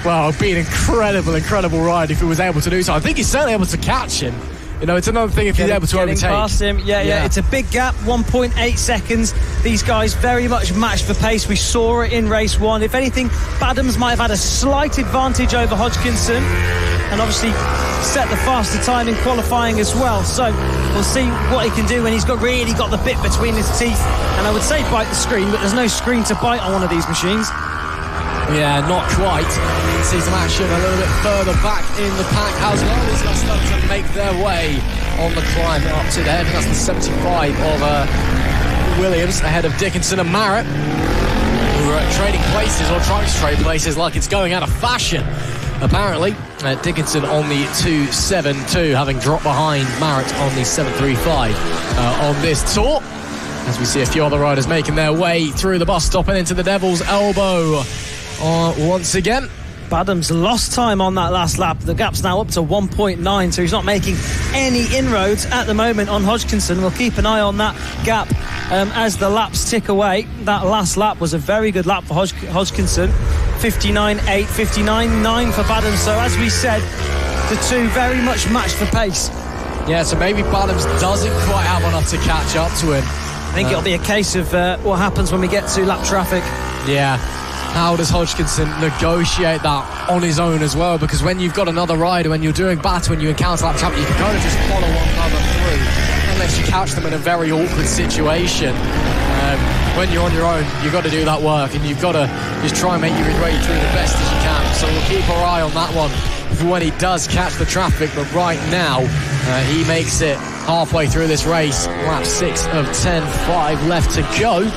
Well, it'd be an incredible ride if he was able to do so. I think he's certainly able to catch him. You know, it's another thing if he's able to overtake. Past him. Yeah, it's a big gap, 1.8 seconds. These guys very much matched for pace. We saw it in race 1. If anything, Badhams might have had a slight advantage over Hodgkinson, and obviously set the faster time in qualifying as well. So we'll see what he can do when he's really got the bit between his teeth. And I would say bite the screen, but there's no screen to bite on one of these machines. Yeah, not quite. See some action a little bit further back in the pack as well. These guys start to make their way on the climb up to there. I think that's the 75 of Williams ahead of Dickinson and Marrett, who are trading places, or trying to trade places, like it's going out of fashion. Apparently, Dickinson on the 272, having dropped behind Marrett on the 735 on this tour. As we see a few other riders making their way through the bus stop and into the Devil's Elbow. Once again, Badhams lost time on that last lap. The gap's now up to 1.9, so he's not making any inroads at the moment on Hodgkinson. We'll keep an eye on that gap as the laps tick away. That last lap was a very good lap for Hodgkinson. 59.8, 59.9 for Badhams. So as we said, the two very much matched for pace. Yeah, so maybe Badhams doesn't quite have enough to catch up to him. I think it'll be a case of what happens when we get to lap traffic. Yeah. How does Hodgkinson negotiate that on his own as well? Because when you've got another rider, when you're doing battle, when you encounter lap traffic, you can kind of just follow one another through, unless you catch them in a very awkward situation. When you're on your own, you've got to do that work, and you've got to just try and make your way through the best as you can. So we'll keep our eye on that one for when he does catch the traffic. But right now, he makes it halfway through this race. Lap 6 of 10, 5 left to go.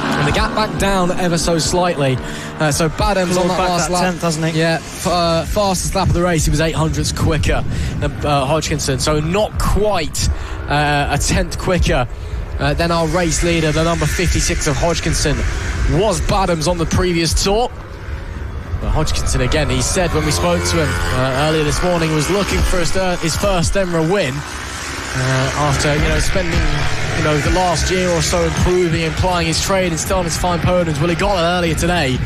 And the gap back down ever so slightly. So Badhams on that last lap, 10th, hasn't he? Yeah, fastest lap of the race. He was 800ths quicker than Hodgkinson. So not quite a 10th quicker than our race leader, the number 56 of Hodgkinson, was Badhams on the previous tour. But Hodgkinson, again, he said when we spoke to him earlier this morning, was looking for his first Emerald win after spending the last year or so improving and plying his trade and starting to find podiums. Well, he got it earlier today,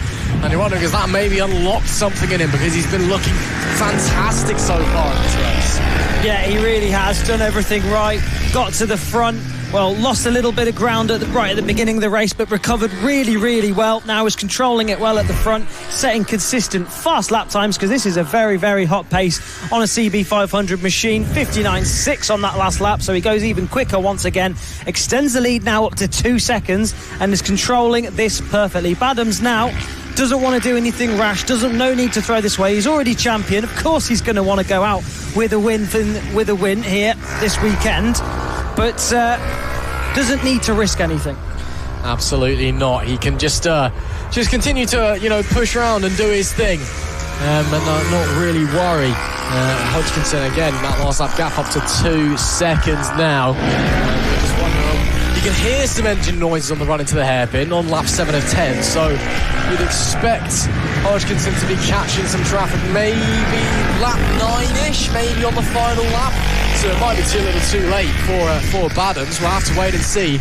and you're wondering, has that maybe unlocked something in him, because he's been looking fantastic so far in this race. Yeah, he really has done everything right. Got to the front. Well, lost a little bit of ground right at the beginning of the race, but recovered really, really well. Now is controlling it well at the front, setting consistent fast lap times, because this is a very, very hot pace on a CB500 machine. 59.6 on that last lap, so he goes even quicker once again. Extends the lead now up to 2 seconds and is controlling this perfectly. Badhams now doesn't want to do anything rash, no need to throw this way. He's already champion. Of course he's going to want to go out with a win here this weekend, but doesn't need to risk anything. Absolutely not. He can just continue to push around and do his thing, and not really worry. Hodgkinson again, that last lap gap up to 2 seconds now. You can hear some engine noises on the run into the hairpin on lap 7 of 10, so you'd expect Hodgkinson to be catching some traffic, maybe lap 9-ish, maybe on the final lap, so it might be too little too late for Badhams. We'll have to wait and see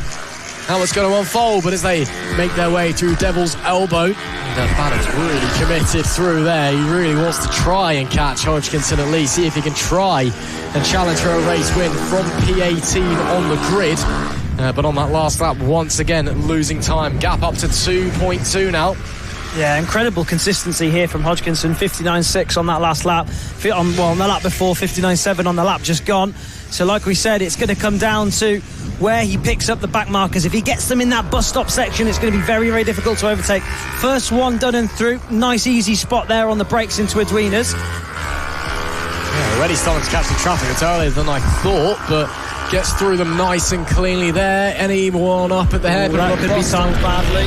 how it's going to unfold, but as they make their way through Devil's Elbow, Badhams really committed through there. He really wants to try and catch Hodgkinson at least, see if he can try and challenge for a race win from P18 on the grid. But on that last lap, once again, losing time. Gap up to 2.2 now. Yeah, incredible consistency here from Hodgkinson. 59.6 on that last lap. On the lap before, 59.7 on the lap just gone. So like we said, it's going to come down to where he picks up the back markers. If he gets them in that bus stop section, it's going to be very, very difficult to overtake. First one done and through. Nice, easy spot there on the brakes into Edwinas. Yeah, already starting to catch the traffic. It's earlier than I thought, but gets through them nice and cleanly there. Anyone up at the head? That could be timed badly.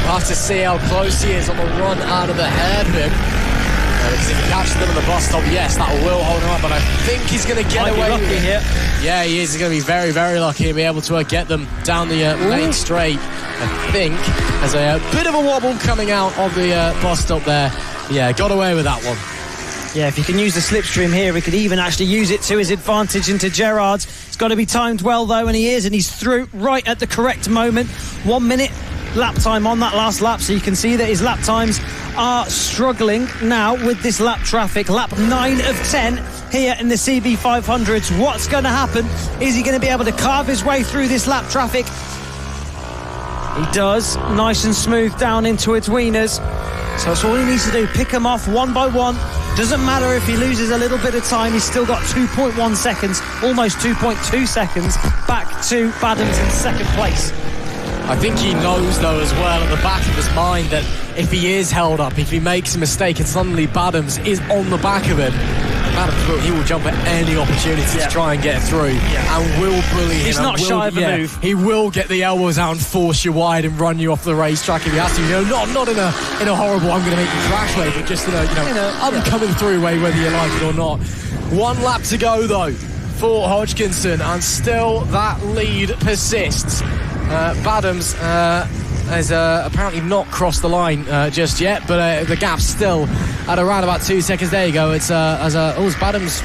We'll have to see how close he is on the run out of the hairpin. Because if he catches them at the bus stop, yes, that will hold him up. But I think he's going to get away with it. Here. Yeah, he is. He's going to be very, very lucky to be able to get them down the main straight. I think there's a bit of a wobble coming out of the bus stop there. Yeah, got away with that one. Yeah, if you can use the slipstream here, he could even actually use it to his advantage into Gerard's. It's got to be timed well, though, and he is, and he's through right at the correct moment. 1 minute lap time on that last lap, so you can see that his lap times are struggling now with this lap traffic. Lap 9 of 10 here in the CB500s. What's going to happen? Is he going to be able to carve his way through this lap traffic? He does. Nice and smooth down into Edwinas. So that's all he needs to do. Pick them off one by one. Doesn't matter if he loses a little bit of time. He's still got 2.1 seconds, almost 2.2 seconds back to Badhams in second place. I think he knows, though, as well, at the back of his mind, that if he is held up, if he makes a mistake and suddenly Badhams is on the back of him, he will jump at any opportunity to try and get through, and will bully him. He's not shy of a move. He will get the elbows out and force you wide and run you off the racetrack if he has to. Not in a horrible, I'm going to make you crash way, but just I'm coming through way, whether you like it or not. 1 lap to go, though, for Hodgkinson, and still that lead persists. Badhams has apparently not crossed the line just yet, but the gap's still at around about 2 seconds. There you go. It's Badhams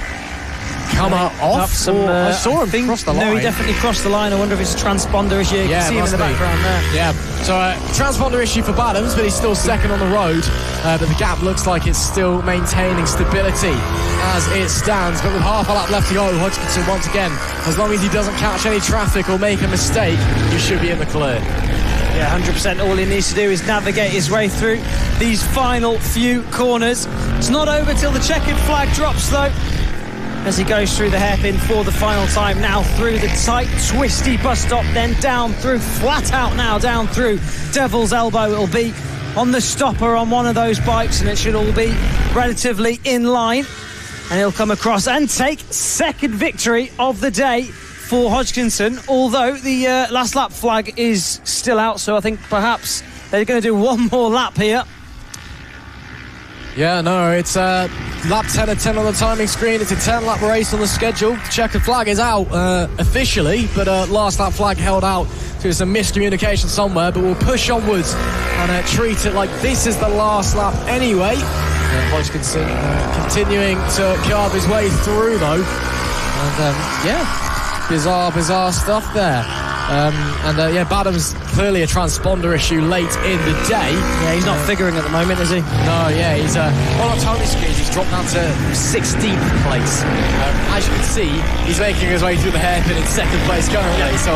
come off. I saw him cross the line. No, he definitely crossed the line. I wonder if it's a transponder issue. You can see him in the background there. Yeah, so transponder issue for Badhams, but he's still second on the road. But the gap looks like it's still maintaining stability as it stands. But with half a lap left to go, Hodgkinson once again, as long as he doesn't catch any traffic or make a mistake, he should be in the clear. Yeah, 100%. All he needs to do is navigate his way through these final few corners. It's not over till the checkered flag drops, though, as he goes through the hairpin for the final time. Now through the tight, twisty bus stop, then down through, flat out now, down through Devil's Elbow. It'll be on the stopper on one of those bikes, and it should all be relatively in line. And he'll come across and take second victory of the day for Hodgkinson, although the last lap flag is still out, so I think perhaps they're going to do one more lap here. Yeah, no, it's lap 10 of 10 on the timing screen. It's a 10-lap race on the schedule. The checkered flag is out officially, but last lap flag held out. So there's some miscommunication somewhere, but we'll push onwards and treat it like this is the last lap anyway. Hodgkinson continuing to carve his way through, though. And, bizarre stuff there. Badham's clearly a transponder issue late in the day. Yeah, he's not figuring at the moment, is he? No, yeah, he's on timing screens, he's dropped down to 16th place. As you can see, he's making his way through the hairpin in second place currently, so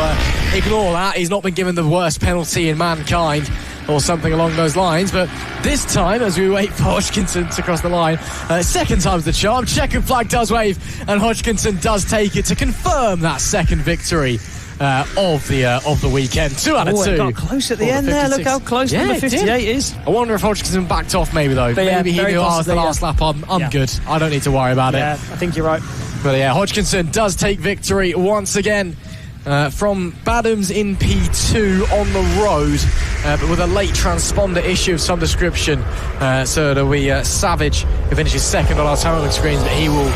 ignore that. He's not been given the worst penalty in mankind or something along those lines, but this time, as we wait for Hodgkinson to cross the line, second time's the charm. Checkered flag does wave, and Hodgkinson does take it to confirm that second victory of the weekend. 2 out of 2. It got close at the end there. Look how close number 58 is. I wonder if Hodgkinson backed off maybe, though. But maybe he knew the last lap. I'm good. I don't need to worry about it. Yeah, I think you're right. But yeah, Hodgkinson does take victory once again. From Badham's in P2 on the road, but with a late transponder issue of some description. Savage, who finishes second on our timing screens, but he will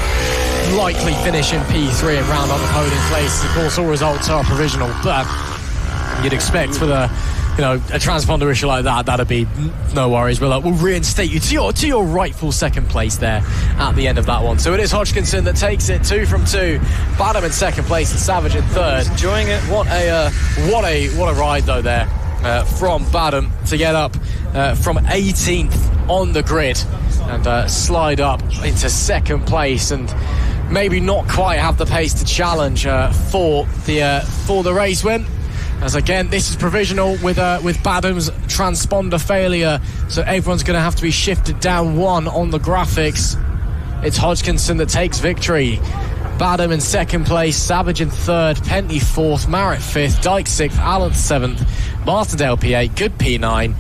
likely finish in P3 and round on the podium place. Of course, all results are provisional, but you'd expect for a transponder issue like that'd be no worries. We'll reinstate you to your rightful second place there at the end of that one. So it is Hodgkinson that takes it 2 from 2. Badham in second place and Savage in third. He's enjoying it. What a ride though there from Badham to get up from 18th on the grid and slide up into second place and maybe not quite have the pace to challenge for the race win. As again, this is provisional with Badham's transponder failure, so everyone's going to have to be shifted down 1 on the graphics. It's Hodgkinson that takes victory. Badham in second place, Savage in third, Penty fourth, Marrett fifth, Dyke sixth, Allen seventh, Martindale P8, Good P9,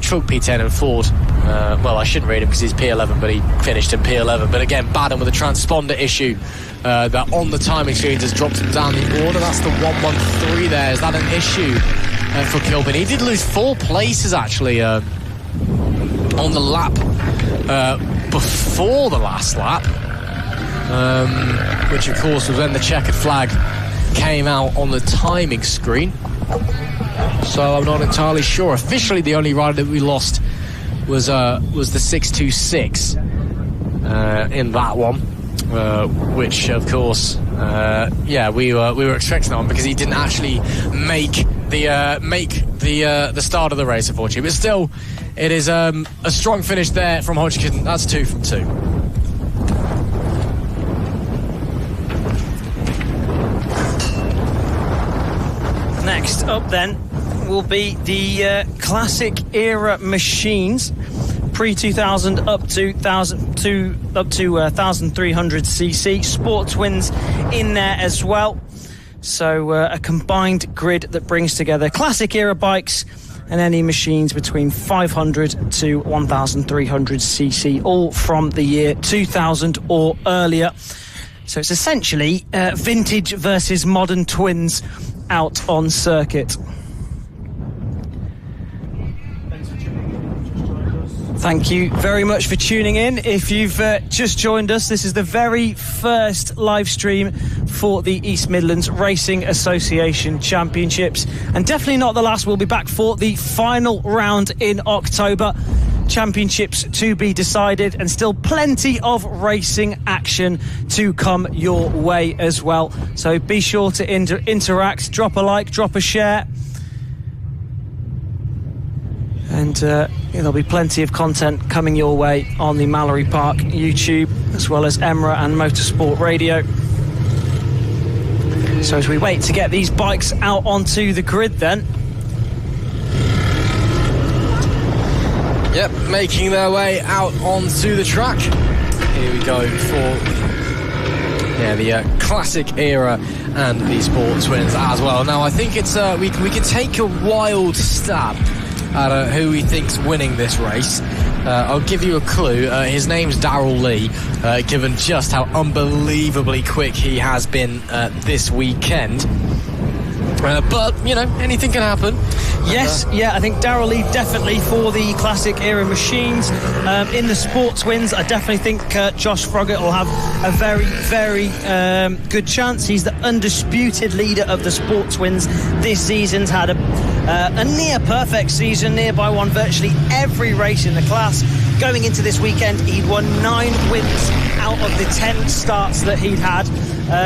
Trug P10 and Ford. I shouldn't read him because he's P11, but he finished in P11. But again, Badham with a transponder issue that on the timing screens has dropped him down the order. That's the 113 there. Is that an issue for Kilburn? He did lose 4 places actually on the lap before the last lap, which of course was when the checkered flag came out on the timing screen. So I'm not entirely sure. Officially, the only rider that we lost was the 626 in that one. Which of course we were expecting that one because he didn't actually make the start of the race, unfortunately. But still, it is a strong finish there from Hodgkinson. That's 2 from 2. Next up then will be the classic era machines, pre-2000 up to 1300cc. Sport Twins in there as well. So a combined grid that brings together classic era bikes and any machines between 500 to 1300cc, all from the year 2000 or earlier. So it's essentially vintage versus modern twins out on circuit. Thank you very much for tuning in. If you've just joined us, this is the very first live stream for the East Midlands Racing Association Championships, and definitely not the last. We'll be back for the final round in October. Championships to be decided, and still plenty of racing action to come your way as well. So be sure to interact, drop a like, drop a share, and there'll be plenty of content coming your way on the Mallory Park YouTube, as well as EMRA and Motorsport Radio. So as we wait to get these bikes out onto the grid then. Yep, making their way out onto the track. Here we go for the classic era and the Sport Twins as well. Now I think it's we can take a wild stab at who we think's winning this race. I'll give you a clue. His name's Darrell Lee, given just how unbelievably quick he has been this weekend. But, you know, anything can happen. Yes, I think Darrell Lee definitely for the classic era machines. In the sports wins, I definitely think Josh Froggatt will have a very, very good chance. He's the undisputed leader of the sports wins this season's had a near perfect season, nearby won virtually every race in the class. Going into this weekend, he'd won 9 wins out of the 10 starts that he'd had.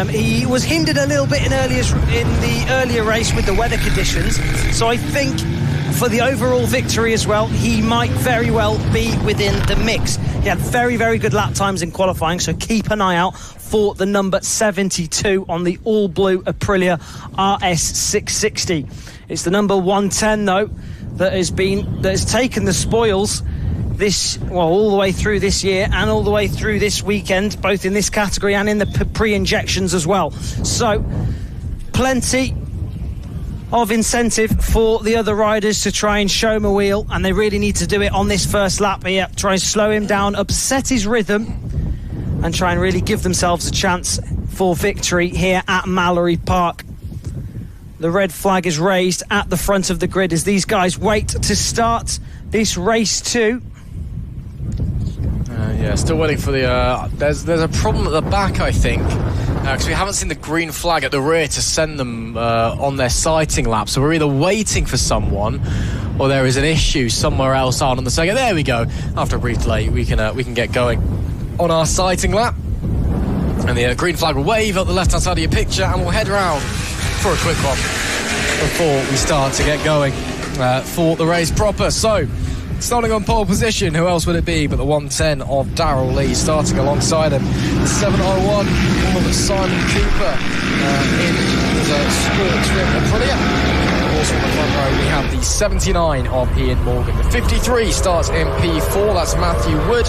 He was hindered a little bit in the earlier race with the weather conditions, so I think for the overall victory as well, he might very well be within the mix. He had very, very good lap times in qualifying, so keep an eye out for the number 72 on the all-blue Aprilia RS660. It's the number 110 though that has taken the spoils all the way through this year and all the way through this weekend, both in this category and in the pre-injections as well. So plenty of incentive for the other riders to try and show him a wheel, and they really need to do it on this first lap here. Try and slow him down, upset his rhythm, and try and really give themselves a chance for victory here at Mallory Park. The red flag is raised at the front of the grid as these guys wait to start this race 2. Still waiting for the... There's a problem at the back, I think, because we haven't seen the green flag at the rear to send them on their sighting lap. So we're either waiting for someone or there is an issue somewhere else on the second. There we go. After a brief delay, we can get going on our sighting lap. And the green flag will wave at the left-hand side of your picture, and we'll head round for a quick one before we start to get going for the race proper. So, starting on pole position, who else would it be but the 110 of Darrell Lee, starting alongside him. The 701 of Simon Cooper in the sports win Aprilia. Also on the front row, we have the 79 of Ian Morgan. The 53 starts in P4, that's Matthew Wood.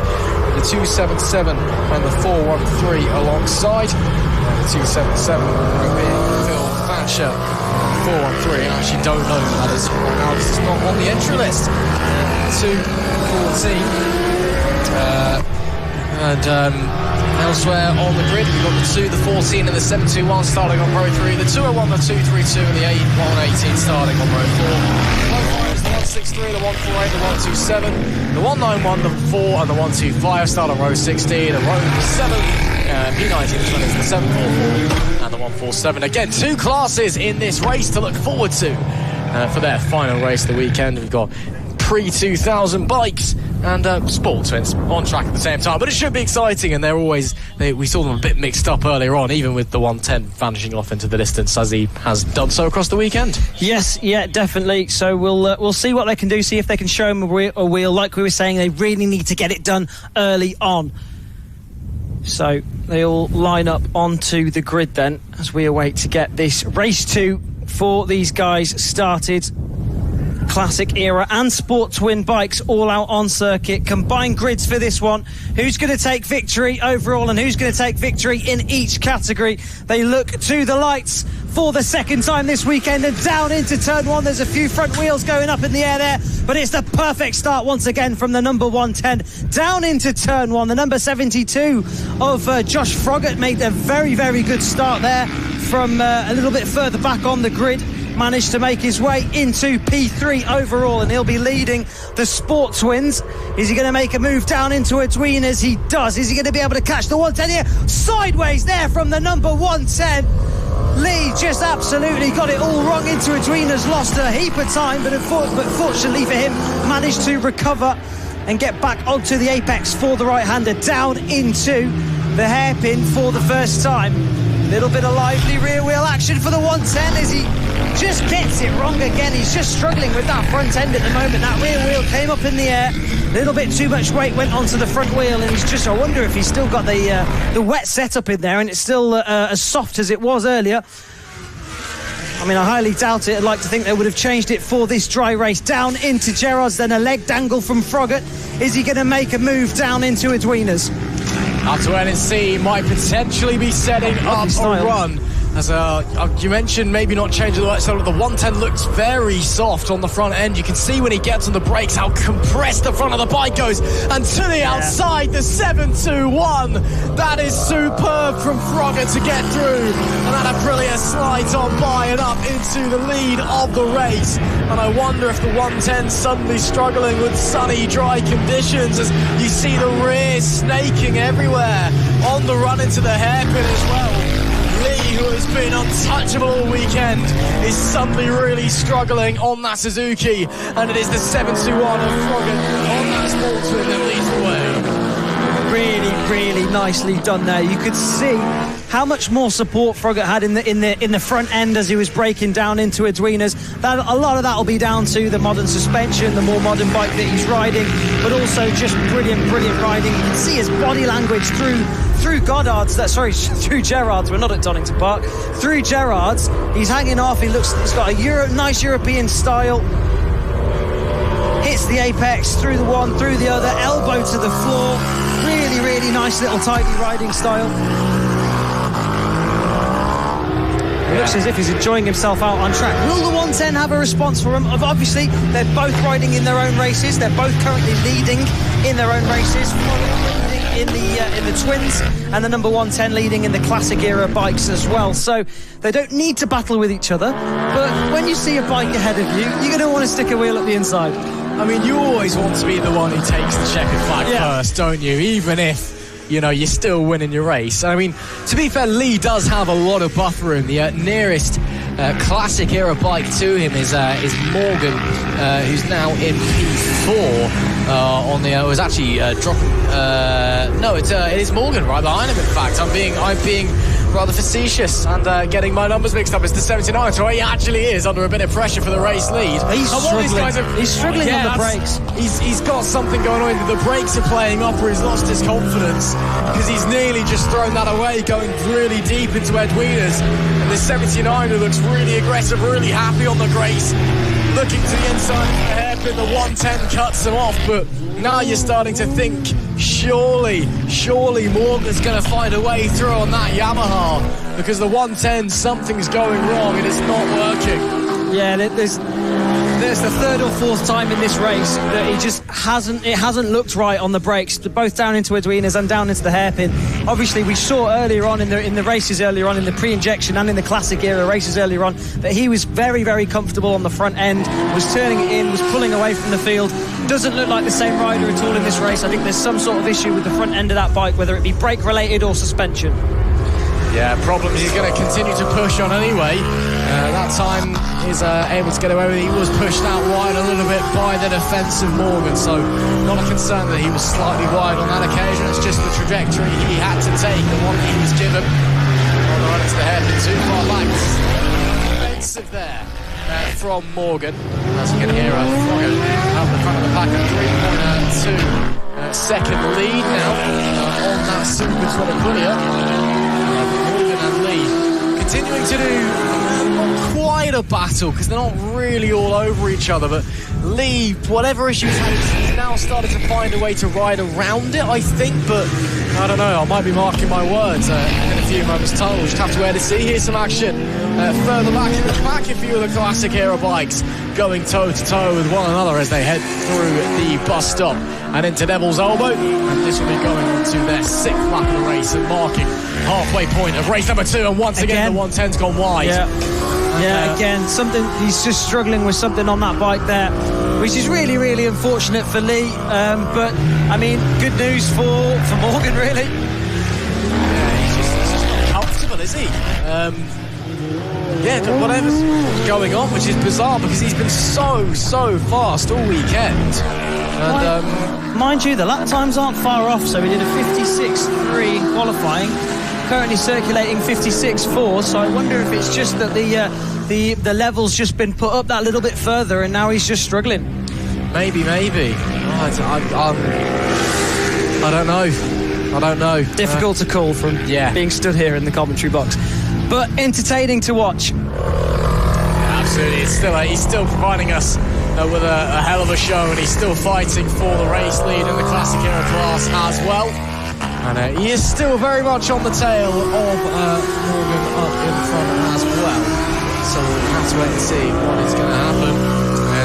The 277 and the 413 alongside. And the 277 will be Phil Thatcher. 413, I actually don't know who that is right now because it's not on the entry list. 214. Elsewhere on the grid, we've got the 2, the 14 and the 721 starting on row 3, the 201, the 232 and the 118 starting on row 4. The 163, the 148, the 127, the 191, the 4 and the 125 start on row 16, the row 7, P19, the 20, the 744 and the 147. Again, 2 classes in this race to look forward to for their final race of the weekend. We've got pre-2000 bikes and sports twins on track at the same time, but it should be exciting. And we saw them a bit mixed up earlier on, even with the 110 vanishing off into the distance as he has done so across the weekend. Yes, yeah, definitely. So we'll see what they can do, see if they can show him a wheel. Like we were saying, they really need to get it done early on. So they all line up onto the grid then as we await to get this race 2 for these guys started. Classic era and sport twin bikes all out on circuit. Combined grids for this one. Who's going to take victory overall and who's going to take victory in each category? They look to the lights for the second time this weekend and down into turn 1. There's a few front wheels going up in the air there, but it's the perfect start once again from the number 110 down into turn 1. The number 72 of Josh Froggatt made a very, very good start there from a little bit further back on the grid. Managed to make his way into P3 overall, and he'll be leading the sports wins. Is he going to make a move down into Edwinas? He does. Is he going to be able to catch the 110 here? Sideways there from the number 110. Lee just absolutely got it all wrong into Edwinas, lost a heap of time, but fortunately for him, managed to recover and get back onto the apex for the right-hander, down into the hairpin for the first time. Little bit of lively rear wheel action for the 110 as he just gets it wrong again. He's just struggling with that front end at the moment. That rear wheel came up in the air. A little bit too much weight went onto the front wheel, and he's just, I wonder if he's still got the wet setup in there and it's still as soft as it was earlier. I mean, I highly doubt it. I'd like to think they would have changed it for this dry race. Down into Gerrard's, then a leg dangle from Froggatt. Is he going to make a move down into Edwinas? Up to NSC, might potentially be setting up a run As you mentioned, maybe not changing the work, so the 110 looks very soft on the front end. You can see when he gets on the brakes how compressed the front of the bike goes. And to the outside, the 721. That is superb from Frogger to get through. And then Aprilia slides on by and up into the lead of the race. And I wonder if the 110 suddenly struggling with sunny, dry conditions as you see the rear snaking everywhere on the run into the hairpin as well. Lee, who has been untouchable all weekend, is suddenly really struggling on that Suzuki, and it is the 721 of Frogger on that Sportsman that leads the way. Really nicely done there. You could see how much more support Frogger had in the front end as he was breaking down into Edwinas. That a lot of that will be down to the modern suspension, the more modern bike that he's riding, but also just brilliant riding. You can see his body language through Goddard's, through Gerrard's. We're not at Donington Park. Through Gerrard's, he's hanging off. He's got a nice European style. Hits the apex through the one, through the other, elbow to the floor. Really nice little tidy riding style. It looks as if he's enjoying himself out on track. Will the 110 have a response for him? Obviously, they're both riding in their own races. They're both currently leading in their own races. In the twins, and the number 110 leading in the classic era bikes as well. So they don't need to battle with each other. But when you see a bike ahead of you, you're going to want to stick a wheel at the inside. I mean, you always want to be the one who takes the checkered flag first, don't you? Even if, you're still winning your race. I mean, to be fair, Lee does have a lot of buffer room. The nearest classic era bike to him is Morgan, who's now in P4 it was actually dropping. It is Morgan right behind him. In fact, I'm being rather facetious and getting my numbers mixed up. It's the 79, so he actually is under a bit of pressure for the race lead. He's struggling on the brakes. He's got something going on. The brakes are playing up, or he's lost his confidence because he's nearly just thrown that away, going really deep into Edwinas. And the 79 who looks really aggressive, really happy on the grace, looking to the inside of the hairpin. The 110 cuts him off, but now you're starting to think, surely Morgan's going to find a way through on that Yamaha, because the 110, something's going wrong and it's not working. Yeah, there's the third or fourth time in this race that it hasn't looked right on the brakes, both down into Edwinas and down into the hairpin. Obviously, we saw earlier on in the races earlier on in the pre-injection and in the classic era races earlier on that he was very comfortable on the front end, was turning it in, was pulling away from the field. Doesn't look like the same rider at all in this race. I think there's some sort of issue with the front end of that bike, whether it be brake related or suspension. Yeah, problems he's going to continue to push on anyway. That time he's able to get away with it. He was pushed out wide a little bit by the defensive Morgan, so not a concern that he was slightly wide on that occasion. It's just the trajectory he had to take, the one that he was given. Although it's the hairpin too far back. Defensive there from Morgan. As you can hear, Frogger out the front of the pack at 3.2 second lead now on that Super 20 Aprilia. Morgan and Lee continuing to do quite a battle because they're not really all over each other, but Lee, whatever issues he's now started to find a way to ride around it, I think, but I don't know, I might be marking my words in a few moments time. We'll just have to wait to see. Here's some action further back in the pack, a few of the classic era bikes going toe to toe with one another as they head through the bus stop and into Devil's Elbow, and this will be going on to their 6th lap of the race and marking halfway point of race number 2, and once again the 110's gone wide. Again, something, he's just struggling with something on that bike there, which is really unfortunate for Lee, but I mean, good news for Morgan, really. Yeah, he's just not comfortable, is he? Whatever's going on, which is bizarre because he's been so fast all weekend. And mind you, the lap times aren't far off, so he did a 56.3 qualifying, currently circulating 56.4, so I wonder if it's just that the level's just been put up that little bit further and now he's just struggling. Maybe. I don't know. Difficult to call from being stood here in the commentary box, but entertaining to watch. Absolutely, he's still providing us with a hell of a show, and he's still fighting for the race lead in the classic era class as well. And he is still very much on the tail of Morgan up in front as well. So we'll have to wait and see what is going to happen.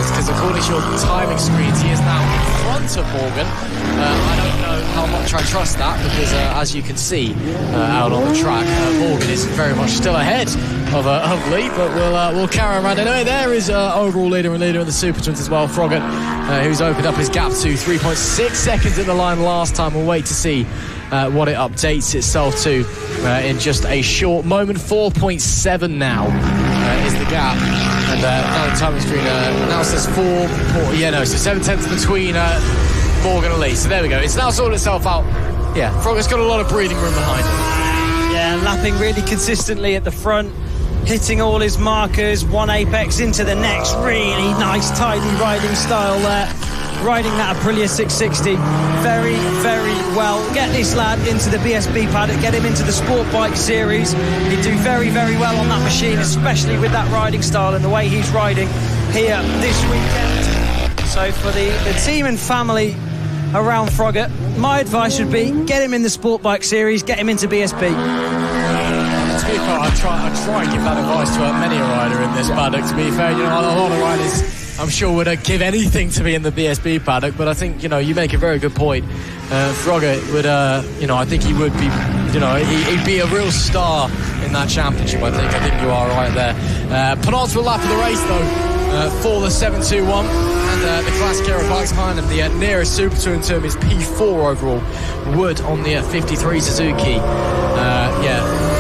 Because according to your timing screens, he is now in front of Morgan. I don't know how much I trust that, because as you can see out on the track, Morgan is very much still ahead of Lee, but we'll carry around. Anyway, there is overall leader in the Super Twins as well, Froggatt, who's opened up his gap to 3.6 seconds in the line last time. We'll wait to see what it updates itself to in just a short moment. 4.7 now is the gap, and now the timing screen now says 4. So 7 tenths between Morgan and Lee. So there we go. It's now sorted itself out. Yeah, Froggatt's got a lot of breathing room behind him. Yeah, lapping really consistently at the front, hitting all his markers, one apex into the next. Really nice, tidy riding style there. Riding that Aprilia 660 very, very well. Get this lad into the BSB paddock, get him into the Sport Bike Series. He'd do very, very well on that machine, especially with that riding style and the way he's riding here this weekend. So for the team and family around Froggatt, my advice would be get him in the Sport Bike Series, get him into BSB. To be fair, I try and give that advice to many a rider in this paddock. To be fair, a lot of riders I'm sure would give anything to be in the BSB paddock, but I think, you make a very good point. Froggatt would, I think he would be, he'd be a real star in that championship, I think you are right there. Penultimate lap of the race, though, for the 721, and the Classic Aero bikes behind him. The nearest Super Twin to him is P4 overall, Wood on the 53 Suzuki.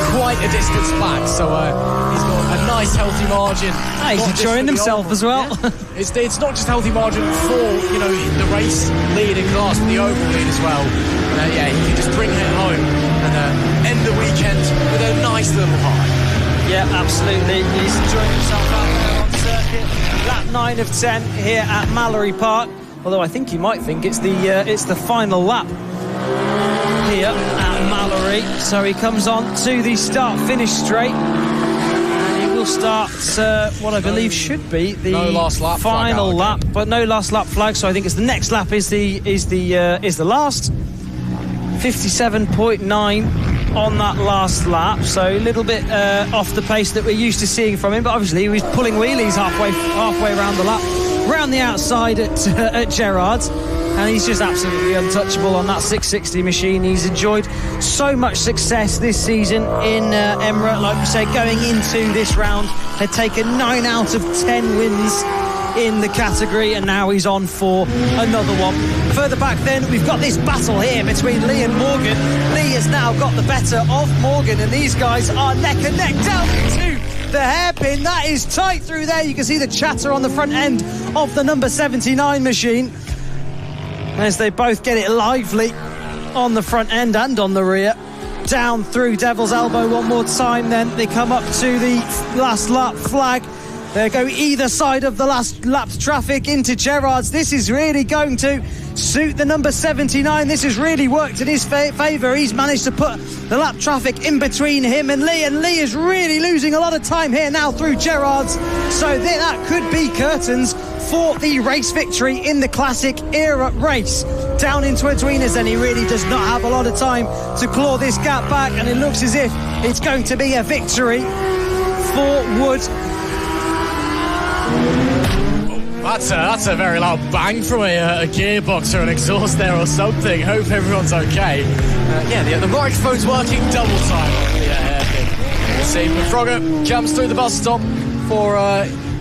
Quite a distance back, so he's got a nice healthy margin. He's enjoying himself as well. Yeah. It's not just healthy margin for the race lead in class, but the overall lead as well. He can just bring it home and end the weekend with a nice little high. Yeah, absolutely. He's enjoying himself out there on circuit. Lap 9 of 10 here at Mallory Park. Although I think you might think it's the final lap here at Mallory. So he comes on to the start-finish straight, and he will start what I believe should be the final lap, but no last lap flag. So I think it's the next lap is the last. 57.9 on that last lap, so a little bit off the pace that we're used to seeing from him. But obviously he was pulling wheelies halfway around the lap, round the outside at Gerrard's. And he's just absolutely untouchable on that 660 machine. He's enjoyed so much success this season in Emirates. Like we say, going into this round, had taken 9 out of 10 wins in the category, and now he's on for another one. Further back then, we've got this battle here between Lee and Morgan. Lee has now got the better of Morgan, and these guys are neck and neck down to the hairpin. That is tight through there. You can see the chatter on the front end of the number 79 machine as they both get it lively on the front end and on the rear. Down through Devil's Elbow one more time, then they come up to the last lap flag. They go either side of the last lap traffic into Gerrard's. This is really going to suit the number 79. This has really worked in his favour. He's managed to put the lap traffic in between him and Lee is really losing a lot of time here now through Gerrard's. So that could be curtains for the race victory in the Classic Era race. Down into Edwinas, and he really does not have a lot of time to claw this gap back, and it looks as if it's going to be a victory for Wood. That's a very loud bang from a gearbox or an exhaust there or something. Hope everyone's okay. The microphone's working double time on the hairpin. We'll see. But Froggatt jumps through the bus stop for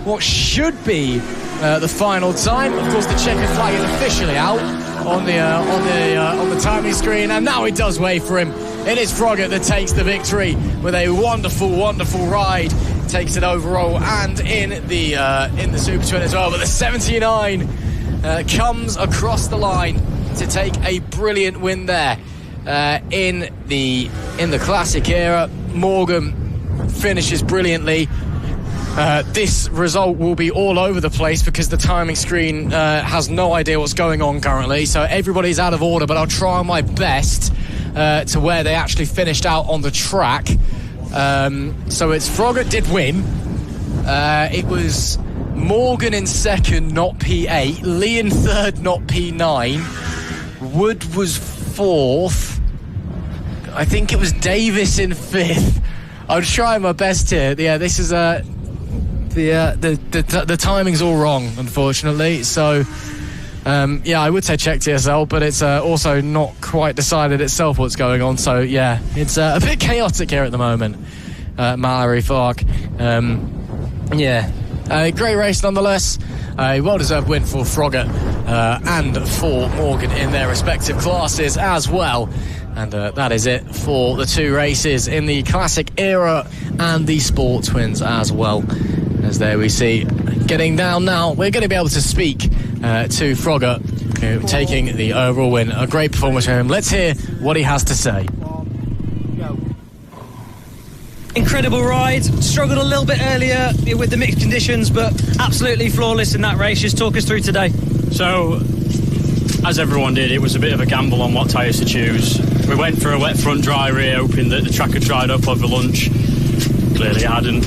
what should be the final time. Of course, the checkered flag is officially out on the timing screen, and now it does wait for him. It is Froggatt that takes the victory with a wonderful, wonderful ride. Takes it overall and in the Super Twin as well. But the 79 comes across the line to take a brilliant win there in the Classic Era. Morgan finishes brilliantly. This result will be all over the place because the timing screen has no idea what's going on currently. So everybody's out of order, but I'll try my best to where they actually finished out on the track. So it's Froggatt did win. It was Morgan in second, not P8. Lee in third, not P9. Wood was fourth. I think it was Davis in 5th. I'm trying my best here. Yeah, this is the timing's all wrong, unfortunately. So, I would say check TSL, but it's also not quite decided itself what's going on. So, yeah, it's a bit chaotic here at the moment. Mallory Fark. Great race nonetheless. A well-deserved win for Froggatt and for Morgan in their respective classes as well. And that is it for the 2 races in the Classic Era and the Sport Twins as well. As there we see, getting down now, we're going to be able to speak to Froggatt, taking the overall win. A great performance from him. Let's hear what he has to say. Incredible ride. Struggled a little bit earlier with the mixed conditions, but absolutely flawless in that race. Just talk us through today. So, as everyone did, it was a bit of a gamble on what tyres to choose. We went for a wet front, dry rear, hoping that the track had dried up over lunch. Clearly it hadn't.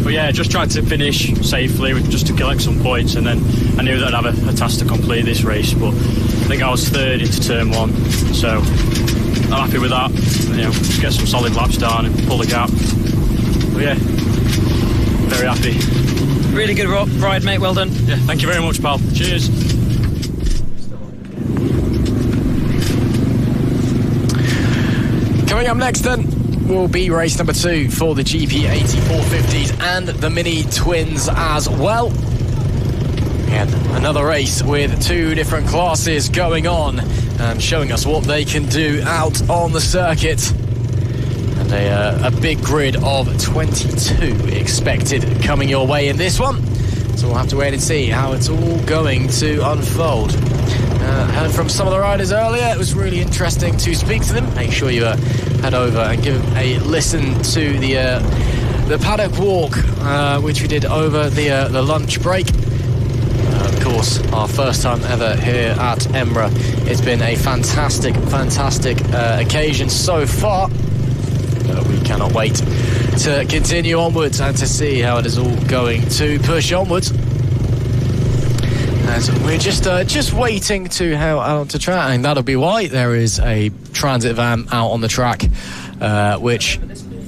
But yeah, just tried to finish safely, just to collect some points, and then I knew that I'd have a task to complete this race. But I think I was 3rd into turn 1, so I'm happy with that. Just get some solid laps down and pull the gap. But yeah, very happy. Really good ride, mate. Well done. Yeah, thank you very much, pal. Cheers. Coming up next then will be race number 2 for the GP80 450s and the Mini Twins as well. And another race with 2 different classes going on and showing us what they can do out on the circuit. And a big grid of 22 expected coming your way in this one. So we'll have to wait and see how it's all going to unfold. Heard from some of the riders earlier. It was really interesting to speak to them. Make sure you head over and give a listen to the paddock walk, which we did over the lunch break. Of course, our first time ever here at Emra. It's been a fantastic occasion so far. We cannot wait to continue onwards and to see how it is all going to push onwards. As we're just waiting to head out to track, and that'll be why there is a transit van out on the track, which,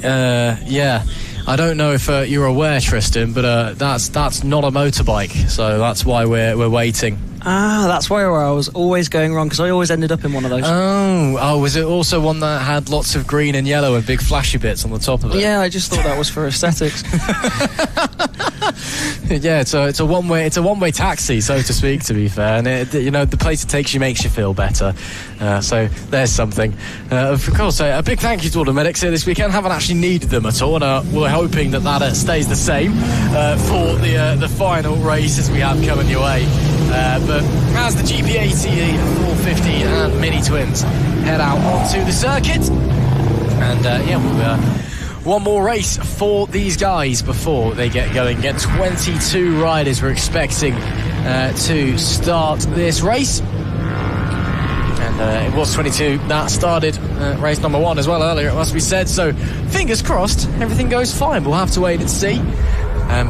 I don't know if you're aware, Tristan, but that's not a motorbike, so that's why we're waiting. That's where I was always going wrong, because I always ended up in one of those. Oh, was it also one that had lots of green and yellow and big flashy bits on the top of it? Yeah, I just thought that was for aesthetics. Yeah, it's a one-way taxi, so to speak, to be fair, and the place it takes you makes you feel better. So there's something. Of course, a big thank you to all the medics here this weekend. Haven't actually needed them at all, and we're hoping that stays the same for the final races we have coming your way. But as the GP80 450 and Mini Twins head out onto the circuit, and one more race for these guys before they get going. Again, 22 riders we're expecting to start this race. And it was 22 that started race number 1 as well earlier, it must be said. So fingers crossed, everything goes fine. We'll have to wait and see.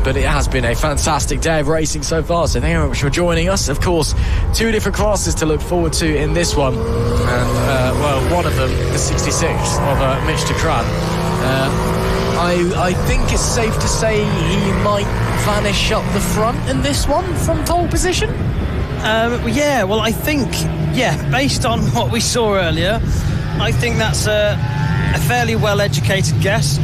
But it has been a fantastic day of racing so far, so thank you very much for joining us. Of course, 2 different classes to look forward to in this one. And, one of them, the 66 of Mitch de Kran. I think it's safe to say he might vanish up the front in this one from pole position. I think, based on what we saw earlier, I think that's a fairly well-educated guess.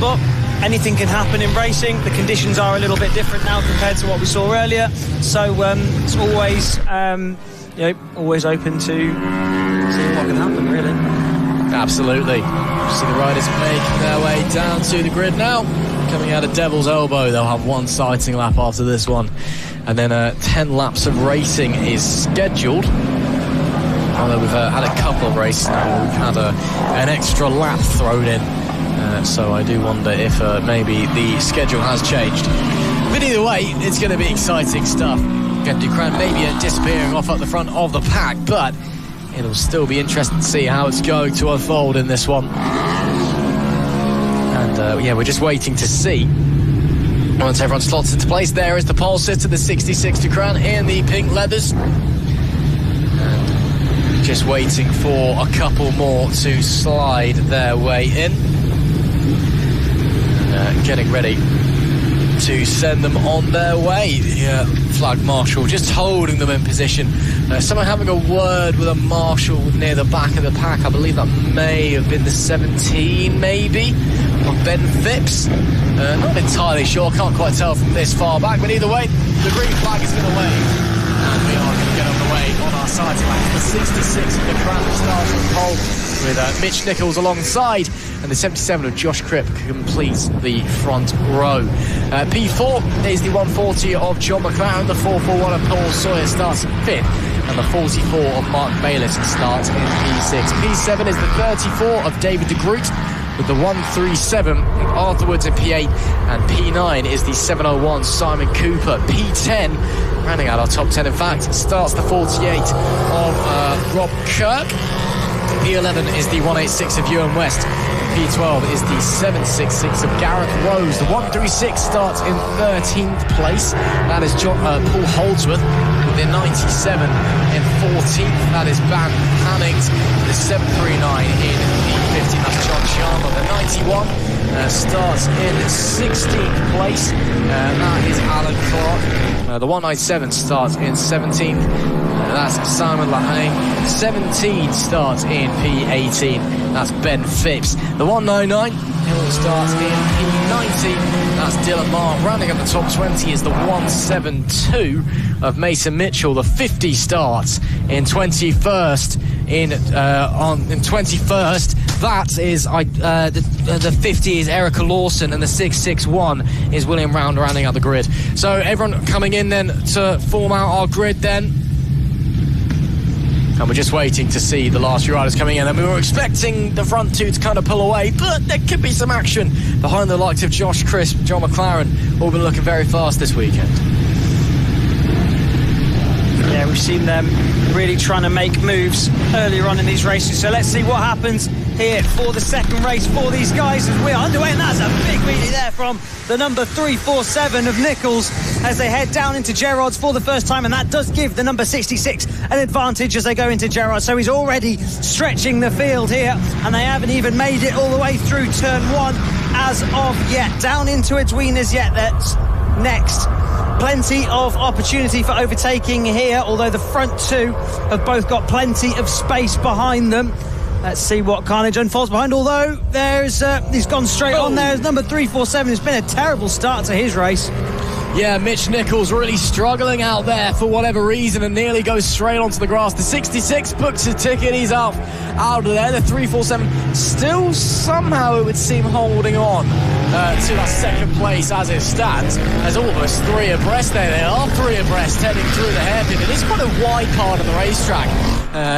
But anything can happen in racing. The conditions are a little bit different now compared to what we saw earlier. So it's always, always open to seeing what can happen, really. Absolutely. See the riders making their way down to the grid now. Coming out of Devil's Elbow, they'll have 1 sighting lap after this one. And then 10 laps of racing is scheduled. Although we've had a couple of races now, we've had an extra lap thrown in. So I do wonder if maybe the schedule has changed. But either way, it's going to be exciting stuff. Again, Ducran maybe disappearing off at the front of the pack, but it'll still be interesting to see how it's going to unfold in this one. And we're just waiting to see. Once everyone slots into place, there is the pole sitter, the 66 Ducran in the pink leathers. And Just waiting for a couple more to slide their way in. Getting ready to send them on their way. The flag marshal just holding them in position. Someone having a word with a marshal near the back of the pack. I believe that may have been the 17, maybe, of Ben Phipps. Not entirely sure, can't quite tell from this far back, but either way, the green flag is going to wave. And we are going to get underway on our side track. The 66 of the Crown starts on pole with Mitch Nichols alongside, and the 77 of Josh Cripp completes the front row. P4 is the 140 of John McLaren, the 441 of Paul Sawyer starts in 5th, and the 44 of Mark Bayliss starts in P6. P7 is the 34 of David de Groot, with the 137 of Arthur Woods in P8, and P9 is the 701 Simon Cooper. P10, rounding out our top 10 in fact, starts the 48 of Rob Kirk. P11 is the 186 of Ewan West. P12 is the 766 of Gareth Rose. The 136 starts in 13th place. That is Paul Holdsworth. With the 97 in 14th, that is Van Hannings. The 739 in the 50, that's John Sharma. The 91 starts in 16th place. That is Alan Clark. The 197 starts in 17th. That's Simon Lahane. 17 starts in P18. That's Ben Phipps. The 199 starts in P19. That's Dylan Marr. Rounding up the top 20 is the 172 of Mason Mitchell. The 50 starts in 21st. In 21st, that is the 50 is Erica Lawson, and the 661 is William Round, rounding out the grid. So everyone coming in then to form out our grid then. And we're just waiting to see the last few riders coming in. And we were expecting the front two to kind of pull away, but there could be some action behind the likes of Josh Crisp, John McLaren, all been looking very fast this weekend. Yeah, we've seen them really trying to make moves earlier on in these races. So let's see what happens here for the second race for these guys as we're underway. And that's a big wheelie there from the number 347 of Nichols as they head down into Gerrard's for the first time. And that does give the number 66 an advantage as they go into Gerrard. So he's already stretching the field here. And they haven't even made it all the way through turn one as of yet. Down into Edwin as yet. That's next. Plenty of opportunity for overtaking here, although the front two have both got plenty of space behind them. Let's see what carnage unfolds behind, although there's he's gone straight on there. Number 347 has been a terrible start to his race. Yeah, Mitch Nichols really struggling out there for whatever reason and nearly goes straight onto the grass. The 66 books his ticket, he's out of there. The 347 still somehow, it would seem, holding on to that second place as it stands. There's almost three abreast there. They are three abreast heading through the hairpin. It is quite a wide part of the racetrack.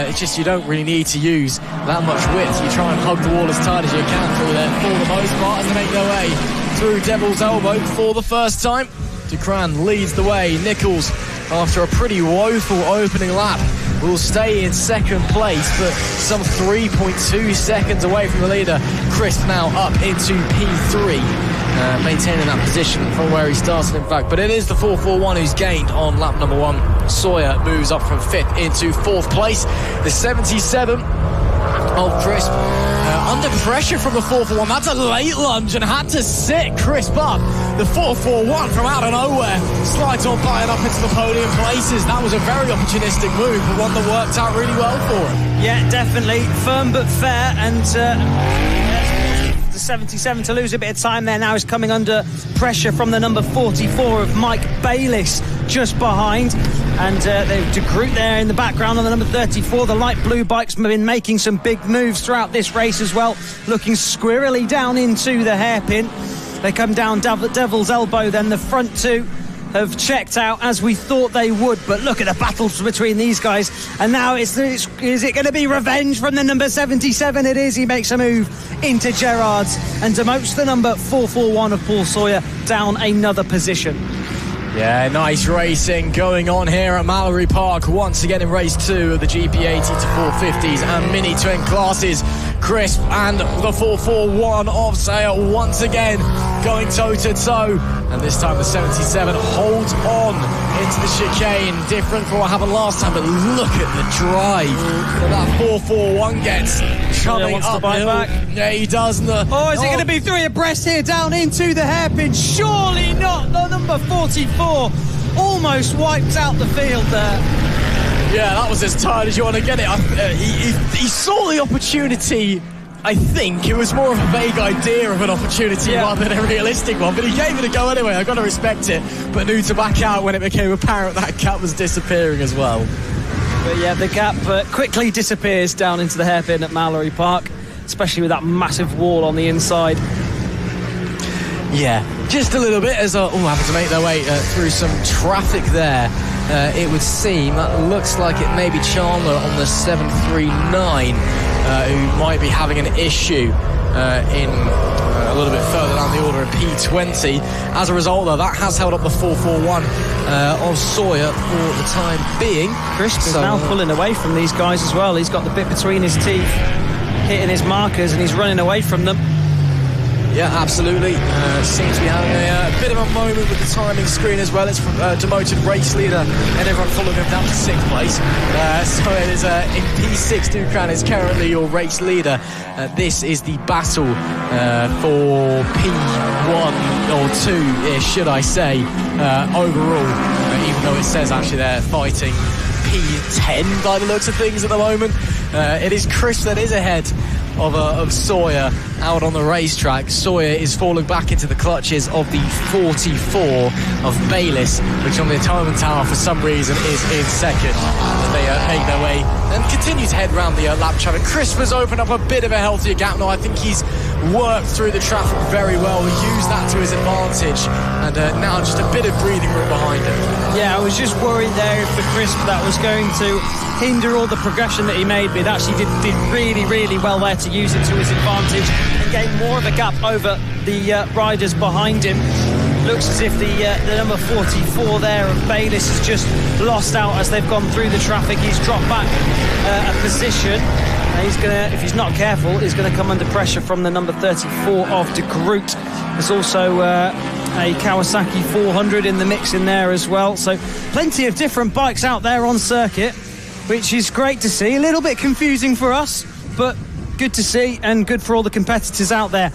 It's just you don't really need to use that much width. You try and hug the wall as tight as you can through there for the most part as they make their way through Devil's Elbow for the first time. Ducran leads the way. Nichols, after a pretty woeful opening lap, will stay in second place, but some 3.2 seconds away from the leader. Crisp now up into P3, maintaining that position from where he started, in fact. But it is the 441 who's gained on lap number one. Sawyer moves up from 5th into 4th place. The 77 of Crisp under pressure from the 441. That's a late lunge and had to sit Crisp up. The 441 from out of nowhere slides on by and up into the podium places. That was a very opportunistic move, but one that worked out really well for him. Yeah, definitely. Firm but fair, and the 77 to lose a bit of time there now is coming under pressure from the number 44 of Mike Bayliss just behind. And they've De Groot there in the background on the number 34. The light blue bikes have been making some big moves throughout this race as well, looking squirrely down into the hairpin. They come down Devil's Elbow, then the front two have checked out as we thought they would, but look at the battles between these guys. And now is it going to be revenge from the number 77? It is. He makes a move into Gerrard's and demotes the number 441 of Paul Sawyer down another position. Yeah, nice racing going on here at Mallory Park once again in race 2 of the GP80 to 450s and Mini Twin classes. Crisp and the 441 of Sale once again going toe-to-toe. And this time the 77 holds on into the chicane. Different from what happened last time, but look at the drive that 441 gets coming up. Back. Yeah, he does. Is it going to be 3 abreast here down into the hairpin? Surely not. The number 44 almost wiped out the field there. Yeah, that was as tight as you want to get it. He saw the opportunity. I think it was more of a vague idea of an opportunity rather than a realistic one, but he gave it a go anyway. I've got to respect it, but knew to back out when it became apparent that gap was disappearing as well. But yeah, the gap quickly disappears down into the hairpin at Mallory Park, especially with that massive wall on the inside. Yeah, just a little bit as having to make their way through some traffic there. It would seem that looks like it may be Chandler on the 739 who might be having an issue in a little bit further down the order of P20. As a result, though, that has held up the 441 of Sawyer for the time being. Crisp is now pulling away from these guys as well. He's got the bit between his teeth, hitting his markers, and he's running away from them. Yeah, absolutely. Seems to be having a bit of a moment with the timing screen as well. It's from demoted race leader and everyone following him down to 6th place. So it is in P6, Dukran is currently your race leader. This is the battle for P1 or 2-ish, should I say, overall. Even though it says actually they're fighting P10 by the looks of things at the moment. It is Chris that is ahead of Sawyer out on the racetrack. Sawyer is falling back into the clutches of the 44 of Bayliss, which on the atonement tower for some reason is in second. They make their way and continue to head round the lap traffic. Chris has opened up a bit of a healthier gap now. I think he's worked through the traffic very well. He used that to his advantage, and now just a bit of breathing room behind him. Yeah, I was just worried there for Crisp that was going to hinder all the progression that he made, but it actually did really, really well there to use it to his advantage and gain more of a gap over the riders behind him. Looks as if the number 44 there of Bayliss has just lost out as they've gone through the traffic. He's dropped back a position. He's gonna, if he's not careful, he's going to come under pressure from the number 34 of De Groot. There's also a Kawasaki 400 in the mix in there as well. So plenty of different bikes out there on circuit, which is great to see. A little bit confusing for us, but good to see and good for all the competitors out there.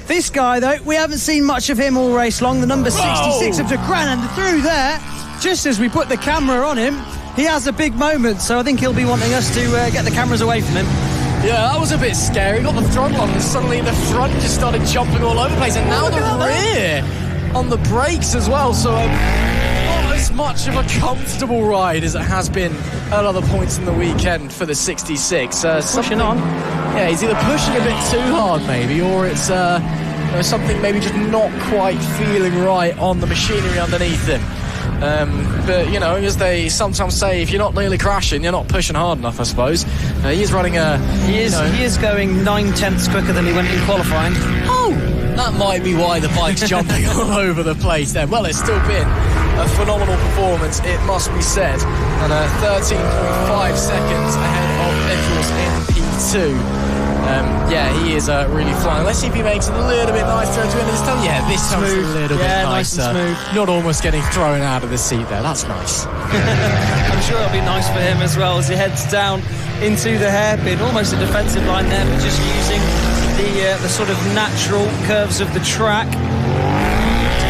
This guy, though, we haven't seen much of him all race long. The number 66 of De Gran, and through there, just as we put the camera on him, he has a big moment. So I think he'll be wanting us to get the cameras away from him. Yeah, that was a bit scary. Got the throttle on and suddenly the front just started jumping all over the place. And now the rear on the brakes as well. So not as much of a comfortable ride as it has been at other points in the weekend for the 66. Pushing on. Yeah, he's either pushing a bit too hard maybe, or it's something maybe just not quite feeling right on the machinery underneath him. But, you know, as they sometimes say, if you're not nearly crashing, you're not pushing hard enough, I suppose. He is running He is going 9/10 quicker than he went in qualifying. Oh! That might be why the bike's jumping all over the place then. Well, it's still been a phenomenal performance, it must be said. And 13.5 seconds ahead of Nichols in P2. Yeah, he is really flying. Let's see if he makes it a little bit nicer to end this time. Yeah, this time's a little bit nicer. Nice and smooth. Not almost getting thrown out of the seat there. That's nice. I'm sure it'll be nice for him as well as he heads down into the hairpin. Almost a defensive line there, but just using the sort of natural curves of the track to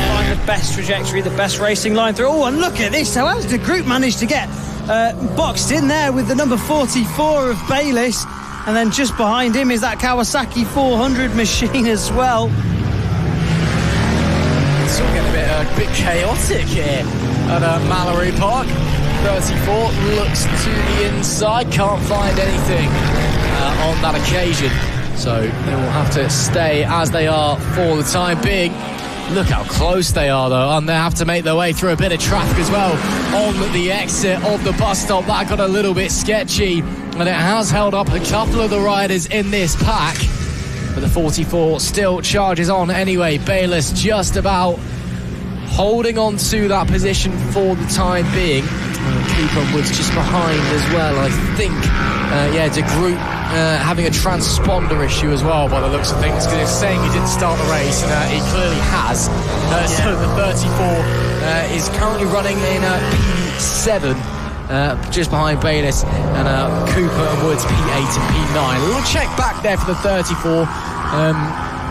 find the best trajectory, the best racing line through. Oh, and look at this. How has the group managed to get boxed in there with the number 44 of Bayliss? And then just behind him is that Kawasaki 400 machine as well. It's all getting a bit chaotic here at Mallory Park. 34 looks to the inside, can't find anything on that occasion. So they will have to stay as they are for the time being. Look how close they are, though, and they have to make their way through a bit of traffic as well on the exit of the bus stop. That got a little bit sketchy, and it has held up a couple of the riders in this pack. But the 44 still charges on anyway. Bayliss just about holding on to that position for the time being. Cooper and Woods just behind as well, I think. De Groot having a transponder issue as well by the looks of things, because it's saying he didn't start the race, and he clearly has. So the 34 is currently running in P7. Just behind Bayliss, and Cooper and Woods P8 and P9. A little check back there for the 34.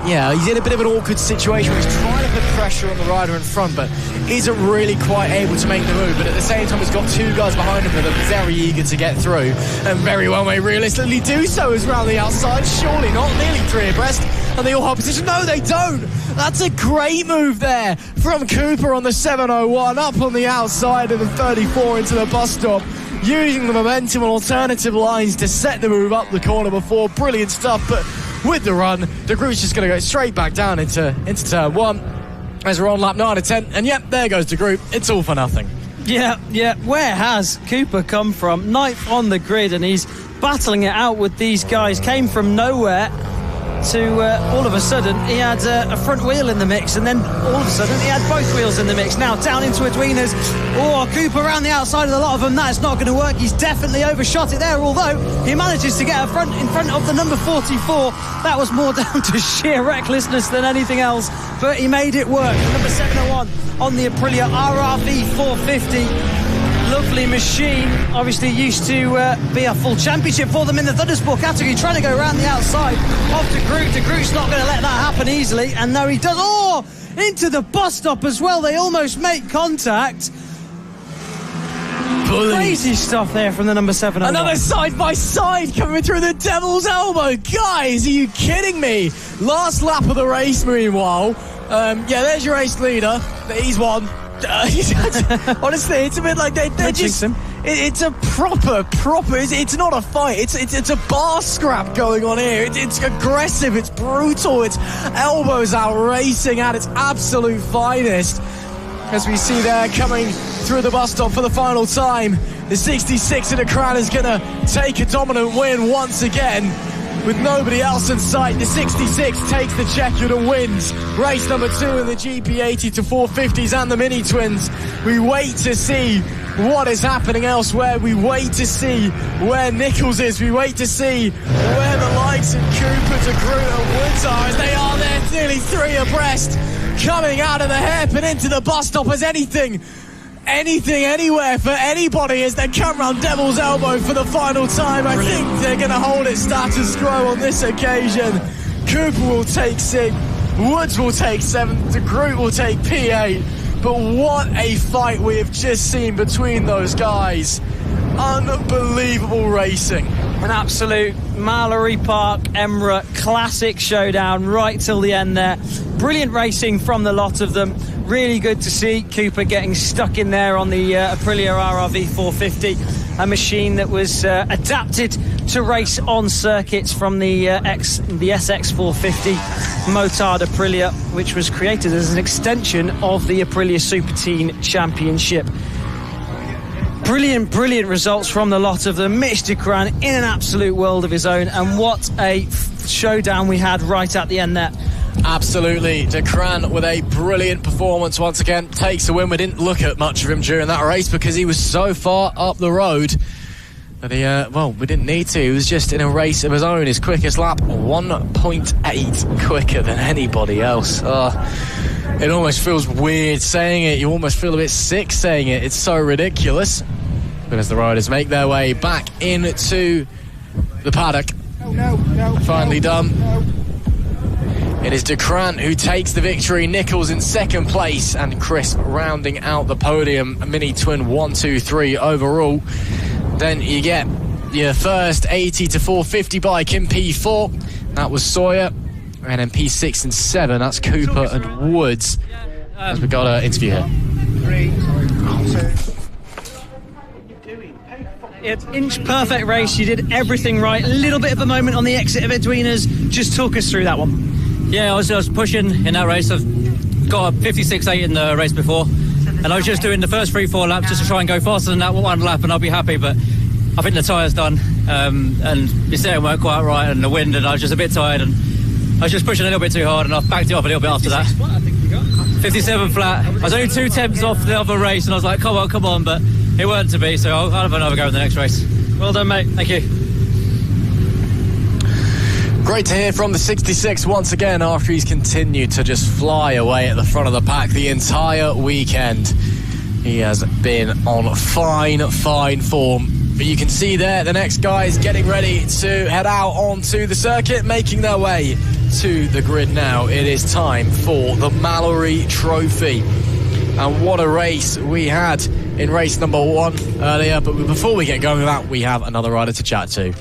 He's in a bit of an awkward situation where he's trying to put pressure on the rider in front, but isn't really quite able to make the move. But at the same time, he's got two guys behind him that are very eager to get through, and very well may realistically do so as round the outside. Surely not, nearly three abreast, and they all hold position. No, they don't. That's a great move there from Cooper on the 701, up on the outside of the 34 into the bus stop, using the momentum on alternative lines to set the move up the corner before. Brilliant stuff, but with the run, De Groot's just going to go straight back down into turn one as we're on lap 9 of 10, and there goes De Groot. It's all for nothing. Yeah. Where has Cooper come from? Ninth on the grid, and he's battling it out with these guys. Came from nowhere to all of a sudden he had a front wheel in the mix, and then all of a sudden he had both wheels in the mix. Now down into Edwinas. Cooper around the outside of a lot of them. That's not going to work. He's definitely overshot it there, although he manages to get in front of the number 44. That was more down to sheer recklessness than anything else, but he made it work. Number 701 on the Aprilia RRV 450. Lovely machine, obviously used to be a full championship for them in the Thundersport category, trying to go around the outside of De Groot. De Groot's not going to let that happen easily, and no, he does. Into the bus stop as well. They almost make contact. Crazy stuff there from the number 7. Another side-by-side coming through the Devil's Elbow. Guys, are you kidding me? Last lap of the race, meanwhile. There's your race leader. He's won. Honestly, it's a bit like they're just. It's a proper. It's not a fight. It's a bar scrap going on here. It's aggressive. It's brutal. It's elbows out racing at its absolute finest. As we see there coming through the bus stop for the final time, the 66 in the crown is going to take a dominant win once again. With nobody else in sight, the 66 takes the checkered and wins race number 2 in the GP80 to 450s and the Mini Twins. We wait to see what is happening elsewhere. We wait to see where Nichols is. We wait to see where the likes of Cooper, De Groot and Woods are, as they are there nearly 3 abreast, coming out of the hairpin into the bus stop as anything, anywhere for anybody as they come round Devil's Elbow for the final time. I think they're going to hold it status quo on this occasion. Cooper will take 6, Woods will take 7, De Groot will take P8. But what a fight we have just seen between those guys. Unbelievable racing. An absolute Mallory Park Emra classic showdown right till the end there. Brilliant racing from the lot of them. Really good to see Cooper getting stuck in there on the Aprilia RRV 450, a machine that was adapted to race on circuits from the SX 450 Motard Aprilia, which was created as an extension of the Aprilia Super Teen Championship. Brilliant results from the lot of them. Mitch de Craan in an absolute world of his own, and what a showdown we had right at the end there. Absolutely. De Craan with a brilliant performance once again takes the win. We didn't look at much of him during that race because he was so far up the road that we didn't need to. He was just in a race of his own. His quickest lap, 1.8 quicker than anybody else. It almost feels weird saying it. You almost feel a bit sick saying it. It's so ridiculous. But as the riders make their way back into the paddock, finally done. It is De Craan who takes the victory. Nichols in second place, and Chris rounding out the podium. Mini Twin 1, 2, 3 overall. Then you get your first 80 to 450 bike in P4. That was Sawyer. And in P6 and 7, that's Cooper and Woods. As we got an interview here. 3, 2. Inch perfect race. You did everything right. A little bit of a moment on the exit of Edwinas. Just talk us through that one. Yeah, I was pushing in that race. I've got a 56.8 in the race before, and I was just doing the first 3-4 laps just to try and go faster than that one lap, and I'll be happy. But I think the tyre's done, and the steering weren't quite right, and the wind, and I was just a bit tired, and I was just pushing a little bit too hard, and I backed it up a little bit after that. 56 57 flat. I was only 2 tenths off the other race, and I was like, come on, but it weren't to be, so I'll have another go in the next race. Well done, mate. Thank you. Great to hear from the 66 once again after he's continued to just fly away at the front of the pack the entire weekend. He has been on fine form. But you can see there the next guys getting ready to head out onto the circuit, making their way to the grid now. It is time for the Mallory Trophy. And what a race we had in race number 1 earlier. But before we get going with that, we have another rider to chat to.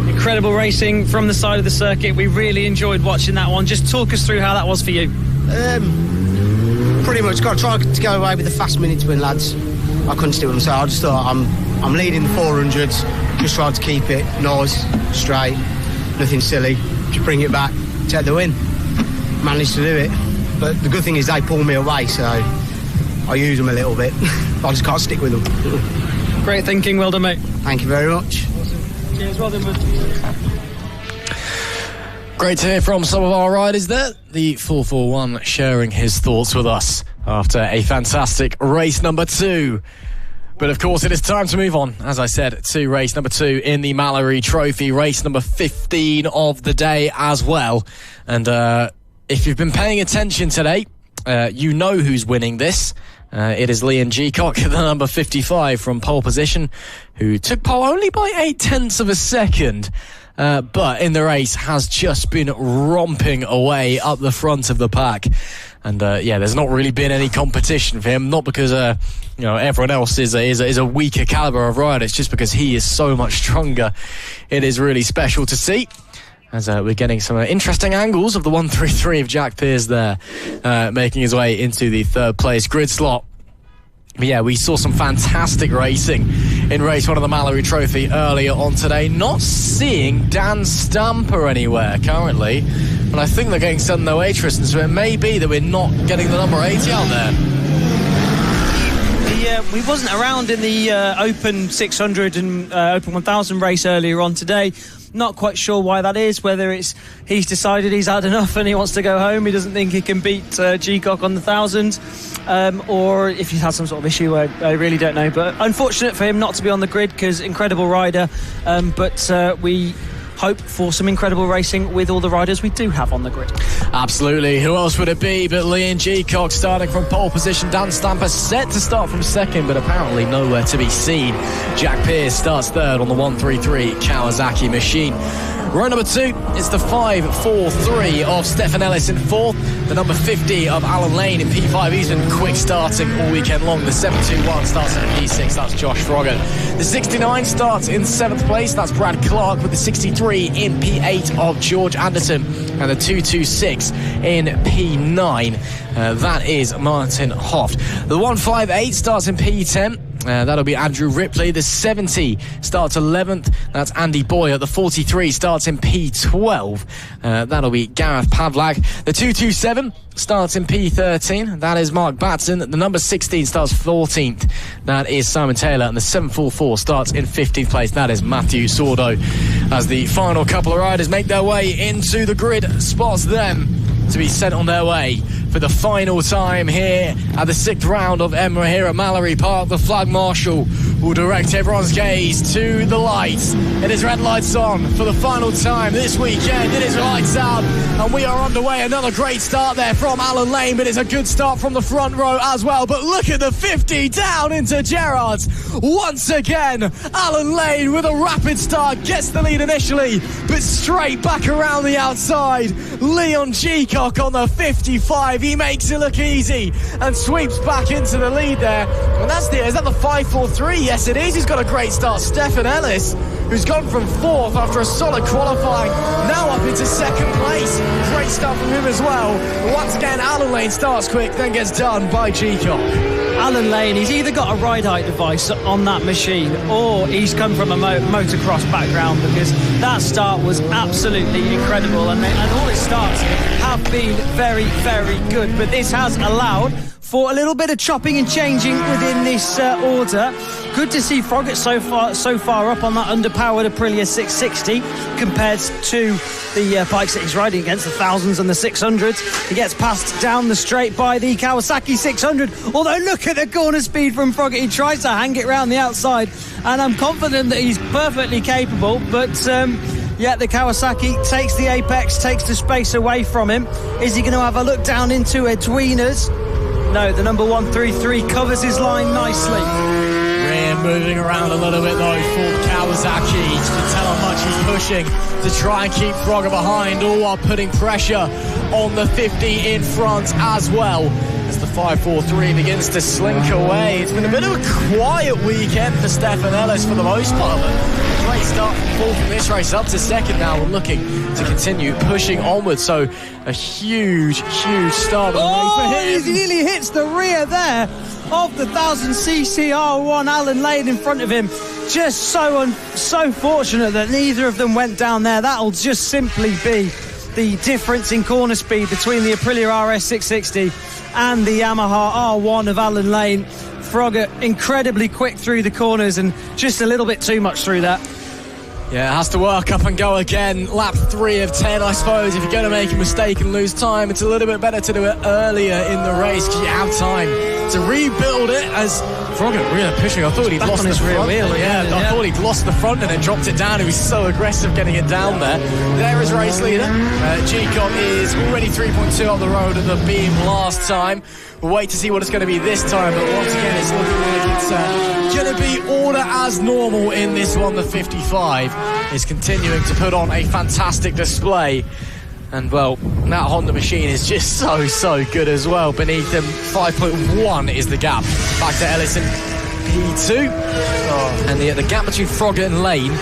Incredible racing from the side of the circuit. We really enjoyed watching that one. Just talk us through how that was for you. Pretty much got to try to go away with the fast minute to win, lads. I couldn't stick with them, so I just thought I'm leading the 400s. Just tried to keep it nice, straight, nothing silly. Just bring it back, take the win. Managed to do it. But the good thing is they pulled me away, so I use them a little bit. I just can't stick with them. Great thinking, well done, mate. Thank you very much. Cheers, well done, bud. Great to hear from some of our riders there. The 441 sharing his thoughts with us after a fantastic race number 2. But of course it is time to move on, as I said, to race number 2 in the Mallory Trophy, race number 15 of the day as well. And if you've been paying attention today, you know who's winning this. It is Liam Geacock, the number 55 from pole position, who took pole only by 8 tenths of a second. But in the race has just been romping away up the front of the pack. And there's not really been any competition for him, not because everyone else is a weaker caliber of rider. It's just because he is so much stronger. It is really special to see, as we're getting some interesting angles of the 133 of Jack Pearce there, making his way into the 3rd place grid slot. But yeah, we saw some fantastic racing in race 1 of the Mallory Trophy earlier on today. Not seeing Dan Stamper anywhere currently, but I think they're getting sent their way, Tristan, so it may be that we're not getting the number 80 out there. We wasn't around in the Open 600 and Open 1000 race earlier on today. Not quite sure why that is, whether it's he's decided he's had enough and he wants to go home, he doesn't think he can beat Geacock on the 1000, or if he's had some sort of issue, I really don't know. But unfortunate for him not to be on the grid, because incredible rider, but we hope for some incredible racing with all the riders we do have on the grid. Absolutely. Who else would it be but Liam Geacock starting from pole position? Dan Stamper set to start from 2nd, but apparently nowhere to be seen. Jack Pearce starts 3rd on the 133 Kawasaki machine. Row number 2, it's the 5-4-3 of Stefan Ellis in 4th, the number 50 of Alan Lane in P5. He's been quick starting all weekend long. The 7-2-1 starts in P6, that's Josh Froggatt. The 69 starts in 7th place, that's Brad Clark, with the 63 in P8 of George Anderton, and the 226 in P9, that is Martin Hoft. The 158 starts in P10. That'll be Andrew Ripley. The 70 starts 11th. That's Andy Boyer. The 43 starts in P12. That'll be Gareth Pavlak. The 227 starts in P13. That is Mark Batson. The number 16 starts 14th. That is Simon Taylor. And the 744 starts in 15th place. That is Matthew Sordo. As the final couple of riders make their way into the grid spots, them to be sent on their way for the final time here at the 6th round of EMRA here at Mallory Park. The flag marshal will direct everyone's gaze to the lights. It is red lights on for the final time this weekend. It is lights out, and we are underway. Another great start there from Alan Lane, but it's a good start from the front row as well. But look at the 50 down into Gerrards. Once again, Alan Lane with a rapid start, gets the lead initially, but straight back around the outside. Leon Geacock on the 55. He makes it look easy and sweeps back into the lead there. And is that the 5-4-3? Yes, it is. He's got a great start. Stefan Ellis, who's gone from 4th after a solid qualifying, now up into 2nd place. Great start from him as well. Once again, Alan Lane starts quick, then gets done by Geacock. Alan Lane, he's either got a ride height device on that machine, or he's come from a motocross background, because that start was absolutely incredible, and all his starts have been very, very good. But this has allowed for a little bit of chopping and changing within this order. Good to see Froggatt so far up on that underpowered Aprilia 660 compared to the bikes that he's riding against, the 1000s and the 600s. He gets passed down the straight by the Kawasaki 600, although look at the corner speed from Froggatt. He tries to hang it round the outside, and I'm confident that he's perfectly capable, but the Kawasaki takes the apex, takes the space away from him. Is he going to have a look down into Edwina's? No, the number 133 covers his line nicely. Rear moving around a little bit though for Kawasaki. You can tell how much he's pushing to try and keep Froggatt behind, all while putting pressure on the 50 in front as well. As the 543 begins to slink away. It's been a bit of a quiet weekend for Stefan Ellis for the most part. But great start from this race up to second now. We're looking to continue pushing onwards. So a huge start of the race for him. He nearly hits the rear there of the 1000cc R1 Alan Lane in front of him. Just so fortunate that neither of them went down there. That'll just simply be the difference in corner speed between the Aprilia RS 660 and the Yamaha R1 of Alan Lane. Froggatt incredibly quick through the corners and just a little bit too much through that. Yeah, has to work up and go again. Lap 3 of 10, I suppose. If you're going to make a mistake and lose time, it's a little bit better to do it earlier in the race because you have time to rebuild it. As Froggatt really pushing, I thought he'd lost the front. I thought he'd lost the front and then dropped it down. He was so aggressive getting it down there. There is race leader. G-Cop is already 3.2 up the road at the beam last time. We'll wait to see what it's going to be this time, but once again it's looking like it's going to be order as normal in this one. The 55 is continuing to put on a fantastic display, and well, that Honda machine is just so good as well. Beneath them, 5.1 is the gap. Back to Ellison, P2. And the gap between Froggatt and Lane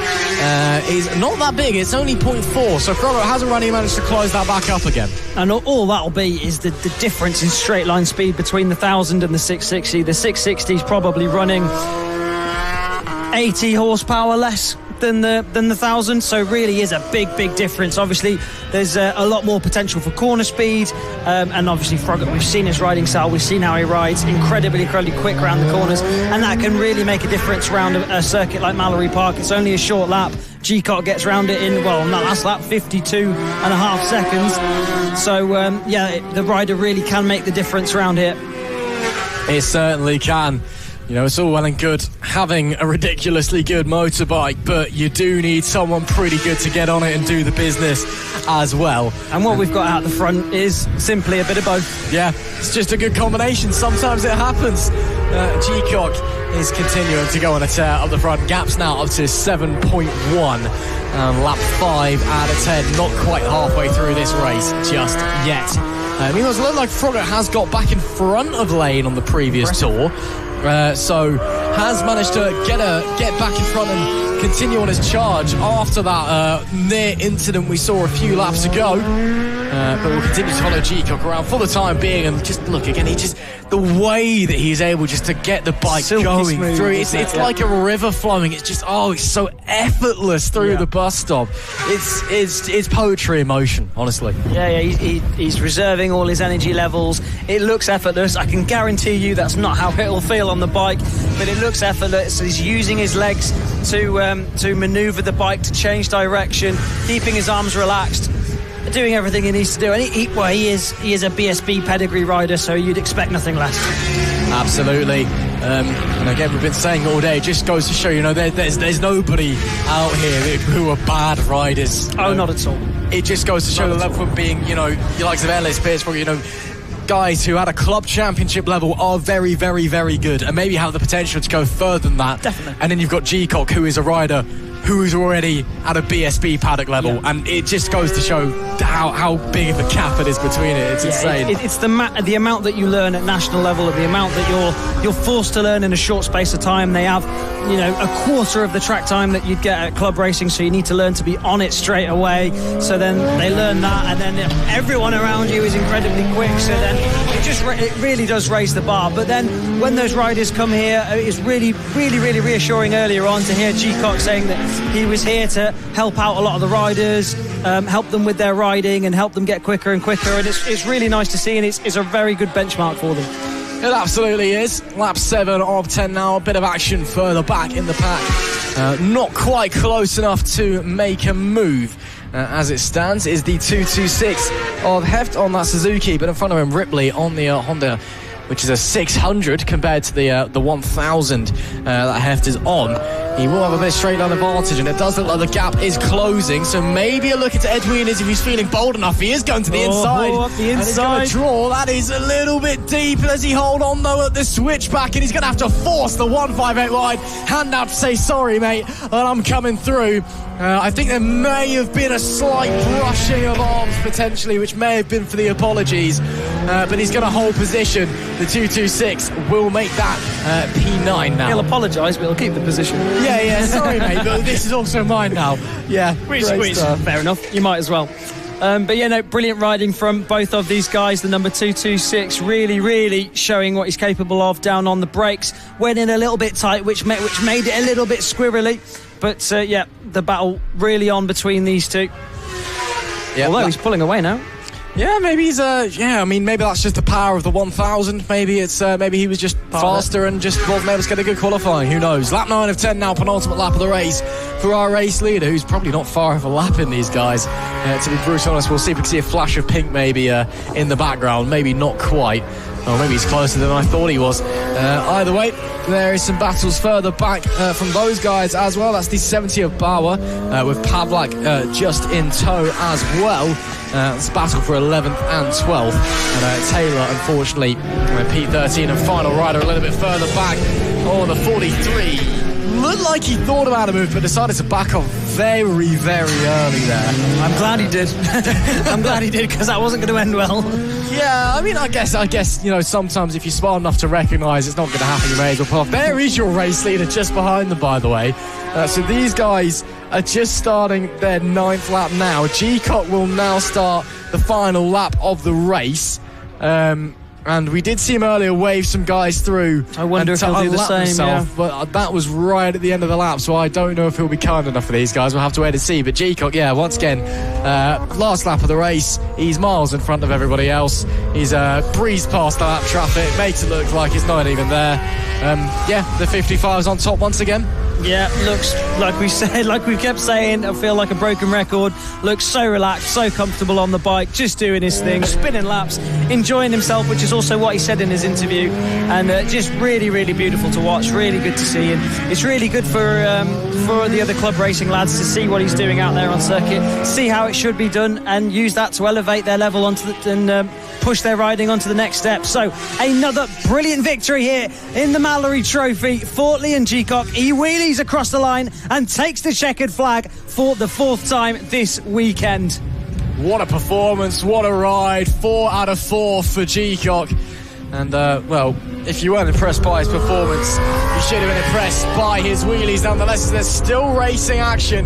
is not that big. It's only 0.4, so Froggatt hasn't really managed to close that back up again. And all that'll be is the difference in straight line speed between the 1000 and the 660. The 660 is probably running 80 horsepower less than the 1000, so really is a big difference. Obviously there's a lot more potential for corner speed, and obviously Froggatt, we've seen his riding style, we've seen how he rides, incredibly quick around the corners, and that can really make a difference around a circuit like Mallory Park. It's only a short lap. G-Cot gets round it in, well, on that last lap, 52.5 seconds. So the rider really can make the difference around here. It certainly can. You know, it's all well and good having a ridiculously good motorbike, but you do need someone pretty good to get on it and do the business as well. And what we've got out the front is simply a bit of both. Yeah, it's just a good combination. Sometimes it happens. G-Cock is continuing to go on a tear up the front. Gap's now up to 7.1. Lap 5 out of 10. Not quite halfway through this race just yet. It looks like Froggatt has got back in front of Lane on the previous tour. So has managed to get back in front and continue on his charge after that near incident we saw a few laps ago. But we'll continue to follow G-Cock around for the time being, and just look again, the way that he's able just to get the bike Silky going smooth, through, it's like a river flowing. It's just it's so effortless through the bus stop. It's poetry in motion, honestly. He's reserving all his energy levels. It looks effortless. I can guarantee you that's not how it'll feel on the bike, but it looks effortless. He's using his legs to maneuver the bike, to change direction, keeping his arms relaxed, doing everything he needs to do. And he is a BSB pedigree rider, so you'd expect nothing less. Absolutely. And again, we've been saying all day, it just goes to show, there's nobody out here who are bad riders. Not at all. It just goes to show the level from being, your likes of Ellis, Pierce, guys who at a club championship level are very, very, very good and maybe have the potential to go further than that. Definitely. And then you've got G-Cock, who is a rider who is already at a BSB Paddock level, and it just goes to show how big of a gap it is between it. It's insane. It's the amount that you learn at national level, and the amount that you're forced to learn in a short space of time. They have, a quarter of the track time that you'd get at club racing, so you need to learn to be on it straight away. So then they learn that, and then everyone around you is incredibly quick. So then it really does raise the bar. But then when those riders come here, it's really, really, really reassuring earlier on to hear G-Cock saying that he was here to help out a lot of the riders, help them with their riding and help them get quicker and quicker, and it's really nice to see, and it's a very good benchmark for them. It absolutely is. Lap 7 of 10 now. A bit of action further back in the pack. Not quite close enough to make a move. As it stands, is the 226 of Heft on that Suzuki, but in front of him, Ripley on the Honda, which is a 600 compared to the 1000 that Heft is on. He will have a bit straight line advantage, and it does look like the gap is closing, so maybe a look at Edwin is if he's feeling bold enough. He is going to the inside. Up the inside. And he's going to draw. That is a little bit deep. Does he hold on, though, at the switchback? And he's going to have to force the 158 wide. Hand out to say, sorry, mate, and I'm coming through. I think there may have been a slight brushing of arms, potentially, which may have been for the apologies. But he's going to hold position. The 226 will make that P9 now. He'll apologise, but he'll keep the position. Yeah, sorry, mate, but this is also mine now. Yeah, which fair enough. You might as well. But yeah, no, brilliant riding from both of these guys. The number 226 really showing what he's capable of down on the brakes. Went in a little bit tight, which made it a little bit squirrely. But yeah, the battle really on between these two. Yeah, although he's pulling away now. Yeah, maybe he's maybe that's just the power of the 1000. Maybe it's maybe he was just faster and just wasn't able to get a good qualifying. Who knows? Lap 9 of 10 now, penultimate lap of the race for our race leader, who's probably not far off a lap in these guys. To be brutally honest, we'll see if we can see a flash of pink maybe in the background. Maybe not quite. Or maybe he's closer than I thought he was. Either way, there is some battles further back from those guys as well. That's the 70 of Bauer with Paddock just in tow as well. It's a battle for 11th and 12th. And Taylor, unfortunately, P13 and final rider a little bit further back. Oh, the 43. Looked like he thought about a move, but decided to back off very early there. I'm glad he did. I'm glad he did, because that wasn't going to end well. Yeah, I mean, I guess, you know, sometimes if you're smart enough to recognise it's not going to happen, you may as well pull off. There is your race leader just behind them, by the way. So these guys are just starting their 9th lap now. G-Cock will now start the final lap of the race. And we did see him earlier wave some guys through. I wonder if he'll do the same, himself, but that was right at the end of the lap, so I don't know if he'll be kind enough for these guys. We'll have to wait and see. But G-Cock, yeah, once again, last lap of the race, he's miles in front of everybody else. He's breezed past the lap traffic, makes it look like he's not even there. The 55 is on top once again. Yeah, looks like we said, like we kept saying, I feel like a broken record. Looks so relaxed, so comfortable on the bike, just doing his thing, spinning laps, enjoying himself, which is also what he said in his interview. And just really beautiful to watch, really good to see. And it's really good for the other club racing lads to see what he's doing out there on circuit, see how it should be done, and use that to elevate their level and push their riding onto the next step. So another brilliant victory here in the Mallory Trophy for Liam G-Cock. He wheelies across the line and takes the checkered flag for the 4th time this weekend. What a performance, what a ride. 4 out of 4 for G-Cock. And, if you weren't impressed by his performance, you should have been impressed by his wheelies. Nonetheless, there's still racing action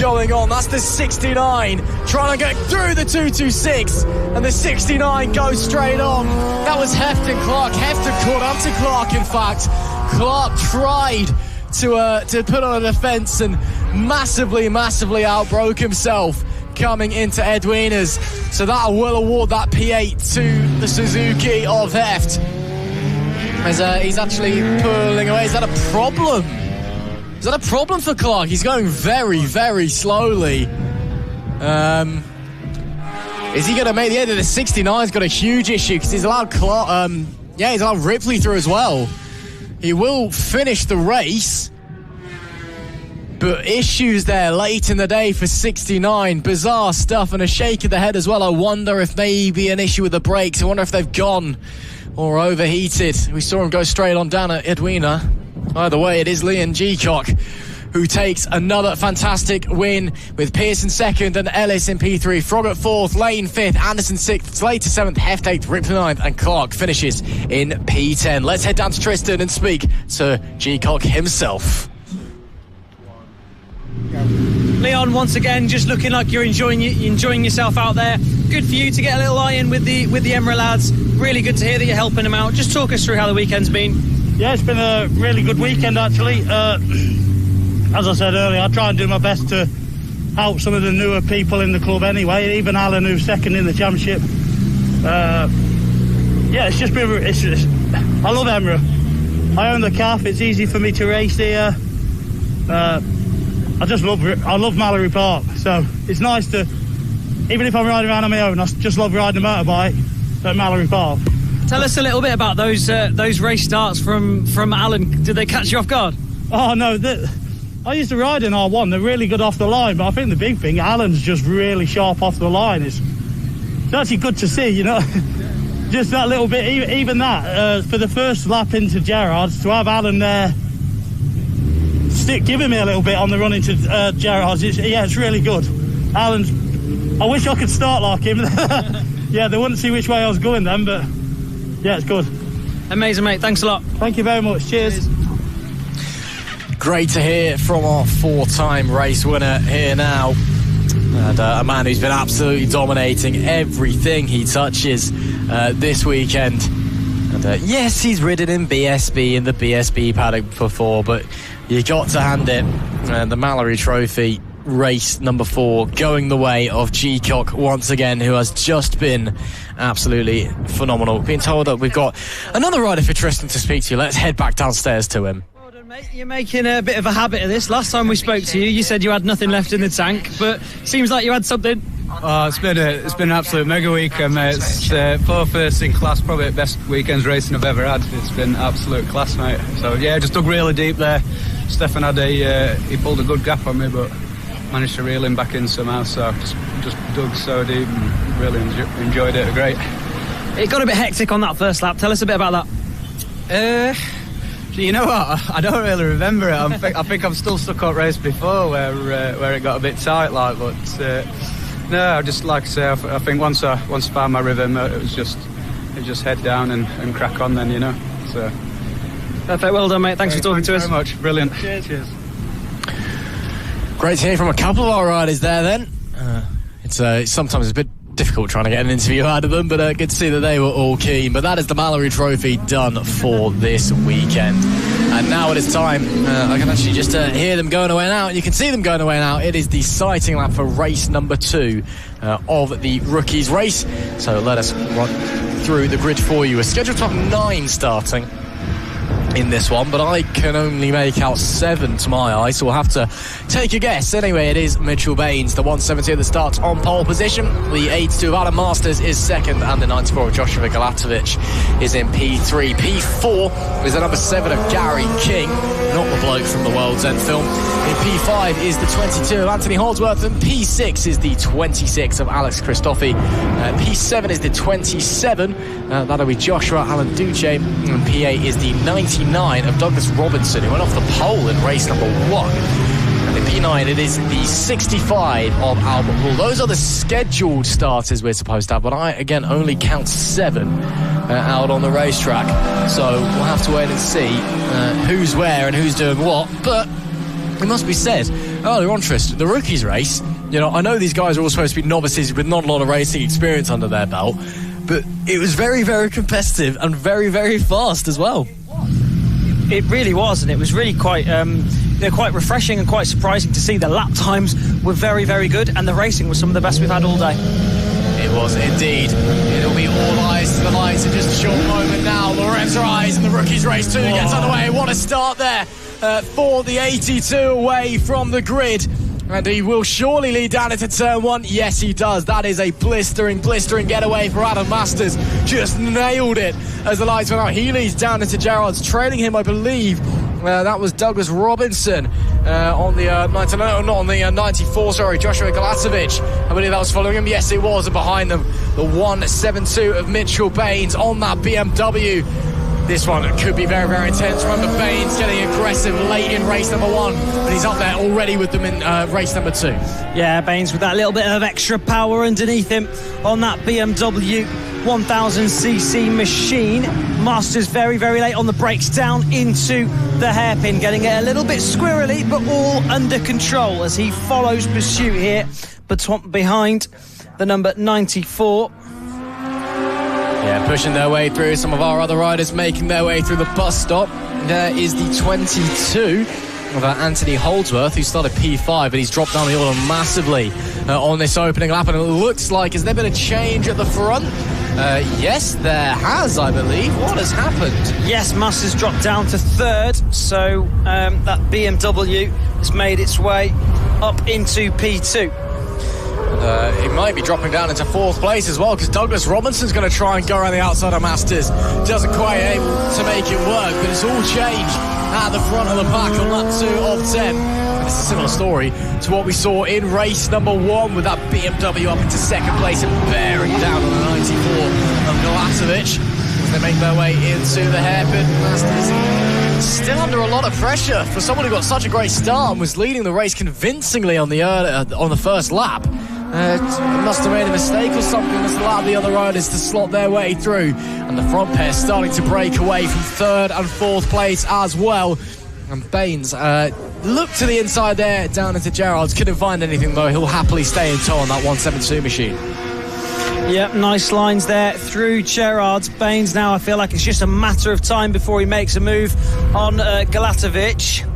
going on. That's the 69 trying to get through the 226, and the 69 goes straight on. That was Heft and Clark. Heft caught up to Clark, in fact. Clark tried to put on a defence and massively outbroke himself coming into Edwina's. So that will award that P8 to the Suzuki of Heft. As he's actually pulling away. Is that a problem? Is that a problem for Clark? He's going very slowly. Is he going to make the end of the 69? He's got a huge issue because he's allowed Clark. He's allowed Ripley through as well. He will finish the race, but issues there late in the day for 69. Bizarre stuff, and a shake of the head as well. I wonder if maybe an issue with the brakes. I wonder if they've gone or overheated. We saw him go straight on down at Edwina. Either way, it is Liam G-Cock who takes another fantastic win, with Pearson 2nd and Ellis in P3, Froggatt 4th, Lane 5th, Anderson 6th, Slater 7th, Heft 8th, Ripley 9th, and Clark finishes in P10. Let's head down to Tristan and speak to G-Cock himself. Leon, once again, just looking like you're enjoying yourself out there. Good for you to get a little eye in with the Emerald lads. Really good to hear that you're helping them out. Just talk us through how the weekend's been. Yeah, it's been a really good weekend, actually. As I said earlier, I try and do my best to help some of the newer people in the club anyway, even Alan, who's second in the championship. Yeah, it's just been. I love Emra. I own the calf. It's easy for me to race here. I love Mallory Park. So it's nice to, even if I'm riding around on my own, I just love riding a motorbike at Mallory Park. Tell us a little bit about those race starts from Alan. Did they catch you off guard? Oh no, I used to ride in R1. They're really good off the line, but I think the big thing, Alan's just really sharp off the line. It's actually good to see, you know. Just that little bit, even that for the first lap into Gerrard's, to have Alan there giving me a little bit on the run into Gerrard's. It's really good. Alan's. I wish I could start like him. Yeah, they wouldn't see which way I was going then, but yeah, it's good. Amazing, mate. Thanks a lot. Thank you very much. Cheers. Great to hear from our 4-time race winner here now. And a man who's been absolutely dominating everything he touches this weekend. And yes, he's ridden in BSB in the BSB paddock before, but you got to hand it. The Mallory Trophy, race number 4, going the way of G-Cock once again, who has just been absolutely phenomenal. Being told that we've got another rider for Tristan to speak to. Let's head back downstairs to him. Mate, you're making a bit of a habit of this. Last time we spoke to you, you said you had nothing left in the tank, but seems like you had something. Oh, it's been an absolute mega weekend, mate. It's 4 first in class, probably the best weekend's racing I've ever had. It's been absolute class, mate. So yeah, just dug really deep there. Stefan had he pulled a good gap on me, but managed to reel him back in somehow. So just dug so deep and really enjoyed it. Great. It got a bit hectic on that first lap. Tell us a bit about that. You know what? I don't really remember it. I think I'm still stuck on race before where it got a bit tight, like. But no, just like I say, I think once I found my rhythm, it was just head down and crack on. Then, you know. So. Perfect. Well done, mate. Thanks for talking to us. Very much. Brilliant. Cheers. Great to hear from a couple of our riders there. Then it's sometimes a bit difficult trying to get an interview out of them, but good to see that they were all keen. But that is the Mallory Trophy done for this weekend, and now it is time. I can actually just hear them going away now. You can see them going away now. It is the sighting lap for race number 2 of the rookies race. So let us run through the grid for you. We're scheduled to have 9 starting in this one, but I can only make out 7 to my eye, so we'll have to take a guess. Anyway, it is Mitchell Baines, the 170 that starts on pole position. The 82 of Adam Masters is second, and the 94 of Joshua Galatovic is in P3. P4 is the number 7 of Gary King, not the bloke from the World's End film. In P5 is the 22 of Anthony Holdsworth, and P6 is the 26 of Alex Christophe. P7 is the 27, that'll be Joshua Alan Duce, and P8 is the 99 of Douglas Robinson, who went off the pole in race number 1. And in P9 it is the 65 of Albert Hall. Those are the scheduled starters we're supposed to have, but I again only count 7 out on the racetrack, so we'll have to wait and see who's where and who's doing what. But it must be said, earlier on, Tristan, the rookies race, you know, I know these guys are all supposed to be novices with not a lot of racing experience under their belt, but it was very, very competitive and very, very fast as well. It really was, and it was really quite refreshing and quite surprising to see the lap times were very, very good, and the racing was some of the best we've had all day. It was indeed. It'll be all eyes to the lights in just a short moment now. Lorenzo Eyes and the rookies race 2 gets underway. What a start there for the 82 away from the grid. And he will surely lead down into turn 1. Yes, he does. That is a blistering getaway for Adam Masters. Just nailed it as the lights went out. He leads down into Gerrard's. Trailing him, I believe, that was Douglas Robinson on the 94, sorry, Joshua Galatovic. I believe that was following him. Yes, it was. And behind them, the 172 of Mitchell Baines on that BMW. This one could be very, very intense. Remember, Baines getting aggressive late in race number 1, but he's up there already with them in race number 2. Yeah, Baines with that little bit of extra power underneath him on that BMW 1000cc machine. Masters very, very late on the brakes, down into the hairpin, getting it a little bit squirrely, but all under control as he follows pursuit here, but behind the number 94. Yeah, pushing their way through. Some of our other riders making their way through the bus stop. There is the 22 of Anthony Holdsworth, who started P5, and he's dropped down the order massively on this opening lap. And it looks like, has there been a change at the front? Yes, there has, I believe. What has happened? Yes, Masters dropped down to third, so that BMW has made its way up into P2. It might be dropping down into fourth place as well, because Douglas Robinson's going to try and go around the outside of Masters. Doesn't quite able to make it work, but it's all changed at the front of the pack on lap 2 of 10. And it's a similar story to what we saw in race number 1, with that BMW up into second place and bearing down on the 94 of Galatovic as they make their way into the hairpin. Masters still under a lot of pressure for someone who got such a great start and was leading the race convincingly on the first lap. Must have made a mistake or something, must allow the other riders to slot their way through, and the front pair starting to break away from third and fourth place as well. And Baines looked to the inside there down into Gerrards, couldn't find anything though. He'll happily stay in tow on that 172 machine. Yep, nice lines there through Gerrards. Baines now, I feel like it's just a matter of time before he makes a move on Galatovic.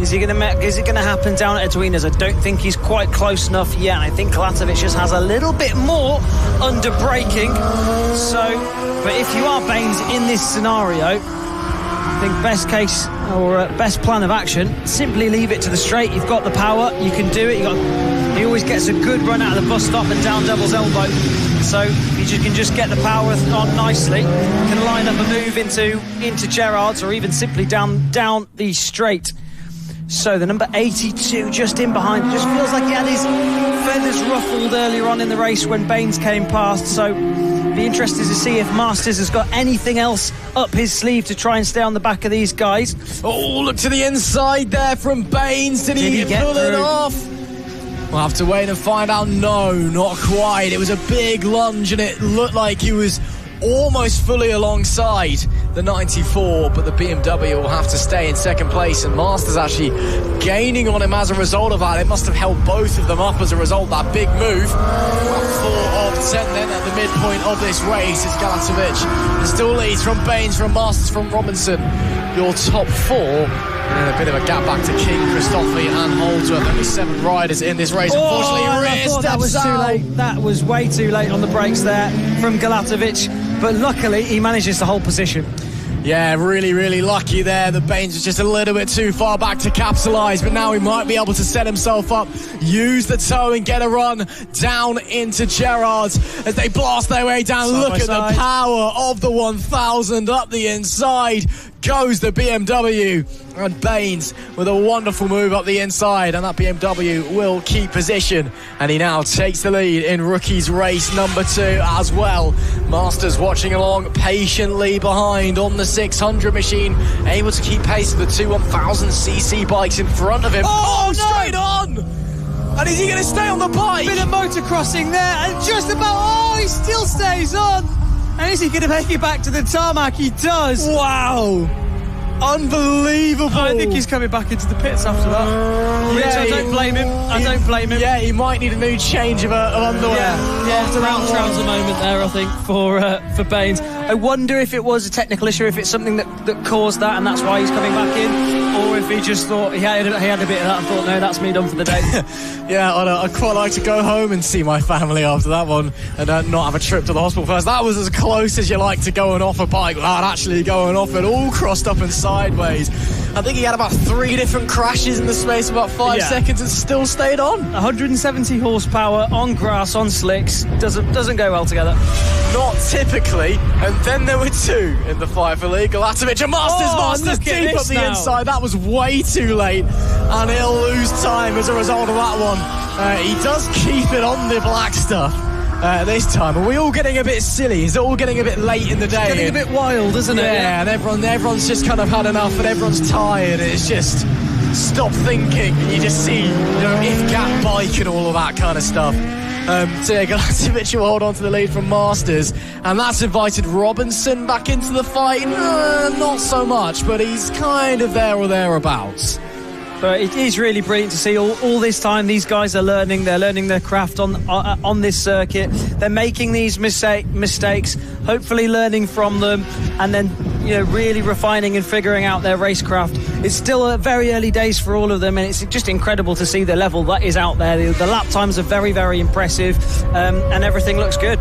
Is it going to happen down at Edwinas? I don't think he's quite close enough yet. I think Galatovic just has a little bit more under braking. But if you are Baines in this scenario, I think best case or best plan of action, simply leave it to the straight. You've got the power, you can do it. He always gets a good run out of the bus stop and down Devil's Elbow. So if you can just get the power on nicely, can line up a move into Gerrards, or even simply down the straight. So the number 82 just in behind. It just feels like he had his feathers ruffled earlier on in the race when Baines came past. So be interested to see if Masters has got anything else up his sleeve to try and stay on the back of these guys. Oh, look to the inside there from Baines. Did he pull it off? We'll have to wait and find out. No, not quite. It was a big lunge and it looked like he was almost fully alongside the 94, but the BMW will have to stay in second place, and Masters actually gaining on him as a result of that. It must have held both of them up as a result of that big move. 4 of 10 then at the midpoint of this race is Galatovic, and still leads from Baines, from Masters, from Robinson. Your top 4, and then a bit of a gap back to King, Christophe and Holdsworth. Only 7 riders in this race. Unfortunately, I thought that was too late. That was way too late on the brakes there from Galatovic. But luckily, he manages to hold position. Yeah, really, really lucky there. The Baines was just a little bit too far back to capitalise, but now he might be able to set himself up, use the toe and get a run down into Gerrards as they blast their way down. Look at the power of the 1000 up the inside. Goes the BMW, and Baines with a wonderful move up the inside, and that BMW will keep position, and he now takes the lead in rookies race number 2 as well. Masters watching along patiently behind on the 600 machine, able to keep pace with the 2 1000cc bikes in front of him. Oh no! Straight on! And is he going to stay on the bike? Bit of motocrossing there, and just about, he still stays on. And is he going to make it back to the tarmac? He does. Wow. Unbelievable. I think he's coming back into the pits after that. Which I don't blame him. I don't blame him. Yeah, he might need a new change of underwear. Yeah, it's a round trouser moment there, I think, for Baines. I wonder if it was a technical issue, if it's something that caused that and that's why he's coming back in, or if he just thought he had a bit of that and thought, no, that's me done for the day. Yeah, I'd quite like to go home and see my family after that one and not have a trip to the hospital first. That was as close as you like to going off a bike without actually going off it, all crossed up and sideways. I think he had about 3 different crashes in the space of about 5 seconds and still stayed on. 170 horsepower on grass, on slicks, doesn't go well together. Not typically. And then there were 2 in the fight for league. Galatovic and Masters deep up the inside. That was way too late, and he'll lose time as a result of that one. He does keep it on the black stuff this time. Are we all getting a bit silly? Is it all getting a bit late in the day? It's getting a bit wild, isn't it? Yeah, and everyone's just kind of had enough, and everyone's tired. It's just stop thinking. You just see, if gap bike and all of that kind of stuff. So yeah, Galatovic will hold on to the lead from Masters, and that's invited Robinson back into the fight. Not so much, but he's kind of there or thereabouts. But it is really brilliant to see all this time these guys are learning. They're learning their craft on this circuit. They're making these mistakes, hopefully learning from them, and then really refining and figuring out their racecraft. It's still very early days for all of them, and it's just incredible to see the level that is out there. The lap times are very, very impressive, and everything looks good.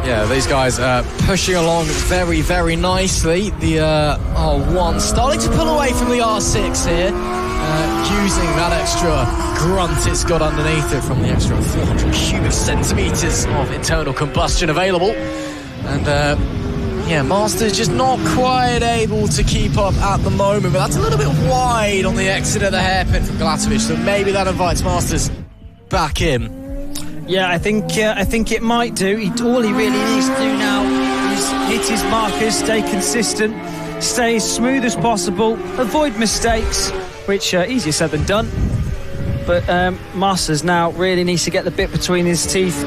Yeah, these guys are pushing along very, very nicely. The R1 starting to pull away from the R6 here, using that extra grunt it's got underneath it from the extra 400 cubic centimetres of internal combustion available. And Masters just not quite able to keep up at the moment, but that's a little bit wide on the exit of the hairpin from Galatovic, so maybe that invites Masters back in. Yeah, I think it might do. All he really needs to do now is hit his markers, stay consistent, stay as smooth as possible, avoid mistakes, which easier said than done. But Masters now really needs to get the bit between his teeth,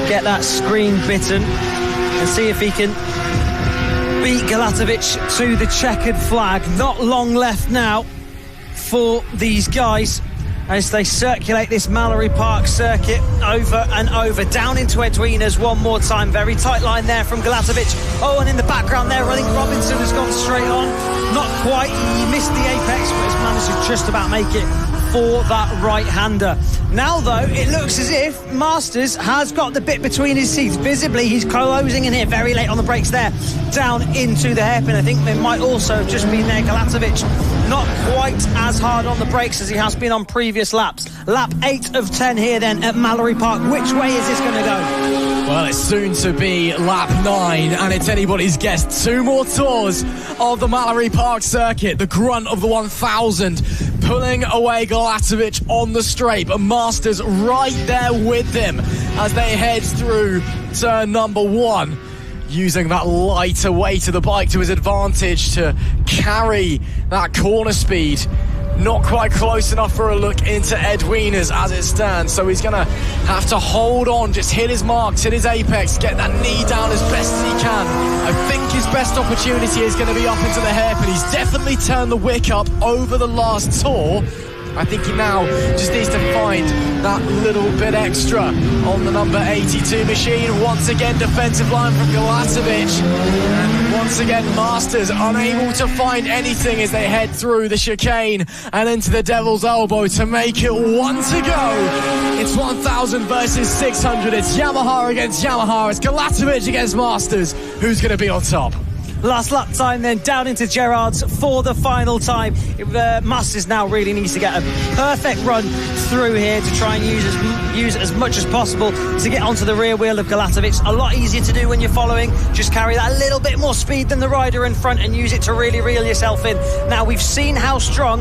get that screen bitten, and see if he can beat Galatovic to the checkered flag. Not long left now for these guys as they circulate this Mallory Park circuit over and over, down into Edwina's one more time. Very tight line there from Galatovic. Oh, and in the background there, I think Robinson has gone straight on. Not quite, he missed the apex, but has managed to just about make it for that right-hander. Now, though, it looks as if Masters has got the bit between his teeth. Visibly, he's closing in here very late on the brakes there, down into the hairpin. I think it might also have just been there. Galatovic not quite as hard on the brakes as he has been on previous laps. Lap 8 of 10 here then at Mallory Park. Which way is this going to go? Well, it's soon to be lap 9, and it's anybody's guess. 2 more tours of the Mallory Park circuit. The grunt of the 1000 pulling away Galatovic on the straight, but Masters right there with him as they head through turn number 1, using that lighter weight of the bike to his advantage to carry that corner speed. Not quite close enough for a look into Edwina's as it stands, so he's going to have to hold on, just hit his marks, hit his apex, get that knee down as best as he can. I think his best opportunity is going to be up into the hairpin. He's definitely turned the wick up over the last tour. I think he now just needs to find that little bit extra on the number 82 machine. Once again, defensive line from Galatovic. And once again, Masters unable to find anything as they head through the chicane and into the Devil's Elbow to make it 1 to go. It's 1000 versus 600. It's Yamaha against Yamaha. It's Galatovic against Masters. Who's going to be on top? Last lap time then, down into Gerrard's for the final time. Masters now really needs to get a perfect run through here to try and use as much as possible to get onto the rear wheel of Galatovic. A lot easier to do when you're following. Just carry that little bit more speed than the rider in front and use it to really reel yourself in. Now, we've seen how strong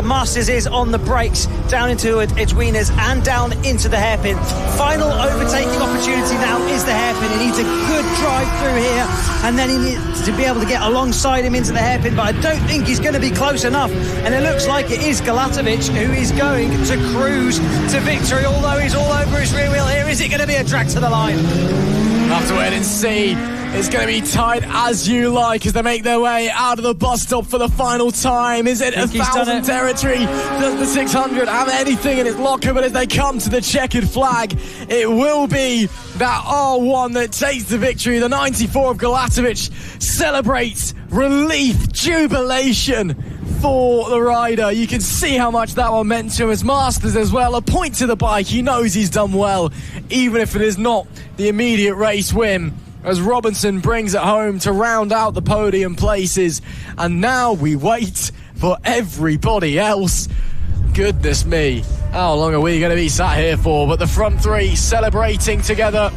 Masters is on the brakes, down into Edwina's and down into the hairpin. Final overtaking opportunity now is the hairpin. He needs a good drive through here, and then he needs to be able to get alongside him into the hairpin, but I don't think he's going to be close enough, and it looks like it is Galatovic who is going to cruise to victory, although he's all over his rear wheel here. Is it going to be a drag to the line? We'll have to wait and see. It's going to be tight as you like as they make their way out of the bus stop for the final time. Is it 1000 territory? Does the 600 have anything in its locker? But as they come to the checkered flag, it will be that R1 that takes the victory. The 94 of Galatovic celebrates relief, jubilation for the rider. You can see how much that one meant to him as Masters as well. A point to the bike. He knows he's done well, even if it is not the immediate race win, as Robinson brings it home to round out the podium places. And now we wait for everybody else. Goodness me, how long are we going to be sat here for? But the front 3 celebrating together.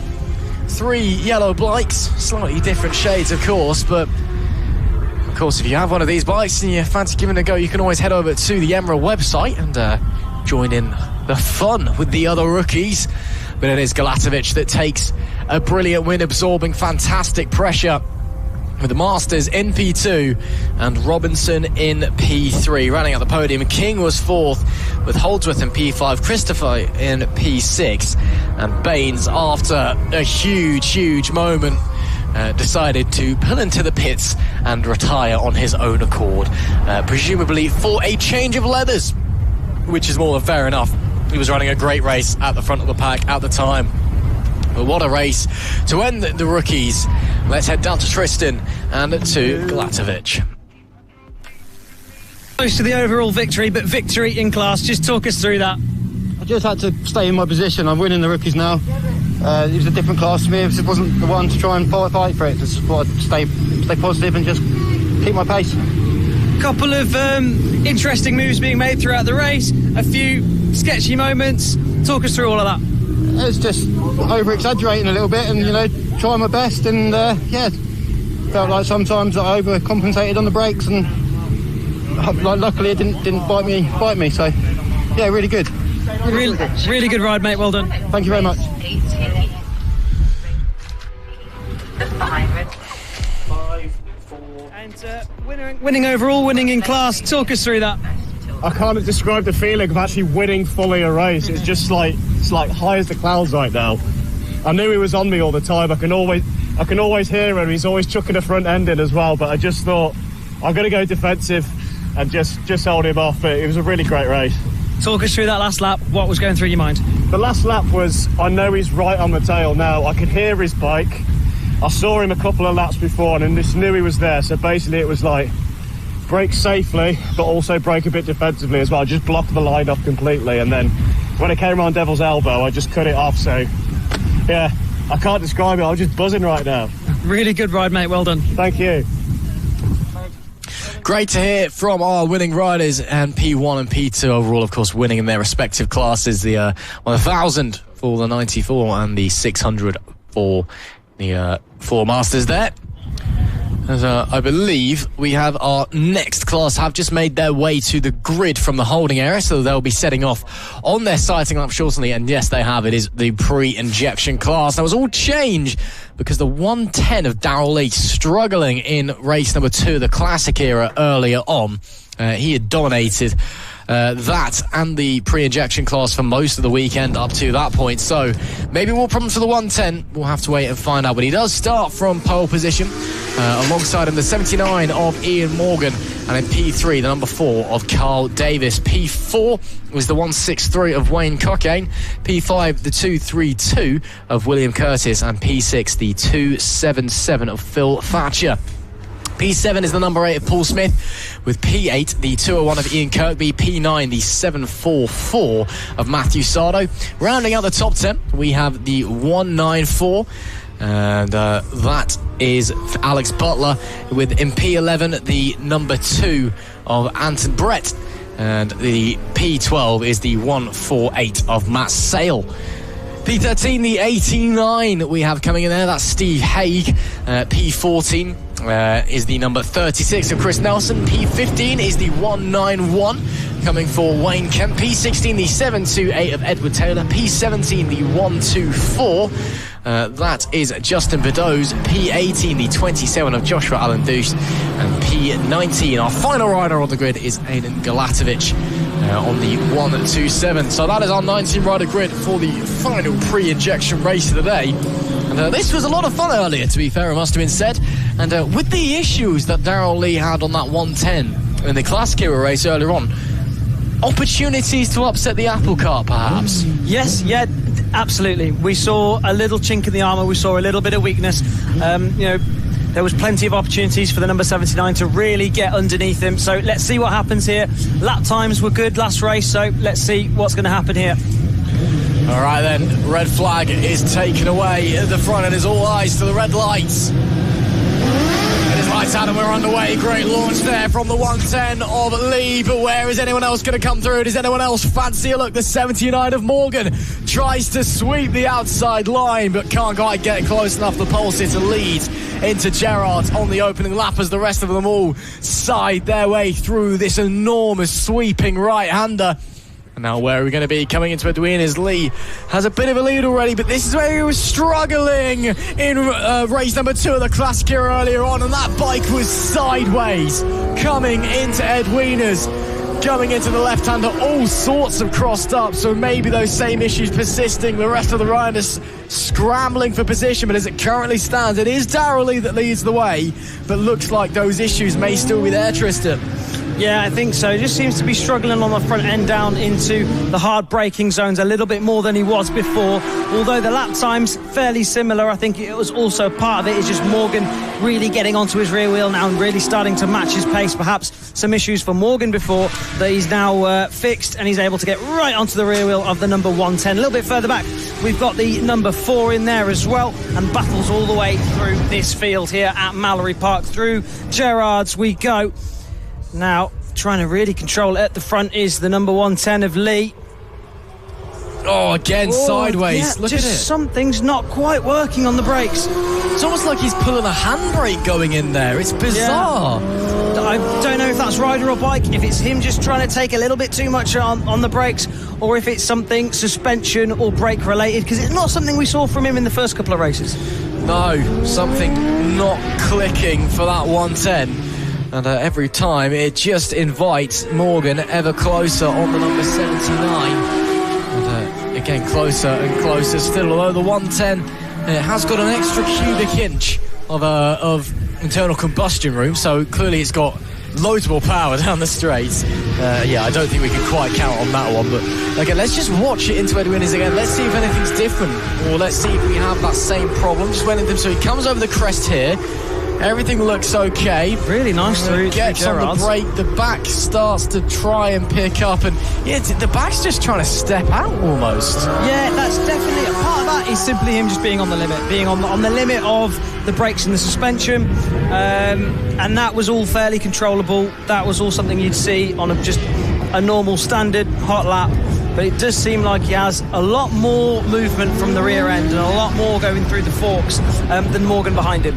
3 yellow bikes, slightly different shades of course, but of course if you have one of these bikes and you fancy giving it a go, you can always head over to the Emerald website and join in the fun with the other rookies. But it is Galatovic that takes a brilliant win, absorbing fantastic pressure with the Masters in P2 and Robinson in P3. Running out the podium, King was 4th with Holdsworth in P5, Christopher in P6, and Baines, after a huge moment, decided to pull into the pits and retire on his own accord, presumably for a change of leathers, which is more than fair enough. He was running a great race at the front of the pack at the time. But what a race to end the rookies. Let's head down to Tristan and to Galatovic. Close to the overall victory, but victory in class. Just talk us through that. I just had to stay in my position. I'm winning the rookies now. It was a different class to me. It wasn't the one to try and fight for it. Just thought I'd stay positive and just keep my pace. Couple of interesting moves being made throughout the race, a few sketchy moments. Talk us through all of that. It's just over-exaggerating a little bit and, trying my best and, felt like sometimes I overcompensated on the brakes and luckily it didn't bite me. So, yeah, really good. Really good ride, mate. Well done. Thank you very much. And winning overall, winning in class. Talk us through that. I can't describe the feeling of actually winning fully a race. It's just it's like high as the clouds right now. I knew he was on me all the time. I can always hear him. He's always chucking the front end in as well. But I just thought I'm going to go defensive and just hold him off. But it was a really great race. Talk us through that last lap. What was going through your mind? The last lap was, I know he's right on the tail now. I could hear his bike. I saw him a couple of laps before and just knew he was there. So basically it was like brake safely, but also brake a bit defensively as well. Just blocked the line off completely. And then when it came around Devil's Elbow, I just cut it off. So, yeah, I can't describe it. I'm just buzzing right now. Really good ride, mate. Well done. Thank you. Great to hear from our winning riders, and P1 and P2 overall, of course, winning in their respective classes. The 1,000 for the 94 and the 600 for the 4 Masters there. As I believe we have our next class have just made their way to the grid from the holding area, so they'll be setting off on their sighting lap shortly. And yes, they have. It is the pre-injection class. That was all changed because the 110 of Darrell Lee struggling in race number 2, the classic era, earlier on. He had dominated that and the pre-injection class for most of the weekend up to that point. So maybe more problems for the 110. We'll have to wait and find out. But he does start from pole position. Alongside him, the 79 of Ian Morgan, and in P3, the number 4 of Carl Davis. P4 was the 163 of Wayne Cockayne. P5, the 232 of William Curtis, and P6, the 277 of Phil Thatcher. P7 is the number 8 of Paul Smith, with P8 the 201 of Ian Kirkby, P9 the 744 of Matthew Sardo. Rounding out the top 10, we have the 194, and that is Alex Butler, with in P11 the number 2 of Anton Brett, and the P12 is the 148 of Matt Sale. P13, the 89 we have coming in there, that's Steve Haig. P14 is the number 36 of Chris Nelson. P15 is the 191 coming for Wayne Kemp. P16, the 728 of Edward Taylor. P17, the 124. That is Justin Beddoes. P18, the 27 of Joshua Allen Douche. And P19, our final rider on the grid, is Aidan Galatovic on the 127. So that is our 19-rider grid for the final pre-injection race of the day. And this was a lot of fun earlier, to be fair, it must have been said. And with the issues that Darrell Lee had on that 110 in the Classic Era race earlier on, opportunities to upset the apple cart, perhaps? Yes, yeah, absolutely. We saw a little chink in the armour, we saw a little bit of weakness. There was plenty of opportunities for the number 79 to really get underneath him. So let's see what happens here. Lap times were good last race, so let's see what's going to happen here. All right then, red flag is taken away at the front, and is all eyes to the red lights. It is lights out and we're underway. Great launch there from the 110 of Lee, but where is anyone else going to come through? Does anyone else fancy a look? The 79 of Morgan tries to sweep the outside line, but can't quite get close enough. The pole sitter leads into Gerrard on the opening lap as the rest of them all side their way through this enormous sweeping right-hander. And now where are we going to be? Coming into Edwin is Lee. Has a bit of a lead already, but this is where he was struggling in race number 2 of the Classic Era earlier on, and that bike was sideways coming into Edwina's, going into the left-hander, all sorts of crossed up, so maybe those same issues persisting. The rest of the riders scrambling for position, but as it currently stands, it is Darrell Lee that leads the way, but looks like those issues may still be there, Tristan. Yeah, I think so. He just seems to be struggling on the front end down into the hard braking zones a little bit more than he was before. Although the lap time's fairly similar, I think it was also part of it is just Morgan really getting onto his rear wheel now and really starting to match his pace. Perhaps some issues for Morgan before that he's now fixed, and he's able to get right onto the rear wheel of the number 110. A little bit further back, we've got the number 4 in there as well, and battles all the way through this field here at Mallory Park. Through Gerrards we go. Now, trying to really control it at the front is the number 110 of Lee. Oh, again, sideways. Yeah, Look at it. Something's not quite working on the brakes. It's almost like he's pulling a handbrake going in there. It's bizarre. Yeah. I don't know if that's rider or bike, if it's him just trying to take a little bit too much on the brakes, or if it's something suspension or brake related, because it's not something we saw from him in the first couple of races. No, something not clicking for that 110. And every time it just invites Morgan ever closer on the number 79. And again, closer and closer still, although the 110 has got an extra cubic inch of internal combustion room, so clearly it's got loads more power down the straights. Yeah, I don't think we can quite count on that one, but again, let's just watch it into Edwinas again. Let's see if anything's different, or let's see if we have that same problem. Just went into him, so he comes over the crest here. Everything looks okay. Really nice through gets on the brake. The back starts to try and pick up, and yeah, the back's just trying to step out almost. Yeah, that's definitely a part of that. Is simply him just being on the limit, being on the limit of the brakes and the suspension, and that was all fairly controllable. That was all something you'd see on just a normal standard hot lap. But it does seem like he has a lot more movement from the rear end and a lot more going through the forks than Morgan behind him.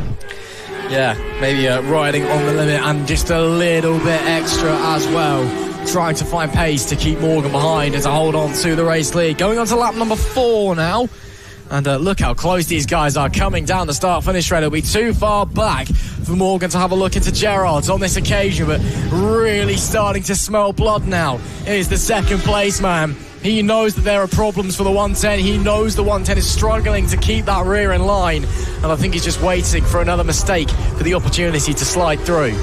Yeah, maybe riding on the limit and just a little bit extra as well. Trying to find pace to keep Morgan behind and to hold on to the race lead. Going on to lap number 4 now. And look how close these guys are coming down the start-finish straight. It'll be too far back for Morgan to have a look into Gerrards on this occasion, but really starting to smell blood now is the second place man. He knows that there are problems for the 110. He knows the 110 is struggling to keep that rear in line. And I think he's just waiting for another mistake for the opportunity to slide through.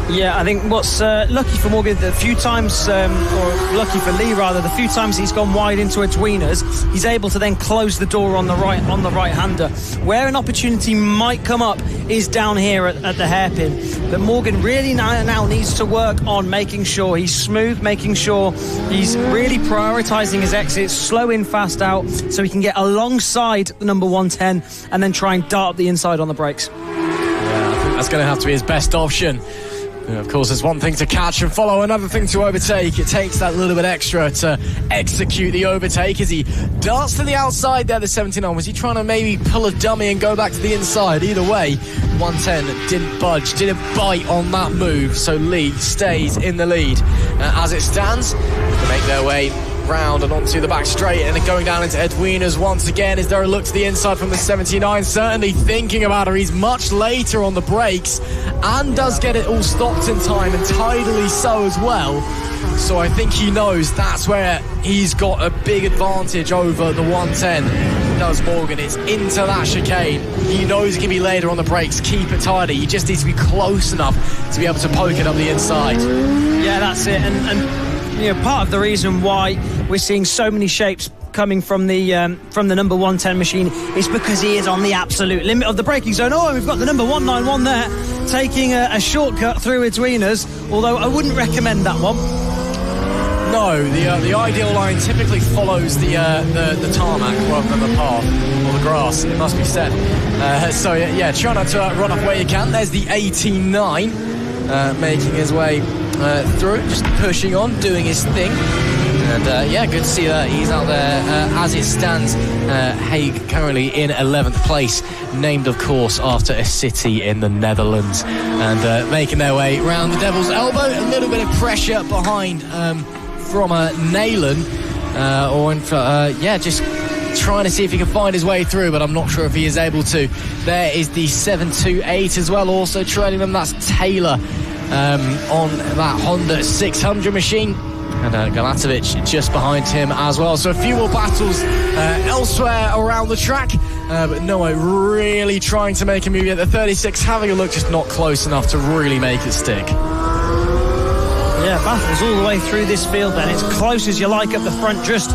Yeah, I think what's lucky for Morgan, the few times, or lucky for Lee rather, the few times he's gone wide into Edwinas, he's able to then close the door on the right-hander. Where an opportunity might come up is down here at the hairpin. But Morgan really now needs to work on making sure he's smooth, making sure he's really prioritising his exits, slow in, fast out, so he can get alongside the number 110 and then try and dart up the inside on the brakes. Yeah, I think that's going to have to be his best option. And of course, there's one thing to catch and follow, another thing to overtake. It takes that little bit extra to execute the overtake as he darts to the outside there, the 79. Was he trying to maybe pull a dummy and go back to the inside? Either way, 110 didn't budge, didn't bite on that move, so Lee stays in the lead. As it stands, they make their way round and onto the back straight, and then going down into Edwinas once again. Is there a look to the inside from the 79? Certainly thinking about her. He's much later on the brakes and does get it all stopped in time, and tidily so as well. So I think he knows that's where he's got a big advantage over the 110. Does Morgan. It's into that chicane. He knows he can be later on the brakes. Keep it tidy. He just needs to be close enough to be able to poke it up the inside. Yeah, that's it. And you know, part of the reason why we're seeing so many shapes coming from the number 110 machine is because he is on the absolute limit of the braking zone. Oh, we've got the number 191 there, taking a shortcut through Edwinas, although I wouldn't recommend that one. No, the ideal line typically follows the tarmac rather than the path or the grass, it must be said. So yeah, try not to run off where you can. There's the 89 making his way through, just pushing on, doing his thing. And yeah, good to see that he's out there. As it stands, Haig currently in 11th place, named of course after a city in the Netherlands, and making their way round the Devil's Elbow. A little bit of pressure behind from Naylan, just trying to see if he can find his way through, but I'm not sure if he is able to. There is the 728 as well, also trailing them. That's Taylor on that Honda 600 machine, and Galatovic just behind him as well. So a few more battles elsewhere around the track, but no one really trying to make a move yet. The 36 having a look, just not close enough to really make it stick. Yeah, battles all the way through this field then. It's close as you like at the front, just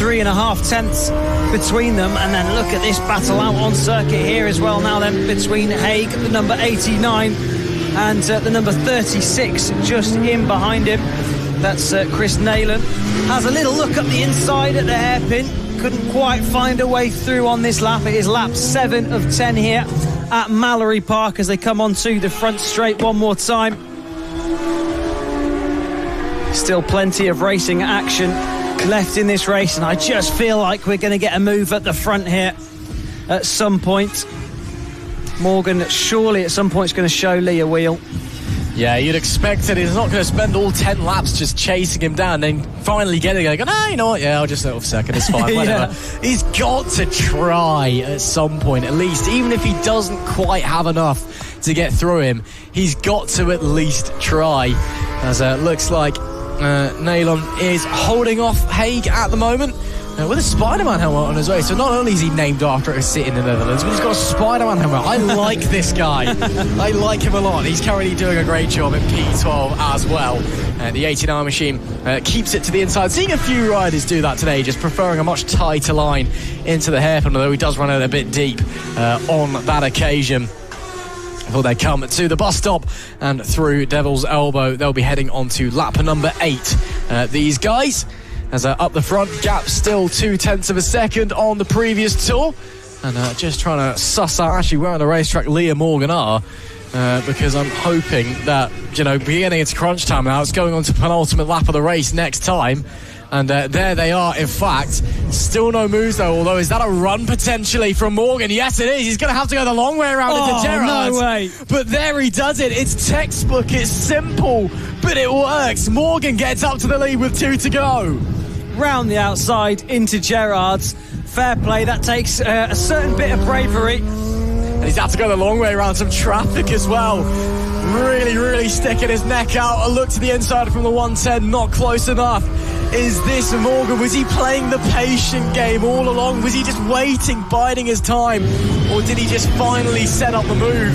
3.5 tenths between them. And then look at this battle out on circuit here as well now then, between Haig, the number 89, and the number 36 just in behind him. That's Chris Nayland. Has a little look up the inside at the hairpin. Couldn't quite find a way through on this lap. It is lap 7 of 10 here at Mallory Park as they come onto the front straight one more time. Still plenty of racing action left in this race, and I just feel like we're going to get a move at the front here at some point. Morgan surely at some point is going to show Lee a wheel. Yeah, you'd expect it. He's not going to spend all 10 laps just chasing him down, then finally getting there. Go, no, you know what? Yeah, I'll just settle for second. It's fine. Whatever. Yeah. He's got to try at some point, at least. Even if he doesn't quite have enough to get through him, he's got to at least try. As it looks like Nayland is holding off Haig at the moment. With a Spider-Man helmet on his way. So not only is he named after a city in the Netherlands, but he's got a Spider-Man helmet. I like this guy. I like him a lot. He's currently doing a great job in P12 as well. The 89 machine keeps it to the inside. Seeing a few riders do that today, just preferring a much tighter line into the hairpin, although he does run it a bit deep on that occasion. Before they come to the bus stop and through Devil's Elbow, they'll be heading on to lap number 8. These guys, as up the front, gap still 0.2 of a second on the previous tour. And just trying to suss out actually where on the racetrack Lee and Morgan are. Because I'm hoping that, beginning into crunch time now, it's going on to penultimate lap of the race next time. And there they are, in fact. Still no moves, though, although is that a run potentially from Morgan? Yes, it is. He's going to have to go the long way around into Gerrard's. No way. But there he does it. It's textbook. It's simple, but it works. Morgan gets up to the lead with 2 to go. Round the outside into Gerrard's. Fair play. That takes a certain bit of bravery. And he's had to go the long way around some traffic as well. Really sticking his neck out. A look to the inside from the 110. Not close enough. Is this Morgan? Was he playing the patient game all along? Was he just waiting, biding his time? Or did he just finally set up the move?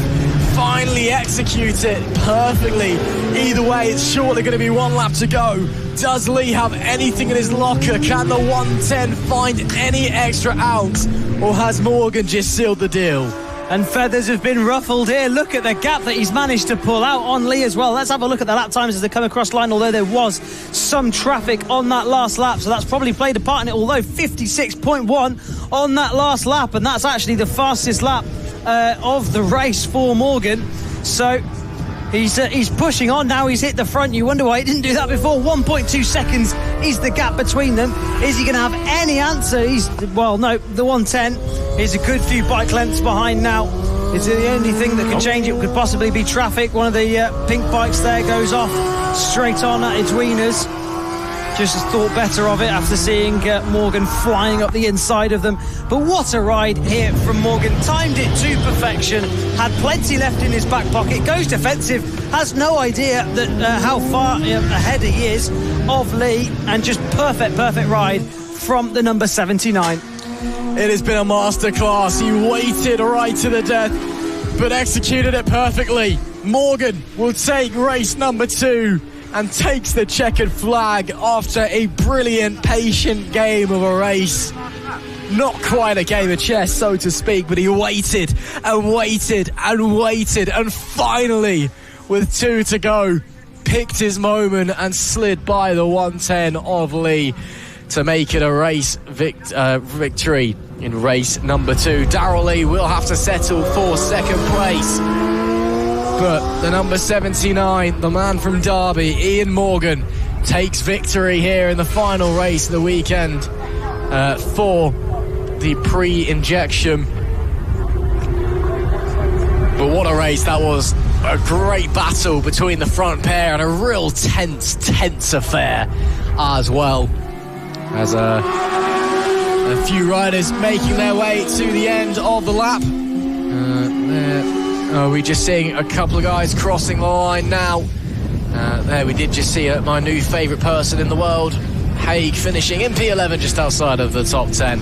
Finally execute it perfectly? Either way, it's surely going to be 1 lap to go. Does Lee have anything in his locker? Can the 110 find any extra ounce? Or has Morgan just sealed the deal? And feathers have been ruffled here. Look at the gap that he's managed to pull out on Lee as well. Let's have a look at the lap times as they come across line, although there was some traffic on that last lap, so that's probably played a part in it, although 56.1 on that last lap, and that's actually the fastest lap of the race for Morgan. So he's pushing on now. He's hit the front. You wonder why he didn't do that before. 1.2 seconds is the gap between them. Is he going to have any answer? No, the 110 is a good few bike lengths behind now. It's the only thing that could change it could possibly be traffic. One of the pink bikes there goes off straight on at its wieners. Just thought better of it after seeing Morgan flying up the inside of them. But what a ride here from Morgan. Timed it to perfection. Had plenty left in his back pocket. Goes defensive. Has no idea that how far ahead he is of Lee. And just perfect ride from the number 79. It has been a masterclass. He waited right to the death, but executed it perfectly. Morgan will take race number 2 and takes the checkered flag after a brilliant, patient game of a race. Not quite a game of chess, so to speak, but he waited and waited and waited, and finally, with 2 to go, picked his moment and slid by the 110 of Lee to make it a race victory in race number 2. Darrell Lee will have to settle for second place. But the number 79, the man from Derby, Ian Morgan, takes victory here in the final race of the weekend for the pre-injection. But what a race that was. A great battle between the front pair and a real tense affair as well. As a few riders making their way to the end of the lap. We're just seeing a couple of guys crossing the line now. There we did just see my new favourite person in the world, Haig, finishing in P11 just outside of the top 10.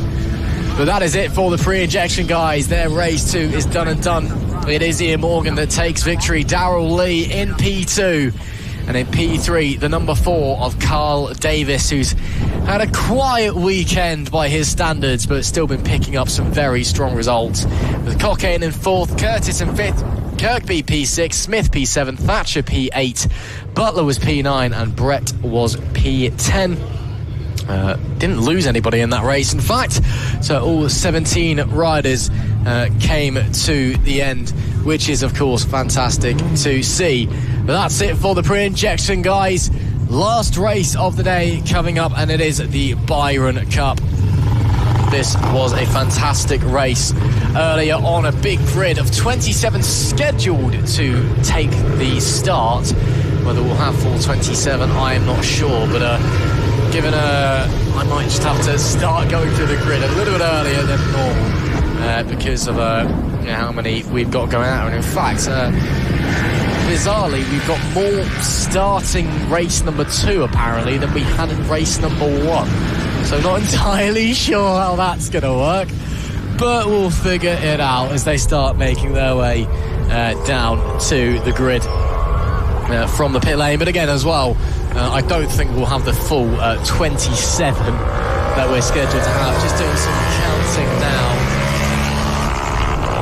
But that is it for the pre-injection guys. Their race 2 is done and done. It is Ian Morgan that takes victory. Darrell Lee in P2. And in P3, the number 4 of Carl Davis, who's had a quiet weekend by his standards, but still been picking up some very strong results. With Cockaine in 4th, Curtis in 5th, Kirkby P6, Smith P7, Thatcher P8, Butler was P9, and Brett was P10. Didn't lose anybody in that race, in fact. So all 17 riders came to the end, which is, of course, fantastic to see. But that's it for the pre-injection, guys. Last race of the day coming up, and it is the Byron Cup. This was a fantastic race earlier on, a big grid of 27 scheduled to take the start. Whether we'll have full 27, I am not sure, but I might just have to start going through the grid a little bit earlier than normal because of how many we've got going out. And in fact, bizarrely, we've got more starting race number 2 apparently than we had in race number 1. So not entirely sure how that's going to work, but we'll figure it out as they start making their way down to the grid from the pit lane. But again, as well, I don't think we'll have the full 27 that we're scheduled to have. Just doing some counting now.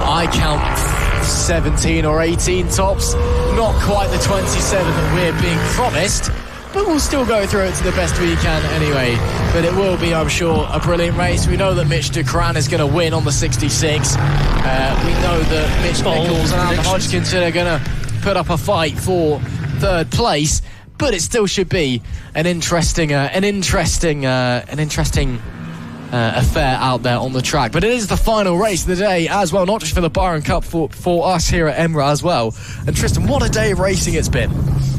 I count 17 or 18 tops. Not quite the 27 that we're being promised, but we'll still go through it to the best we can anyway. But it will be, I'm sure, a brilliant race. We know that Mitch Ducran is going to win on the 66. We know that Mitch Nichols and Adam Hodgkinson are going to put up a fight for 3rd place. But it still should be an interesting affair out there on the track. But it is the final race of the day as well, not just for the Byron Cup, for us here at EMRA as well. And Tristan, what a day of racing it's been.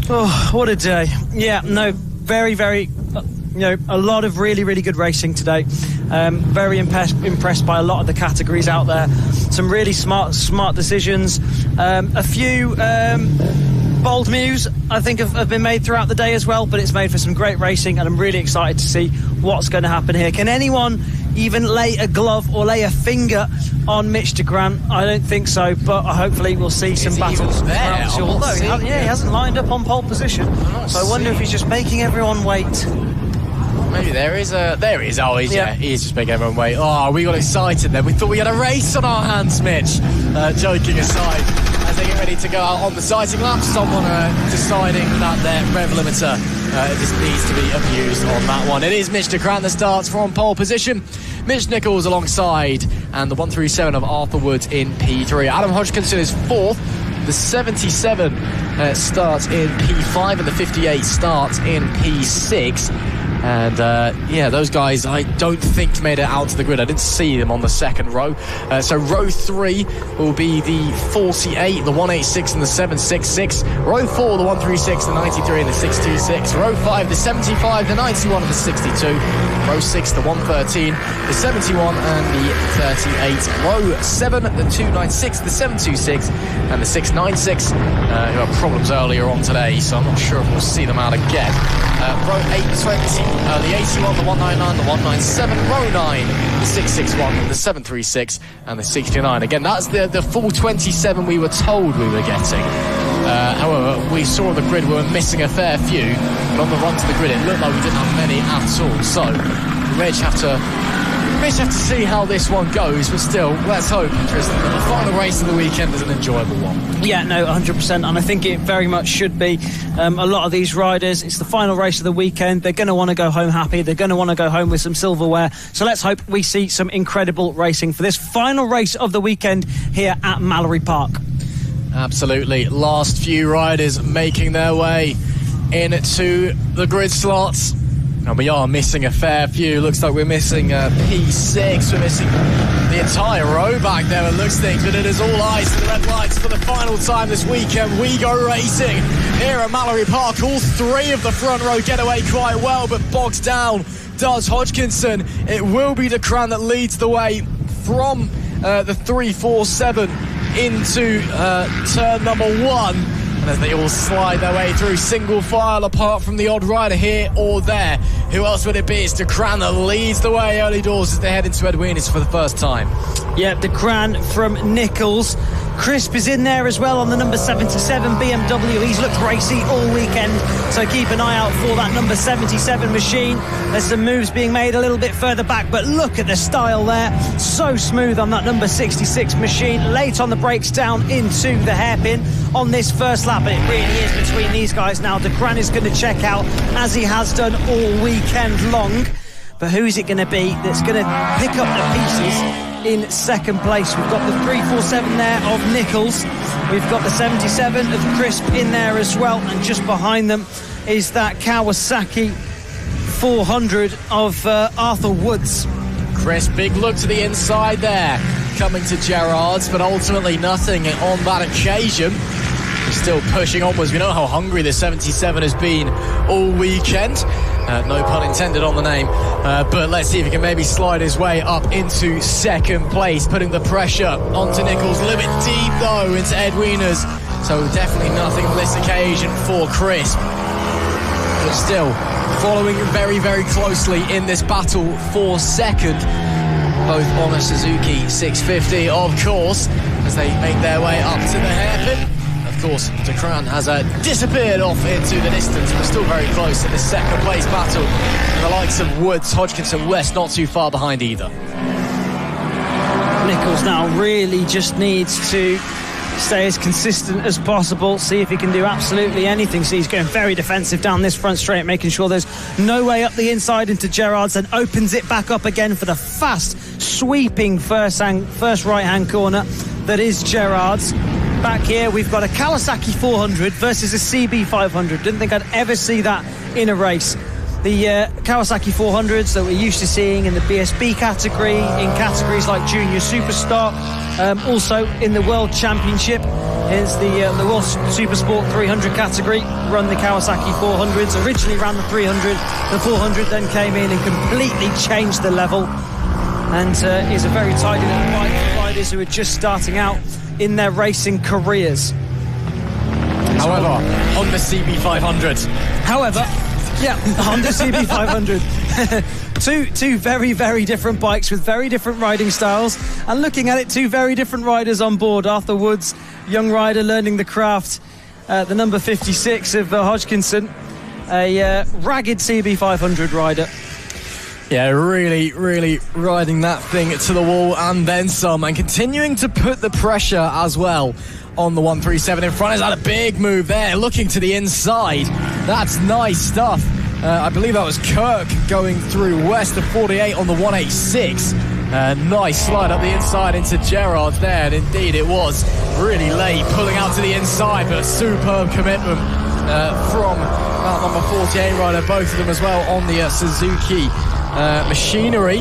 Oh, what a day. Yeah, no, very, very, a lot of really, really good racing today. Very impressed by a lot of the categories out there. Some really smart decisions. A few bold moves, I think, have been made throughout the day as well, but it's made for some great racing, and I'm really excited to see what's going to happen here. Can anyone even lay a glove or lay a finger on Mitch Ducran? I don't think so, but hopefully we'll see some battles. Although he hasn't lined up on pole position, so I wonder if he's just making everyone wait. Maybe there he is. Oh, he's just making everyone wait. Oh, we got excited then. We thought we had a race on our hands, Mitch. Joking aside, as they get ready to go out on the sighting lap, someone deciding that their rev limiter just needs to be abused on that one. It is Mitch Ducran that starts from pole position. Mitch Nichols alongside, and the 137 of Arthur Woods in P3. Adam Hodgkinson is 4th. The 77 starts in P5, and the 58 starts in P6. And those guys I don't think made it out to the grid. I didn't see them on the second row. So row 3 will be the 48, the 186 and the 766. Row 4, the 136, the 93 and the 626. Row 5, the 75, the 91 and the 62. Row 6, the 113, the 71 and the 38. Row 7, the 296, the 726 and the 696. Who had problems earlier on today, so I'm not sure if we'll see them out again. Row 820, the 81, the 199, the 197, row 9, the 661, the 736 and the 69. Again, that's the full 27 we were told we were getting. However, we saw on the grid we were missing a fair few, but on the run to the grid it looked like we didn't have many at all. So we may just have to see how this one goes, but still, let's hope, Tristan, that the final race of the weekend is an enjoyable one. Yeah, no, 100%, and I think it very much should be. A lot of these riders, it's the final race of the weekend. They're going to want to go home happy. They're going to want to go home with some silverware. So let's hope we see some incredible racing for this final race of the weekend here at Mallory Park. Absolutely. Last few riders making their way into the grid slots. And we are missing a fair few. Looks like we're missing P6. We're missing the entire row back there, it looks things, but it is all eyes to the red lights for the final time this weekend. We go racing here at Mallory Park. All 3 of the front row get away quite well, but bogged down does Hodgkinson. It will be Ducran that leads the way from the 347 into turn number 1. And as they all slide their way through single file, apart from the odd rider here or there, Who else would it be? It's Decran that leads the way early doors as they head into Edwinas for the first time. Yeah, Decran from Nichols. Crisp is in there as well on the number 77 BMW. He's looked racy all weekend, so keep an eye out for that number 77 machine. There's some moves being made a little bit further back, but look at the style there. So smooth on that number 66 machine. Late on the brakes down into the hairpin on this first lap, and it really is between these guys now. Decran is going to check out, as he has done all weekend long. But who's it going to be that's going to pick up the pieces in second place? We've got the 347 there of Nichols. We've got the 77 of Crisp in there as well. And just behind them is that Kawasaki 400 of Arthur Woods. Crisp, big look to the inside there, coming to Gerrard's, but ultimately nothing on that occasion. He's still pushing onwards. We know how hungry the 77 has been all weekend. No pun intended on the name, but let's see if he can maybe slide his way up into second place, putting the pressure onto Nichols. A little bit deep though into Edwinas, so definitely nothing on this occasion for Crisp, but still following very, very closely in this battle for second, both on a Suzuki 650 of course, as they make their way up to the hairpin. Of course, Decran has disappeared off into the distance, but still very close in this second place battle. And the likes of Woods, Hodgkinson, West not too far behind either. Nichols now really just needs to stay as consistent as possible, see if he can do absolutely anything. So he's going very defensive down this front straight, making sure there's no way up the inside into Gerrard's, and opens it back up again for the fast, sweeping first right-hand corner that is Gerrard's. Back here we've got a Kawasaki 400 versus a CB 500. Didn't think I'd ever see that in a race. The Kawasaki 400s that we're used to seeing in the BSB category, in categories like Junior Superstar, also in the World Championship is the World Supersport 300 category. Run the Kawasaki 400s, originally ran the 300, the 400 then came in and completely changed the level, and is a very tidy little bike for riders who are just starting out in their racing careers. However, Honda CB500. However, yeah, Honda CB500. Two very, very different bikes with very different riding styles. And looking at it, two very different riders on board. Arthur Woods, young rider learning the craft. The number 56 of Hodgkinson, a ragged CB500 rider. Yeah, really, really riding that thing to the wall and then some, and continuing to put the pressure as well on the 137 in front. Is that a big move there, looking to the inside? That's nice stuff. I believe that was Kirk going through West of 48 on the 186. Nice slide up the inside into Gerrard's there, and indeed it was really late, pulling out to the inside, but a superb commitment from number 48 rider, both of them as well on the Suzuki machinery.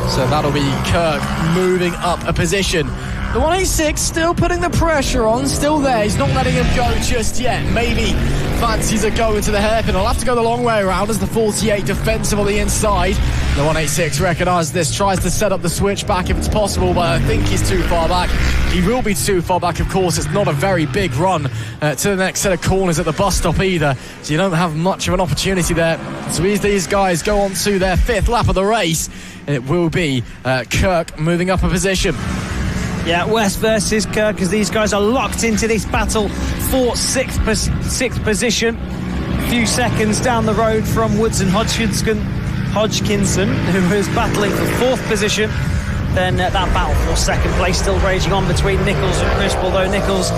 So that'll be Kirk moving up a position. The 186 still putting the pressure on, still there. He's not letting him go just yet. Maybe fancies a go into the hairpin. I'll have to go the long way around as the 48 defensive on the inside. The 186 recognises this, tries to set up the switch back if it's possible, but I think he's too far back. He will be too far back, of course. It's not a very big run to the next set of corners at the bus stop either, so you don't have much of an opportunity there. So these guys go on to their fifth lap of the race, and it will be Kirk moving up a position. Yeah, West versus Kirk, as these guys are locked into this battle for sixth position. A few seconds down the road from Woods and Hodgkinson, who is battling for fourth position. Then that battle for second place still raging on between Nichols and Crisp, although Nichols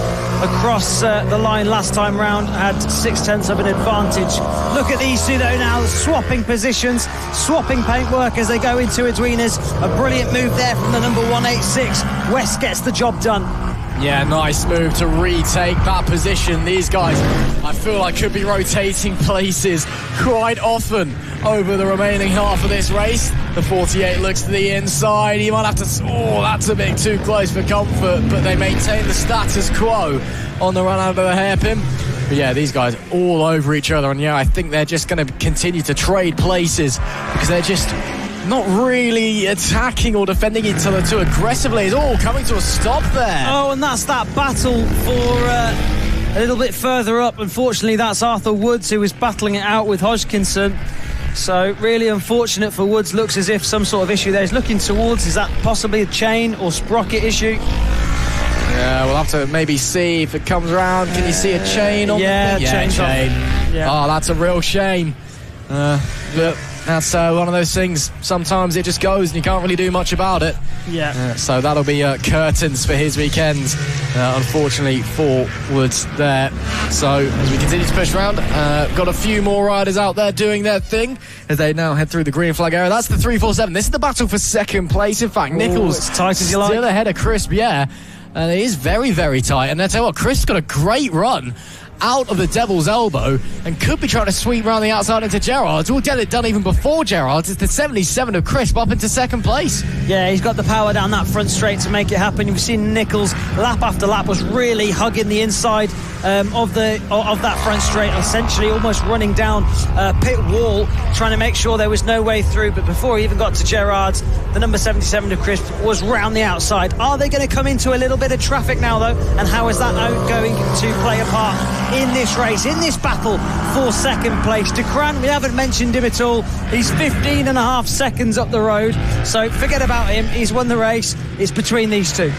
across the line last time round had 0.6 of an advantage. Look at these two though now, swapping positions, swapping paintwork as they go into Edwinas. A brilliant move there from the number 186. West gets the job done. Yeah, nice move to retake that position. These guys, I feel like, could be rotating places quite often over the remaining half of this race. The 48 looks to the inside. He might have to... Oh, that's a bit too close for comfort, but they maintain the status quo on the run out of the hairpin. But yeah, these guys all over each other, and yeah, I think they're just going to continue to trade places because they're just not really attacking or defending each other too aggressively. It's all coming to a stop there. Oh, and that's that battle for a little bit further up. Unfortunately, that's Arthur Woods who is battling it out with Hodgkinson. So really unfortunate for Woods. Looks as if some sort of issue there. He's looking towards, is that possibly a chain or sprocket issue? Yeah, we'll have to maybe see if it comes around. Can you see a chain on yeah, the thing? chain. Yeah. Oh, that's a real shame. But that's one of those things. Sometimes it just goes and you can't really do much about it. Yeah. So that'll be curtains for his weekend, unfortunately, for Woods there. So as we continue to push around, got a few more riders out there doing their thing as they now head through the green flag area. That's the 347. This is the battle for second place. In fact, Nichols as tight as you like. Still ahead of Crisp, yeah. And it is very, very tight. And I tell you what, Chris got a great run out of the Devil's Elbow and could be trying to sweep around the outside into Gerrard's. We'll get it done even before Gerrard's. It's the 77 of Crisp up into second place. Yeah, he's got the power down that front straight to make it happen. You've seen Nichols lap after lap was really hugging the inside of that front straight, essentially almost running down pit wall, trying to make sure there was no way through. But before he even got to Gerrard's, the number 77 of Crisp was round the outside. Are they going to come into a little bit of traffic now, though? And how is that going to play a part in this race, in this battle for second place? DeCran, we haven't mentioned him at all. He's 15 and a half seconds up the road, so forget about him. He's won the race. It's between these two.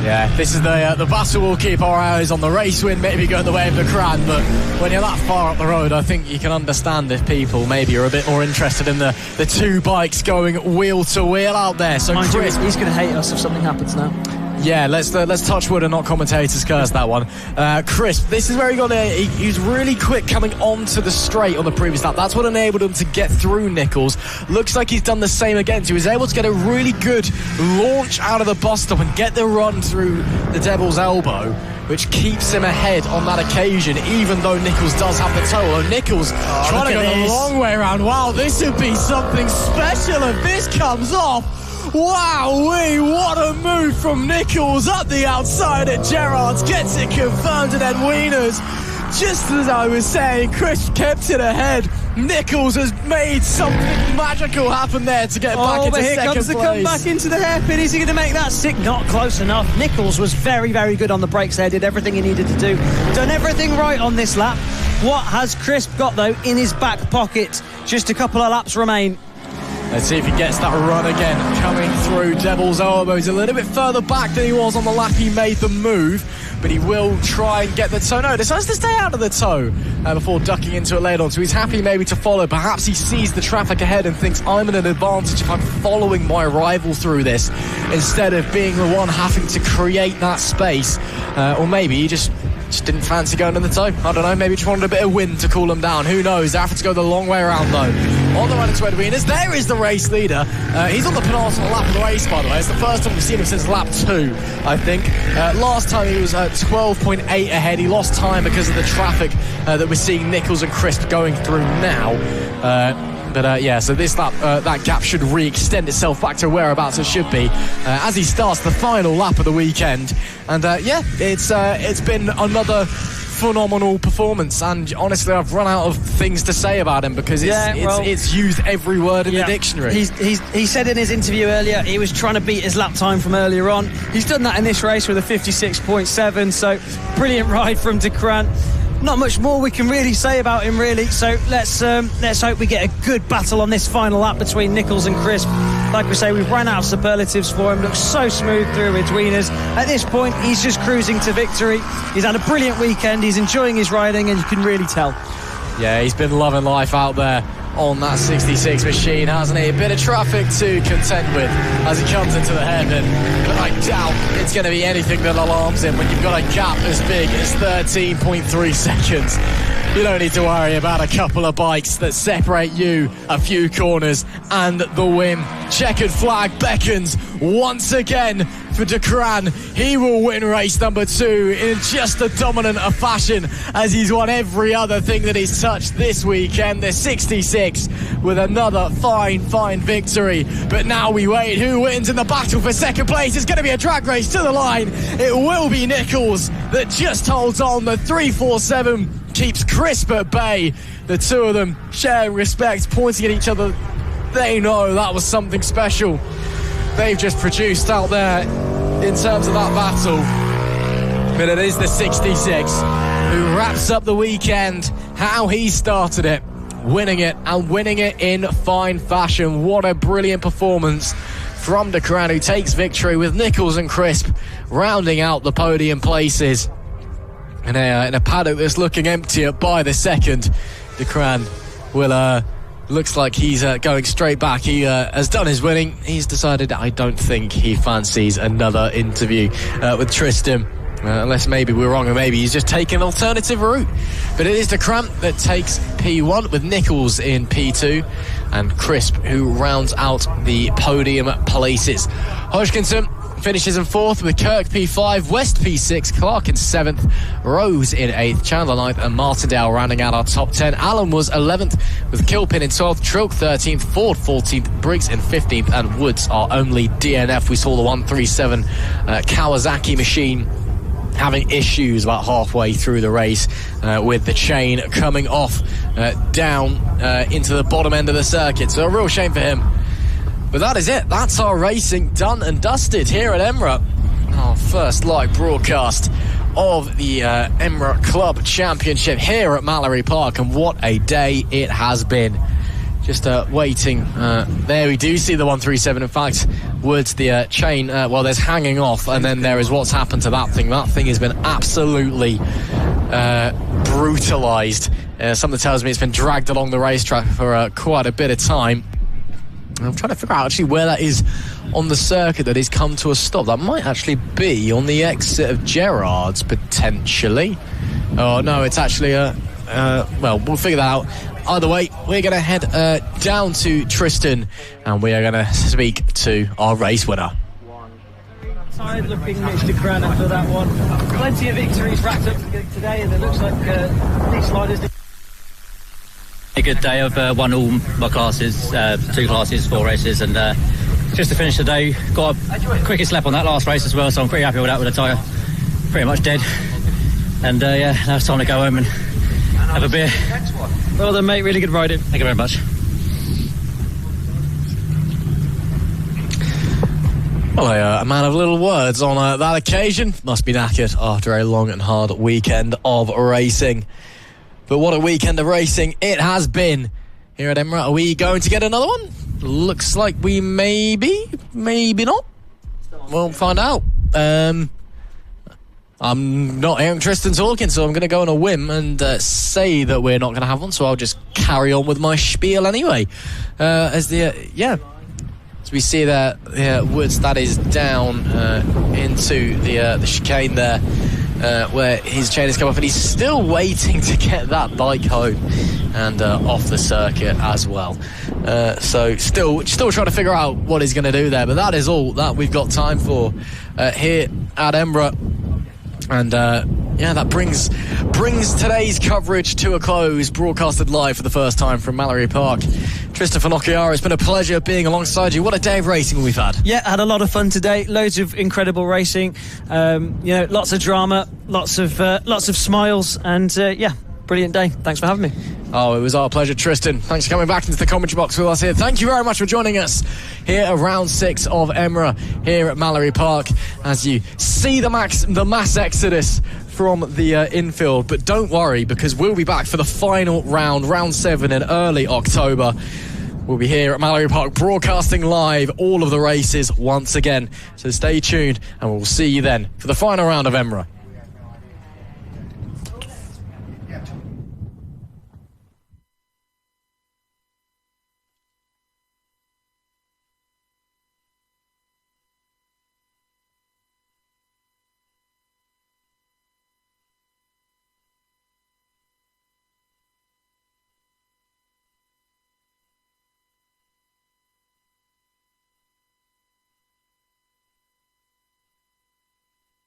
Yeah, this is the battle. We'll keep our eyes on the race win, maybe going the way of DeCran, but when you're that far up the road, I think you can understand if people maybe are a bit more interested in the two bikes going wheel to wheel out there. So Mind Chris, you, he's going to hate us if something happens now. Yeah, let's touch wood and not commentators curse that one. Crisp, this is where he was really quick coming onto the straight on the previous lap. That's what enabled him to get through Nichols. Looks like he's done the same again. So he was able to get a really good launch out of the bus stop and get the run through the Devil's Elbow, which keeps him ahead on that occasion, even though Nichols does have the toe. And Nichols trying to go the long way around. Wow, this would be something special if this comes off. Wow-wee, what a move from Nichols up the outside at Gerrard's, gets it confirmed, and then Wieners. Just as I was saying, Chris kept it ahead. Nichols has made something magical happen there to get back into second place. Here comes the comeback into the hairpin. Is he going to make that stick? Not close enough. Nichols was very, very good on the brakes there, did everything he needed to do. Done everything right on this lap. What has Crisp got, though, in his back pocket? Just a couple of laps remain. Let's see if he gets that run again, coming through Devil's Elbow. He's a little bit further back than he was on the lap he made the move, but he will try and get the toe. No, decides to stay out of the toe before ducking into it later on. So he's happy maybe to follow. Perhaps he sees the traffic ahead and thinks, I'm at an advantage if I'm following my rival through this, instead of being the one having to create that space. Or maybe he just didn't fancy going in the toe. I don't know, maybe just wanted a bit of wind to cool him down. Who knows? They have to go the long way around, though. On the run into Wieners, there is the race leader. He's on the penultimate lap of the race, by the way. It's the first time we've seen him since lap 2, I think. Last time he was 12.8 ahead. He lost time because of the traffic that we're seeing Nichols and Crisp going through now. So this lap, that gap should re-extend itself back to whereabouts it should be as he starts the final lap of the weekend. And it's been another phenomenal performance, and honestly I've run out of things to say about him because it's used every word in the dictionary. He said in his interview earlier he was trying to beat his lap time from earlier on. He's done that in this race with a 56.7, so brilliant ride from DeCran. Not much more we can really say about him, really. So let's hope we get a good battle on this final lap between Nichols and Crisp. Like we say, we've run out of superlatives for him. Looks so smooth through with Wieners. At this point, he's just cruising to victory. He's had a brilliant weekend. He's enjoying his riding, and you can really tell. Yeah, he's been loving life out there on that 66 machine, hasn't he? A bit of traffic to contend with as he comes into the hairpin, but I doubt it's going to be anything that alarms him when you've got a gap as big as 13.3 seconds. You don't need to worry about a couple of bikes that separate you a few corners and the win. Checkered flag beckons once again for DeCran. He will win race number 2 in just a dominant fashion, as he's won every other thing that he's touched this weekend. The 66 with another fine victory. But now we wait. Who wins in the battle for second place? It's going to be a drag race to the line. It will be Nichols that just holds on. The 347 keeps Crisp at bay. The two of them sharing respect, pointing at each other. They know that was something special they've just produced out there in terms of that battle. But it is the 66 who wraps up the weekend how he started it, winning it, and winning it in fine fashion. What a brilliant performance from De Cran, who takes victory with Nichols and Crisp rounding out the podium places. In a paddock that's looking emptier by the second, De Cran will looks like he's going straight back. He has done his winning. He's decided, I don't think he fancies another interview with Tristan, unless maybe we're wrong, or maybe he's just taken an alternative route. But it is De Cran that takes P1 with Nichols in P2 and Crisp who rounds out the podium places. Hodgkinson finishes in 4th with Kirk P5, West P6, Clark in 7th, Rose in 8th, Chandler 9th and Martindale rounding out our top 10. Allen was 11th with Kilpin in 12th, Trilk 13th, Ford 14th, Briggs in 15th and Woods our only DNF. We saw the 137 Kawasaki machine having issues about halfway through the race with the chain coming off down into the bottom end of the circuit. So a real shame for him. But that is it. That's our racing done and dusted here at EMRA. Our first live broadcast of the EMRA Club Championship here at Mallory Park. And what a day it has been. Just waiting. There we do see the 137. In fact, Woods, the chain, well, there's hanging off. And then there is what's happened to that thing. That thing has been absolutely brutalised. Something tells me it's been dragged along the racetrack for quite a bit of time. I'm trying to figure out actually where that is on the circuit that has come to a stop. That might actually be on the exit of Gerrard's, potentially. Oh, no, it's actually well, we'll figure that out. Either way, we're going to head down to Tristan and we are going to speak to our race winner. Tired looking Mitch De Cran after that one. Plenty of victories racked up today, and it looks like these sliders. A good day. I've won all my classes, 2 classes, 4 races, and just to finish the day, got a quickest lap on that last race as well, so I'm pretty happy with that, with the tyre pretty much dead. And yeah, now it's time to go home and have a beer. Well done, mate, really good riding. Thank you very much. Well, a man of little words on that occasion. Must be knackered after a long and hard weekend of racing. But what a weekend of racing it has been here at EMRA. Are we going to get another one? Looks like we maybe not. We'll find out. I'm not hearing Tristan talking, so I'm going to go on a whim and say that we're not going to have one, so I'll just carry on with my spiel anyway. As we see there, Woods, that is down into the chicane there. Where his chain has come off, and he's still waiting to get that bike home and off the circuit as well. So still trying to figure out what he's going to do there. But that is all that we've got time for here at EMRA. And that brings today's coverage to a close, broadcasted live for the first time from Mallory Park. Tristan Finocchiaro, it's been a pleasure being alongside you. What a day of racing we've had. Yeah, had a lot of fun today. Loads of incredible racing. Lots of drama, lots of smiles, and brilliant day. Thanks for having me. Oh, it was our pleasure, Tristan. Thanks for coming back into the commentary box with us here. Thank you very much for joining us here at round 6 of EMRA here at Mallory Park as you see the mass exodus from the infield. But don't worry, because we'll be back for the final round 7 in early October. We'll be here at Mallory Park broadcasting live all of the races once again. So stay tuned and we'll see you then for the final round of EMRA.